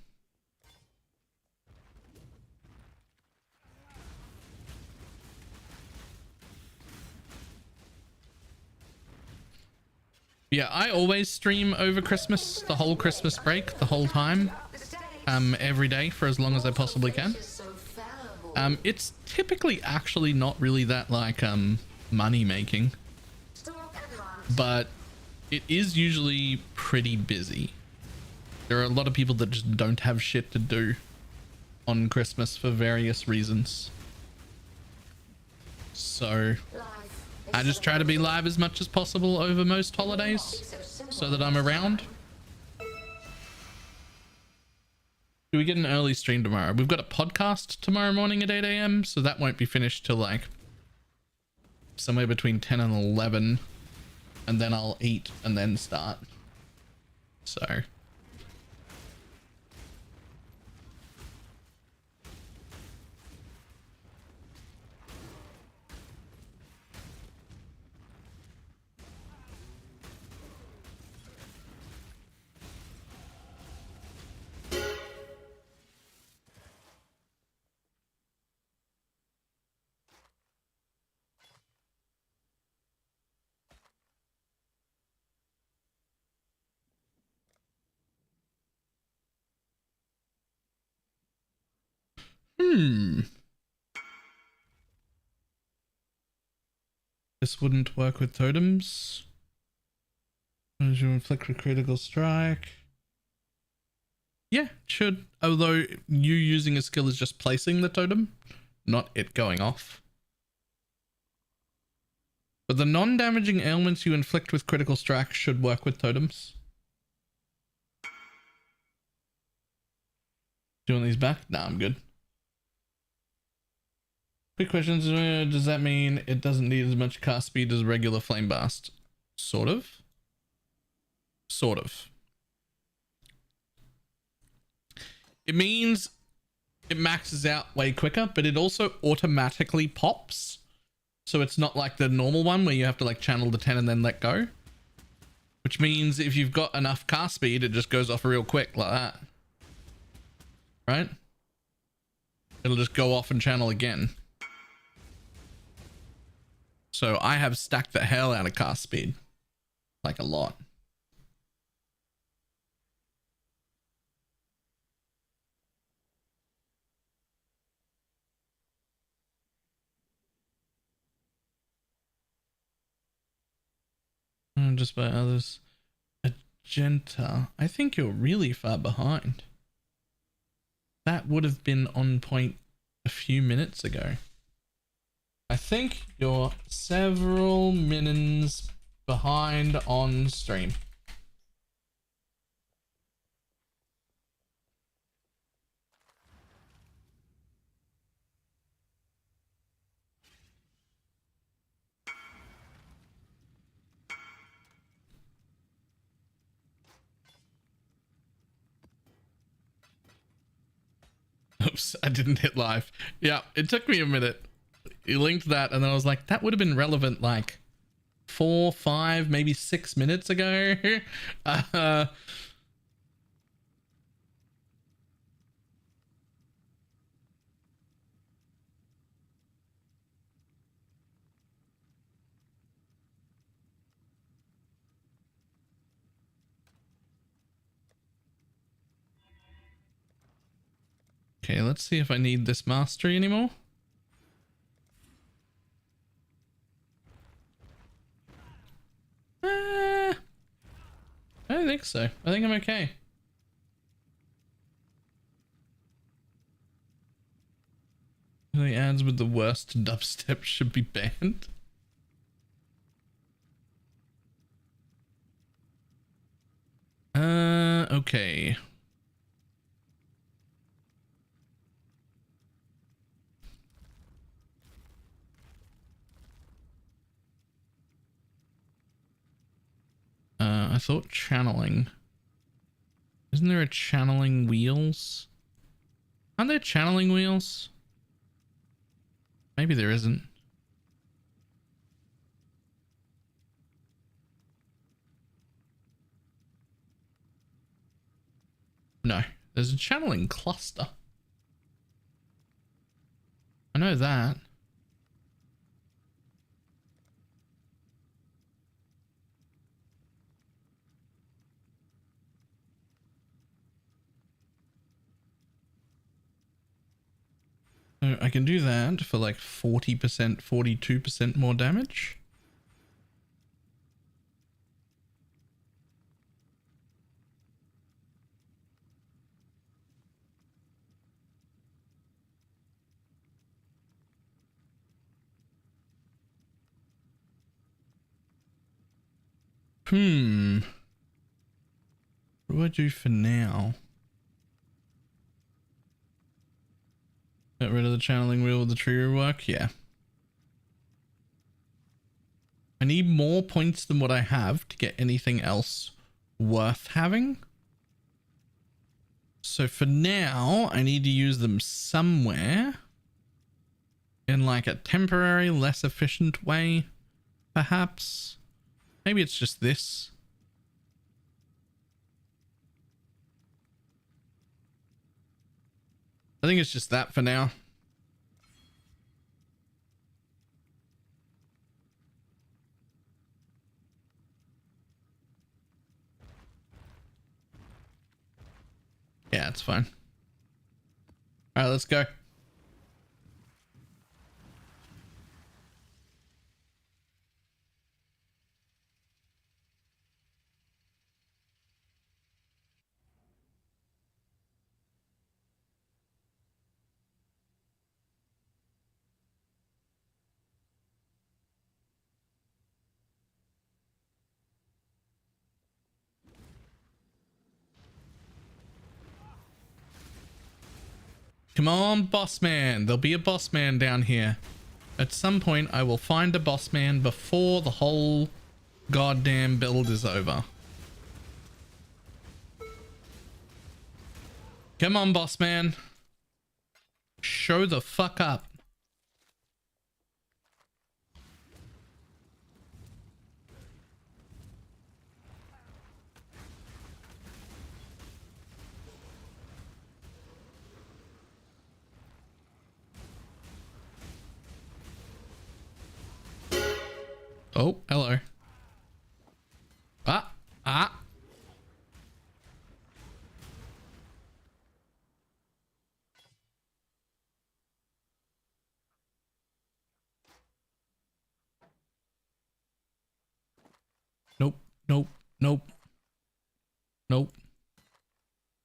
Yeah, I always stream over Christmas, the whole Christmas break, the whole time. Every day for as long as I possibly can. It's typically actually not really that like money making, but it is usually pretty busy. There are a lot of people that just don't have shit to do on Christmas for various reasons. So I just try to be live as much as possible over most holidays so that I'm around. Do we get an early stream tomorrow? We've got a podcast tomorrow morning at 8 AM, so that won't be finished till like somewhere between 10 and 11. And then I'll eat and then start. So. This wouldn't work with totems. As you inflict a critical strike. Yeah, should. Although you using a skill is just placing the totem, not it going off. But the non-damaging ailments you inflict with critical strike should work with totems. Do you want these back? Nah, I'm good. Quick questions. Does that mean it doesn't need as much cast speed as regular Flame Blast? Sort of. Sort of. It means it maxes out way quicker, but it also automatically pops. So it's not like the normal one where you have to like channel the 10 and then let go. Which means if you've got enough cast speed, it just goes off real quick like that. Right? It'll just go off and channel again. So I have stacked the hell out of cast speed. Like a lot. Just by others. Agenta. I think you're really far behind. That would have been on point a few minutes ago. I think you're several minutes behind on stream. Oops, I didn't hit live. Yeah, it took me a minute. You linked that and then I was like, that would have been relevant like 4, 5, maybe 6 minutes ago. Okay, let's see if I need this mastery anymore. I don't think so. I think I'm okay. The ads with the worst dubstep should be banned. Okay. I thought channeling. Isn't there a channeling wheels? Aren't there channeling wheels? Maybe there isn't. No, there's a channeling cluster. I know that. So I can do that for like 40%, 42% more damage. What do I do for now? Get rid of the channeling wheel with the tree rework? Yeah. I need more points than what I have to get anything else worth having. So for now, I need to use them somewhere in like a temporary, less efficient way, perhaps. Maybe it's just this. I think it's just that for now. Yeah, it's fine. All right, let's go. Come on, boss man. There'll be a boss man down here. At some point, I will find a boss man before the whole goddamn build is over. Come on, boss man. Show the fuck up. Oh, hello. Ah.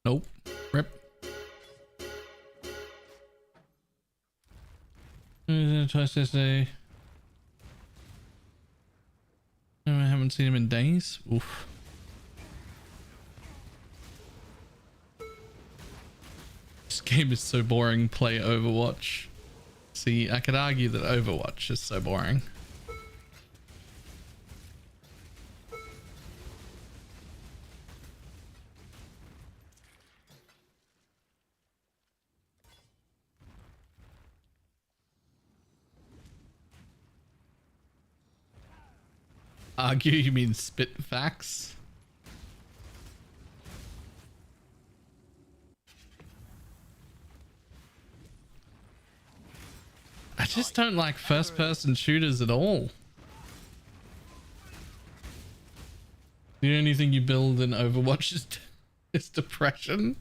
Nope. Rip. Twice this day. I haven't seen him in days. Oof. This game is so boring. Play Overwatch. See, I could argue that Overwatch is so boring. Argue, you mean spit facts? I just don't like first person shooters at all. The only thing you build in Overwatch is depression.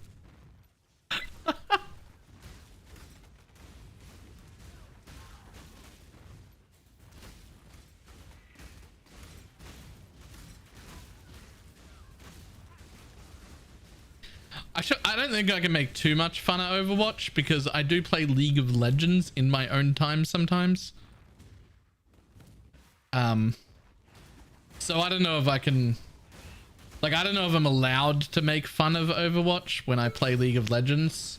I don't think I can make too much fun of Overwatch because I do play League of Legends in my own time sometimes. So I don't know if I can, like, I don't know if I'm allowed to make fun of Overwatch when I play League of Legends.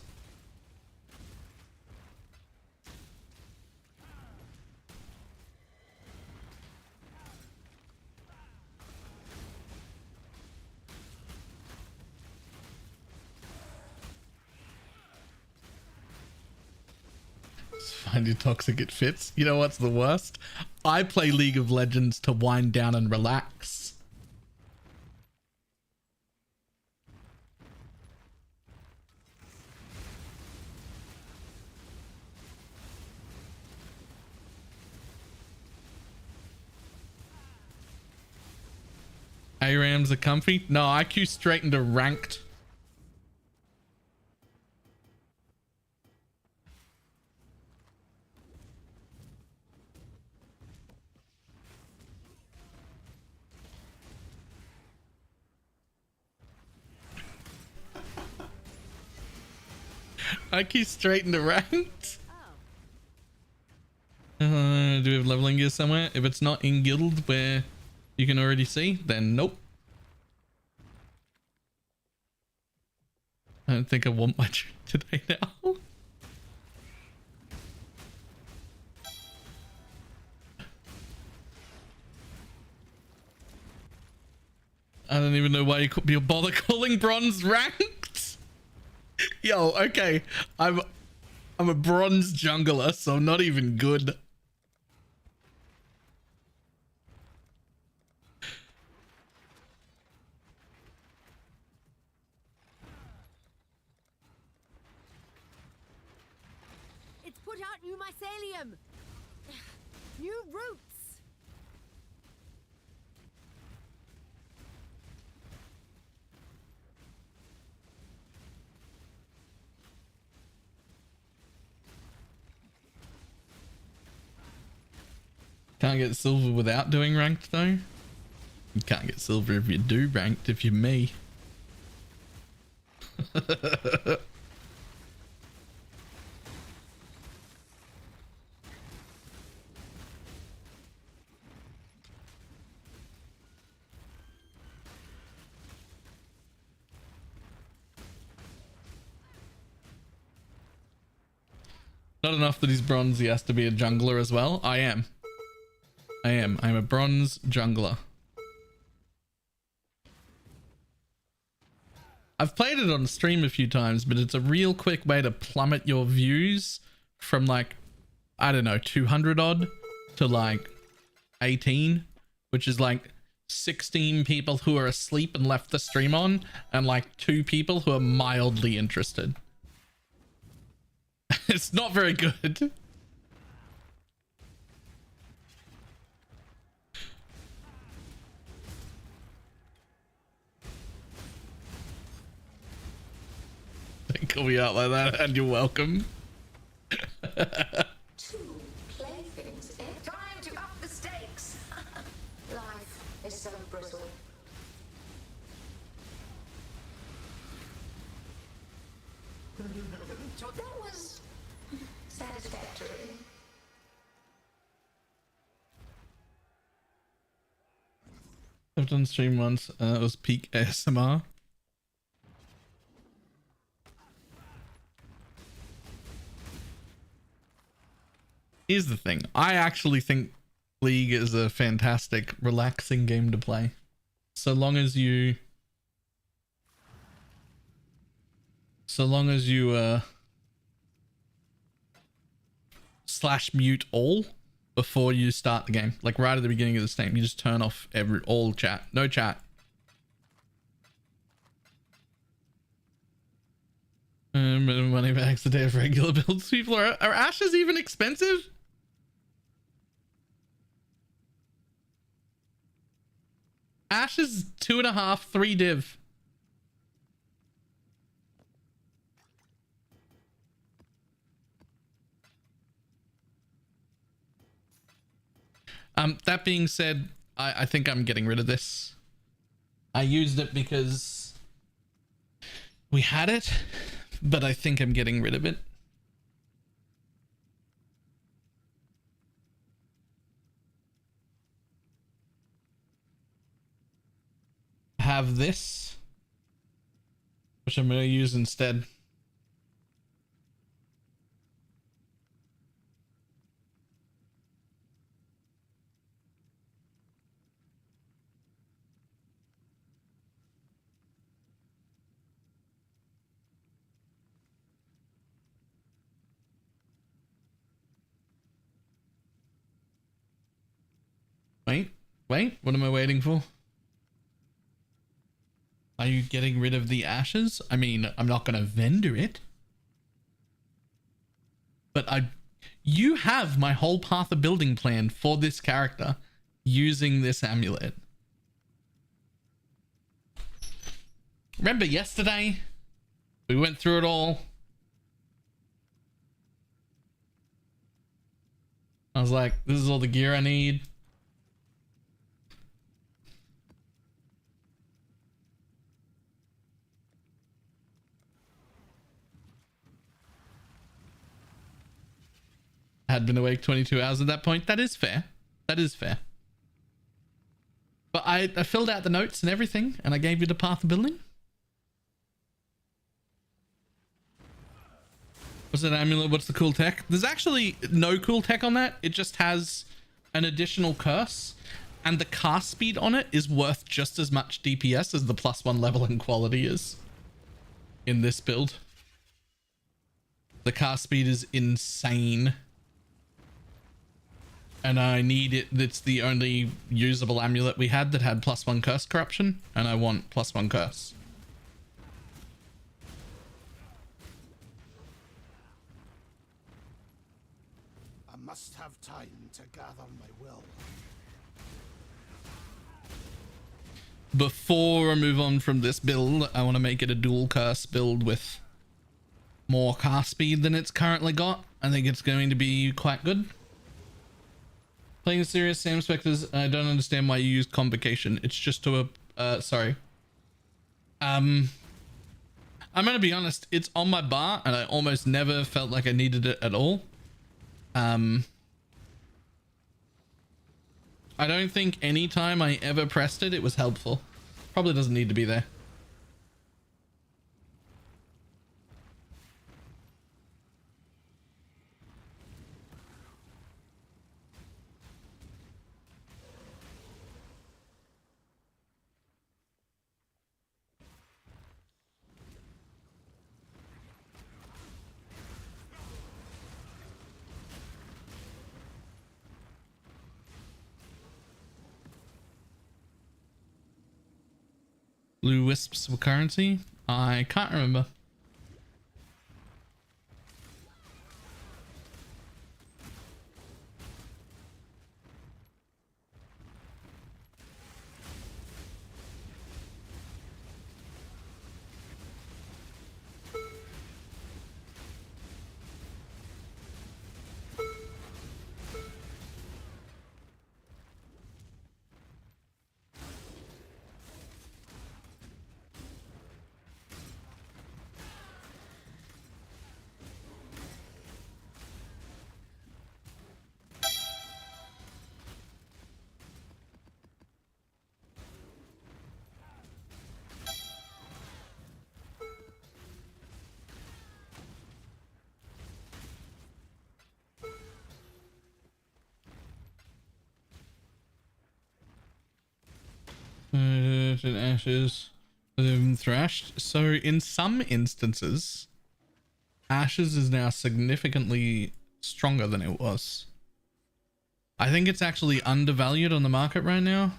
Find you toxic, it fits. You know what's the worst? I play League of Legends to wind down and relax. ARAMs are comfy? No, I queue straight into ranked. I keep straight into ranked. Do we have leveling gear somewhere? If it's not in guild where you can already see, then nope. I don't think I want my drink today now. I don't even know why you could be bother calling bronze ranked. Yo, okay. I'm a bronze jungler, so I'm not even good. It's put out new mycelium. New roots. Can't get silver without doing ranked though. You can't get silver if you do ranked, if you're me. Not enough that he's bronze, he has to be a jungler as well. I am. I'm a bronze jungler. I've played it on stream a few times, but it's a real quick way to plummet your views from like, I don't know, 200 odd to like 18, which is like 16 people who are asleep and left the stream on, and like 2 people who are mildly interested. It's not very good. Don't call me out like that, and you're welcome. 2 playthings. Time to up the stakes. Life is so brittle. That was satisfactory. I've done stream once. It was peak ASMR. Here's the thing. I actually think League is a fantastic, relaxing game to play. So long as you slash mute all before you start the game. Like right at the beginning of the stream, you just turn off all chat. No chat. Money bags a day of regular builds. People are ashes even expensive? Ashes 2.5, 3 div. That being said, I think I'm getting rid of this. I used it because we had it, but I think I'm getting rid of it. Have this, which I'm going to use instead. Wait, what am I waiting for? Are you getting rid of the ashes? I mean, I'm not going to vendor it. But you have my whole path of building plan for this character using this amulet. Remember yesterday? We went through it all. I was like, this is all the gear I need. Had been awake 22 hours at that point. That is fair. That is fair. But I filled out the notes and everything, and I gave you the path of building. What's that amulet? What's the cool tech? There's actually no cool tech on that. It just has an additional curse, and the cast speed on it is worth just as much DPS as the +1 level and quality is in this build. The cast speed is insane. And I need it. It's the only usable amulet we had that had +1 curse corruption, and I want +1 curse. I must have time to gather my will. Before I move on from this build, I want to make it a dual curse build with more cast speed than it's currently got. I think it's going to be quite good. Playing serious Sam Spectres, I don't understand why you use convocation. It's just to sorry. I'm gonna be honest, it's on my bar and I almost never felt like I needed it at all. I don't think any time I ever pressed it, it was helpful. Probably doesn't need to be there. Blue wisps were currency? I can't remember. Ashes thrashed. So in some instances, Ashes is now significantly stronger than it was. I think it's actually undervalued on the market right now.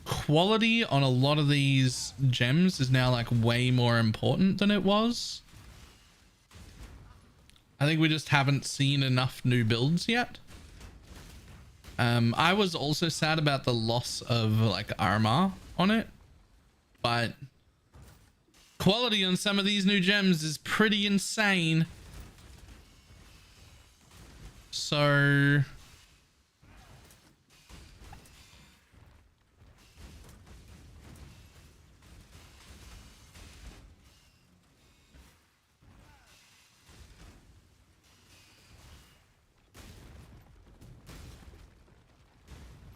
Quality on a lot of these gems is now like way more important than it was. I think we just haven't seen enough new builds yet. I was also sad about the loss of like armor on it, but quality on some of these new gems is pretty insane. So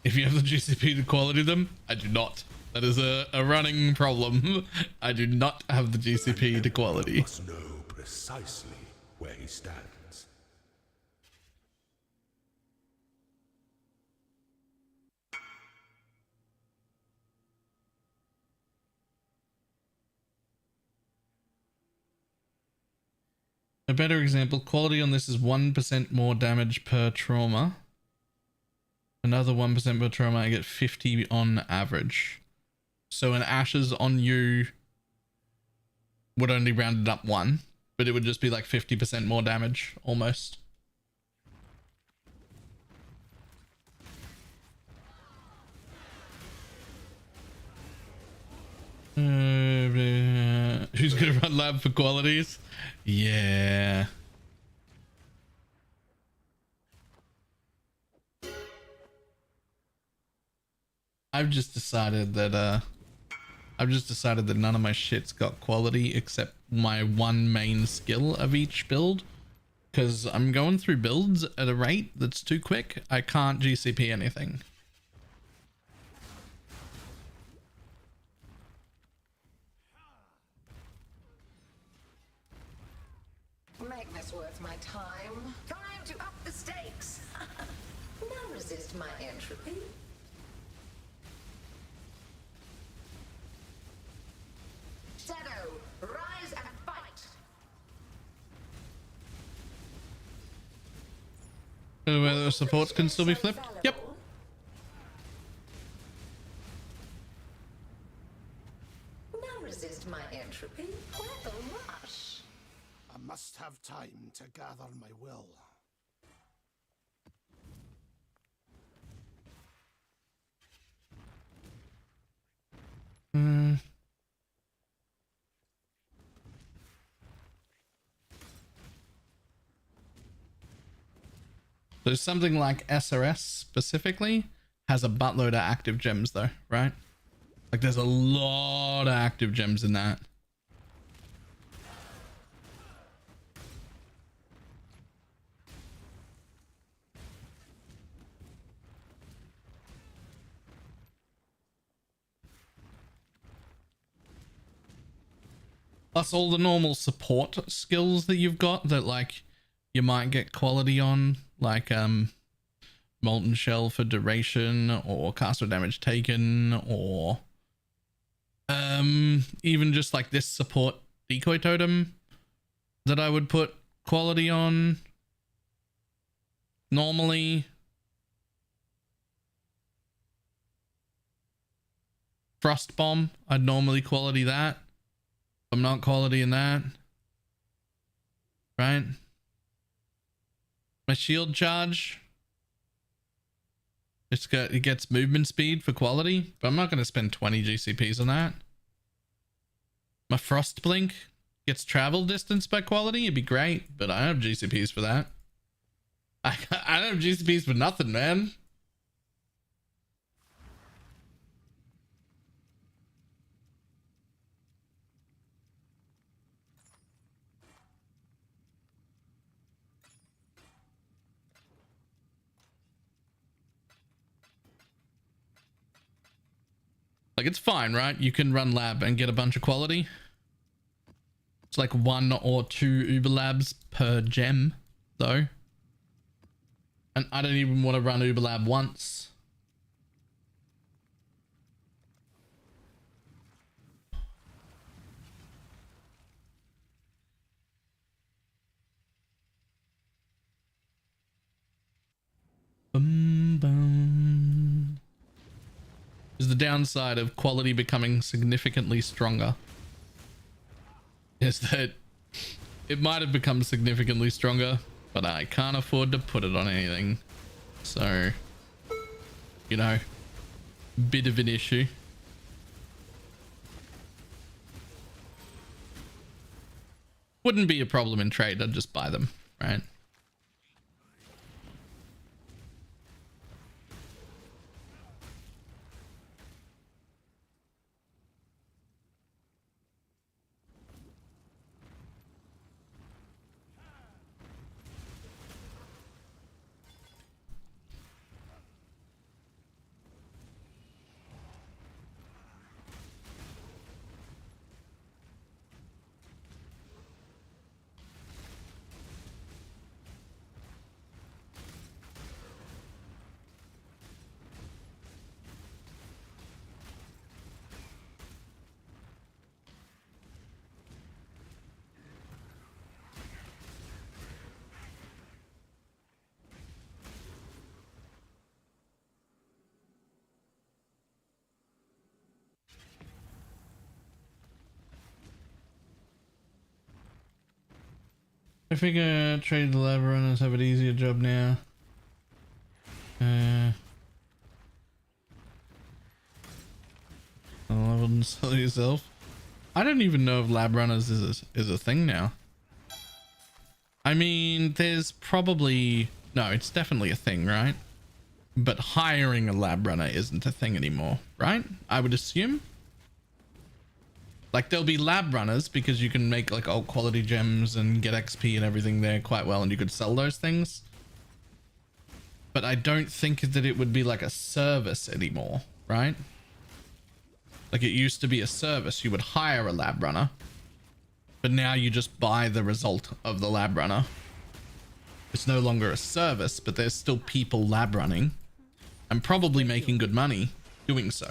if you have the GCP to quality them, I do not. That is a running problem. I do not have the GCP to quality. Must know precisely where he stands. A better example, quality on this is 1% more damage per trauma. Another 1% per trauma, I get 50 on average. So an Ashes on you would only round it up 1, but it would just be like 50% more damage almost. Who's gonna run lab for qualities? Yeah. I've just decided that none of my shit's got quality except my one main skill of each build, because I'm going through builds at a rate that's too quick. I can't GCP anything. Make this worth my time. Time to up the stakes. Now resist my entropy. Shadow, rise and fight. Whether supports can still be flipped? Yep. Now resist my entropy. What a rush. I must have time to gather my will. So something like SRS specifically has a buttload of active gems though, right? Like there's a lot of active gems in that. Plus all the normal support skills that you've got that like you might get quality on, like Molten Shell for duration, or caster damage taken, or even just like this support decoy totem that I would put quality on normally. Frost bomb, I'd normally quality that. I'm not quality in that. Right? My shield charge. It gets movement speed for quality, but I'm not going to spend 20 GCPs on that. My frost blink gets travel distance by quality. It'd be great, but I don't have GCPs for that. I don't have GCPs for nothing, man. Like, it's fine, right? You can run lab and get a bunch of quality. It's like 1 or 2 Uber labs per gem, though. And I don't even want to run Uber lab once. Bum, bum. Is the downside of quality becoming significantly stronger is that it might have become significantly stronger, but I can't afford to put it on anything. So, you know, bit of an issue. Wouldn't be a problem in trade. I'd just buy them, right? I figure trade the lab runners have an easier job now. I wouldn't sell yourself. I don't even know if lab runners is a thing now. I mean, there's probably... No, it's definitely a thing, right? But hiring a lab runner isn't a thing anymore, right? I would assume. Like, there'll be lab runners because you can make like old quality gems and get XP and everything there quite well, and you could sell those things. But I don't think that it would be like a service anymore, right? Like, it used to be a service. You would hire a lab runner, but now you just buy the result of the lab runner. It's no longer a service, but there's still people lab running and probably making good money doing so.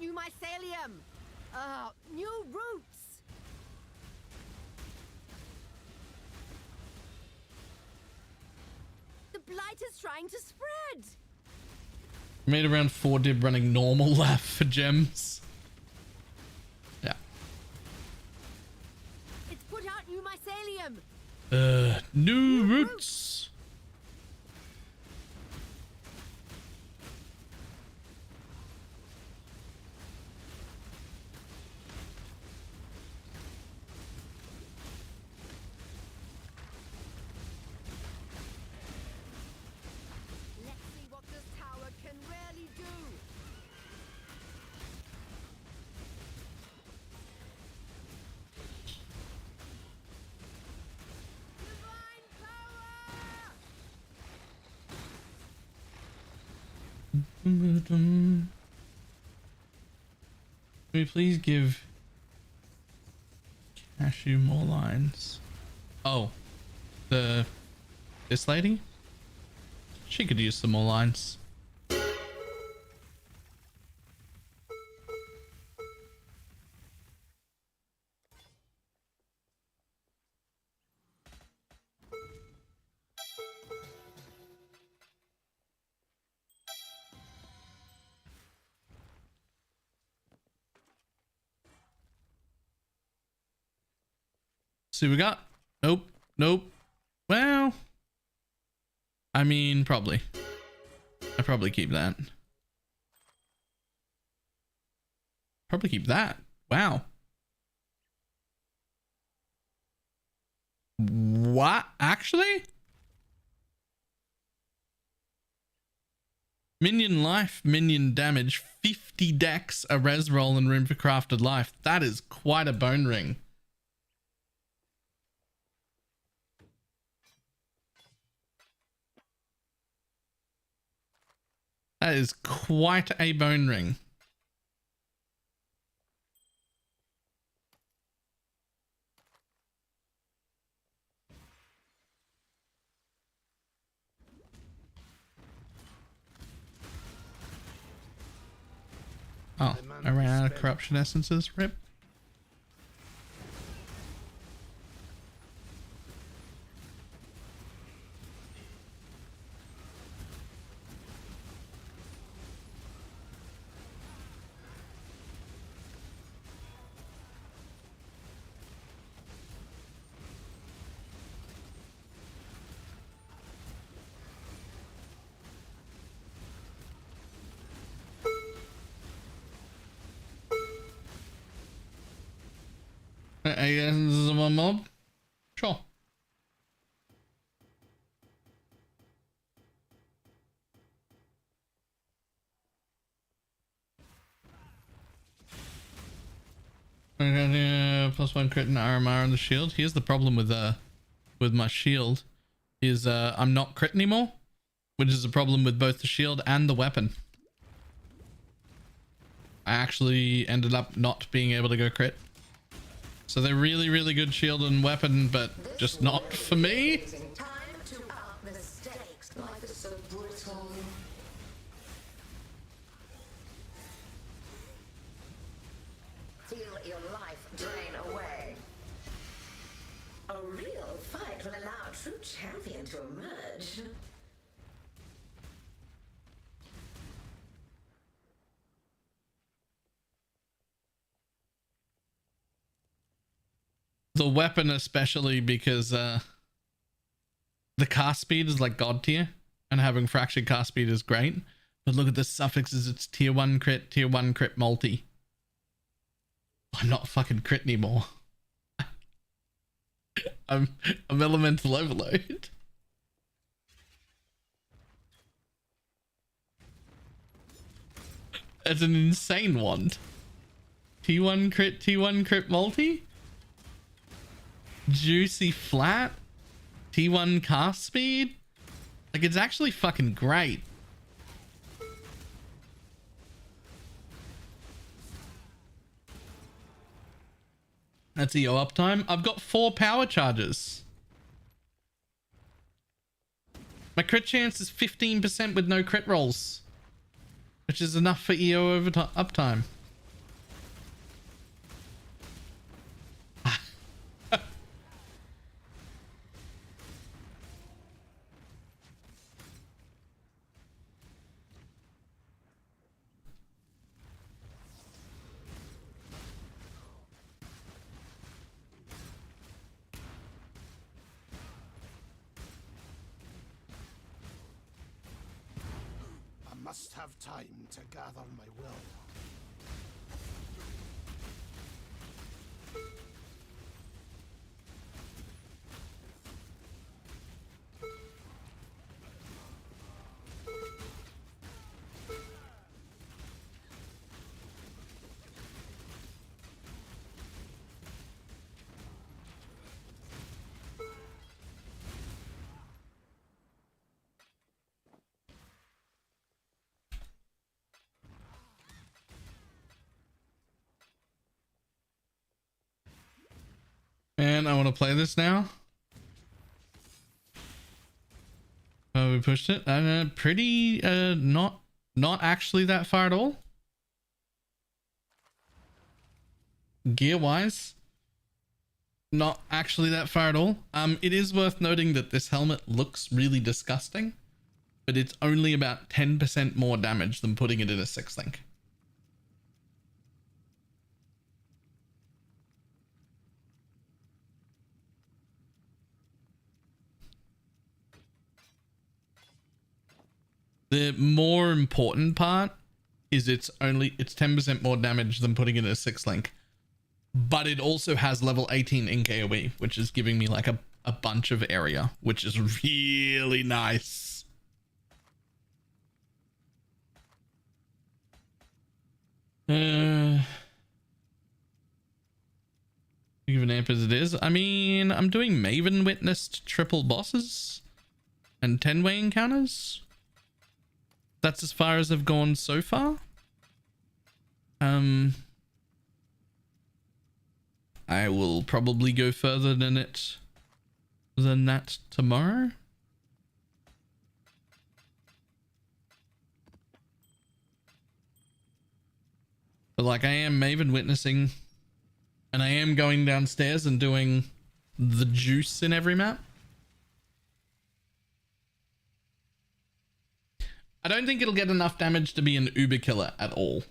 New mycelium! New roots! The blight is trying to spread! Made around 4 dib running normal lab for gems. Yeah. It's put out new mycelium! New roots! Can we please give Cashew more lines? Oh, this lady? She could use some more lines. see what we got. Nope. Nope. Well, I mean, probably. I probably keep that. Probably keep that. Wow. What? Actually? Minion life, minion damage, 50 dex, a res roll, and room for crafted life. That is quite a bone ring. That is quite a bone ring. Oh, I ran out of corruption essences. Rip. I guess this is one mob. Sure. +1 crit and RMR on the shield. Here's the problem with my shield is I'm not crit anymore, which is a problem with both the shield and the weapon. I actually ended up not being able to go crit. So they're really, really good shield and weapon, but just not for me. Time to up the stakes. Life is so brittle. Feel your life drain away. A real fight will allow a true champion to emerge. The weapon especially because the cast speed is like god tier and having fractured cast speed is great, but look at the suffixes. It's tier 1 crit multi. I'm not fucking crit anymore. I'm elemental overload. It's an insane one. T1 crit multi. Juicy flat, T1 cast speed. Like, it's actually fucking great. That's EO uptime. I've got 4 power charges. My crit chance is 15% with no crit rolls, which is enough for EO uptime. Must have time to gather my will. And I want to play this now. Oh, we pushed it. Pretty not actually that far at all. Gear wise, not actually that far at all. It is worth noting that this helmet looks really disgusting, but it's only about 10% more damage than putting it in a 6th link. The more important part is it's 10% more damage than putting it in a 6 link. But it also has level 18 in KoE, which is giving me like a bunch of area, which is really nice. Even amp as it is. I mean, I'm doing Maven Witnessed triple bosses and 10-way encounters. That's as far as I've gone so far. I will probably go further than that tomorrow. But like I am Maven witnessing, and I am going downstairs and doing the juice in every map. I don't think it'll get enough damage to be an uber killer at all.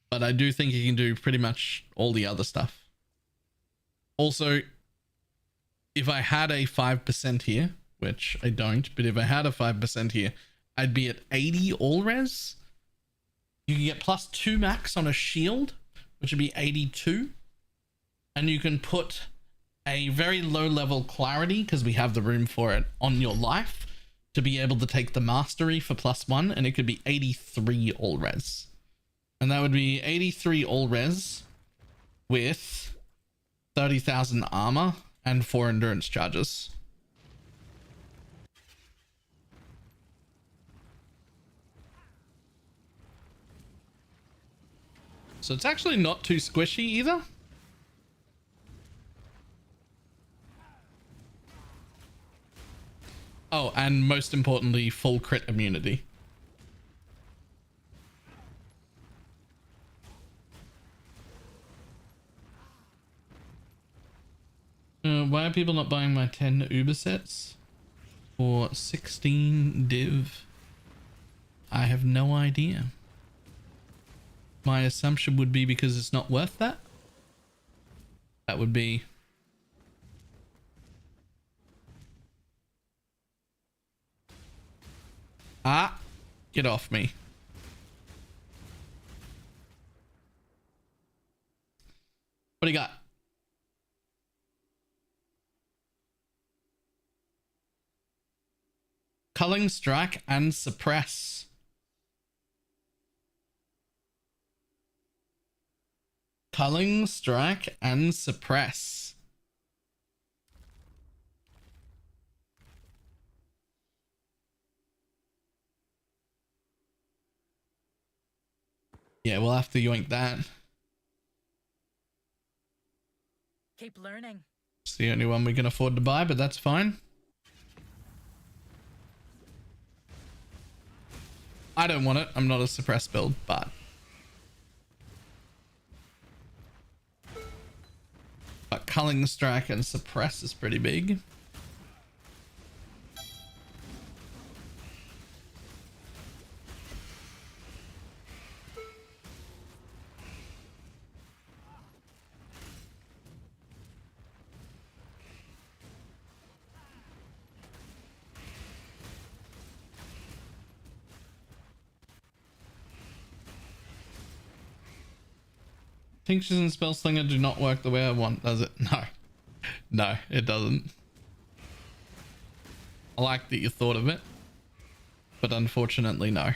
But I do think it can do pretty much all the other stuff. Also, if I had a 5% here, which I don't, but if I had a 5% here, I'd be at 80 all res. You can get plus 2 max on a shield, which would be 82. And you can put a very low level clarity, because we have the room for it, on your life to be able to take the mastery for +1, and it could be 83 all res. And that would be 83 all res with 30,000 armor and 4 endurance charges. So it's actually not too squishy either. Oh, and most importantly, full crit immunity. Why are people not buying my 10 Uber sets for 16 div? I have no idea. My assumption would be because it's not worth that. That would be... Ah, get off me. What do you got? Culling, strike, and suppress. Culling, strike, and suppress. Yeah, we'll have to yoink that. Keep learning. It's the only one we can afford to buy, but that's fine. I don't want it. I'm not a suppress build, but... But culling, strike, and suppress is pretty big. Tinctures and Spellslinger do not work the way I want, does it? No. No, it doesn't. I like that you thought of it, but unfortunately, no.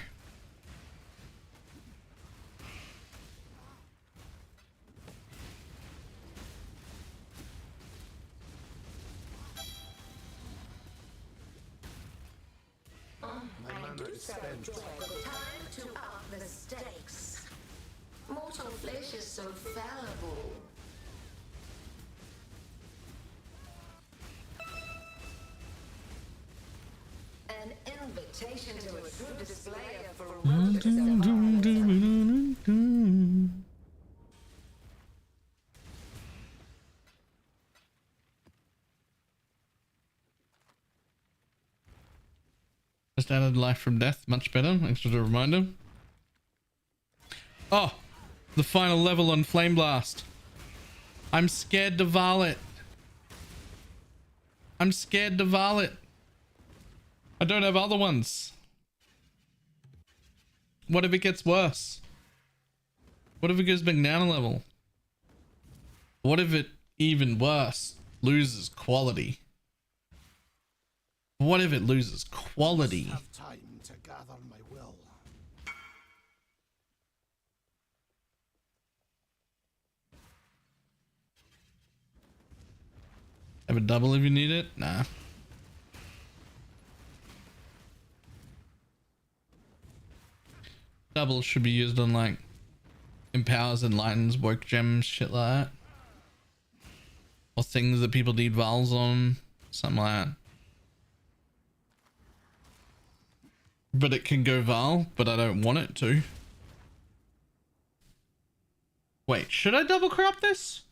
Time to up the stakes. Mortal flesh is so fallible. An invitation to a true display of ferocious defiance. Just added life from death, much better. Thanks for the reminder. Oh, the final level on Flame Blast. I'm scared to varlet. I'm scared to varlet. I don't have other ones. what if it gets worse? What if it goes back down a level? What if it, even worse, loses quality? What if it loses quality? Have time to gather my will. Have a double if you need it? Nah. Double should be used on like empowers, enlightens, woke gems, shit like that. Or things that people need vowels on. Something like that. But it can go Val, but I don't want it to. Wait, should I double crop this?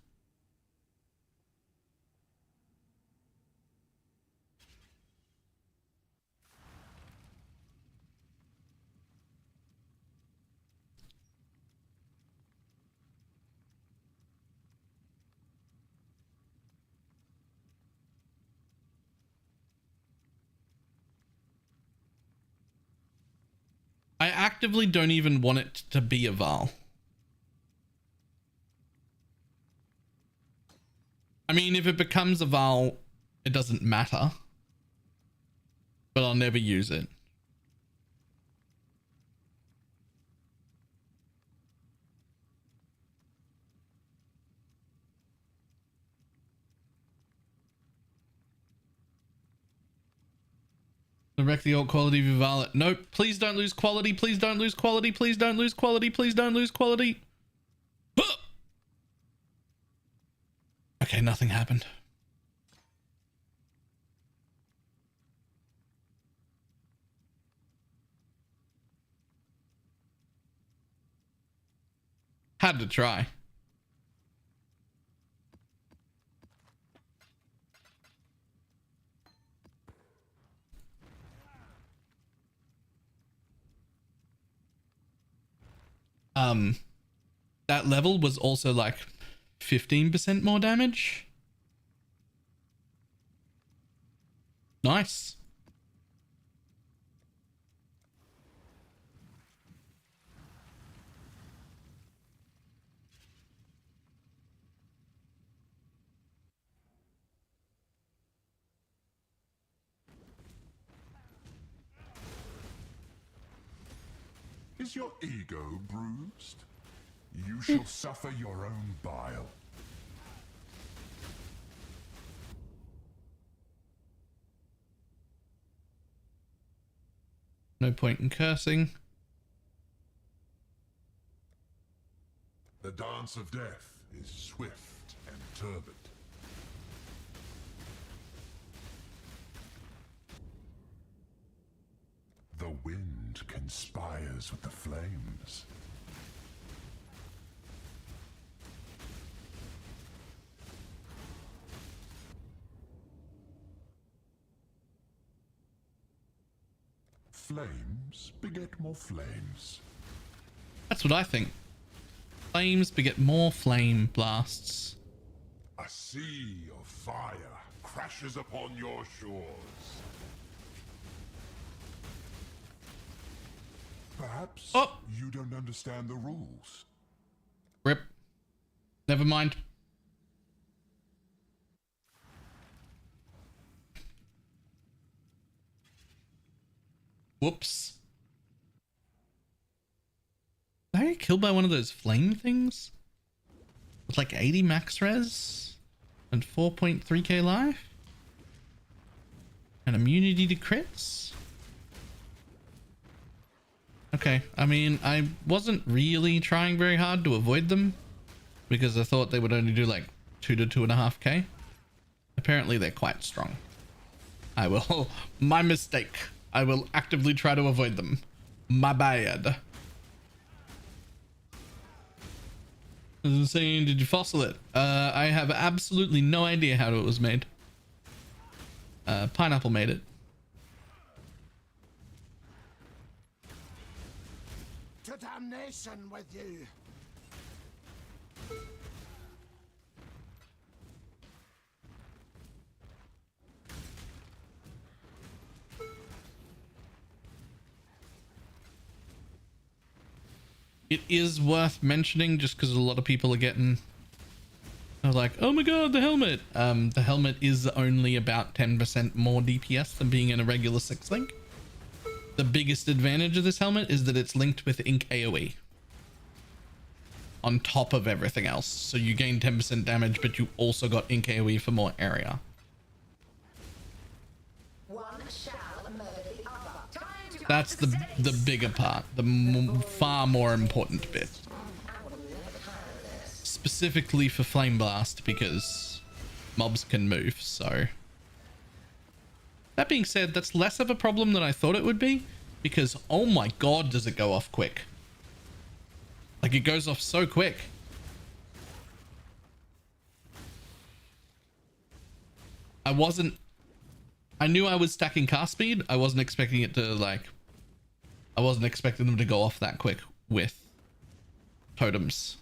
I actively don't even want it to be a Val. I mean, if it becomes a Val, it doesn't matter. But I'll never use it. Direct the alt quality of your Val. Nope. Please don't lose quality. Please don't lose quality. Please don't lose quality. Please don't lose quality. Okay, nothing happened. Had to try. That level was also like 15% more damage. Nice. Is your ego bruised? You shall suffer your own bile. No point in cursing. The dance of death is swift and turbid. The wind conspires with the flames. Flames beget more flames. That's what I think. Flames beget more flame blasts. A sea of fire crashes upon your shores. Perhaps you don't understand the rules. Rip. Never mind. Whoops. Did I get killed by one of those flame things? With like 80 max res and 4.3k life? And immunity to crits? Okay, I mean, I wasn't really trying very hard to avoid them because I thought they would only do like 2 to 2.5k. Apparently they're quite strong. I will, my mistake. I will actively try to avoid them. My bad. I was saying, did you fossil it? I have absolutely no idea how it was made. Pineapple made it. To damnation with you. It is worth mentioning just because a lot of people are getting like, oh my god, the helmet. The helmet is only about 10% more DPS than being in a regular 6-link. The biggest advantage of this helmet is that it's linked with Ink AoE on top of everything else. So you gain 10% damage, but you also got Ink AoE for more area. That's the bigger part, the far more important bit. Specifically for Flame Blast, because mobs can move, so. That being said, that's less of a problem than I thought it would be, because oh my god does it go off quick. Like, it goes off so quick. I knew I was stacking cast speed. I wasn't expecting it to I wasn't expecting them to go off that quick with totems.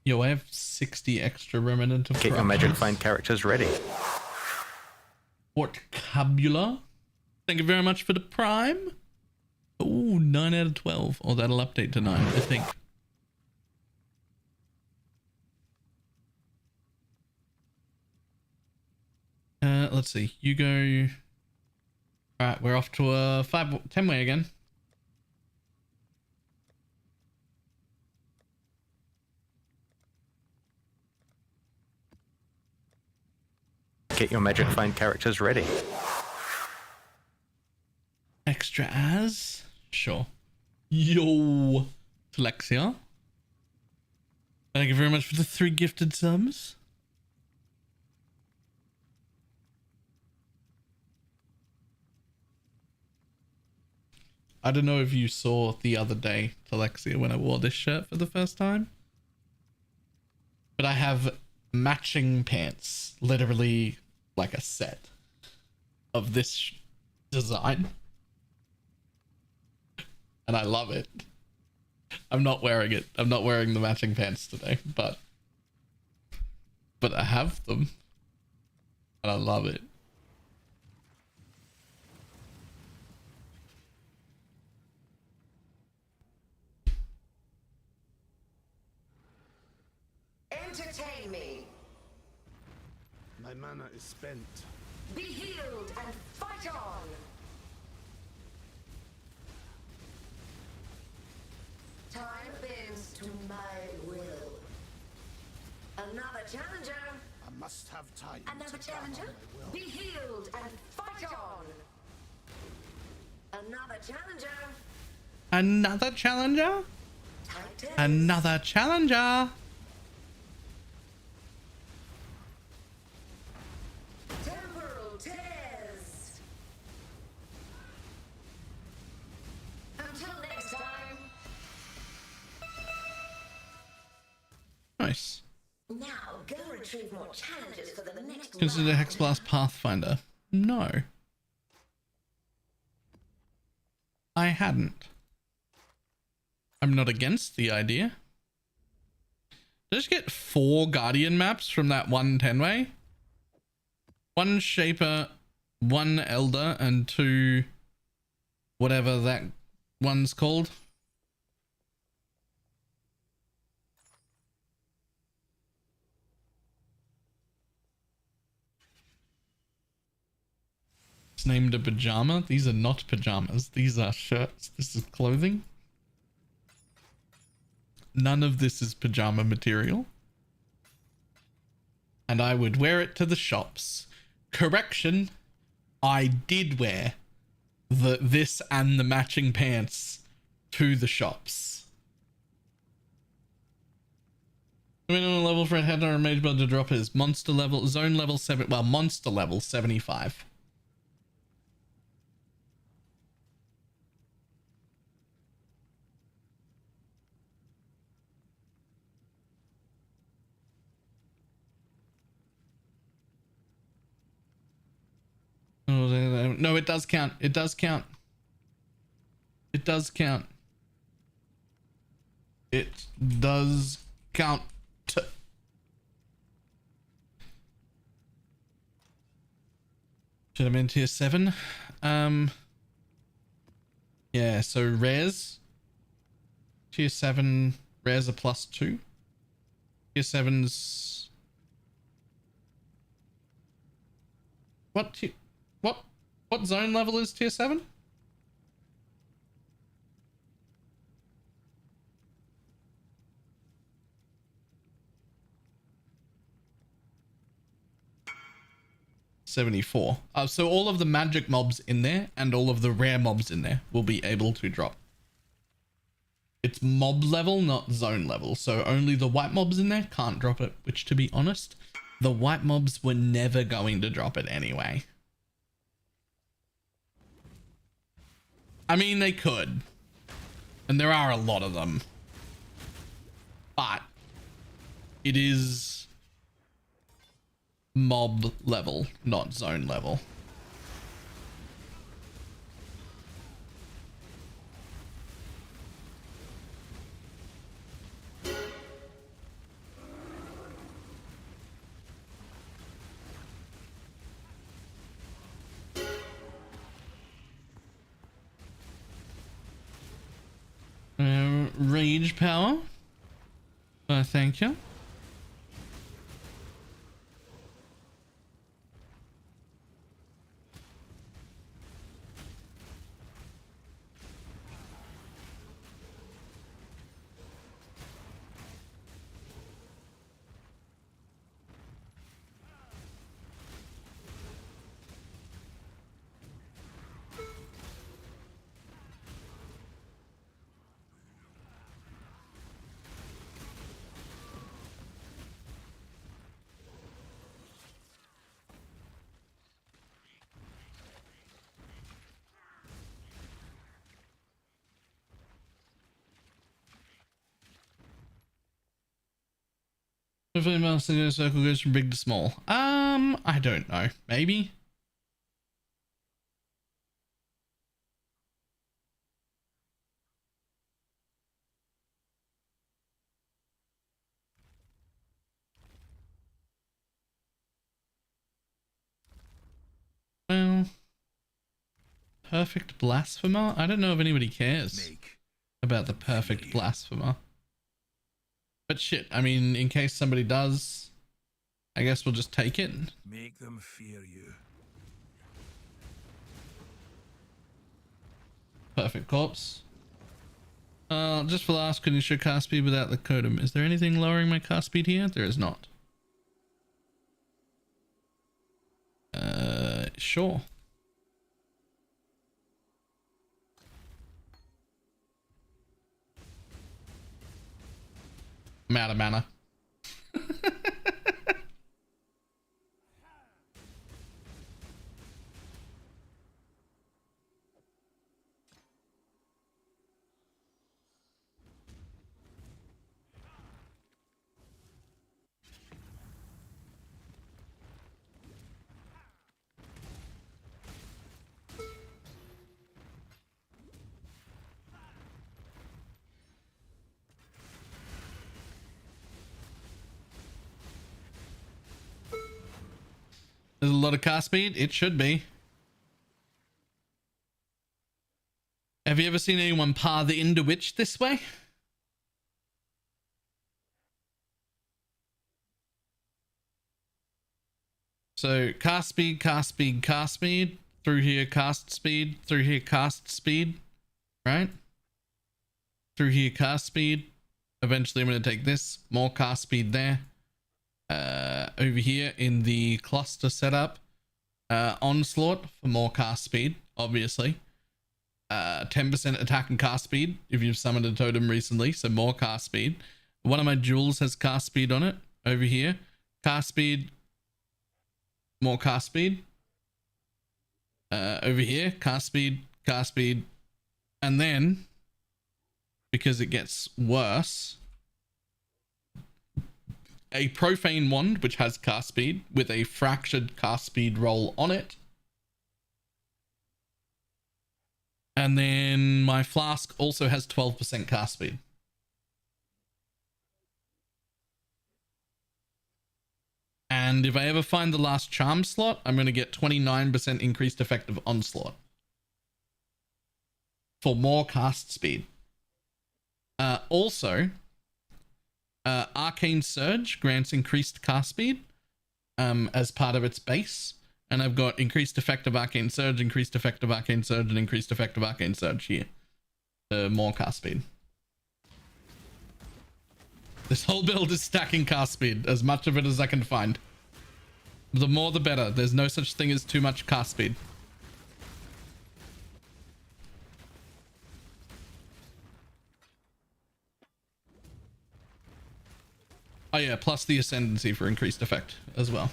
Yo, I have 60 extra remnant of Get your magic find characters ready. Portcabula. Thank you very much for the prime. Oh, 9 out of 12. Oh, that'll update to 9, I think. Let's see. You go. Alright, we're off to a 10 way again. Get your magic find characters ready. Extra as? Sure. Yo, Alexia. Thank you very much for the 3 gifted subs. I don't know if you saw the other day, Alexia, when I wore this shirt for the first time. But I have matching pants, literally like a set of this design. And I love it. I'm not wearing it. I'm not wearing the matching pants today, but I have them. And I love it. Entertain me. My mana is spent. Be healed and fight on. Time bends to my will. Another challenger. I must have time. Another to challenger. gather my will. Be healed and fight on. Another challenger. Another challenger? Titan. Another challenger. Temporal tears. Until next time. Nice. Now go retrieve more challenges for the next Consider round. Hexblast Pathfinder. No. I hadn't. I'm not against the idea. Did I just get 4 Guardian maps from that one 10-way? 1 Shaper, 1 Elder, and 2 whatever that one's called. It's named a pajama. These are not pajamas. These are shirts. This is clothing. None of this is pajama material. And I would wear it to the shops. Correction, I did wear this and the matching pants to the shops. The minimum level for a head or a mage build to drop is monster level, zone level 7, well, monster level 75. No, it does count. It does count. It does count. It does count. Should have been tier 7. Yeah, so rares. Tier 7 rares are +2. Tier 7's what zone level is tier 7? $74. So all of the magic mobs in there and all of the rare mobs in there will be able to drop. It's mob level, not zone level. So only the white mobs in there can't drop it, which to be honest, the white mobs were never going to drop it anyway. I mean, they could. And there are a lot of them. But it is mob level, not zone level. Rage power. Thank you. If a mouse circle goes from big to small. I don't know. Maybe. Well, perfect blasphemer? I don't know if anybody cares about the perfect blasphemer. But shit, I mean, in case somebody does, I guess we'll just take it. Make them fear you. Perfect corpse. Just for last, can you show cast speed without the codem? Is there anything lowering my cast speed here? There is not. Sure. I'm out of mana. There's a lot of cast speed. It should be. Have you ever seen anyone par the Ender Witch this way? So cast speed, cast speed, cast speed. Through here, cast speed. Through here, cast speed. Right? Through here, cast speed. Eventually I'm going to take this. More cast speed there. Over here in the cluster setup, onslaught for more cast speed, obviously. 10% attack and cast speed if you've summoned a totem recently, so more cast speed. One of my jewels has cast speed on it over here. Cast speed, more cast speed. Over here, cast speed, and then because it gets worse, a profane wand which has cast speed with a fractured cast speed roll on it. And then my flask also has 12% cast speed. And if I ever find the last charm slot, I'm going to get 29% increased effective onslaught for more cast speed. Also, Arcane Surge grants increased cast speed as part of its base. And I've got increased effective Arcane Surge, increased effective Arcane Surge, and increased effective Arcane Surge here. More cast speed. This whole build is stacking cast speed, as much of it as I can find. The more the better. There's no such thing as too much cast speed. Oh yeah, plus the Ascendancy for increased effect as well.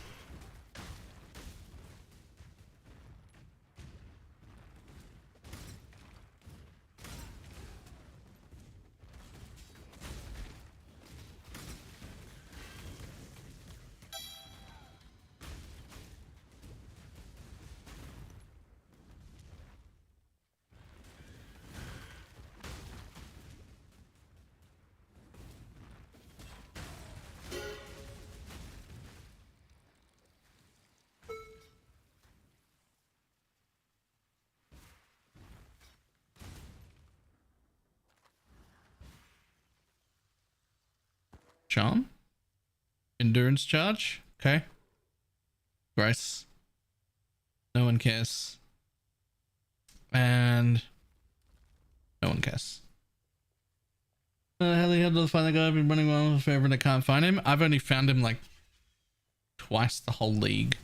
Charm, endurance charge, okay. Grace, no one cares, and no one cares. Hell, to find the guy I've been running around with forever and I can't find him. I've only found him like twice the whole league.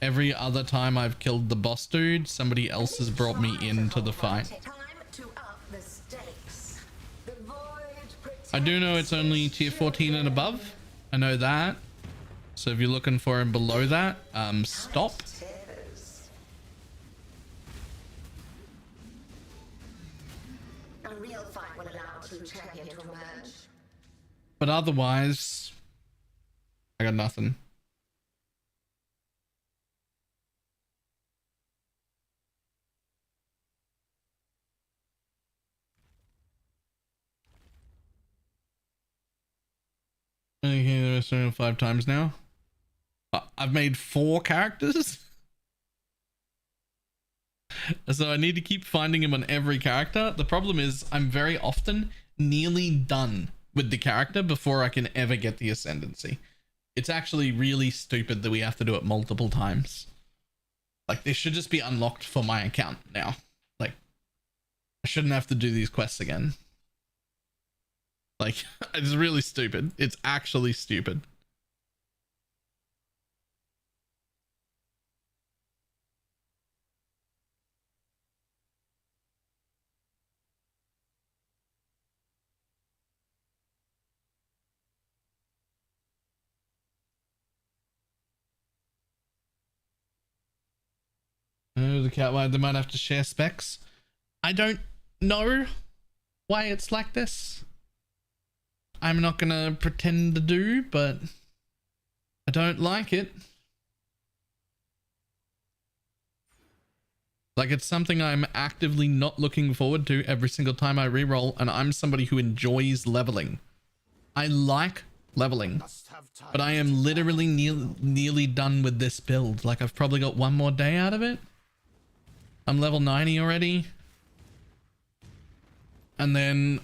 Every other time I've killed the boss dude, somebody else has brought me into the fight. I do know it's only tier 14 and above. I know that. So if you're looking for him below that, stop. A real fight will allow a true champion to emerge. But otherwise, I got nothing. I think 5 times now. I've made 4 characters. So I need to keep finding him on every character. The problem is I'm very often nearly done with the character before I can ever get the Ascendancy. It's actually really stupid that we have to do it multiple times. Like, this should just be unlocked for my account now. Like, I shouldn't have to do these quests again. Like, it's really stupid. It's actually stupid. Oh, the cat, why they might have to share specs. I don't know why it's like this. I'm not gonna pretend to do, but I don't like it. Like, it's something I'm actively not looking forward to every single time I reroll, and I'm somebody who enjoys leveling. I like leveling, but I am literally nearly done with this build. Like, I've probably got 1 more day out of it. I'm level 90 already. And then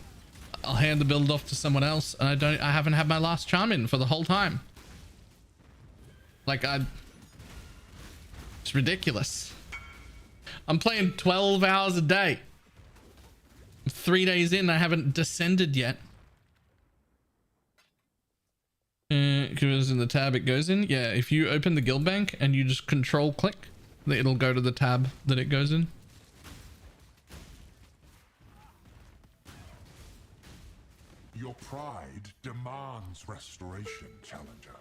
I'll hand the build off to someone else, and I haven't had my last charm in for the whole time. Like, it's ridiculous. I'm playing 12 hours a day. 3 days in, I haven't descended yet. Because in the tab it goes in. Yeah, if you open the guild bank and you just control click, it'll go to the tab that it goes in. Your pride demands restoration, Challenger.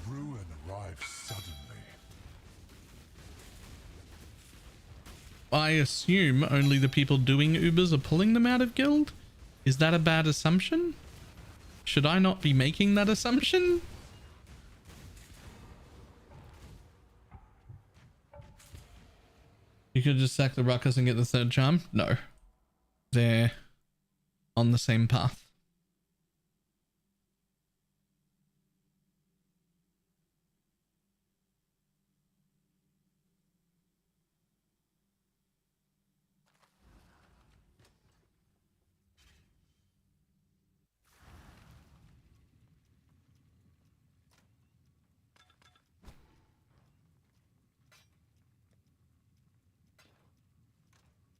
Ruin arrives suddenly. I assume only the people doing Ubers are pulling them out of guild? Is that a bad assumption? Should I not be making that assumption? You could just sack the ruckus and get the third charm? No. They're on the same path.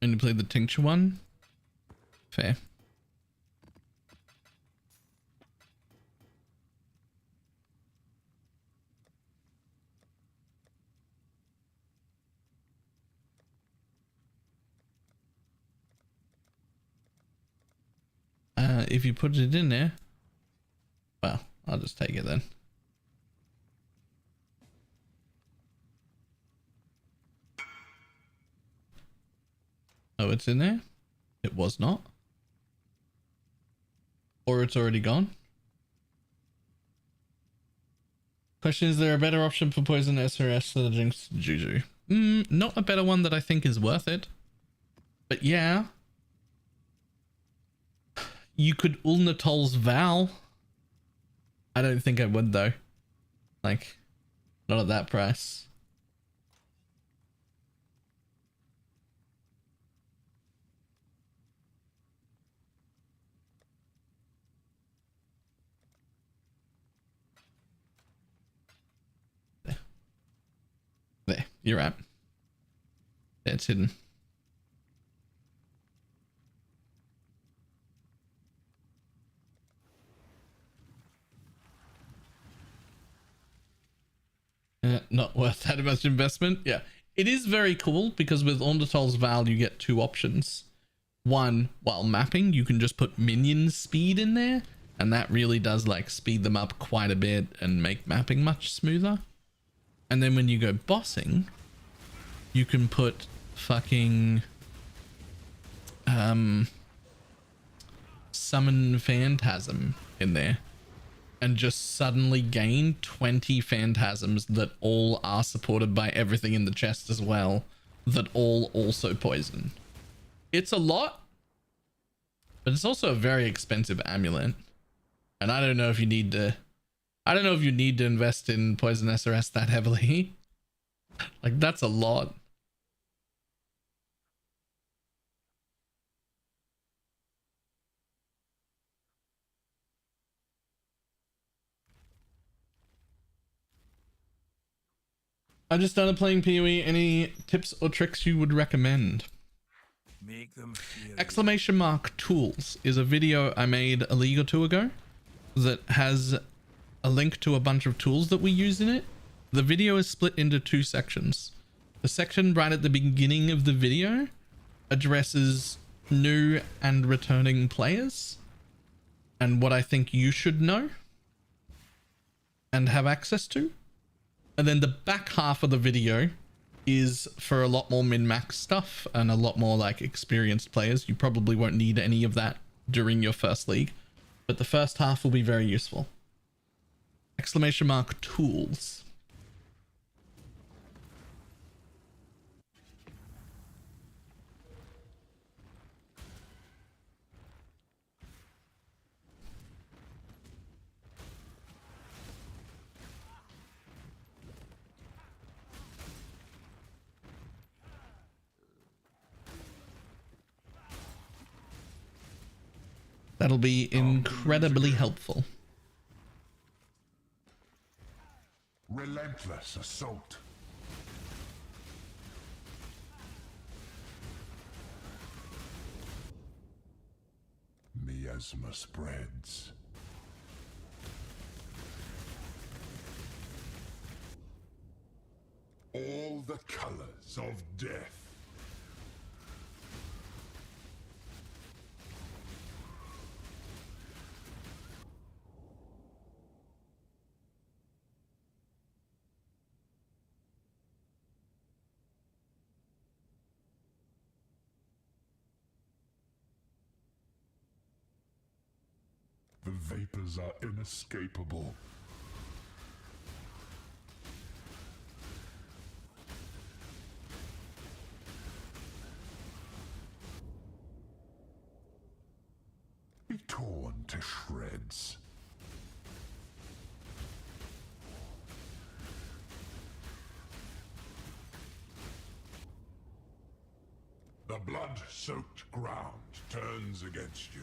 Only played the tincture one? Fair. If you put it in there, well, I'll just take it then. Oh, it's in there? It was not. Or it's already gone. Question, is there a better option for poison SRS than the Jinx Juju? Not a better one that I think is worth it. But yeah. You could Ulnatol's Val. I don't think I would though. Like, not at that price. There, you're at. There, it's hidden. Not worth that much investment. Yeah, it is very cool because with Undertale's Val you get two options. One, while mapping, you can just put minion speed in there, and that really does like speed them up quite a bit and make mapping much smoother. And then when you go bossing, you can put fucking summon Phantasm in there and just suddenly gain 20 Phantasms that all are supported by everything in the chest as well, that all also poison. It's a lot, but it's also a very expensive amulet. And I don't know if you need to, invest in poison SRS that heavily. Like, that's a lot. I just started playing PoE. Any tips or tricks you would recommend? Make them feel !tools is a video I made a league or two ago that has a link to a bunch of tools that we use in it. The video is split into two sections. The section right at the beginning of the video addresses new and returning players and what I think you should know and have access to. And then the back half of the video is for a lot more min-max stuff and a lot more like experienced players. You probably won't need any of that during your first league, but the first half will be very useful. ! Tools. That'll be incredibly helpful. Relentless assault. Miasma spreads. All the colors of death. The vapors are inescapable. Be torn to shreds. The blood-soaked ground turns against you.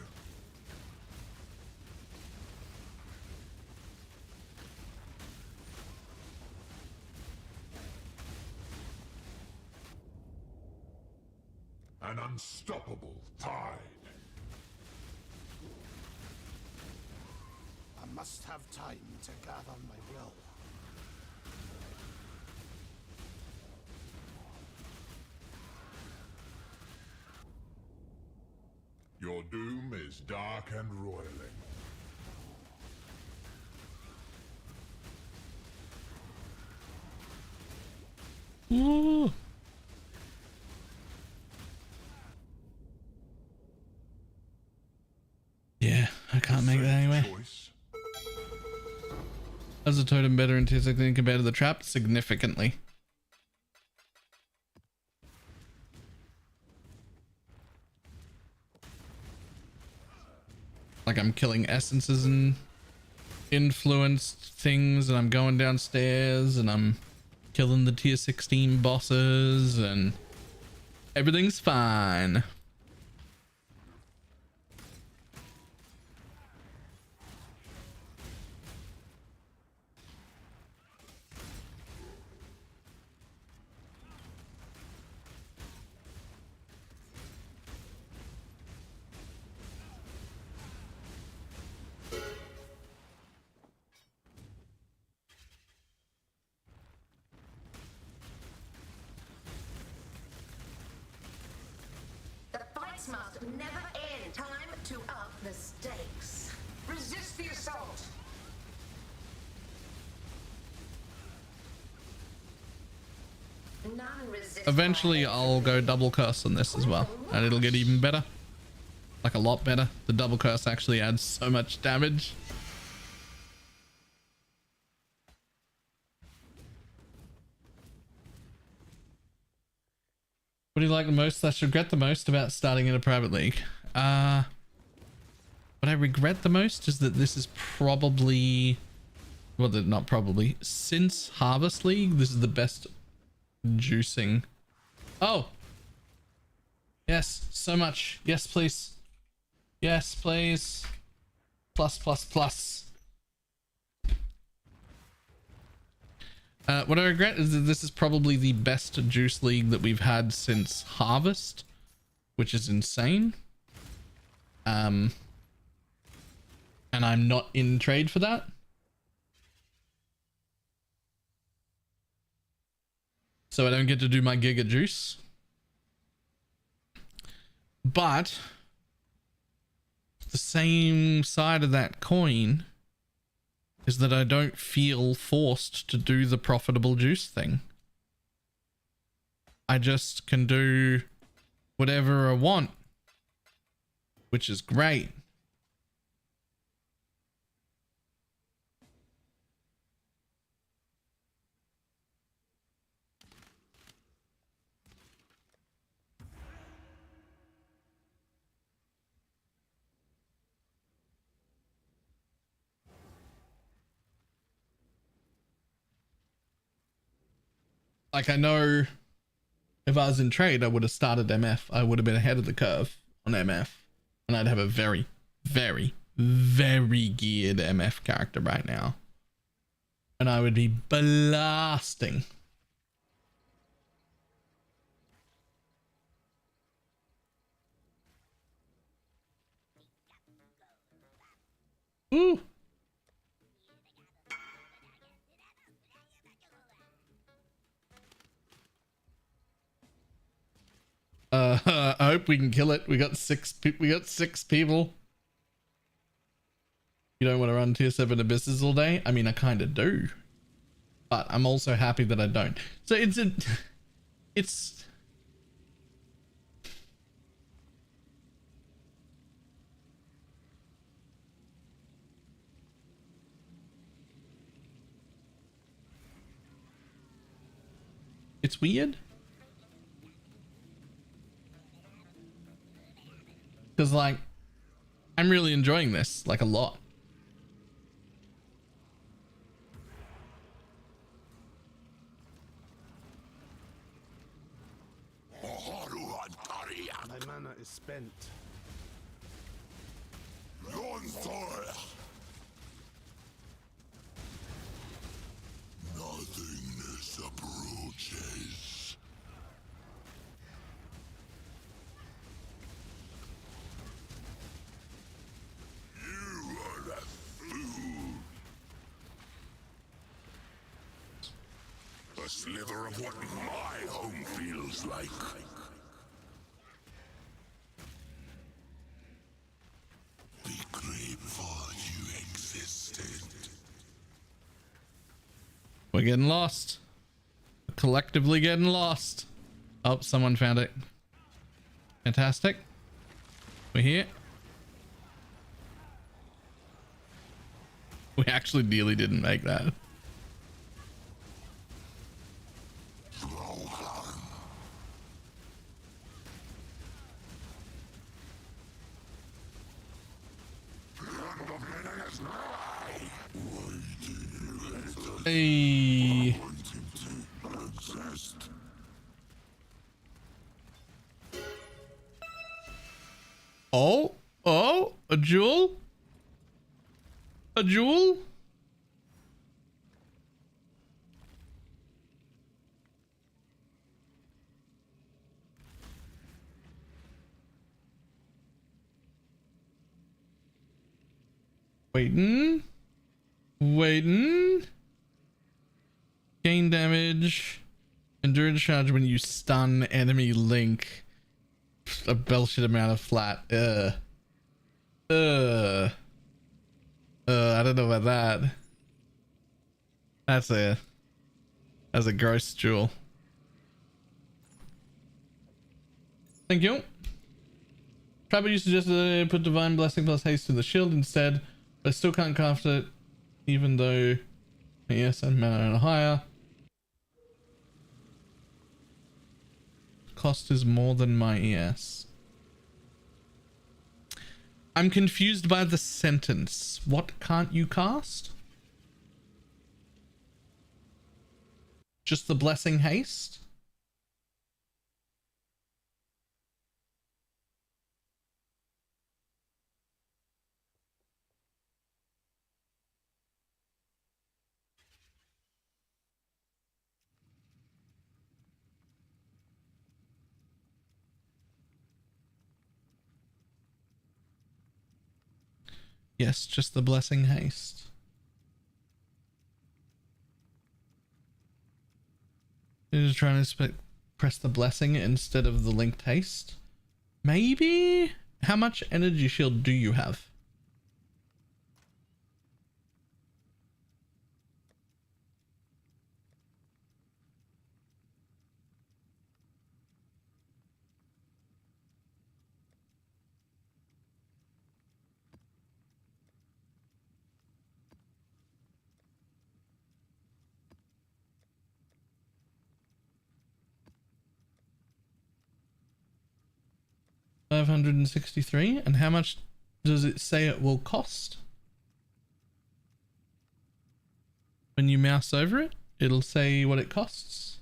An unstoppable tide. I must have time to gather my will. Your doom is dark and roiling. Ooh. Yeah, I can't make that anyway. As a totem better in tier 16 compared to the trap? Significantly. Like I'm killing essences and influenced things, and I'm going downstairs and I'm killing the tier 16 bosses and everything's fine. The fights must never end. Time to up the stakes. Resist the assault. None resist. Eventually I'll go double curse on this as well, and it'll get even better. Like a lot better. The double curse actually adds so much damage. What do you like the most / regret the most about starting in a private league? What I regret the most is that this is probably, well, not probably, since Harvest League, this is the best juicing. Oh, yes, so much. Yes, please. Yes, please. Plus, plus, plus. What I regret is that this is probably the best juice league that we've had since Harvest, which is insane. And I'm not in trade for that. So I don't get to do my Giga Juice. But the same side of that coin is that I don't feel forced to do the profitable juice thing. I just can do whatever I want, which is great. Like, I know if I was in trade, I would have started MF. I would have been ahead of the curve on MF. And I'd have a very, very, very geared MF character right now. And I would be blasting. Ooh. I hope we can kill it. We got six people. You don't want to run tier 7 abysses all day? I mean, I kind of do, but I'm also happy that I don't. So it's It's weird. Because, like, I'm really enjoying this, like, a lot. My mana is spent. Nothingness approaches. You are a fool. A sliver of what my home feels like. Be grateful you existed. We're getting lost. We're collectively getting lost. Oh, someone found it. Fantastic. We're here. We actually nearly didn't make that. Hey. Oh, a jewel? A jewel? Waiting. Gain damage. Endurance charge when you stun enemy link. A bullshit amount of flat. I don't know about that. That's a gross jewel. Thank you. Trapper, you suggested I put Divine Blessing plus haste in the shield instead, but I still can't craft it, even though yes, I'm mana higher. Cost is more than my ES. I'm confused by the sentence. What can't you cast? Just the Blessing haste? Yes, just the Blessing haste. You're just trying to press the Blessing instead of the linked haste? Maybe? How much energy shield do you have? $563. And how much does it say it will cost? When you mouse over it, it'll say what it costs.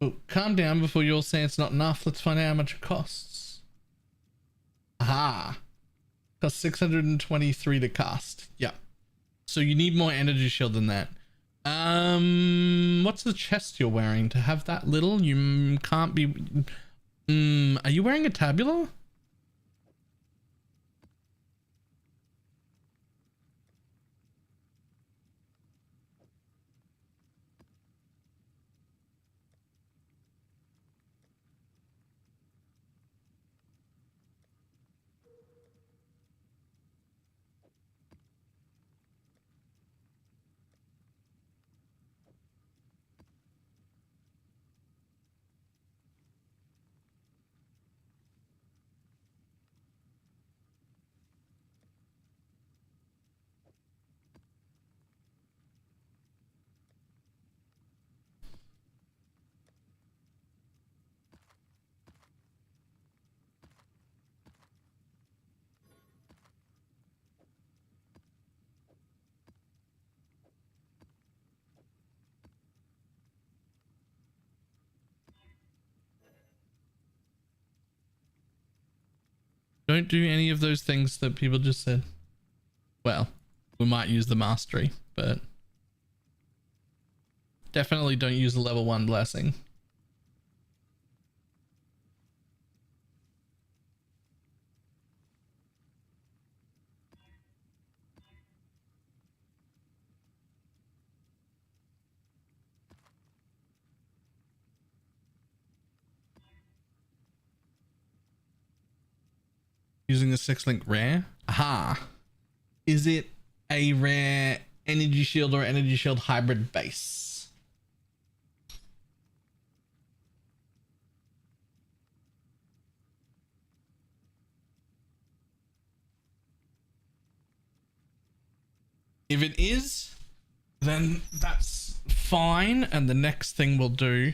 Oh, calm down before you all say it's not enough. Let's find out how much it costs. Aha. Costs 623 to cast. Yep. So you need more energy shield than that. What's the chest you're wearing? To have that little, you can't be... are you wearing a tabula? don't do any of those things that people just said. Well, we might use the mastery, but definitely don't use the level 1 blessing. Using a 6-link rare? Aha. Is it a rare energy shield or energy shield hybrid base? If it is, then that's fine. And the next thing we'll do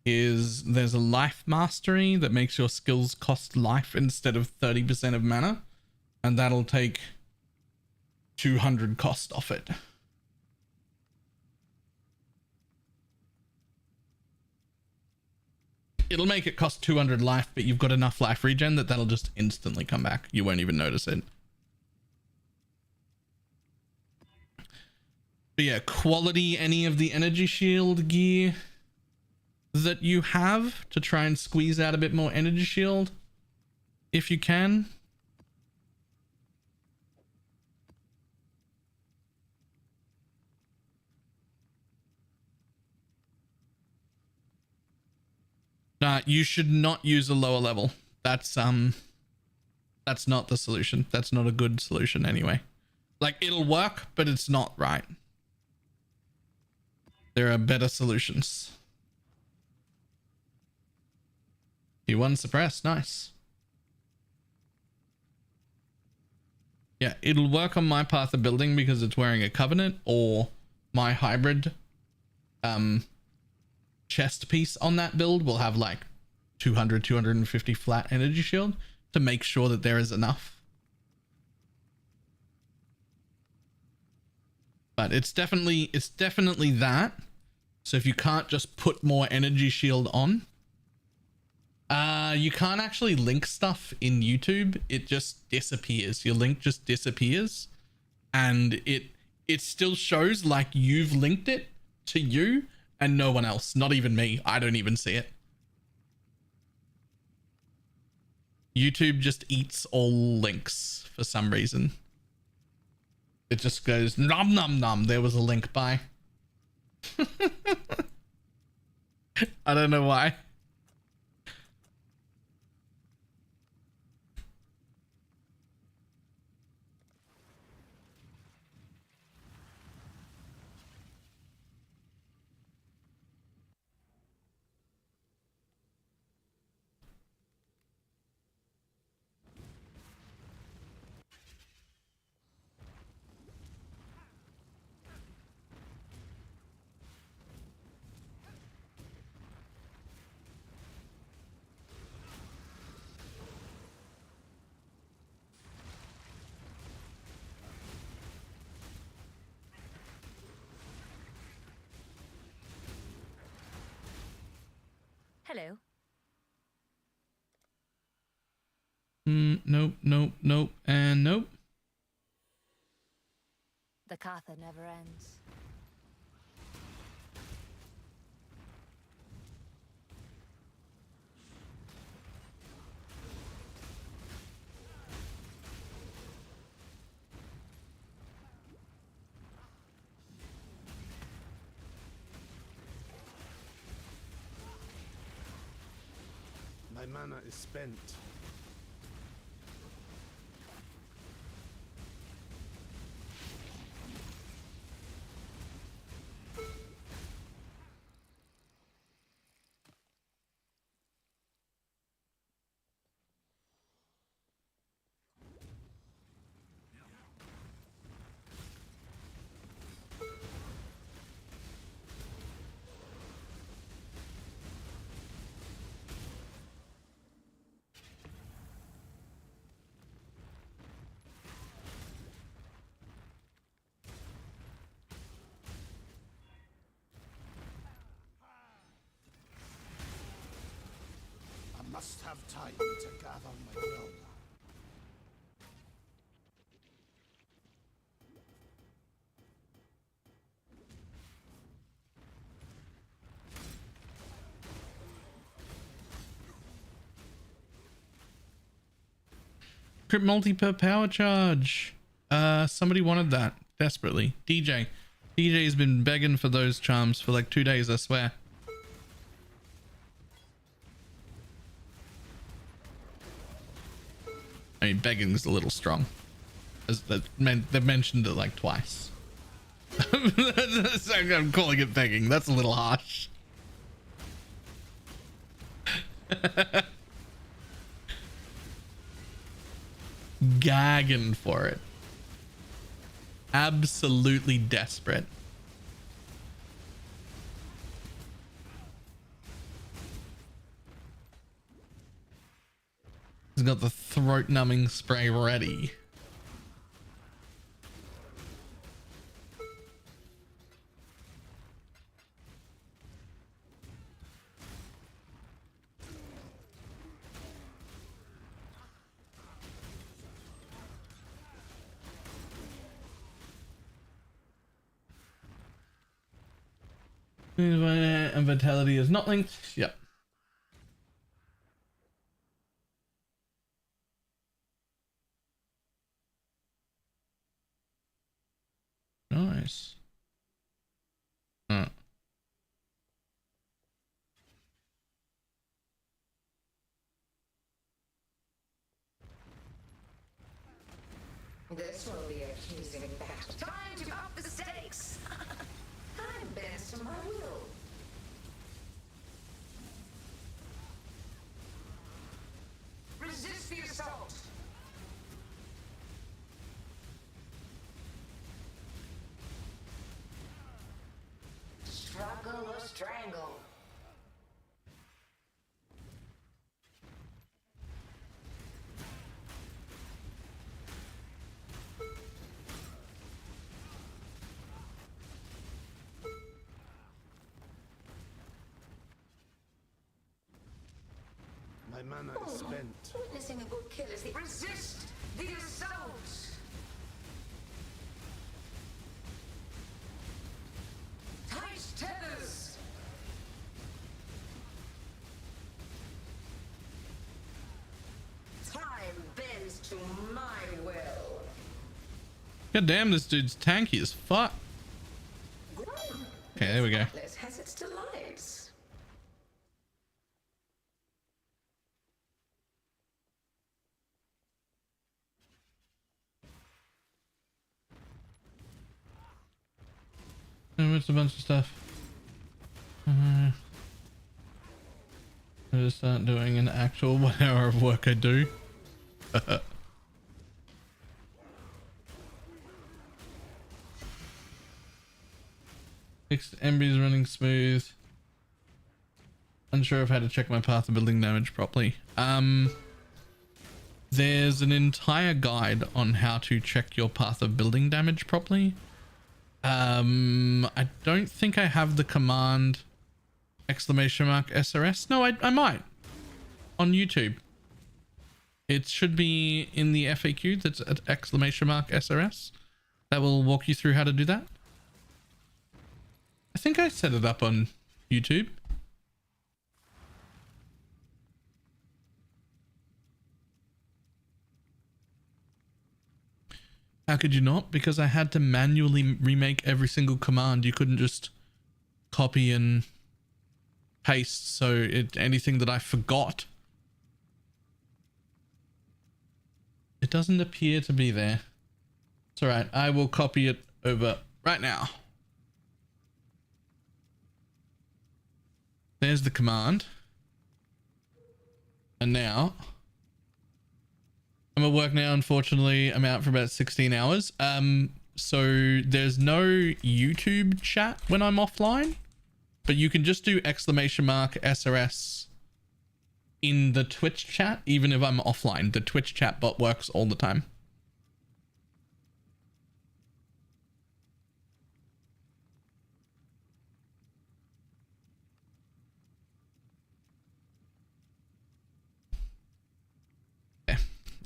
is there's a life mastery that makes your skills cost life instead of 30% of mana, and that'll take 200 cost off it. It'll make it cost 200 life, but you've got enough life regen that that'll just instantly come back. You won't even notice it. But yeah, quality any of the energy shield gear that you have to try and squeeze out a bit more energy shield if you can. You should not use a lower level. That's not the solution. That's not a good solution anyway. Like, it'll work, but it's not right. There are better solutions. T1 suppress, nice. Yeah, it'll work on my path of building because it's wearing a covenant, or my hybrid chest piece on that build will have like 200, 250 flat energy shield to make sure that there is enough. But it's definitely that. So if you can't just put more energy shield on, you can't actually link stuff in YouTube. It just disappears. Your link just disappears, and it still shows like you've linked it to you and no one else, not even me. I don't even see it. YouTube just eats all links for some reason. It just goes nom nom nom. There was a link by. I don't know why. Hello. Nope, nope, nope, and nope. The Katha never ends. My mana is spent. I must have time to gather my will. Crypt multi per power charge. Somebody wanted that desperately. DJ. DJ's been begging for those charms for like 2 days, I swear. I mean, begging's a little strong. They've mentioned it like twice. I'm calling it begging. That's a little harsh. Gagging for it. Absolutely desperate. He's got the throat numbing spray ready. And vitality is not linked. Yep. Nice. Huh. This will be a pleasing battle. Time to up the stakes. I'm bent to my will. Resist the assault. Struggle or strangle. My mana is spent. Witnessing a good kill is the resist the assault. Tight tethers. Time bends to my will. God damn, this dude's tanky as fuck. Okay, there we go. Atlas has its delights. It's a bunch of stuff. I'll just start doing an actual 1 hour of work I do. Fixed Embry's running smooth. Unsure of how to check my path of building damage properly. There's an entire guide on how to check your path of building damage properly. I don't think I have the command !SRS. No, I might. On YouTube. It should be in the FAQ that's at !SRS. That will walk you through how to do that. I think I set it up on YouTube. How could you not? Because I had to manually remake every single command. You couldn't just copy and paste. So anything that I forgot, it doesn't appear to be there. It's all right. I will copy it over right now. There's the command. And now I'm at work now. Unfortunately, I'm out for about 16 hours. So there's no YouTube chat when I'm offline, but you can just do !SRS in the Twitch chat, even if I'm offline. The Twitch chat bot works all the time.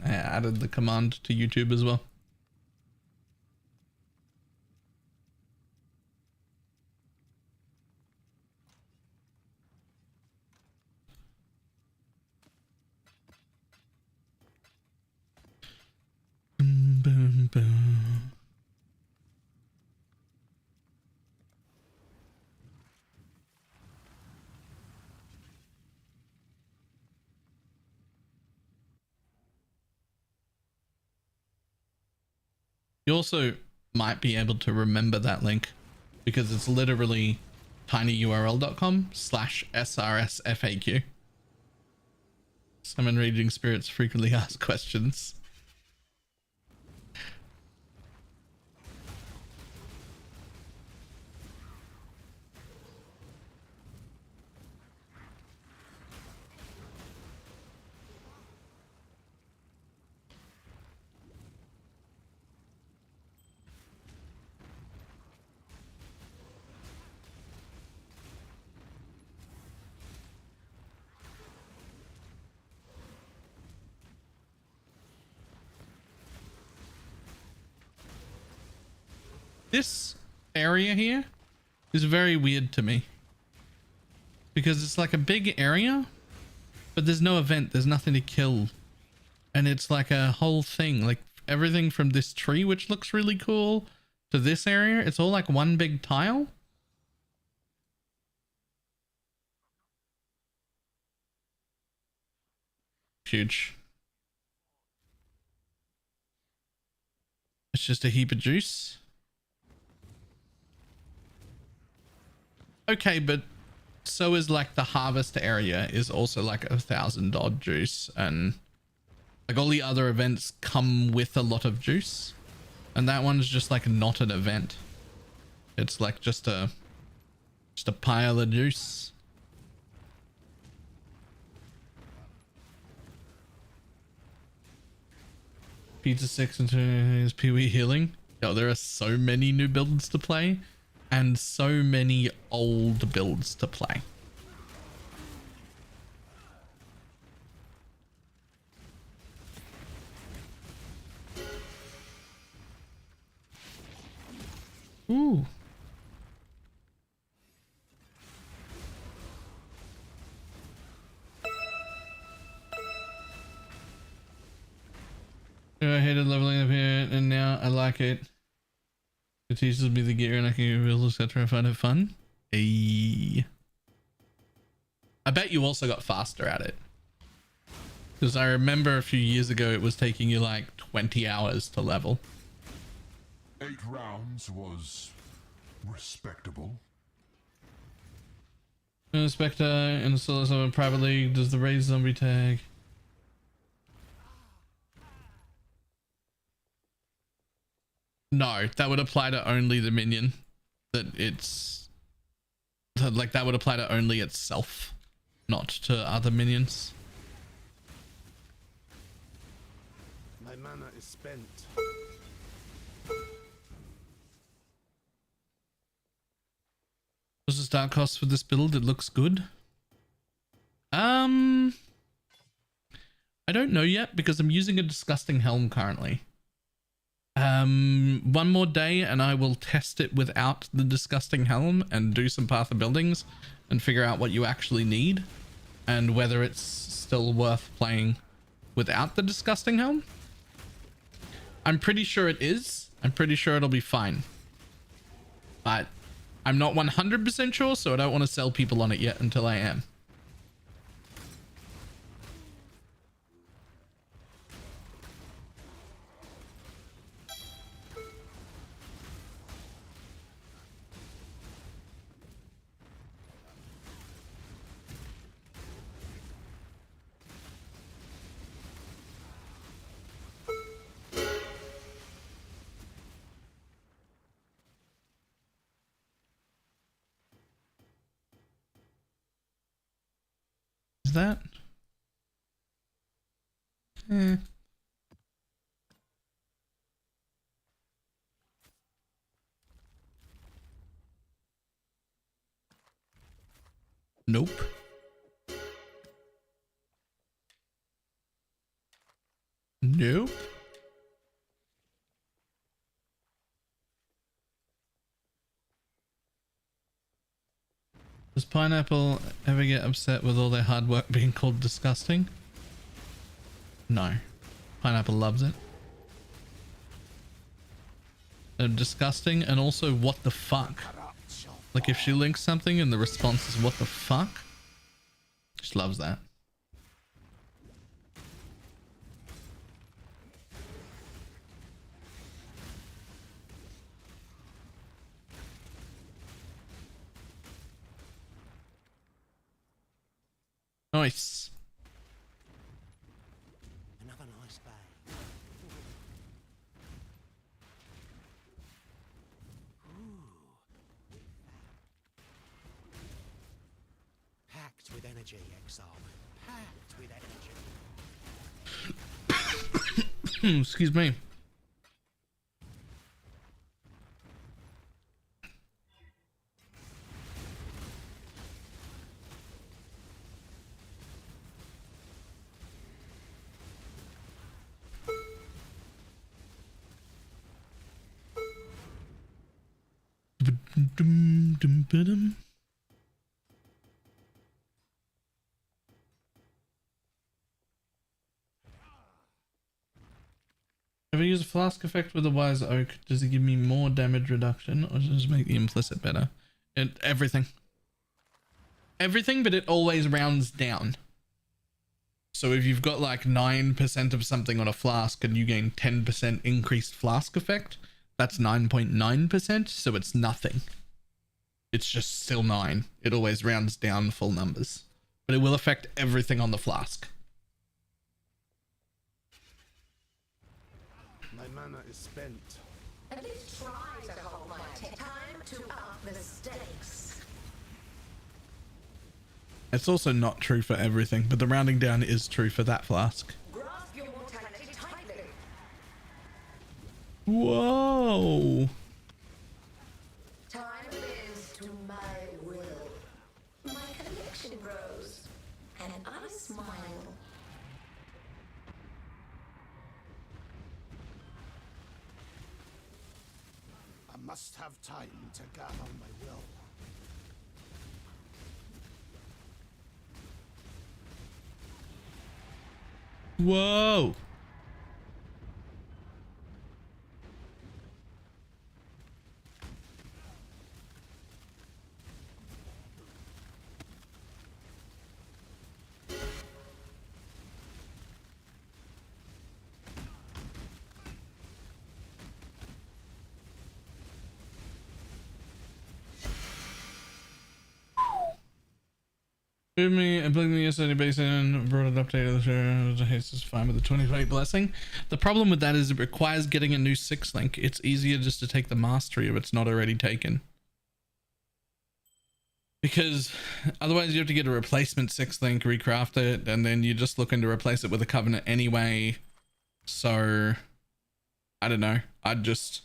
I added the command to YouTube as well. boom, boom. You also might be able to remember that link because it's literally tinyurl.com/srsfaq. Summon raging spirits frequently asked questions. This area here is very weird to me because it's like a big area, but there's no event, there's nothing to kill, and it's like a whole thing, like everything from this tree, which looks really cool, to this area, it's all like one big tile. Huge. It's just a heap of juice. Okay, but so is like the harvest area is also like 1,000 odd juice, and like all the other events come with a lot of juice, and that one's just like not an event. It's like just a pile of juice. Pizza 6 and 2 is Pee-wee healing. Yo, there are so many new builds to play and so many old builds to play. Ooh. I hated leveling up here, and now I like it. It teaches me the gear and I can get reels, etc. I find it fun. Hey. I bet you also got faster at it. Because I remember a few years ago it was taking you like 20 hours to level. 8 rounds was respectable. Spectre and Solo Summon privately does the raise zombie tag. No, that would apply to only the minion. That would apply to only itself, not to other minions. My mana is spent. What's the start cost for this build? It looks good. I don't know yet because I'm using a disgusting helm currently. One more day and I will test it without the disgusting helm and do some Path of Buildings and figure out what you actually need and whether it's still worth playing without the disgusting helm. I'm pretty sure it is. I'm pretty sure it'll be fine. But I'm not 100% sure, so I don't want to sell people on it yet until I am. Is that? Nope. Nope. Does Pineapple ever get upset with all their hard work being called disgusting? No. Pineapple loves it. disgusting, and also what the fuck. Like if she links something and the response is what the fuck, she loves that. Nice. Another nice bag. Packed with energy, exile. Packed with energy. Excuse me. If I use a flask effect with a wise oak, does it give me more damage reduction or does it make the implicit better? Everything. Everything, but it always rounds down. So if you've got like 9% of something on a flask and you gain 10% increased flask effect, that's 9.9%, so it's nothing. It's just still 9. It always rounds down full numbers. But it will affect everything on the flask. My mana is spent. At least try to hold my attention. Time to up the stakes. It's also not true for everything, but the rounding down is true for that flask. Grasp your mortality tightly. Whoa! Time bends to my will. My conviction grows, and I smile. I must have time to gather my will. Whoa! Give me a bling the yesterday basin, brought it updated the haste is fine with the 28 blessing. The problem with that is it requires getting a new 6 link. It's easier just to take the mastery if it's not already taken. Because otherwise you have to get a replacement 6 link, recraft it, and then you're just looking to replace it with a covenant anyway. So I don't know. I'd just,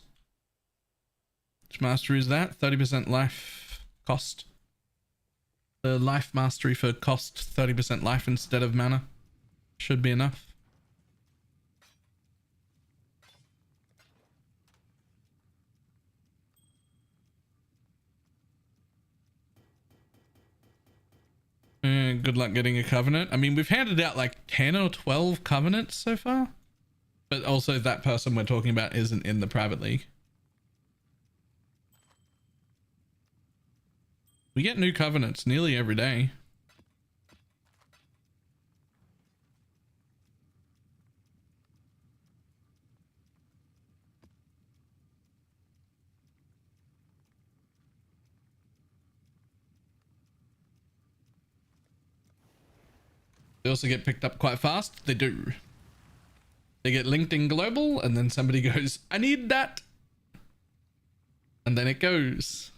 which mastery is that? 30% life cost. The life mastery for cost 30% life instead of mana should be enough. Good luck getting a covenant. I mean, we've handed out like 10 or 12 covenants so far, but also that person we're talking about isn't in the private league. We get new covenants nearly every day. They also get picked up quite fast. They do. They get linked in global and then somebody goes, I need that. And then it goes.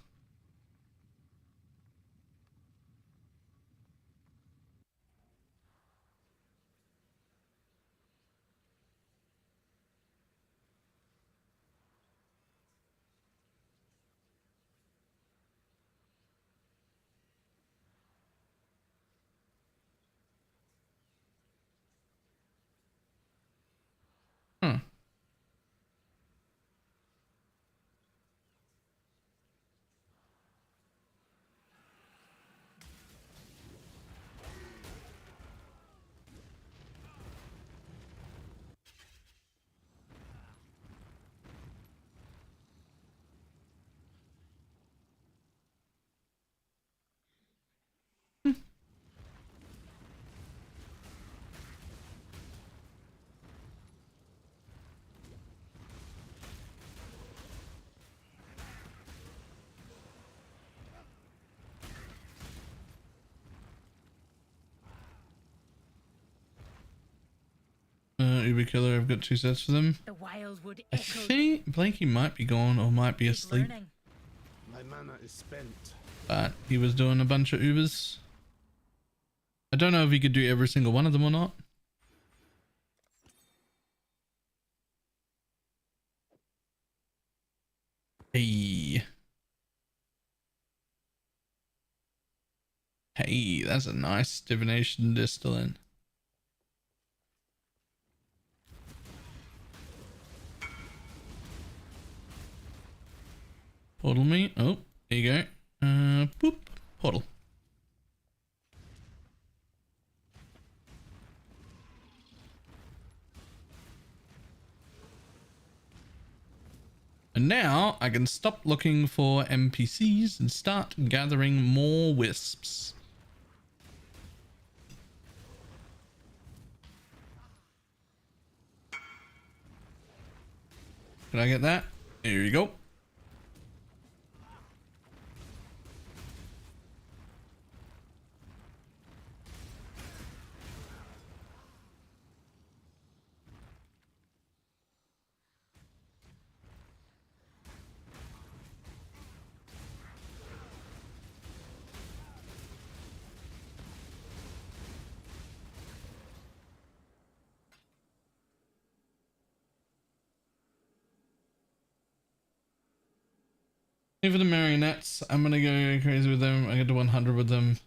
Uber Killer. I've got 2 sets for them. The wildwood I echoed. think Blanky might be gone or might be Keep asleep, learning. My mana is spent. but he was doing a bunch of Ubers. I don't know if he could do every single one of them or not. Hey. Hey, that's a nice divination distillant. Portal me. Oh, there you go. Boop. Portal. And now I can stop looking for NPCs and start gathering more wisps. Can I get that? There you go. For the marionettes, I'm gonna go crazy with them. I get to 100 with them.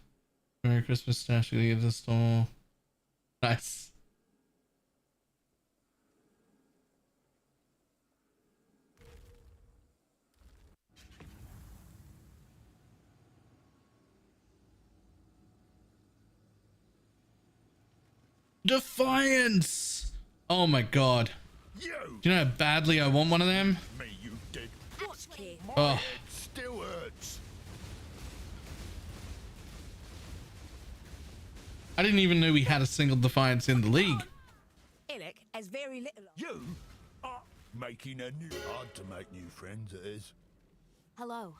Merry Christmas stash. Gonna get to the store. Nice. Defiance! Oh my god. Do you know how badly I want one of them? Oh. Still hurts. I didn't even know we had a single Defiance in the league. Illic has very little. You are making a new. Hard to make new friends, it is. Hello.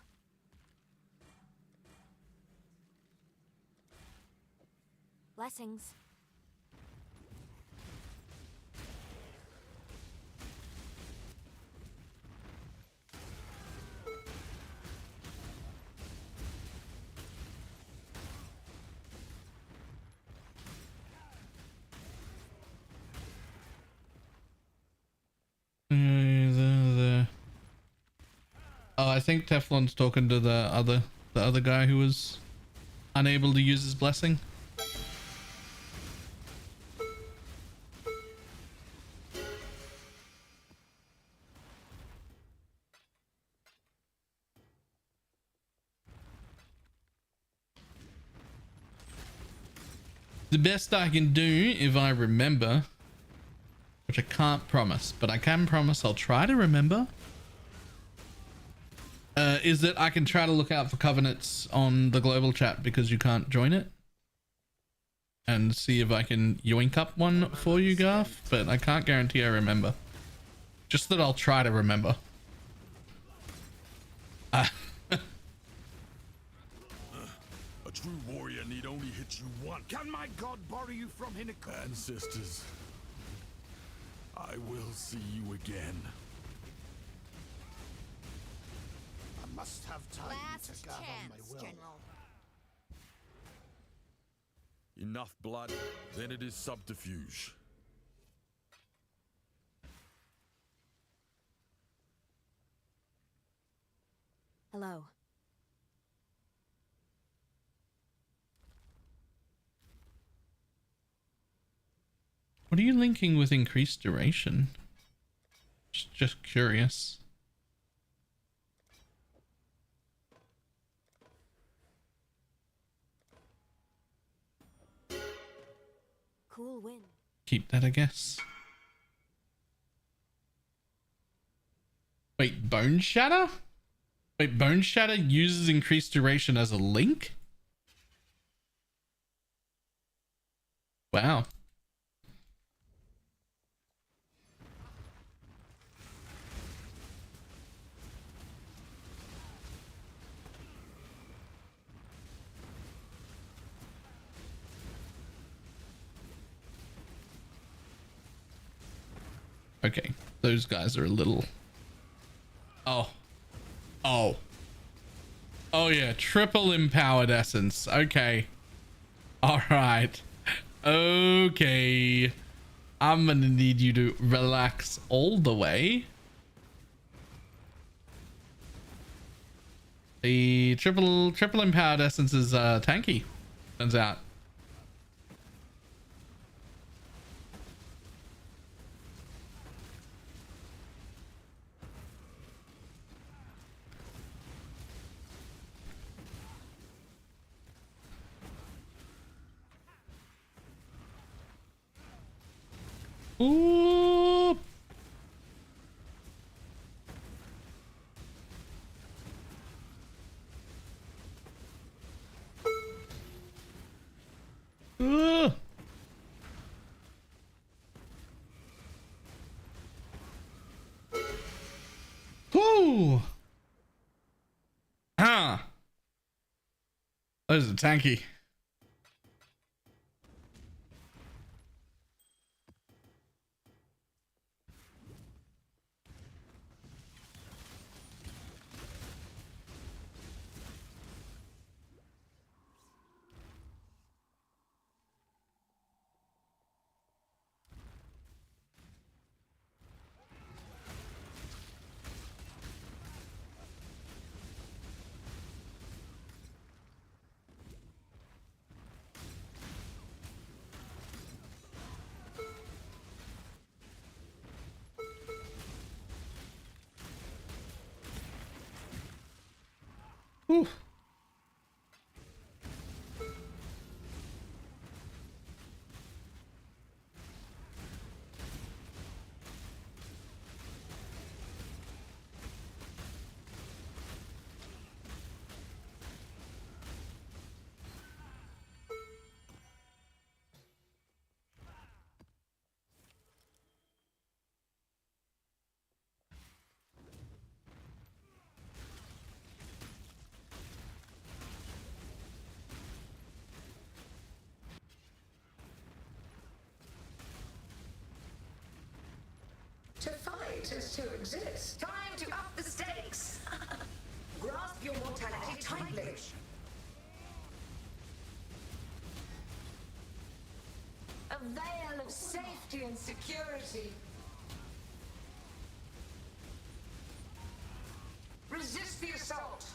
Blessings. Oh, I think Teflon's talking to the other guy who was unable to use his blessing. The best I can do, if I remember, which I can't promise, but I can promise I'll try to remember, is that I can try to look out for covenants on the global chat because you can't join it, and see if I can yoink up one for you, Garth, but I can't guarantee I remember. Just that I'll try to remember. A true warrior need only hit you once. Can my god borrow you from Hinnikon? Ancestors, I will see you again. I must have time Last to gather my chance, will. General. Enough blood, then it is subterfuge. Hello. What are you linking with increased duration? Just curious. Cool win. Keep that, I guess. Wait, Bone Shatter? Wait, Bone Shatter uses increased duration as a link? Wow. Okay, those guys are a little. Oh, oh, oh yeah, triple empowered essence. Okay, all right, okay. I'm gonna need you to relax all the way. The triple empowered essence is tanky, turns out. Ooh. Ooh. Ooh. Huh. Those are tanky. Ooh. To fight is to exist. Time to up the stakes. Grasp your mortality tightly. A veil of safety and security. Resist the assault.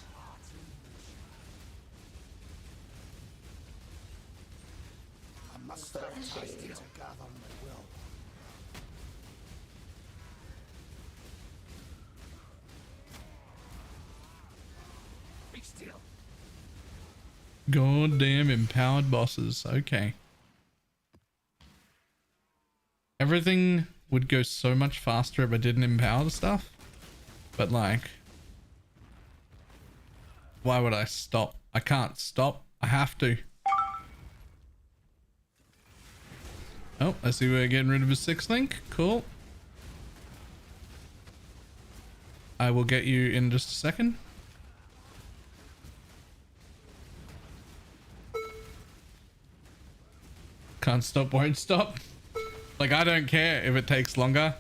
I must have time to gather my will. Be still. Goddamn empowered bosses. Okay. Everything would go so much faster if I didn't empower the stuff. But like, why would I stop? I can't stop. I have to. Oh, I see we're getting rid of a 6th link. Cool. I will get you in just a second. Can't stop, won't stop. Like, I don't care if it takes longer.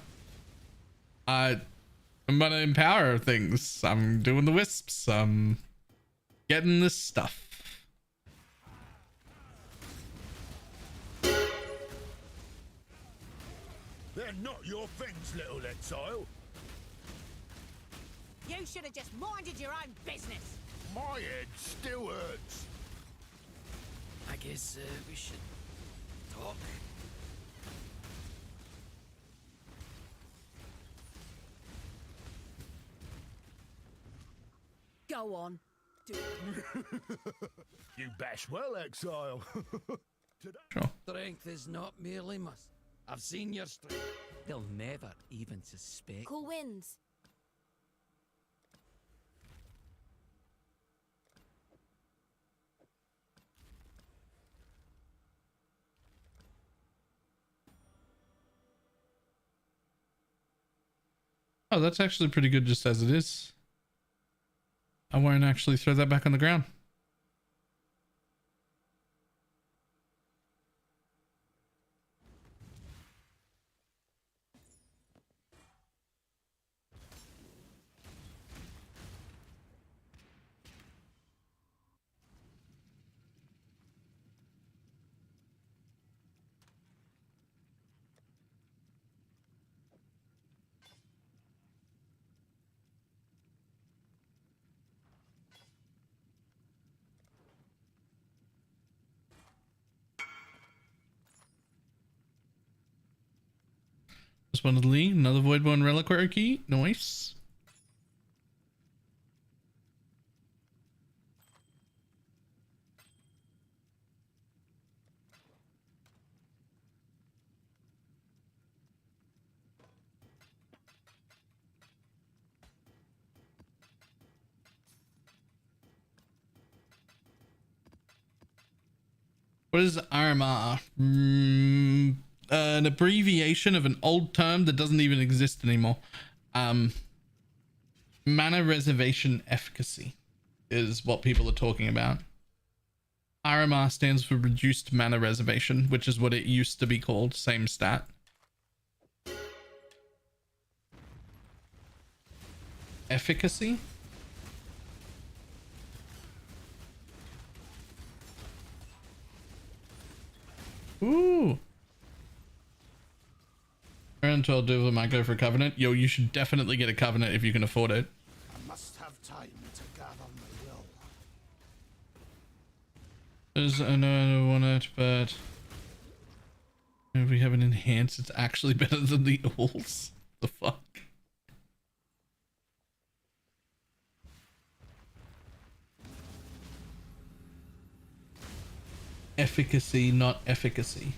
I'm gonna empower things. I'm doing the wisps. I'm getting this stuff. They're not your things, little exile. You should have just minded your own business. My head still hurts. I guess we should talk. Go on. Do it. You bash well, exile. Sure. Strength is not merely must. I've seen your strength. They'll never even suspect. Cool wins. Oh, that's actually pretty good just as it is. I won't actually throw that back on the ground. Just one of the Lee, another Voidborn Reliquary key. Nice. What is RMR? An abbreviation of an old term that doesn't even exist anymore. Mana reservation efficacy is what people are talking about. RMR stands for reduced mana reservation, which is what it used to be called. Same stat. Efficacy? Ooh. Earn 12 Devil might go for a Covenant. Yo, you should definitely get a Covenant if you can afford it. I must have time to gather my will. There's another one it, but if we have an enhance, it's actually better than the alls. The fuck? Efficacy, not efficacy.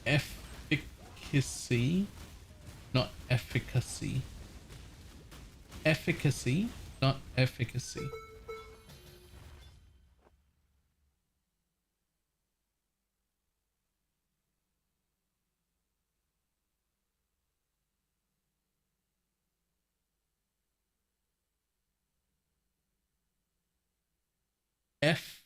Efficacy, not efficacy. Efficacy, not efficacy. Efficacy?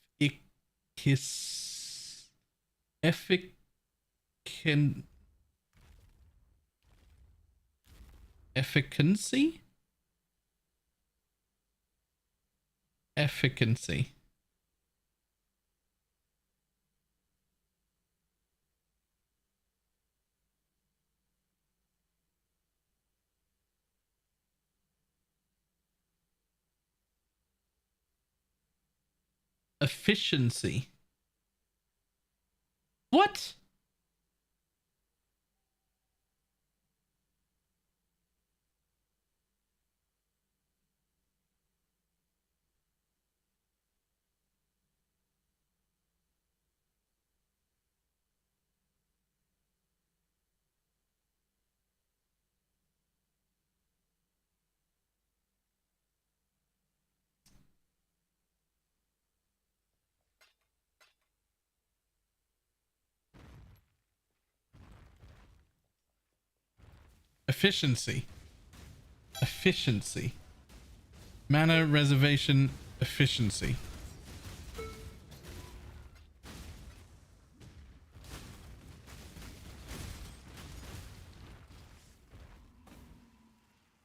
Efficacy. Efficiency. What? Efficiency. Efficiency. Mana reservation efficiency.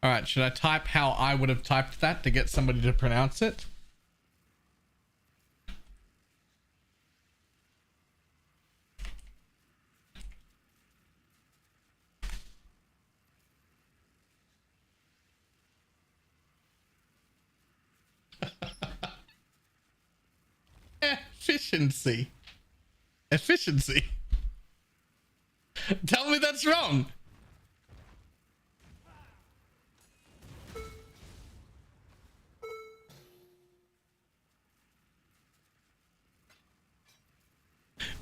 All right, should I type how I would have typed that to get somebody to pronounce it? Efficiency. Efficiency. Tell me that's wrong.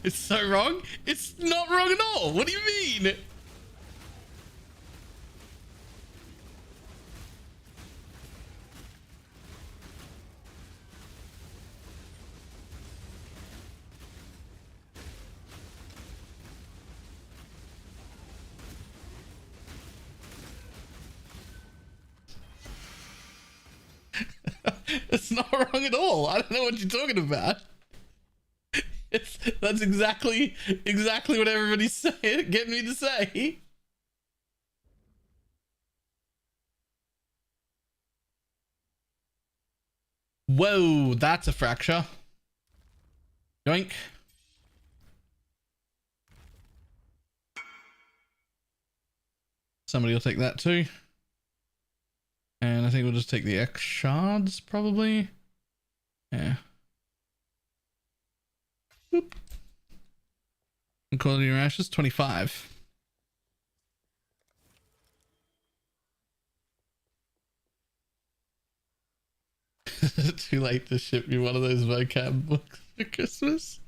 It's so wrong. It's not wrong at all. What do you mean? It's not wrong at all. I don't know what you're talking about. That's exactly what everybody's saying, getting me to say. Whoa, that's a fracture. Yoink. Somebody will take that too. And I think we'll just take the X shards probably. Yeah. Boop. And quality your ashes 25. Too late to ship you one of those vocab books for Christmas.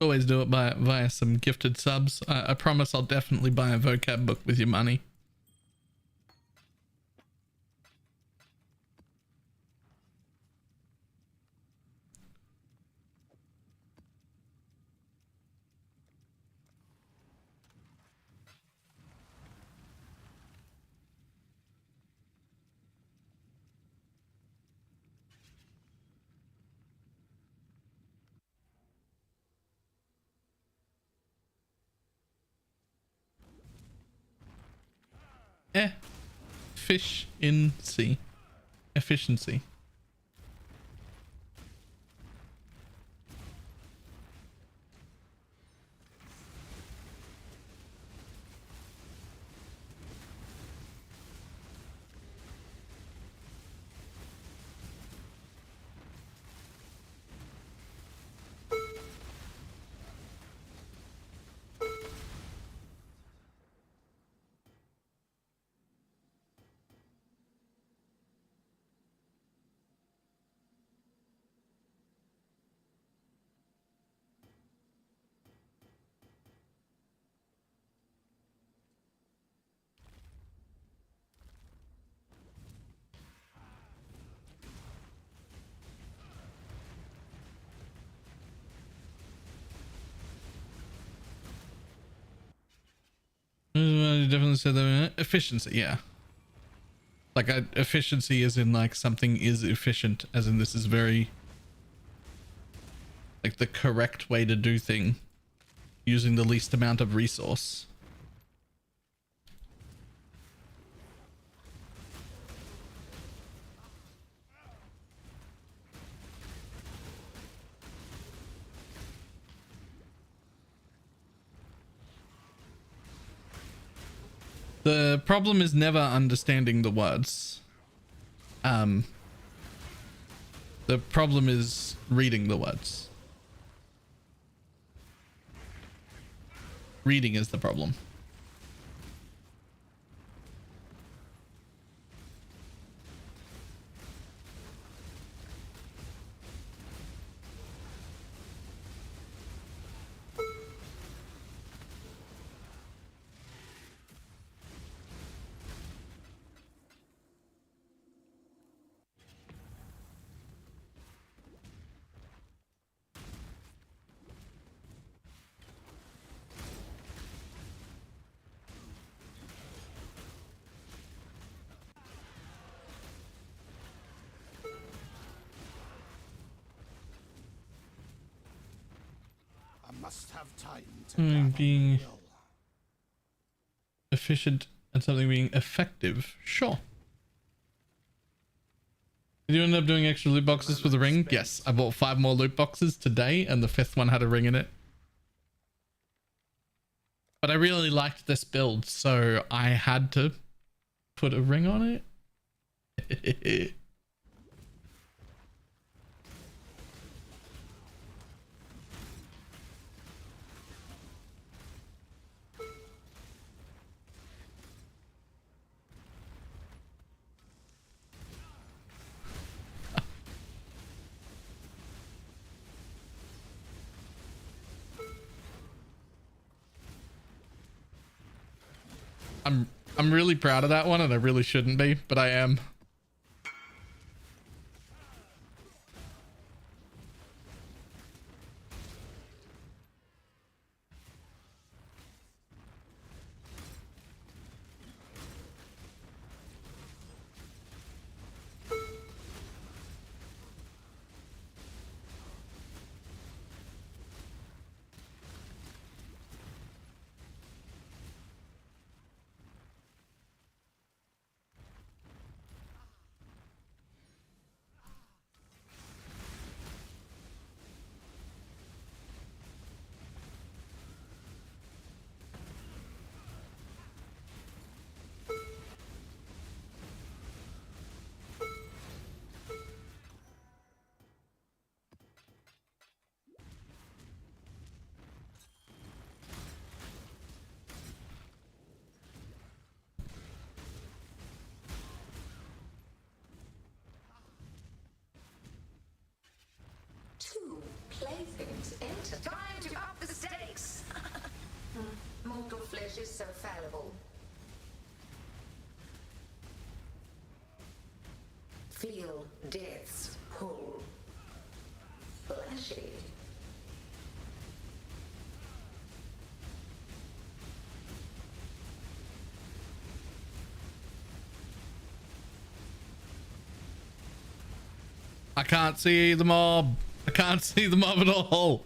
Always do it via some gifted subs. I promise I'll definitely buy a vocab book with your money. Fish in sea. Efficiency. You definitely said that. Efficiency, yeah. Like efficiency is in like something is efficient, as in this is very like the correct way to do thing using the least amount of resource. The problem is never understanding the words. The problem is reading the words. Reading is the problem. Must have time to being efficient and something being effective. Sure. Did you end up doing extra loot boxes for the ring? Yes, I bought 5 more loot boxes today and the 5th one had a ring in it. But I really liked this build, so I had to put a ring on it. I'm really proud of that one, and I really shouldn't be, but I am. so fallible. Feel death's pull. Flashy. I can't see the mob. I can't see the mob at all.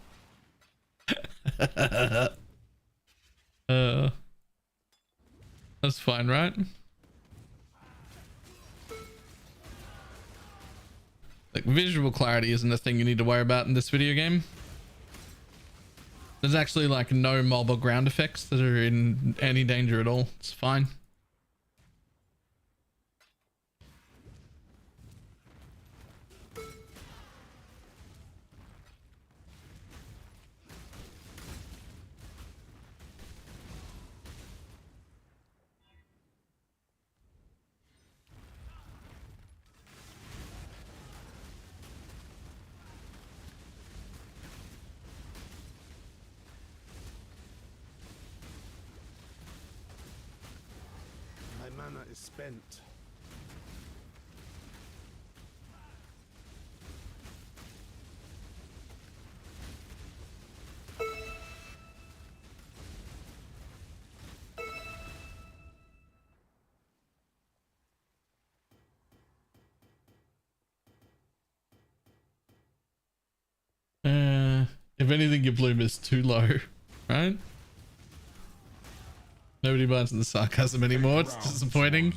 That's fine, right? Like, visual clarity isn't a thing you need to worry about in this video game. There's actually like no mob or ground effects that are in any danger at all. It's fine. My mana is spent. If anything, your bloom is too low, right? Nobody buys the sarcasm anymore. It's disappointing.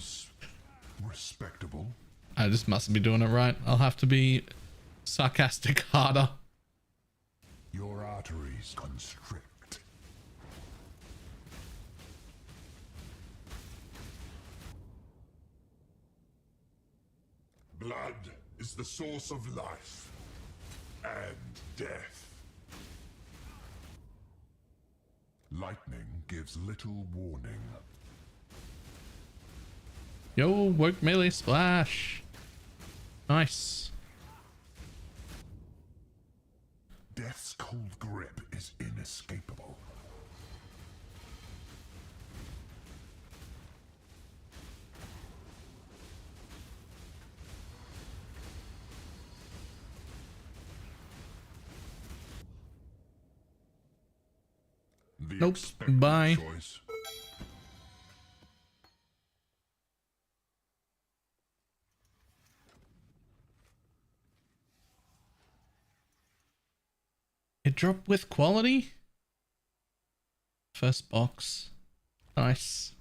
Respectable. I just mustn't be doing it right. I'll have to be sarcastic harder. Your arteries constrict. Blood is the source of life and death. Lightning gives little warning. Yo, work melee splash. Nice. Death's cold grip is inescapable. The Nope. expected Bye. choice. It dropped with quality. First box. Nice.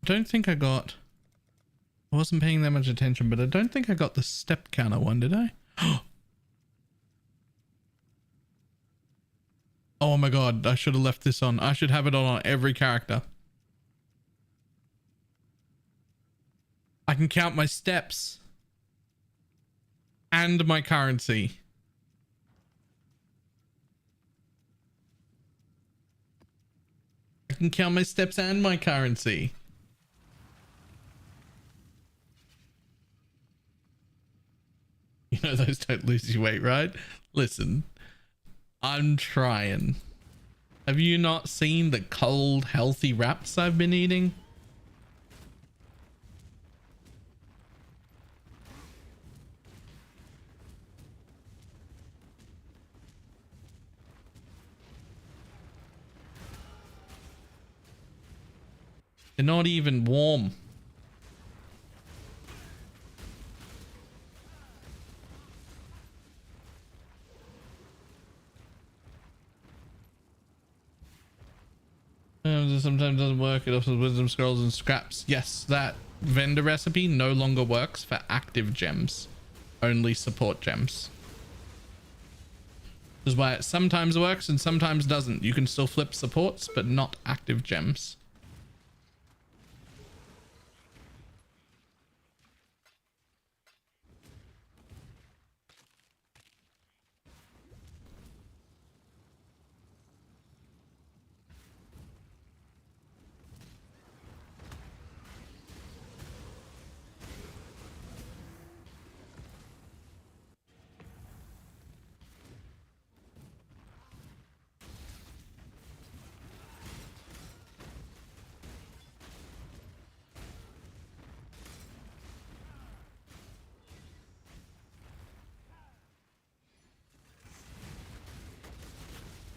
I don't think I got... I wasn't paying that much attention, but I don't think I got the step counter one, did I? Oh my god, I should have left this on. I should have it on every character. I can count my steps. And my currency. I can count my steps and my currency. You know those don't lose you weight, right? Listen, I'm trying. Have you not seen the cold, healthy wraps I've been eating? They're not even warm. Sometimes doesn't work. It offers wisdom scrolls and scraps. Yes, that vendor recipe no longer works for active gems. Only support gems. This is why it sometimes works and sometimes doesn't. You can still flip supports, but not active gems.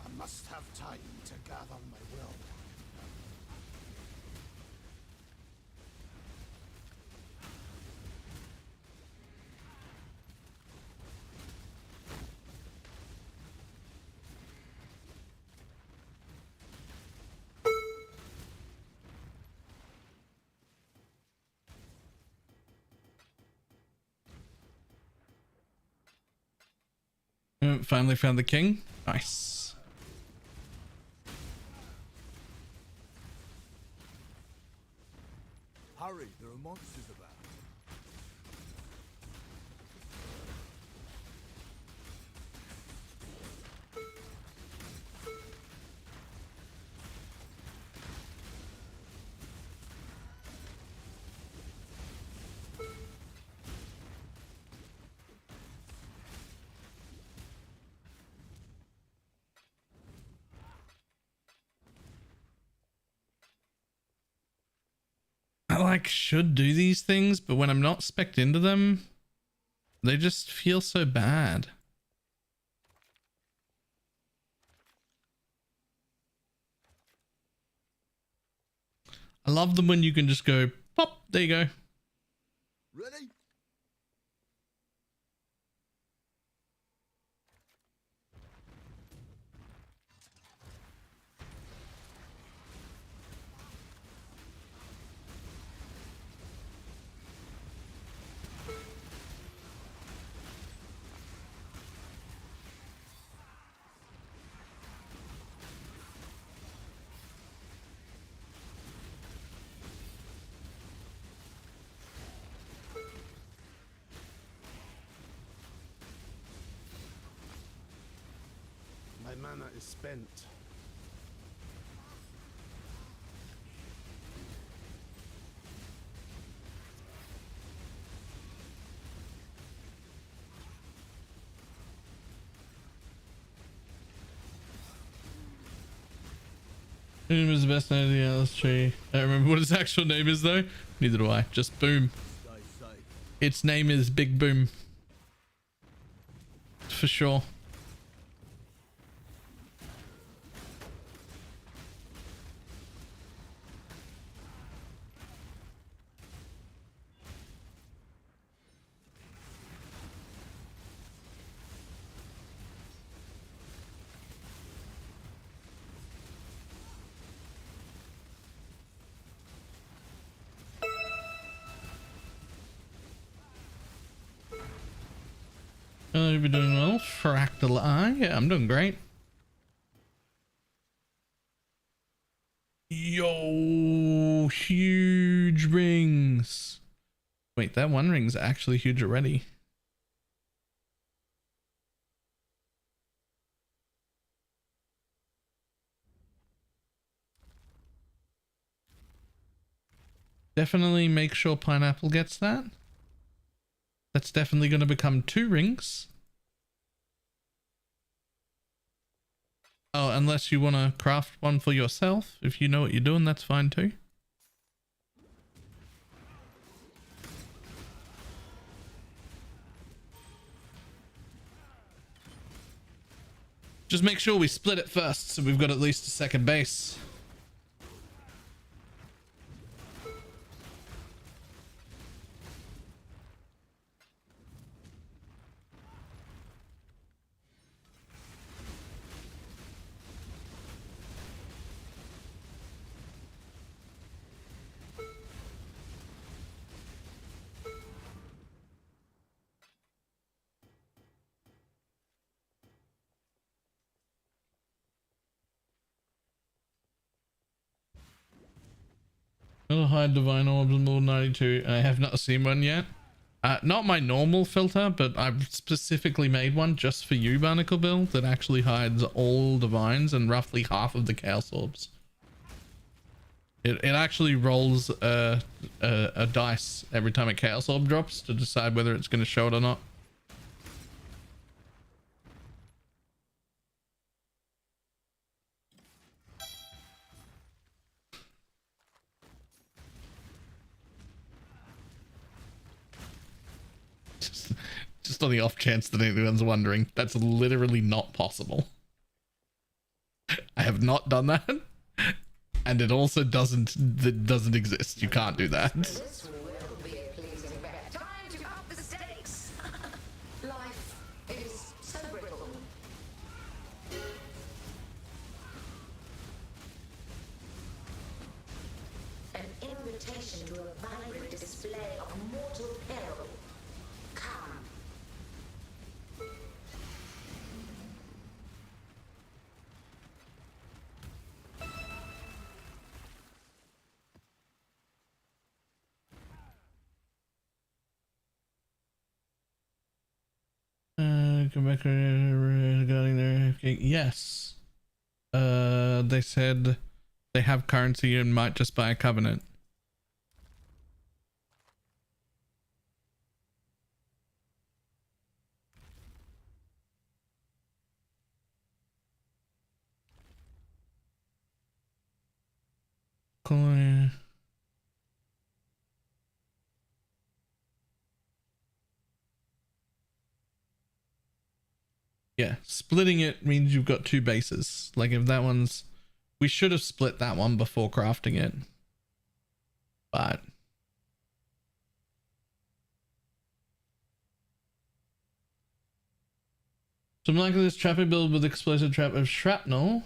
I must have time to gather my will. Finally found the king. Nice. Hurry, there are monsters about. I like should do these things, but when I'm not specced into them, they just feel so bad. I love them when you can just go pop, there you go. Ready? My mana is spent. Boom is the best name of the Atlas tree. I don't remember what its actual name is though. Neither do I. Just Boom. Its name is Big Boom. For sure. You've been doing well. Fractal Eye. Yeah, I'm doing great. Yo, huge rings. Wait, that one ring's actually huge already. Definitely make sure Pineapple gets that. That's definitely going to become 2 rings. Oh, unless you want to craft one for yourself. If you know what you're doing, that's fine too. Just make sure we split it first, so we've got at least a second base. I'll hide divine orbs in level 92. I have not seen one yet. Not my normal filter, but I've specifically made one just for you, Barnacle Bill, that actually hides all divines and roughly half of the chaos orbs. It actually rolls a dice every time a chaos orb drops to decide whether it's going to show it or not. Just on the off chance that anyone's wondering, that's literally not possible. I have not done that, and it also doesn't exist. You can't do that. This will be a pleasing back. Time to up the stakes. Life is so brittle. An invitation to a vibrant display of mortal peril. Come. Come back regarding their okay, yes. They said they have currency and might just buy a covenant. Cool. Yeah, splitting it means you've got two bases. Like if that one's... We should have split that one before crafting it. But... Something like this trapper build with explosive trap of shrapnel.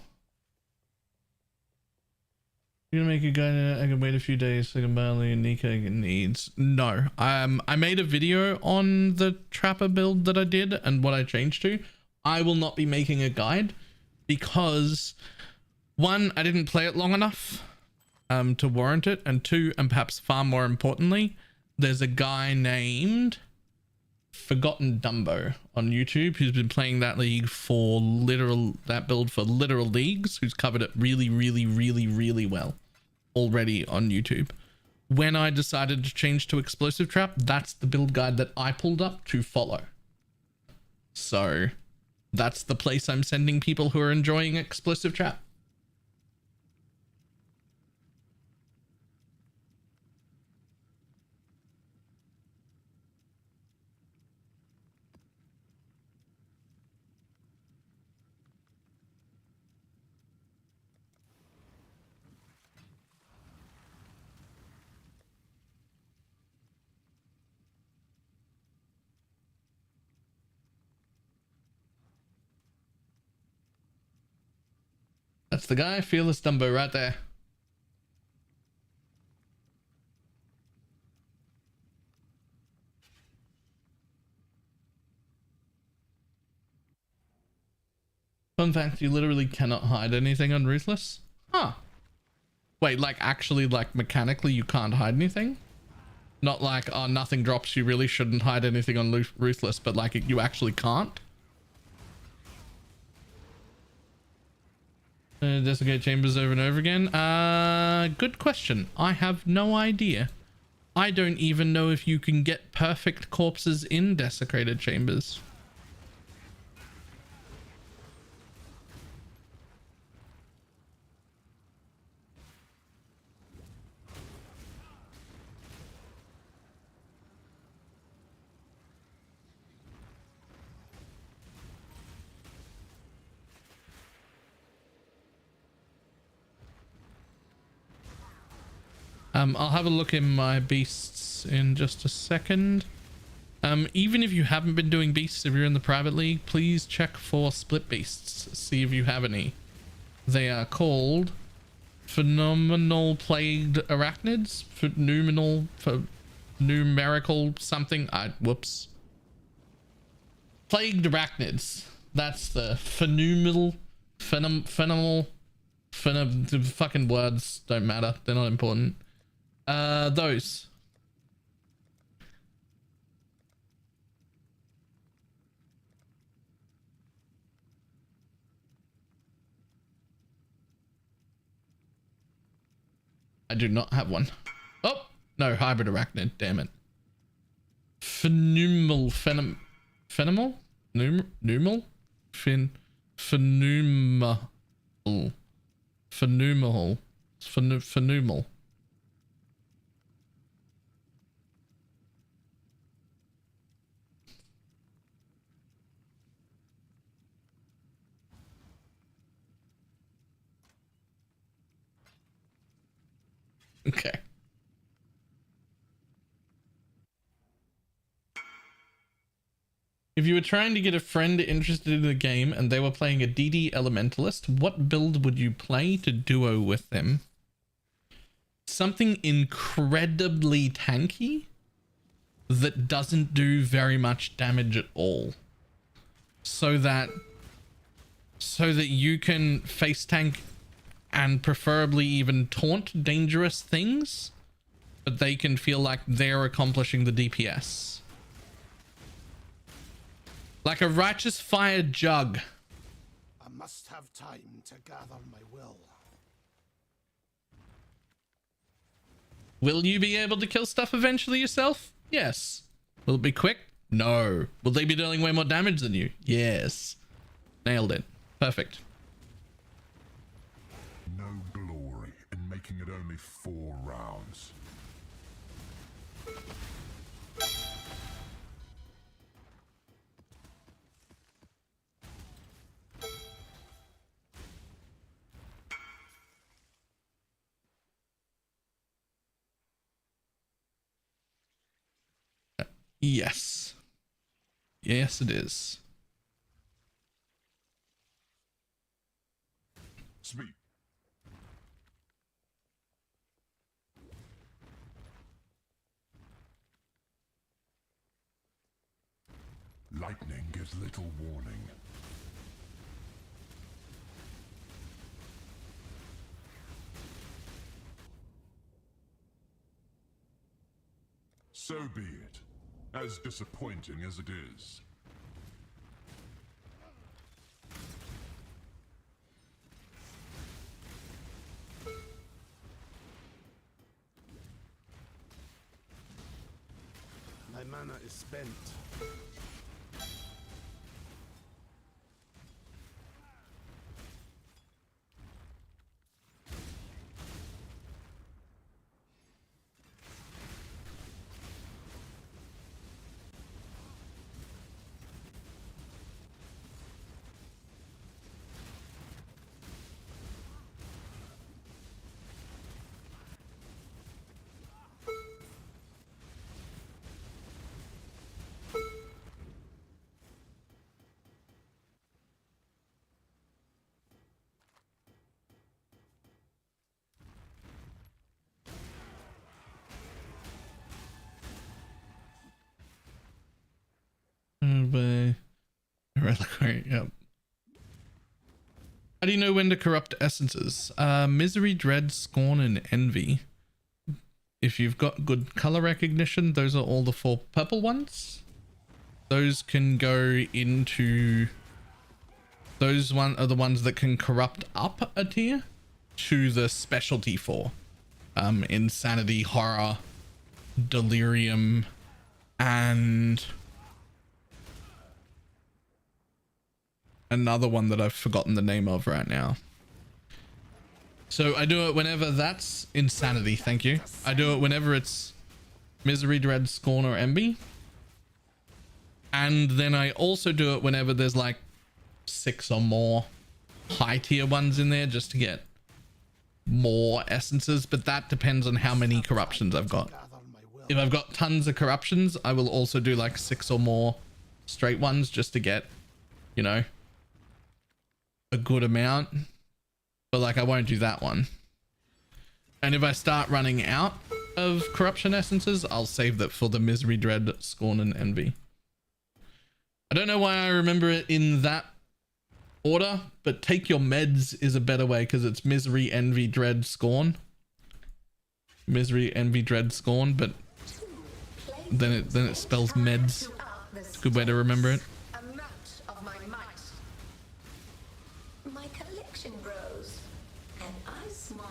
You're gonna make a guy I can wait a few days so I can buy all the Nika needs. No. I made a video on the trapper build that I did and what I changed to. I will not be making a guide because one, I didn't play it long enough to warrant it, and two, and perhaps far more importantly, there's a guy named Forgotten Dumbo on YouTube who's been playing that league for that build for literal leagues, who's covered it really well already on YouTube. When I decided to change to explosive trap, that's the build guide that I pulled up to follow. So that's the place I'm sending people who are enjoying explosive trap. That's the guy, Fearless Dumbo, right there. Fun fact, you literally cannot hide anything on Ruthless? Huh. Wait, like actually, like mechanically you can't hide anything? Not like, oh, nothing drops, you really shouldn't hide anything on Ruthless, but like you actually can't? Desecrate chambers over and over again. Good question. I have no idea. I don't even know if you can get perfect corpses in desecrated chambers. I'll have a look in my beasts in just a second. Even if you haven't been doing beasts, if you're in the private league, please check for split beasts. See if you have any. They are called phenomenal plagued arachnids. For numerical something. Whoops. Plagued arachnids. That's the phenomenal. The fucking words don't matter. They're not important. Those. I do not have one. Oh, no, hybrid arachnid, damn it. Phenomenal, phenomenal? Phenomenal? Phenomenal. Phenomenal. Phenomenal. Okay. If you were trying to get a friend interested in the game and they were playing a DD Elementalist, what build would you play to duo with them? Something incredibly tanky that doesn't do very much damage at all. So that you can face tank and preferably even taunt dangerous things, but they can feel like they're accomplishing the DPS. Like a righteous fire jug. I must have time to gather my will. Will you be able to kill stuff eventually yourself? Yes. Will it be quick? No. Will they be dealing way more damage than you? Yes. Nailed it. Perfect. No glory in making it only 4 rounds. Yes. Yes, it is. Speak. Lightning gives little warning. So be it, as disappointing as it is. My mana is spent. Reliquary, yep. How do you know when to corrupt essences? Misery, Dread, Scorn, and Envy. If you've got good color recognition, those are all the 4 purple ones. Those can go into... Those are the ones that can corrupt up a tier to the specialty 4. Insanity, Horror, Delirium, and... another one that I've forgotten the name of right now. So I do it whenever that's Insanity, thank you. I do it whenever it's Misery, Dread, Scorn, or Envy. And then I also do it whenever there's like 6 or more high tier ones in there just to get more essences, but that depends on how many corruptions I've got. If I've got tons of corruptions, I will also do like 6 or more straight ones just to get, you know, a good amount, but like I won't do that one. And if I start running out of corruption essences, I'll save that for the Misery, Dread, Scorn, and Envy. I don't know why I remember it in that order, but Take Your Meds is a better way because it's Misery, Envy, Dread, Scorn. Misery, envy, dread, scorn, but then it spells meds. Good way to remember it. Amount of my might. My collection grows, and I smile.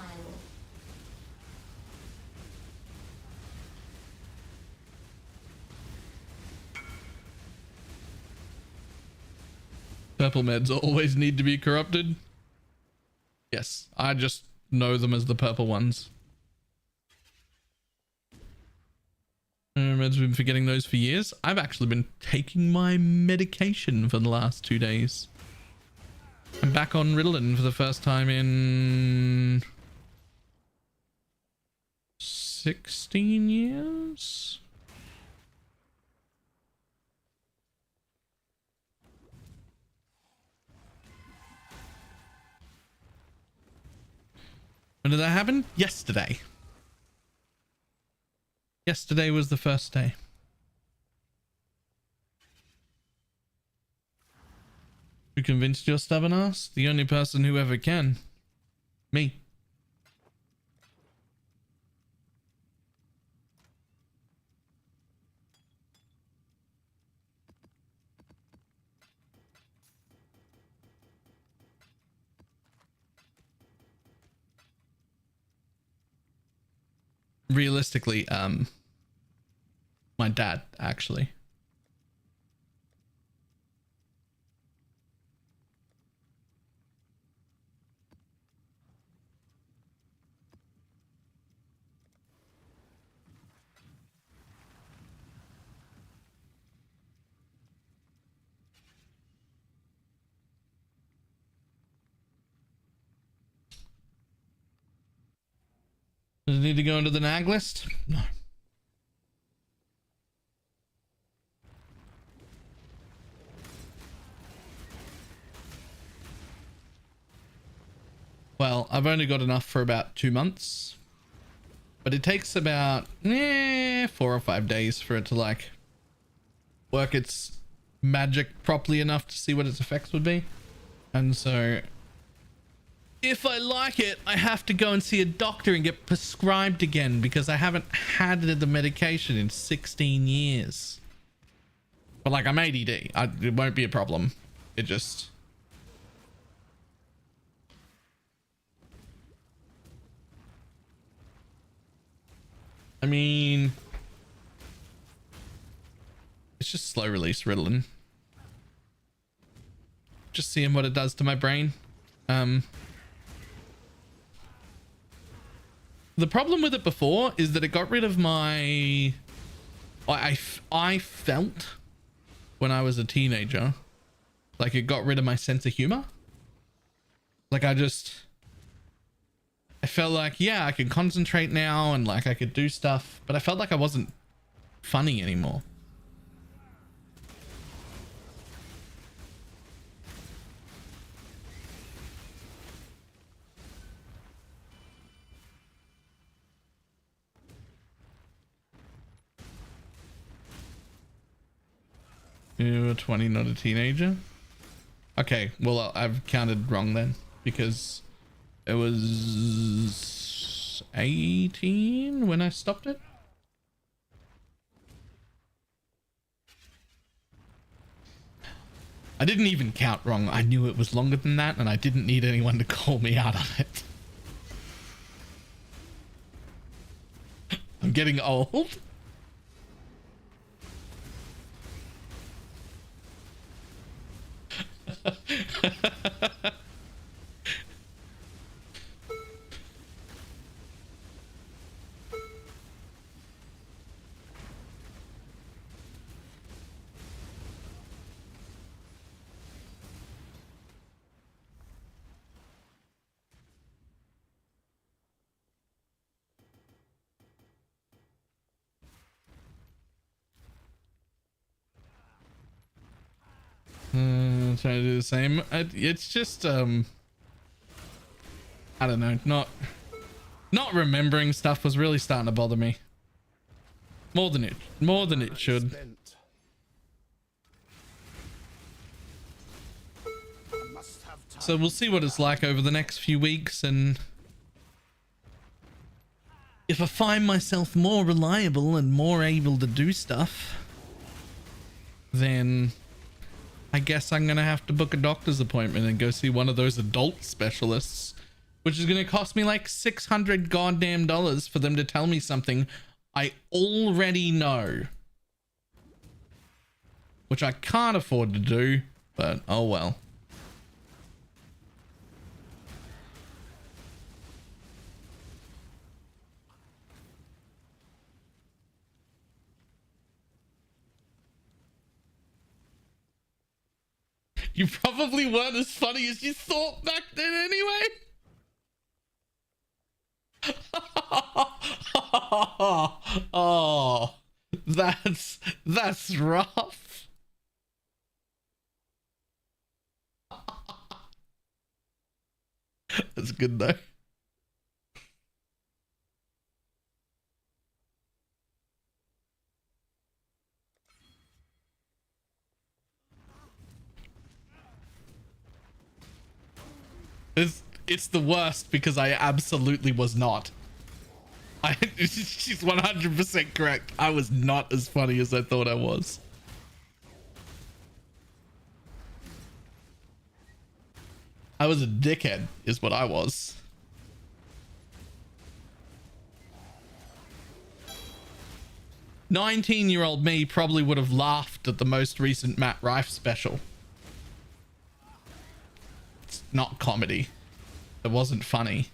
Purple meds always need to be corrupted. Yes, I just know them as the purple ones. Meds, been forgetting those for years. I've actually been taking my medication for the last 2 days. I'm back on Ritalin for the first time in 16 years. When did that happen? Yesterday. Yesterday was the first day. You convinced your stubborn ass? The only person who ever can. Me. Realistically, my dad, actually. Does it need to go into the nag list? No. Well, I've only got enough for about 2 months, but it takes about 4 or 5 days for it to like work its magic properly enough to see what its effects would be. And so if I like it, I have to go and see a doctor and get prescribed again because I haven't had the medication in 16 years. But like, I'm ADD. It won't be a problem. It just... I mean... it's just slow release Ritalin. Just seeing what it does to my brain. The problem with it before is that it got rid of my... I felt when I was a teenager like it got rid of my sense of humor. Like I felt like, yeah, I can concentrate now and like I could do stuff, but I felt like I wasn't funny anymore. You were 20, not a teenager. Okay, well, I've counted wrong then because it was 18 when I stopped it. I didn't even count wrong. I knew it was longer than that and I didn't need anyone to call me out on it. I'm getting old. Trying to do the same. It's just I don't know, not remembering stuff was really starting to bother me more than it should. So we'll see what it's like over the next few weeks, and if I find myself more reliable and more able to do stuff, then I guess I'm gonna have to book a doctor's appointment and go see one of those adult specialists, which is gonna cost me like $600 goddamn dollars for them to tell me something I already know, which I can't afford to do, but oh well. You probably weren't as funny as you thought back then anyway. Oh, that's rough. That's good though. It's the worst because I absolutely was not. She's 100% correct. I was not as funny as I thought I was. I was a dickhead, is what I was. "19-year-old me probably would have laughed at the most recent Matt Rife special. It's not comedy. It wasn't funny.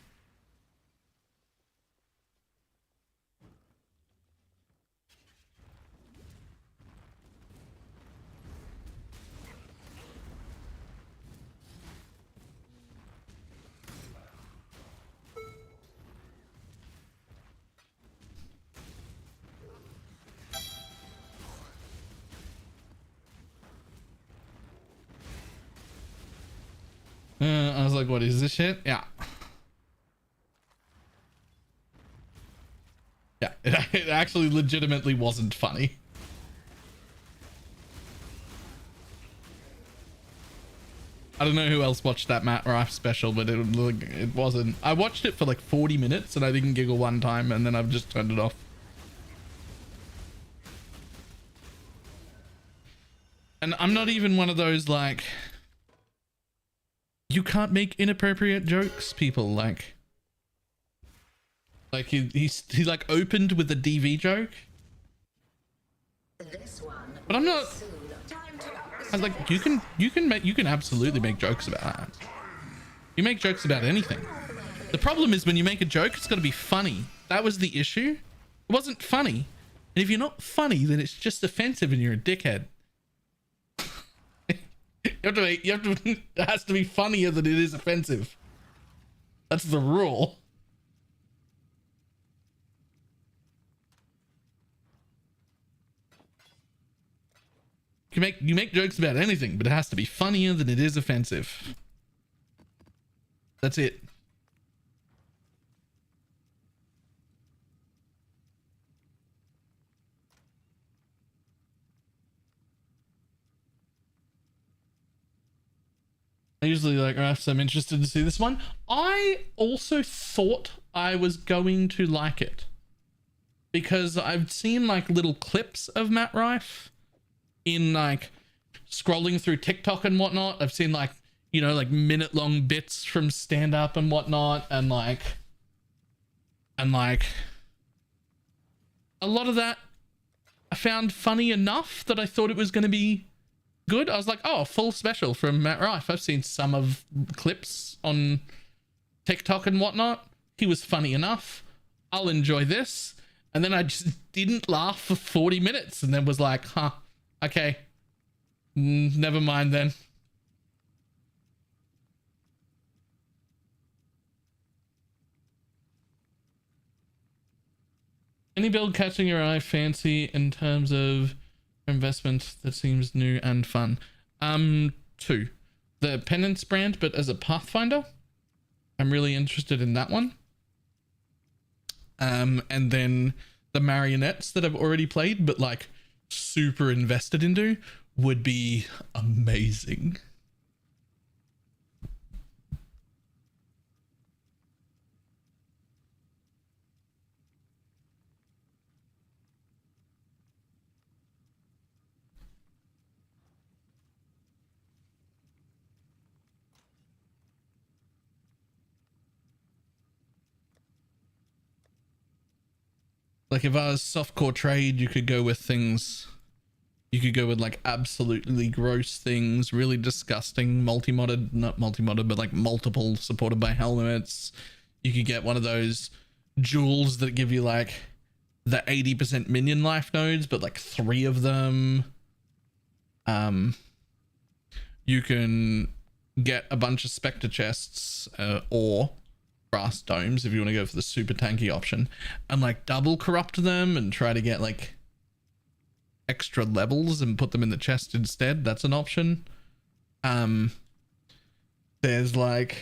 I was like, what is this shit? Yeah. Yeah, it actually legitimately wasn't funny. I don't know who else watched that Matt Rife special, but it wasn't. I watched it for like 40 minutes and I didn't giggle one time, and then I've just turned it off. And I'm not even one of those like, you can't make inappropriate jokes people, like he like opened with a DV joke, but I'm not. I like, you can absolutely make jokes about that. You make jokes about anything. The problem is when you make a joke, it's got to be funny. That was the issue. It wasn't funny, and if you're not funny, then it's just offensive and you're a dickhead. You have to, it has to be funnier than it is offensive. That's the rule. You make jokes about anything, but it has to be funnier than it is offensive. That's it. I usually like Rafts, so I'm interested to see this one. I also thought I was going to like it because I've seen like little clips of Matt Rife in like scrolling through TikTok and whatnot. I've seen like, you know, like minute-long bits from stand-up and whatnot, and like a lot of that I found funny enough that I thought it was going to be good. I was like, oh, a full special from Matt Rife. I've seen some of clips on TikTok and whatnot. He was funny enough. I'll enjoy this. And then I just didn't laugh for 40 minutes and then was like, huh, okay. Never mind then. Any build catching your eye fancy in terms of investment that seems new and fun? Two. The Penance brand, but as a Pathfinder. I'm really interested in that one. And then the marionettes that I've already played, but like super invested into, would be amazing. Like if I was softcore trade, you could go with things. You could go with like absolutely gross things, really disgusting, multi-modded, not multi-modded, but like multiple supported by helmets. You could get one of those jewels that give you like the 80% minion life nodes, but like 3 of them. You can get a bunch of specter chests or brass domes if you want to go for the super tanky option, and like double corrupt them and try to get like extra levels and put them in the chest instead. That's an option. There's like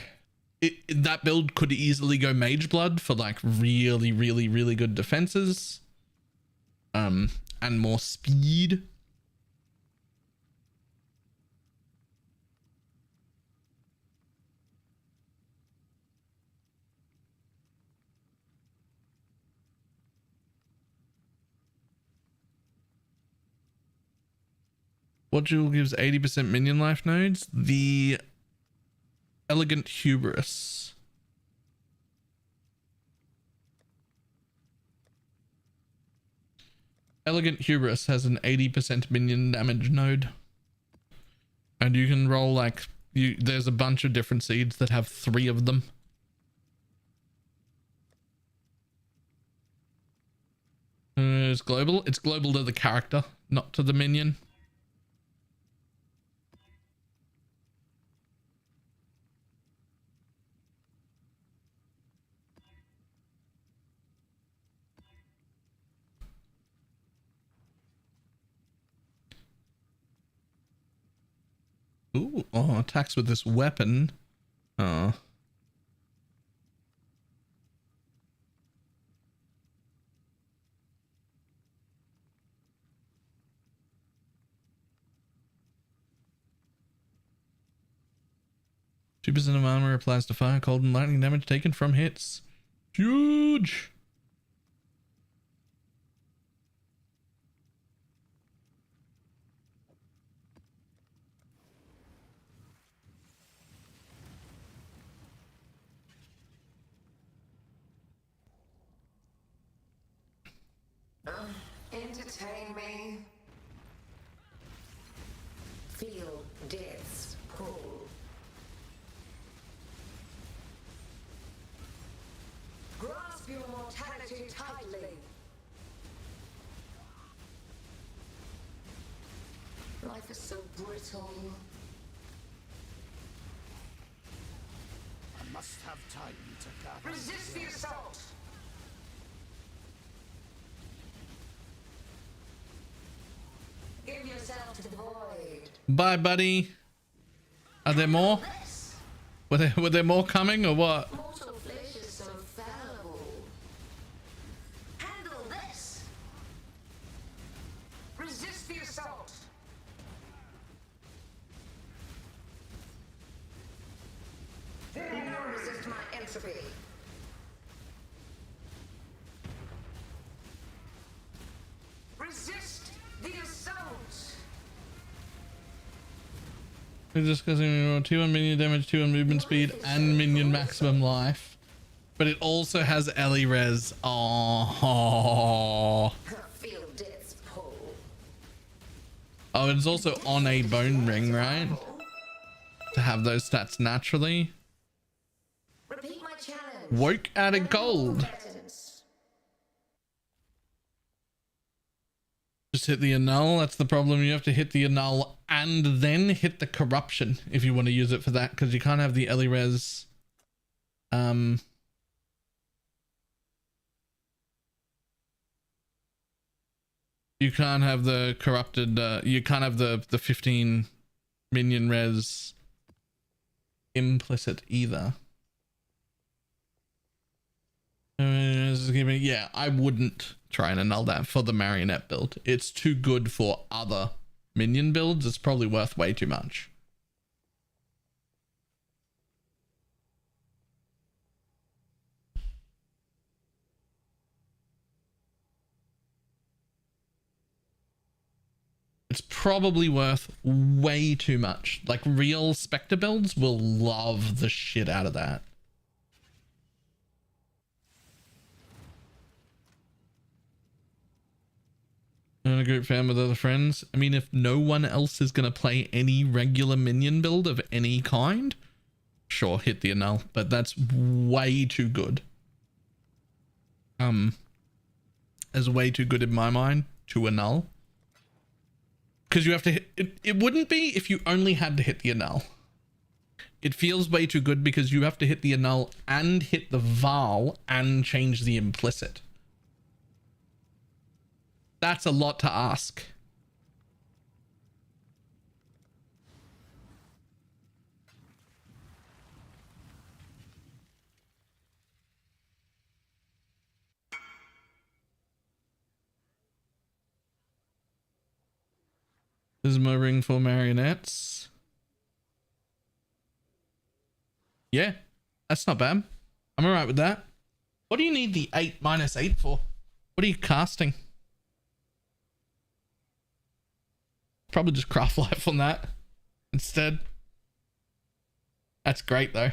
that build could easily go mage blood for like really good defenses and more speed. What jewel gives 80% minion life nodes? The Elegant Hubris. Elegant Hubris has an 80% minion damage node. And you can roll like there's a bunch of different seeds that have 3 of them. It's global. It's global to the character, not to the minion. Ooh, oh, attacks with this weapon. Oh. Two percent of armor applies to fire, cold, and lightning damage taken from hits. Huge. Entertain me. Feel death's pull. Grasp your mortality tightly. Life is so brittle. I must have time to gather. Resist the assault. Give yourself to the void. Bye, buddy. Are there more? Were there more coming or what? Mortal flesh is so fallible. Handle this. Resist the assault. Resist my entropy. Resist the assault. We're discussing 2 on minion damage, 2 on movement speed, and minion maximum life. But it also has Ellie res. Oh. Feel death's pull. Oh, it's also on a bone ring, right? To have those stats naturally. Repeat my challenge. Woke added gold. Just hit the annul. That's the problem. You have to hit the annul and then hit the corruption if you want to use it for that, because you can't have the Ellie res. You can't have the corrupted. You can't have the 15 minion res implicit either. Yeah, I wouldn't try and annul that for the marionette build. It's too good for other minion builds. It's probably worth way too much. It's probably worth way too much. Like real Spectre builds will love the shit out of that. In a group fan with other friends. I mean, if no one else is going to play any regular minion build of any kind, sure, hit the annul, but that's way too good. Is way too good in my mind to annul. Because you have to hit it. It wouldn't be if you only had to hit the annul. It feels way too good because you have to hit the annul and hit the Val and change the implicit. That's a lot to ask. This is my ring for marionettes. Yeah, that's not bad. I'm alright with that. What do you need the 8 minus 8 for? What are you casting? Probably just craft life on that instead. That's great though.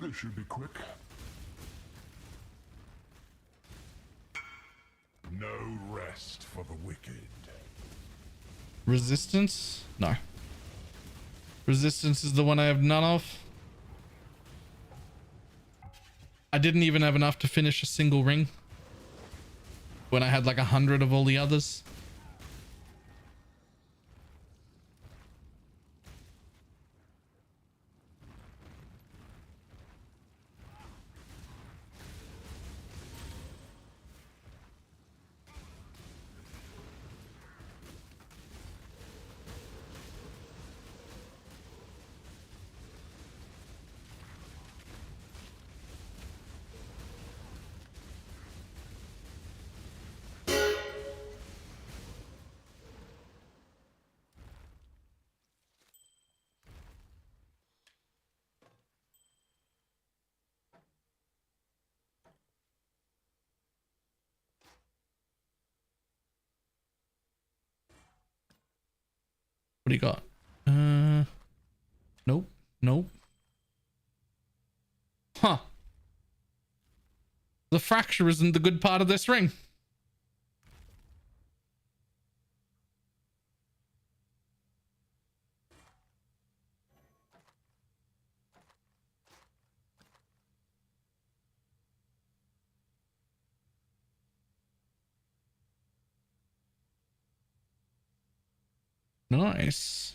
This should be quick. No rest for the wicked. Resistance? No. Resistance is the one I have none of. I didn't even have enough to finish a single ring when I had like 100 of all the others. What do you got? Nope. Nope. Huh. The fracture isn't the good part of this ring. Nice.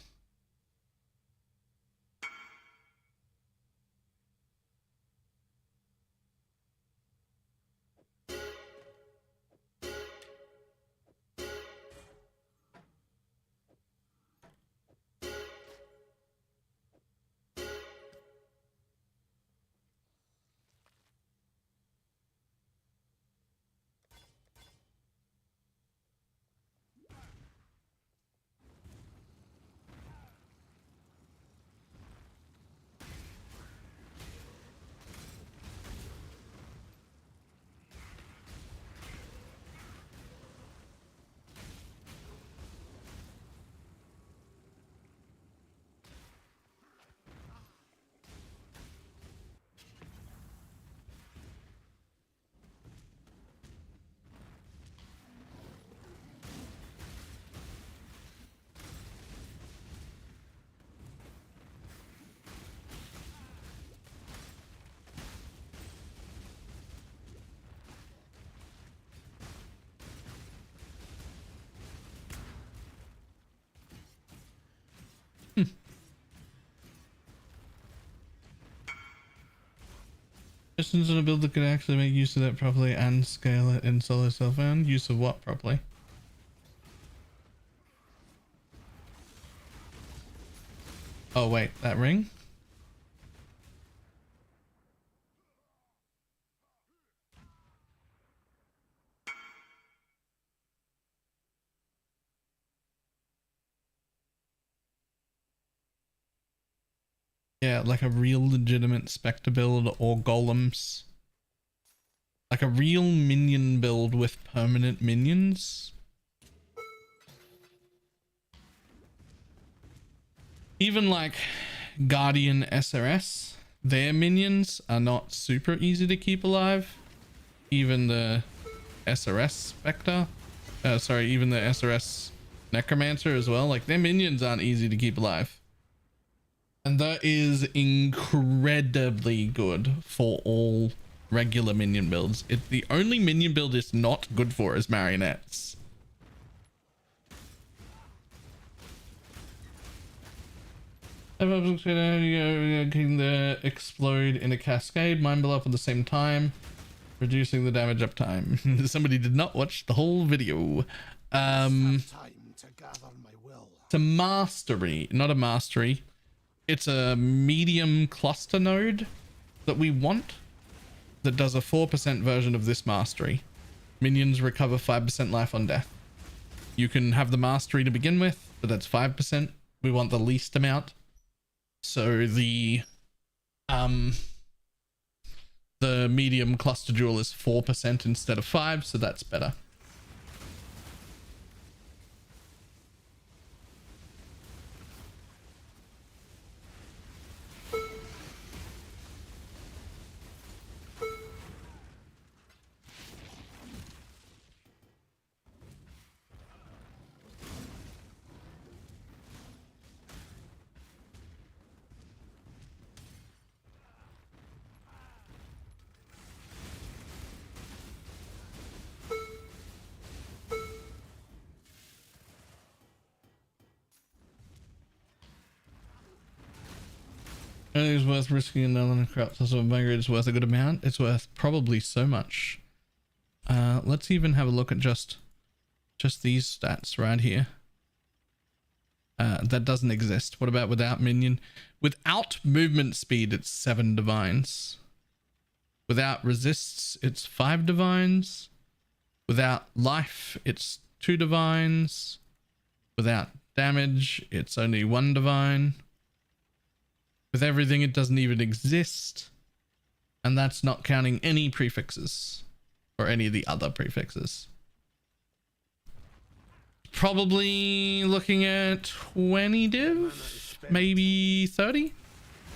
Just in a build that could actually make use of that properly and scale it in solo self-found. Use of what properly? Oh wait, that ring? Yeah, like a real legitimate Spectre build or golems. Like a real minion build with permanent minions. Even like Guardian SRS, their minions are not super easy to keep alive. Even the SRS Spectre, even the SRS Necromancer as well, like their minions aren't easy to keep alive. And that is incredibly good for all regular minion builds. The only minion build it's not good for is marionettes. Can the explode in a cascade, mine blow up at the same time, reducing the damage uptime. Somebody did not watch the whole video. It's a mastery, not a mastery. It's a medium cluster node that we want that does a 4% version of this mastery. Minions recover 5% life on death. You can have the mastery to begin with, but that's 5%. We want the least amount. So the medium cluster jewel is 4% instead of 5%, so that's better. I think it's worth risking another crap. So migrate is worth a good amount. It's worth probably so much. Let's even have a look at just these stats right here. That doesn't exist. What about without minion? Without movement speed, it's 7 divines. Without resists, it's 5 divines. Without life, it's 2 divines. Without damage, it's only 1 divine. With everything, it doesn't even exist. And that's not counting any prefixes or any of the other prefixes. Probably looking at 20 div, maybe 30,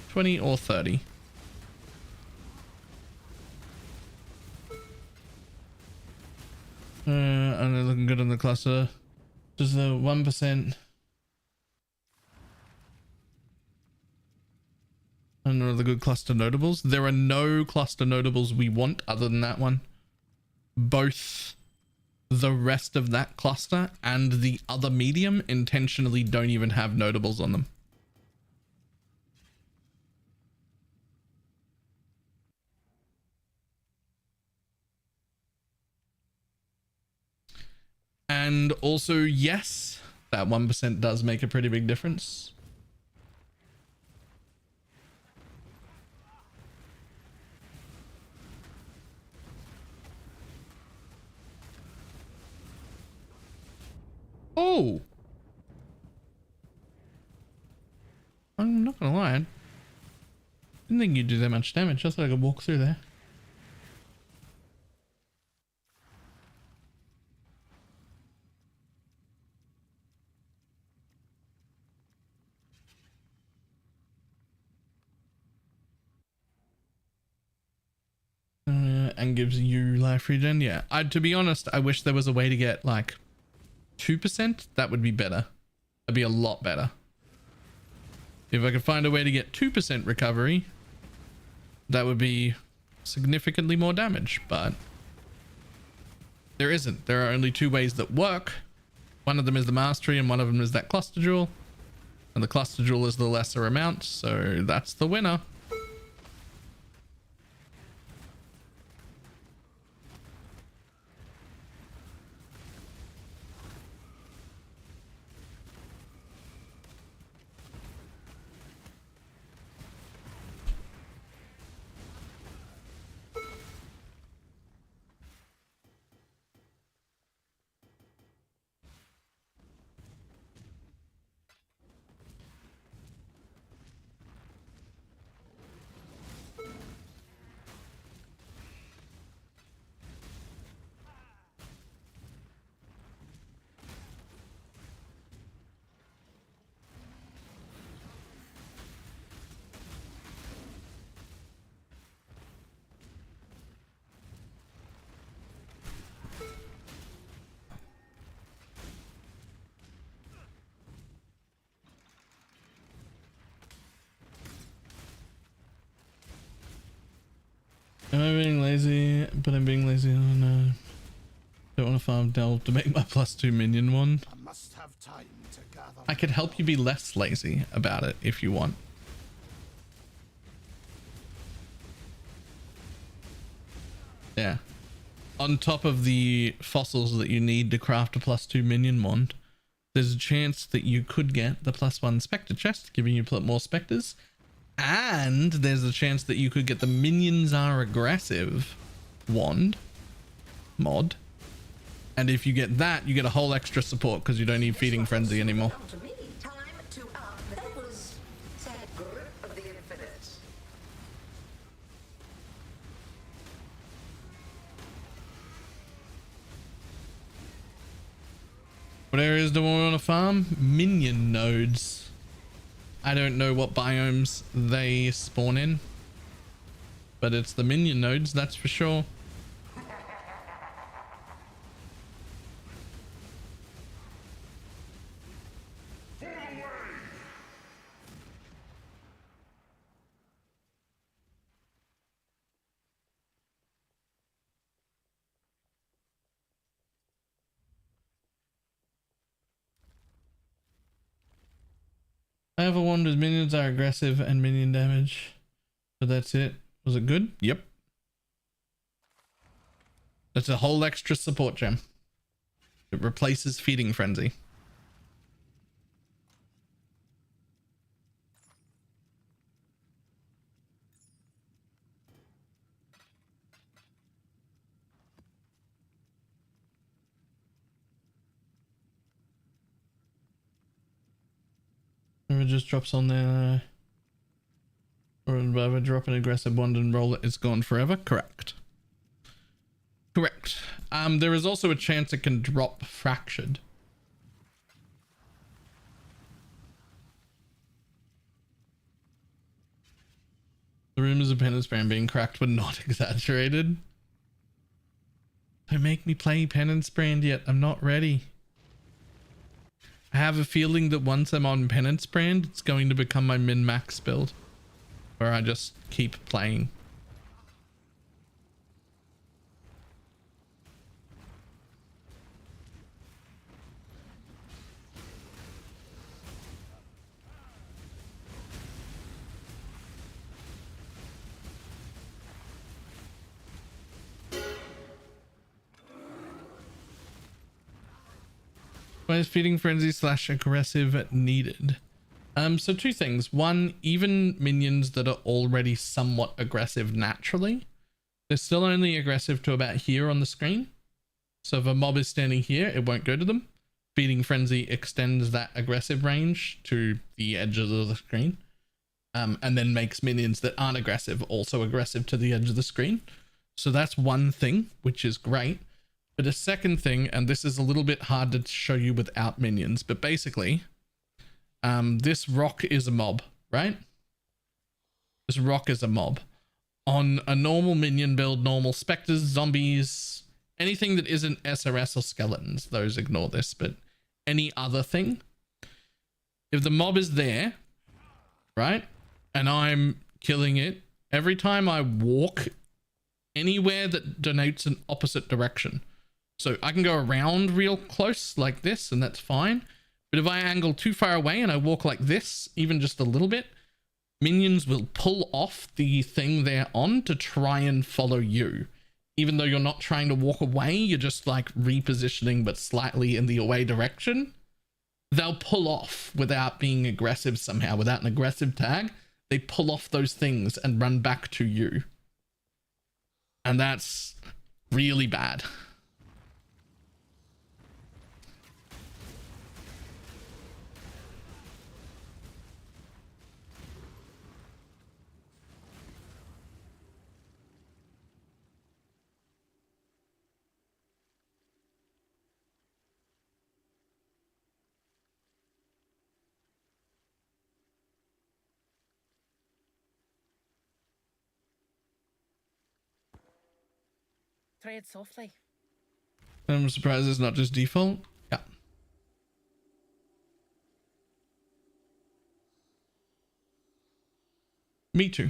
20 or 30. And they're looking good on the cluster. Does the 1%? Another good cluster notables. There are no cluster notables we want other than that one. Both the rest of that cluster and the other medium intentionally don't even have notables on them. And also, yes, that 1% does make a pretty big difference. Oh, I'm not gonna lie, I didn't think you'd do that much damage. Just like I could walk through there. And gives you life regen. Yeah, to be honest, I wish there was a way to get like 2%. That would be better. That'd be a lot better. If I could find a way to get 2% recovery, that would be significantly more damage, but there isn't. There are only 2 ways that work. One of them is the mastery and one of them is that cluster jewel. And the cluster jewel is the lesser amount, so that's the winner. Am I being lazy? But I'm being lazy. Oh no. Don't want to farm delve to make my +2 minion one. I must have time to gather. I could help you be less lazy about it if you want. Yeah. On top of the fossils that you need to craft a +2 minion wand, there's a chance that you could get the +1 spectre chest, giving you more specters. And there's a chance that you could get the minions are aggressive wand mod. And if you get that, you get a whole extra support because you don't need feeding frenzy anymore. To me, time to up the devil's sad grip of the infinite. What areas do we want to farm? Minion nodes. I don't know what biomes they spawn in, but it's the minion nodes, that's for sure. I have a wand with minions are aggressive and minion damage. But that's it. Was it good? Yep. That's a whole extra support gem. It replaces feeding frenzy. If it just drops on there, or if I drop an aggressive wand and roll it, it's gone forever. Correct. Correct. There is also a chance it can drop fractured. The rumors of penance brand being cracked were not exaggerated. Don't make me play penance brand yet. I'm not ready. I have a feeling that once I'm on penance brand, it's going to become my min-max build, where I just keep playing. Why is feeding frenzy / aggressive needed? So two things. One, even minions that are already somewhat aggressive naturally, they're still only aggressive to about here on the screen. So if a mob is standing here, it won't go to them. Feeding frenzy extends that aggressive range to the edges of the screen, and then makes minions that aren't aggressive also aggressive to the edge of the screen. So that's one thing, which is great. But a second thing, and this is a little bit hard to show you without minions, but basically, this rock is a mob, right? This rock is a mob. On a normal minion build, normal specters, zombies, anything that isn't SRS or skeletons, those ignore this, but any other thing, if the mob is there, right, and I'm killing it, every time I walk anywhere that denotes an opposite direction, so I can go around real close like this, and that's fine. But if I angle too far away and I walk like this, even just a little bit, minions will pull off the thing they're on to try and follow you. Even though you're not trying to walk away, you're just like repositioning but slightly in the away direction. They'll pull off without being aggressive somehow, without an aggressive tag. They pull off those things and run back to you. And that's really bad. Tread softly. I'm surprised it's not just default. Yeah. Me too.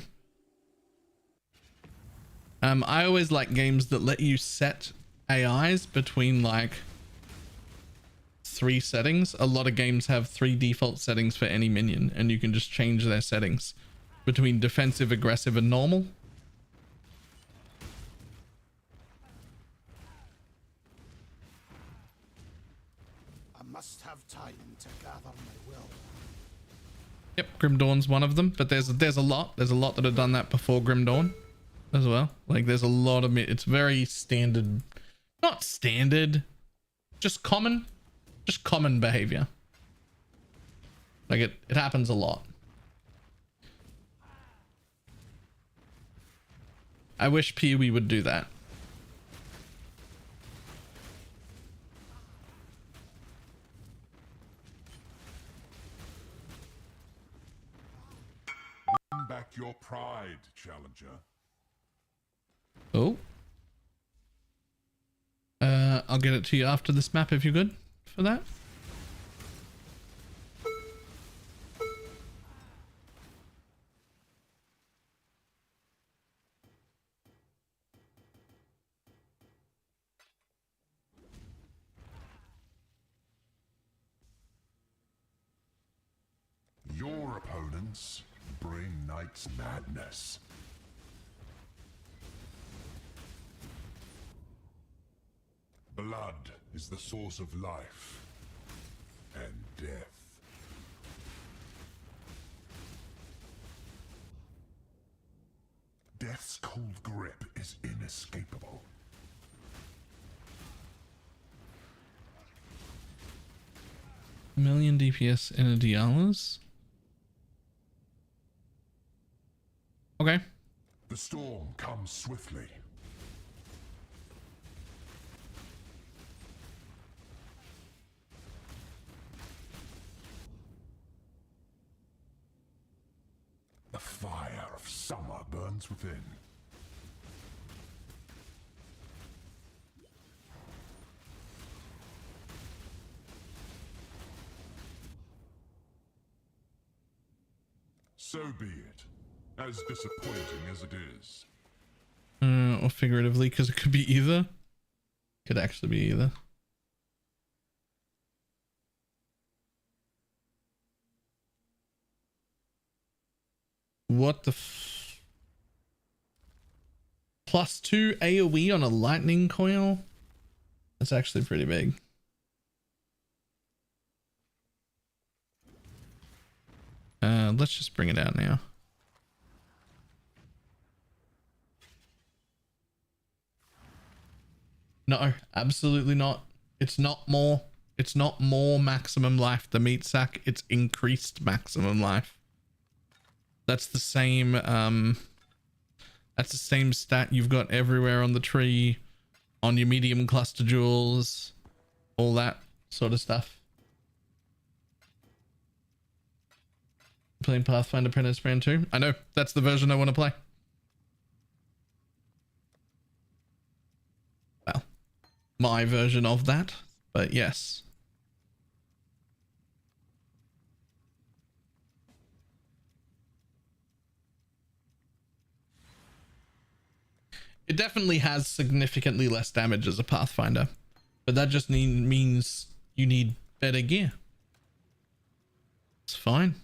I always like games that let you set AIs between like 3 settings. A lot of games have 3 default settings for any minion, and you can just change their settings between defensive, aggressive, and normal. I must have time to gather my will. Yep, Grim Dawn's one of them, but there's a lot that have done that before Grim Dawn as well. Like there's a lot of it's very standard, not standard, just common behavior. Like it happens a lot. I wish PoE would do that. Win back your pride, challenger. Oh. I'll get it to you after this map if you're good for that. Your opponents bring night's madness. Blood is the source of life and death. Death's cold grip is inescapable. Million DPS in a Dialis. Okay. The storm comes swiftly. The fire of summer burns within. So be it, as disappointing as it is. Or figuratively, because it could be either. Could actually be either. What the +2 AoE on a lightning coil? That's actually pretty big. Let's just bring it out now. No, absolutely not. It's not more. It's not more maximum life. The meat sack, it's increased maximum life. That's the same. That's the same stat you've got everywhere on the tree, on your medium cluster jewels, all that sort of stuff. Playing Pathfinder Apprentice Brand 2. I know, that's the version I want to play. Well, my version of that, but yes. It definitely has significantly less damage as a Pathfinder, but that just means you need better gear. It's fine.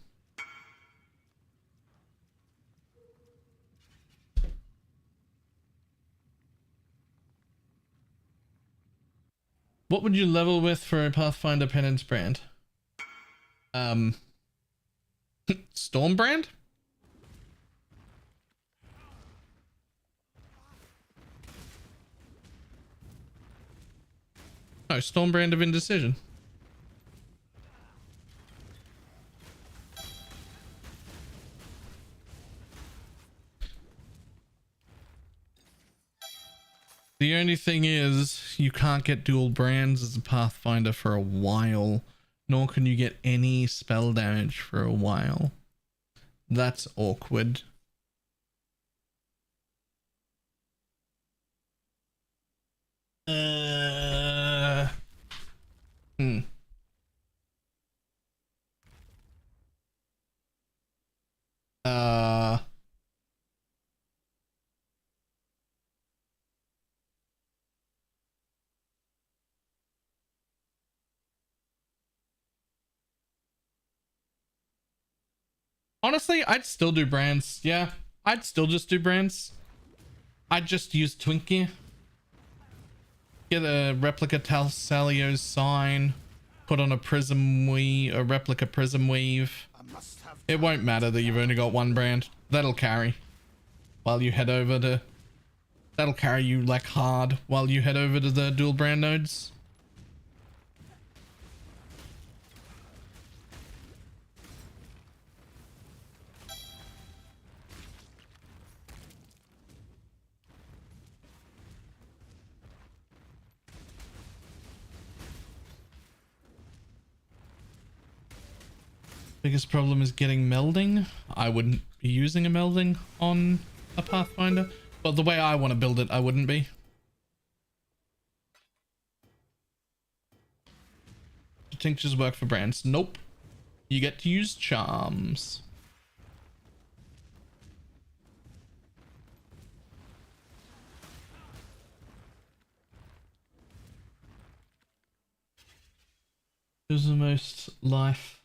What would you level with for a Pathfinder Penance brand? Storm brand? No, Storm brand of Indecision. The only thing is you can't get dual brands as a Pathfinder for a while, nor can you get any spell damage for a while. That's awkward. Honestly, I'd still do brands. Yeah, I'd still just do brands. I'd just use Twinkie. Get a replica Talsalio's sign. Put on a prism weave, a replica prism weave. It won't matter that you've only got one brand. That'll carry. While you head over to... That'll carry you like hard while you head over to the dual brand nodes. Biggest problem is getting melding. I wouldn't be using a melding on a Pathfinder. Well, the way I want to build it, I wouldn't be. Do tinctures work for brands? Nope. You get to use charms. Who's the most life?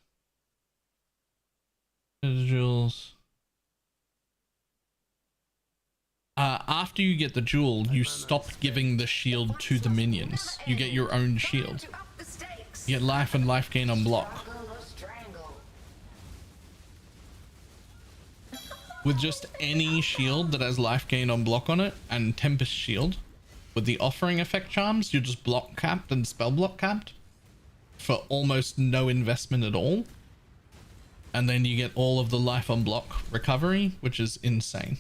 Jewels. After you get the jewel, you stop giving the shield to the minions. You get your own shield. You get life and life gain on block. With just any shield that has life gain on block on it and Tempest shield, with the offering effect charms, you're just block capped and spell block capped for almost no investment at all. And then you get all of the life on block recovery, which is insane.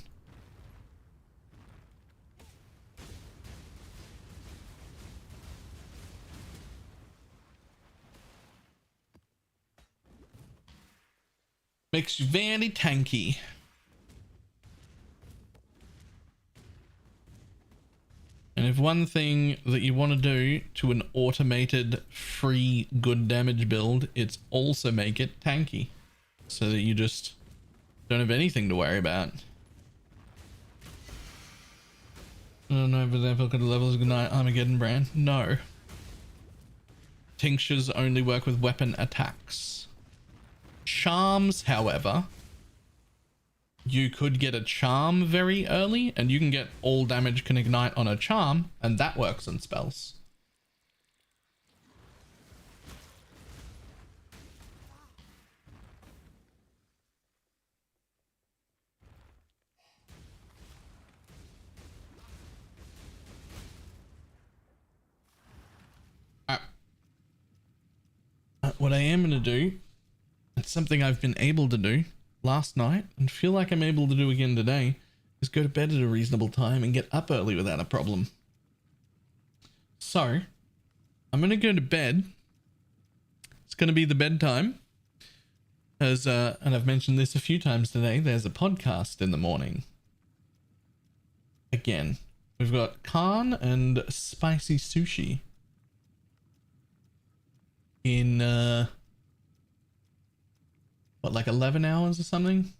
Makes you very tanky. And if one thing that you want to do to an automated free good damage build, it's also make it tanky. So that you just don't have anything to worry about. I don't know if that look at the levels of Goodnight Armageddon brand. No. Tinctures only work with weapon attacks. Charms, however, you could get a charm very early and you can get all damage can ignite on a charm, and that works on spells. What I am going to do, it's something I've been able to do last night and feel like I'm able to do again today, is go to bed at a reasonable time and get up early without a problem. So I'm going to go to bed. It's going to be the bedtime. As and I've mentioned this a few times today, there's a podcast in the morning. Again, we've got Khan and Spicy Sushi in what, like 11 hours or something?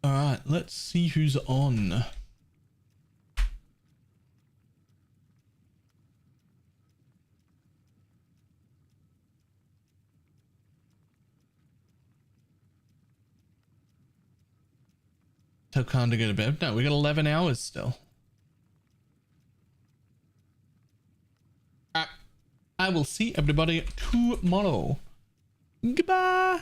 All right, let's see who's on. Tell Khan to go to bed. No, we got 11 hours still. I will see everybody tomorrow. Goodbye.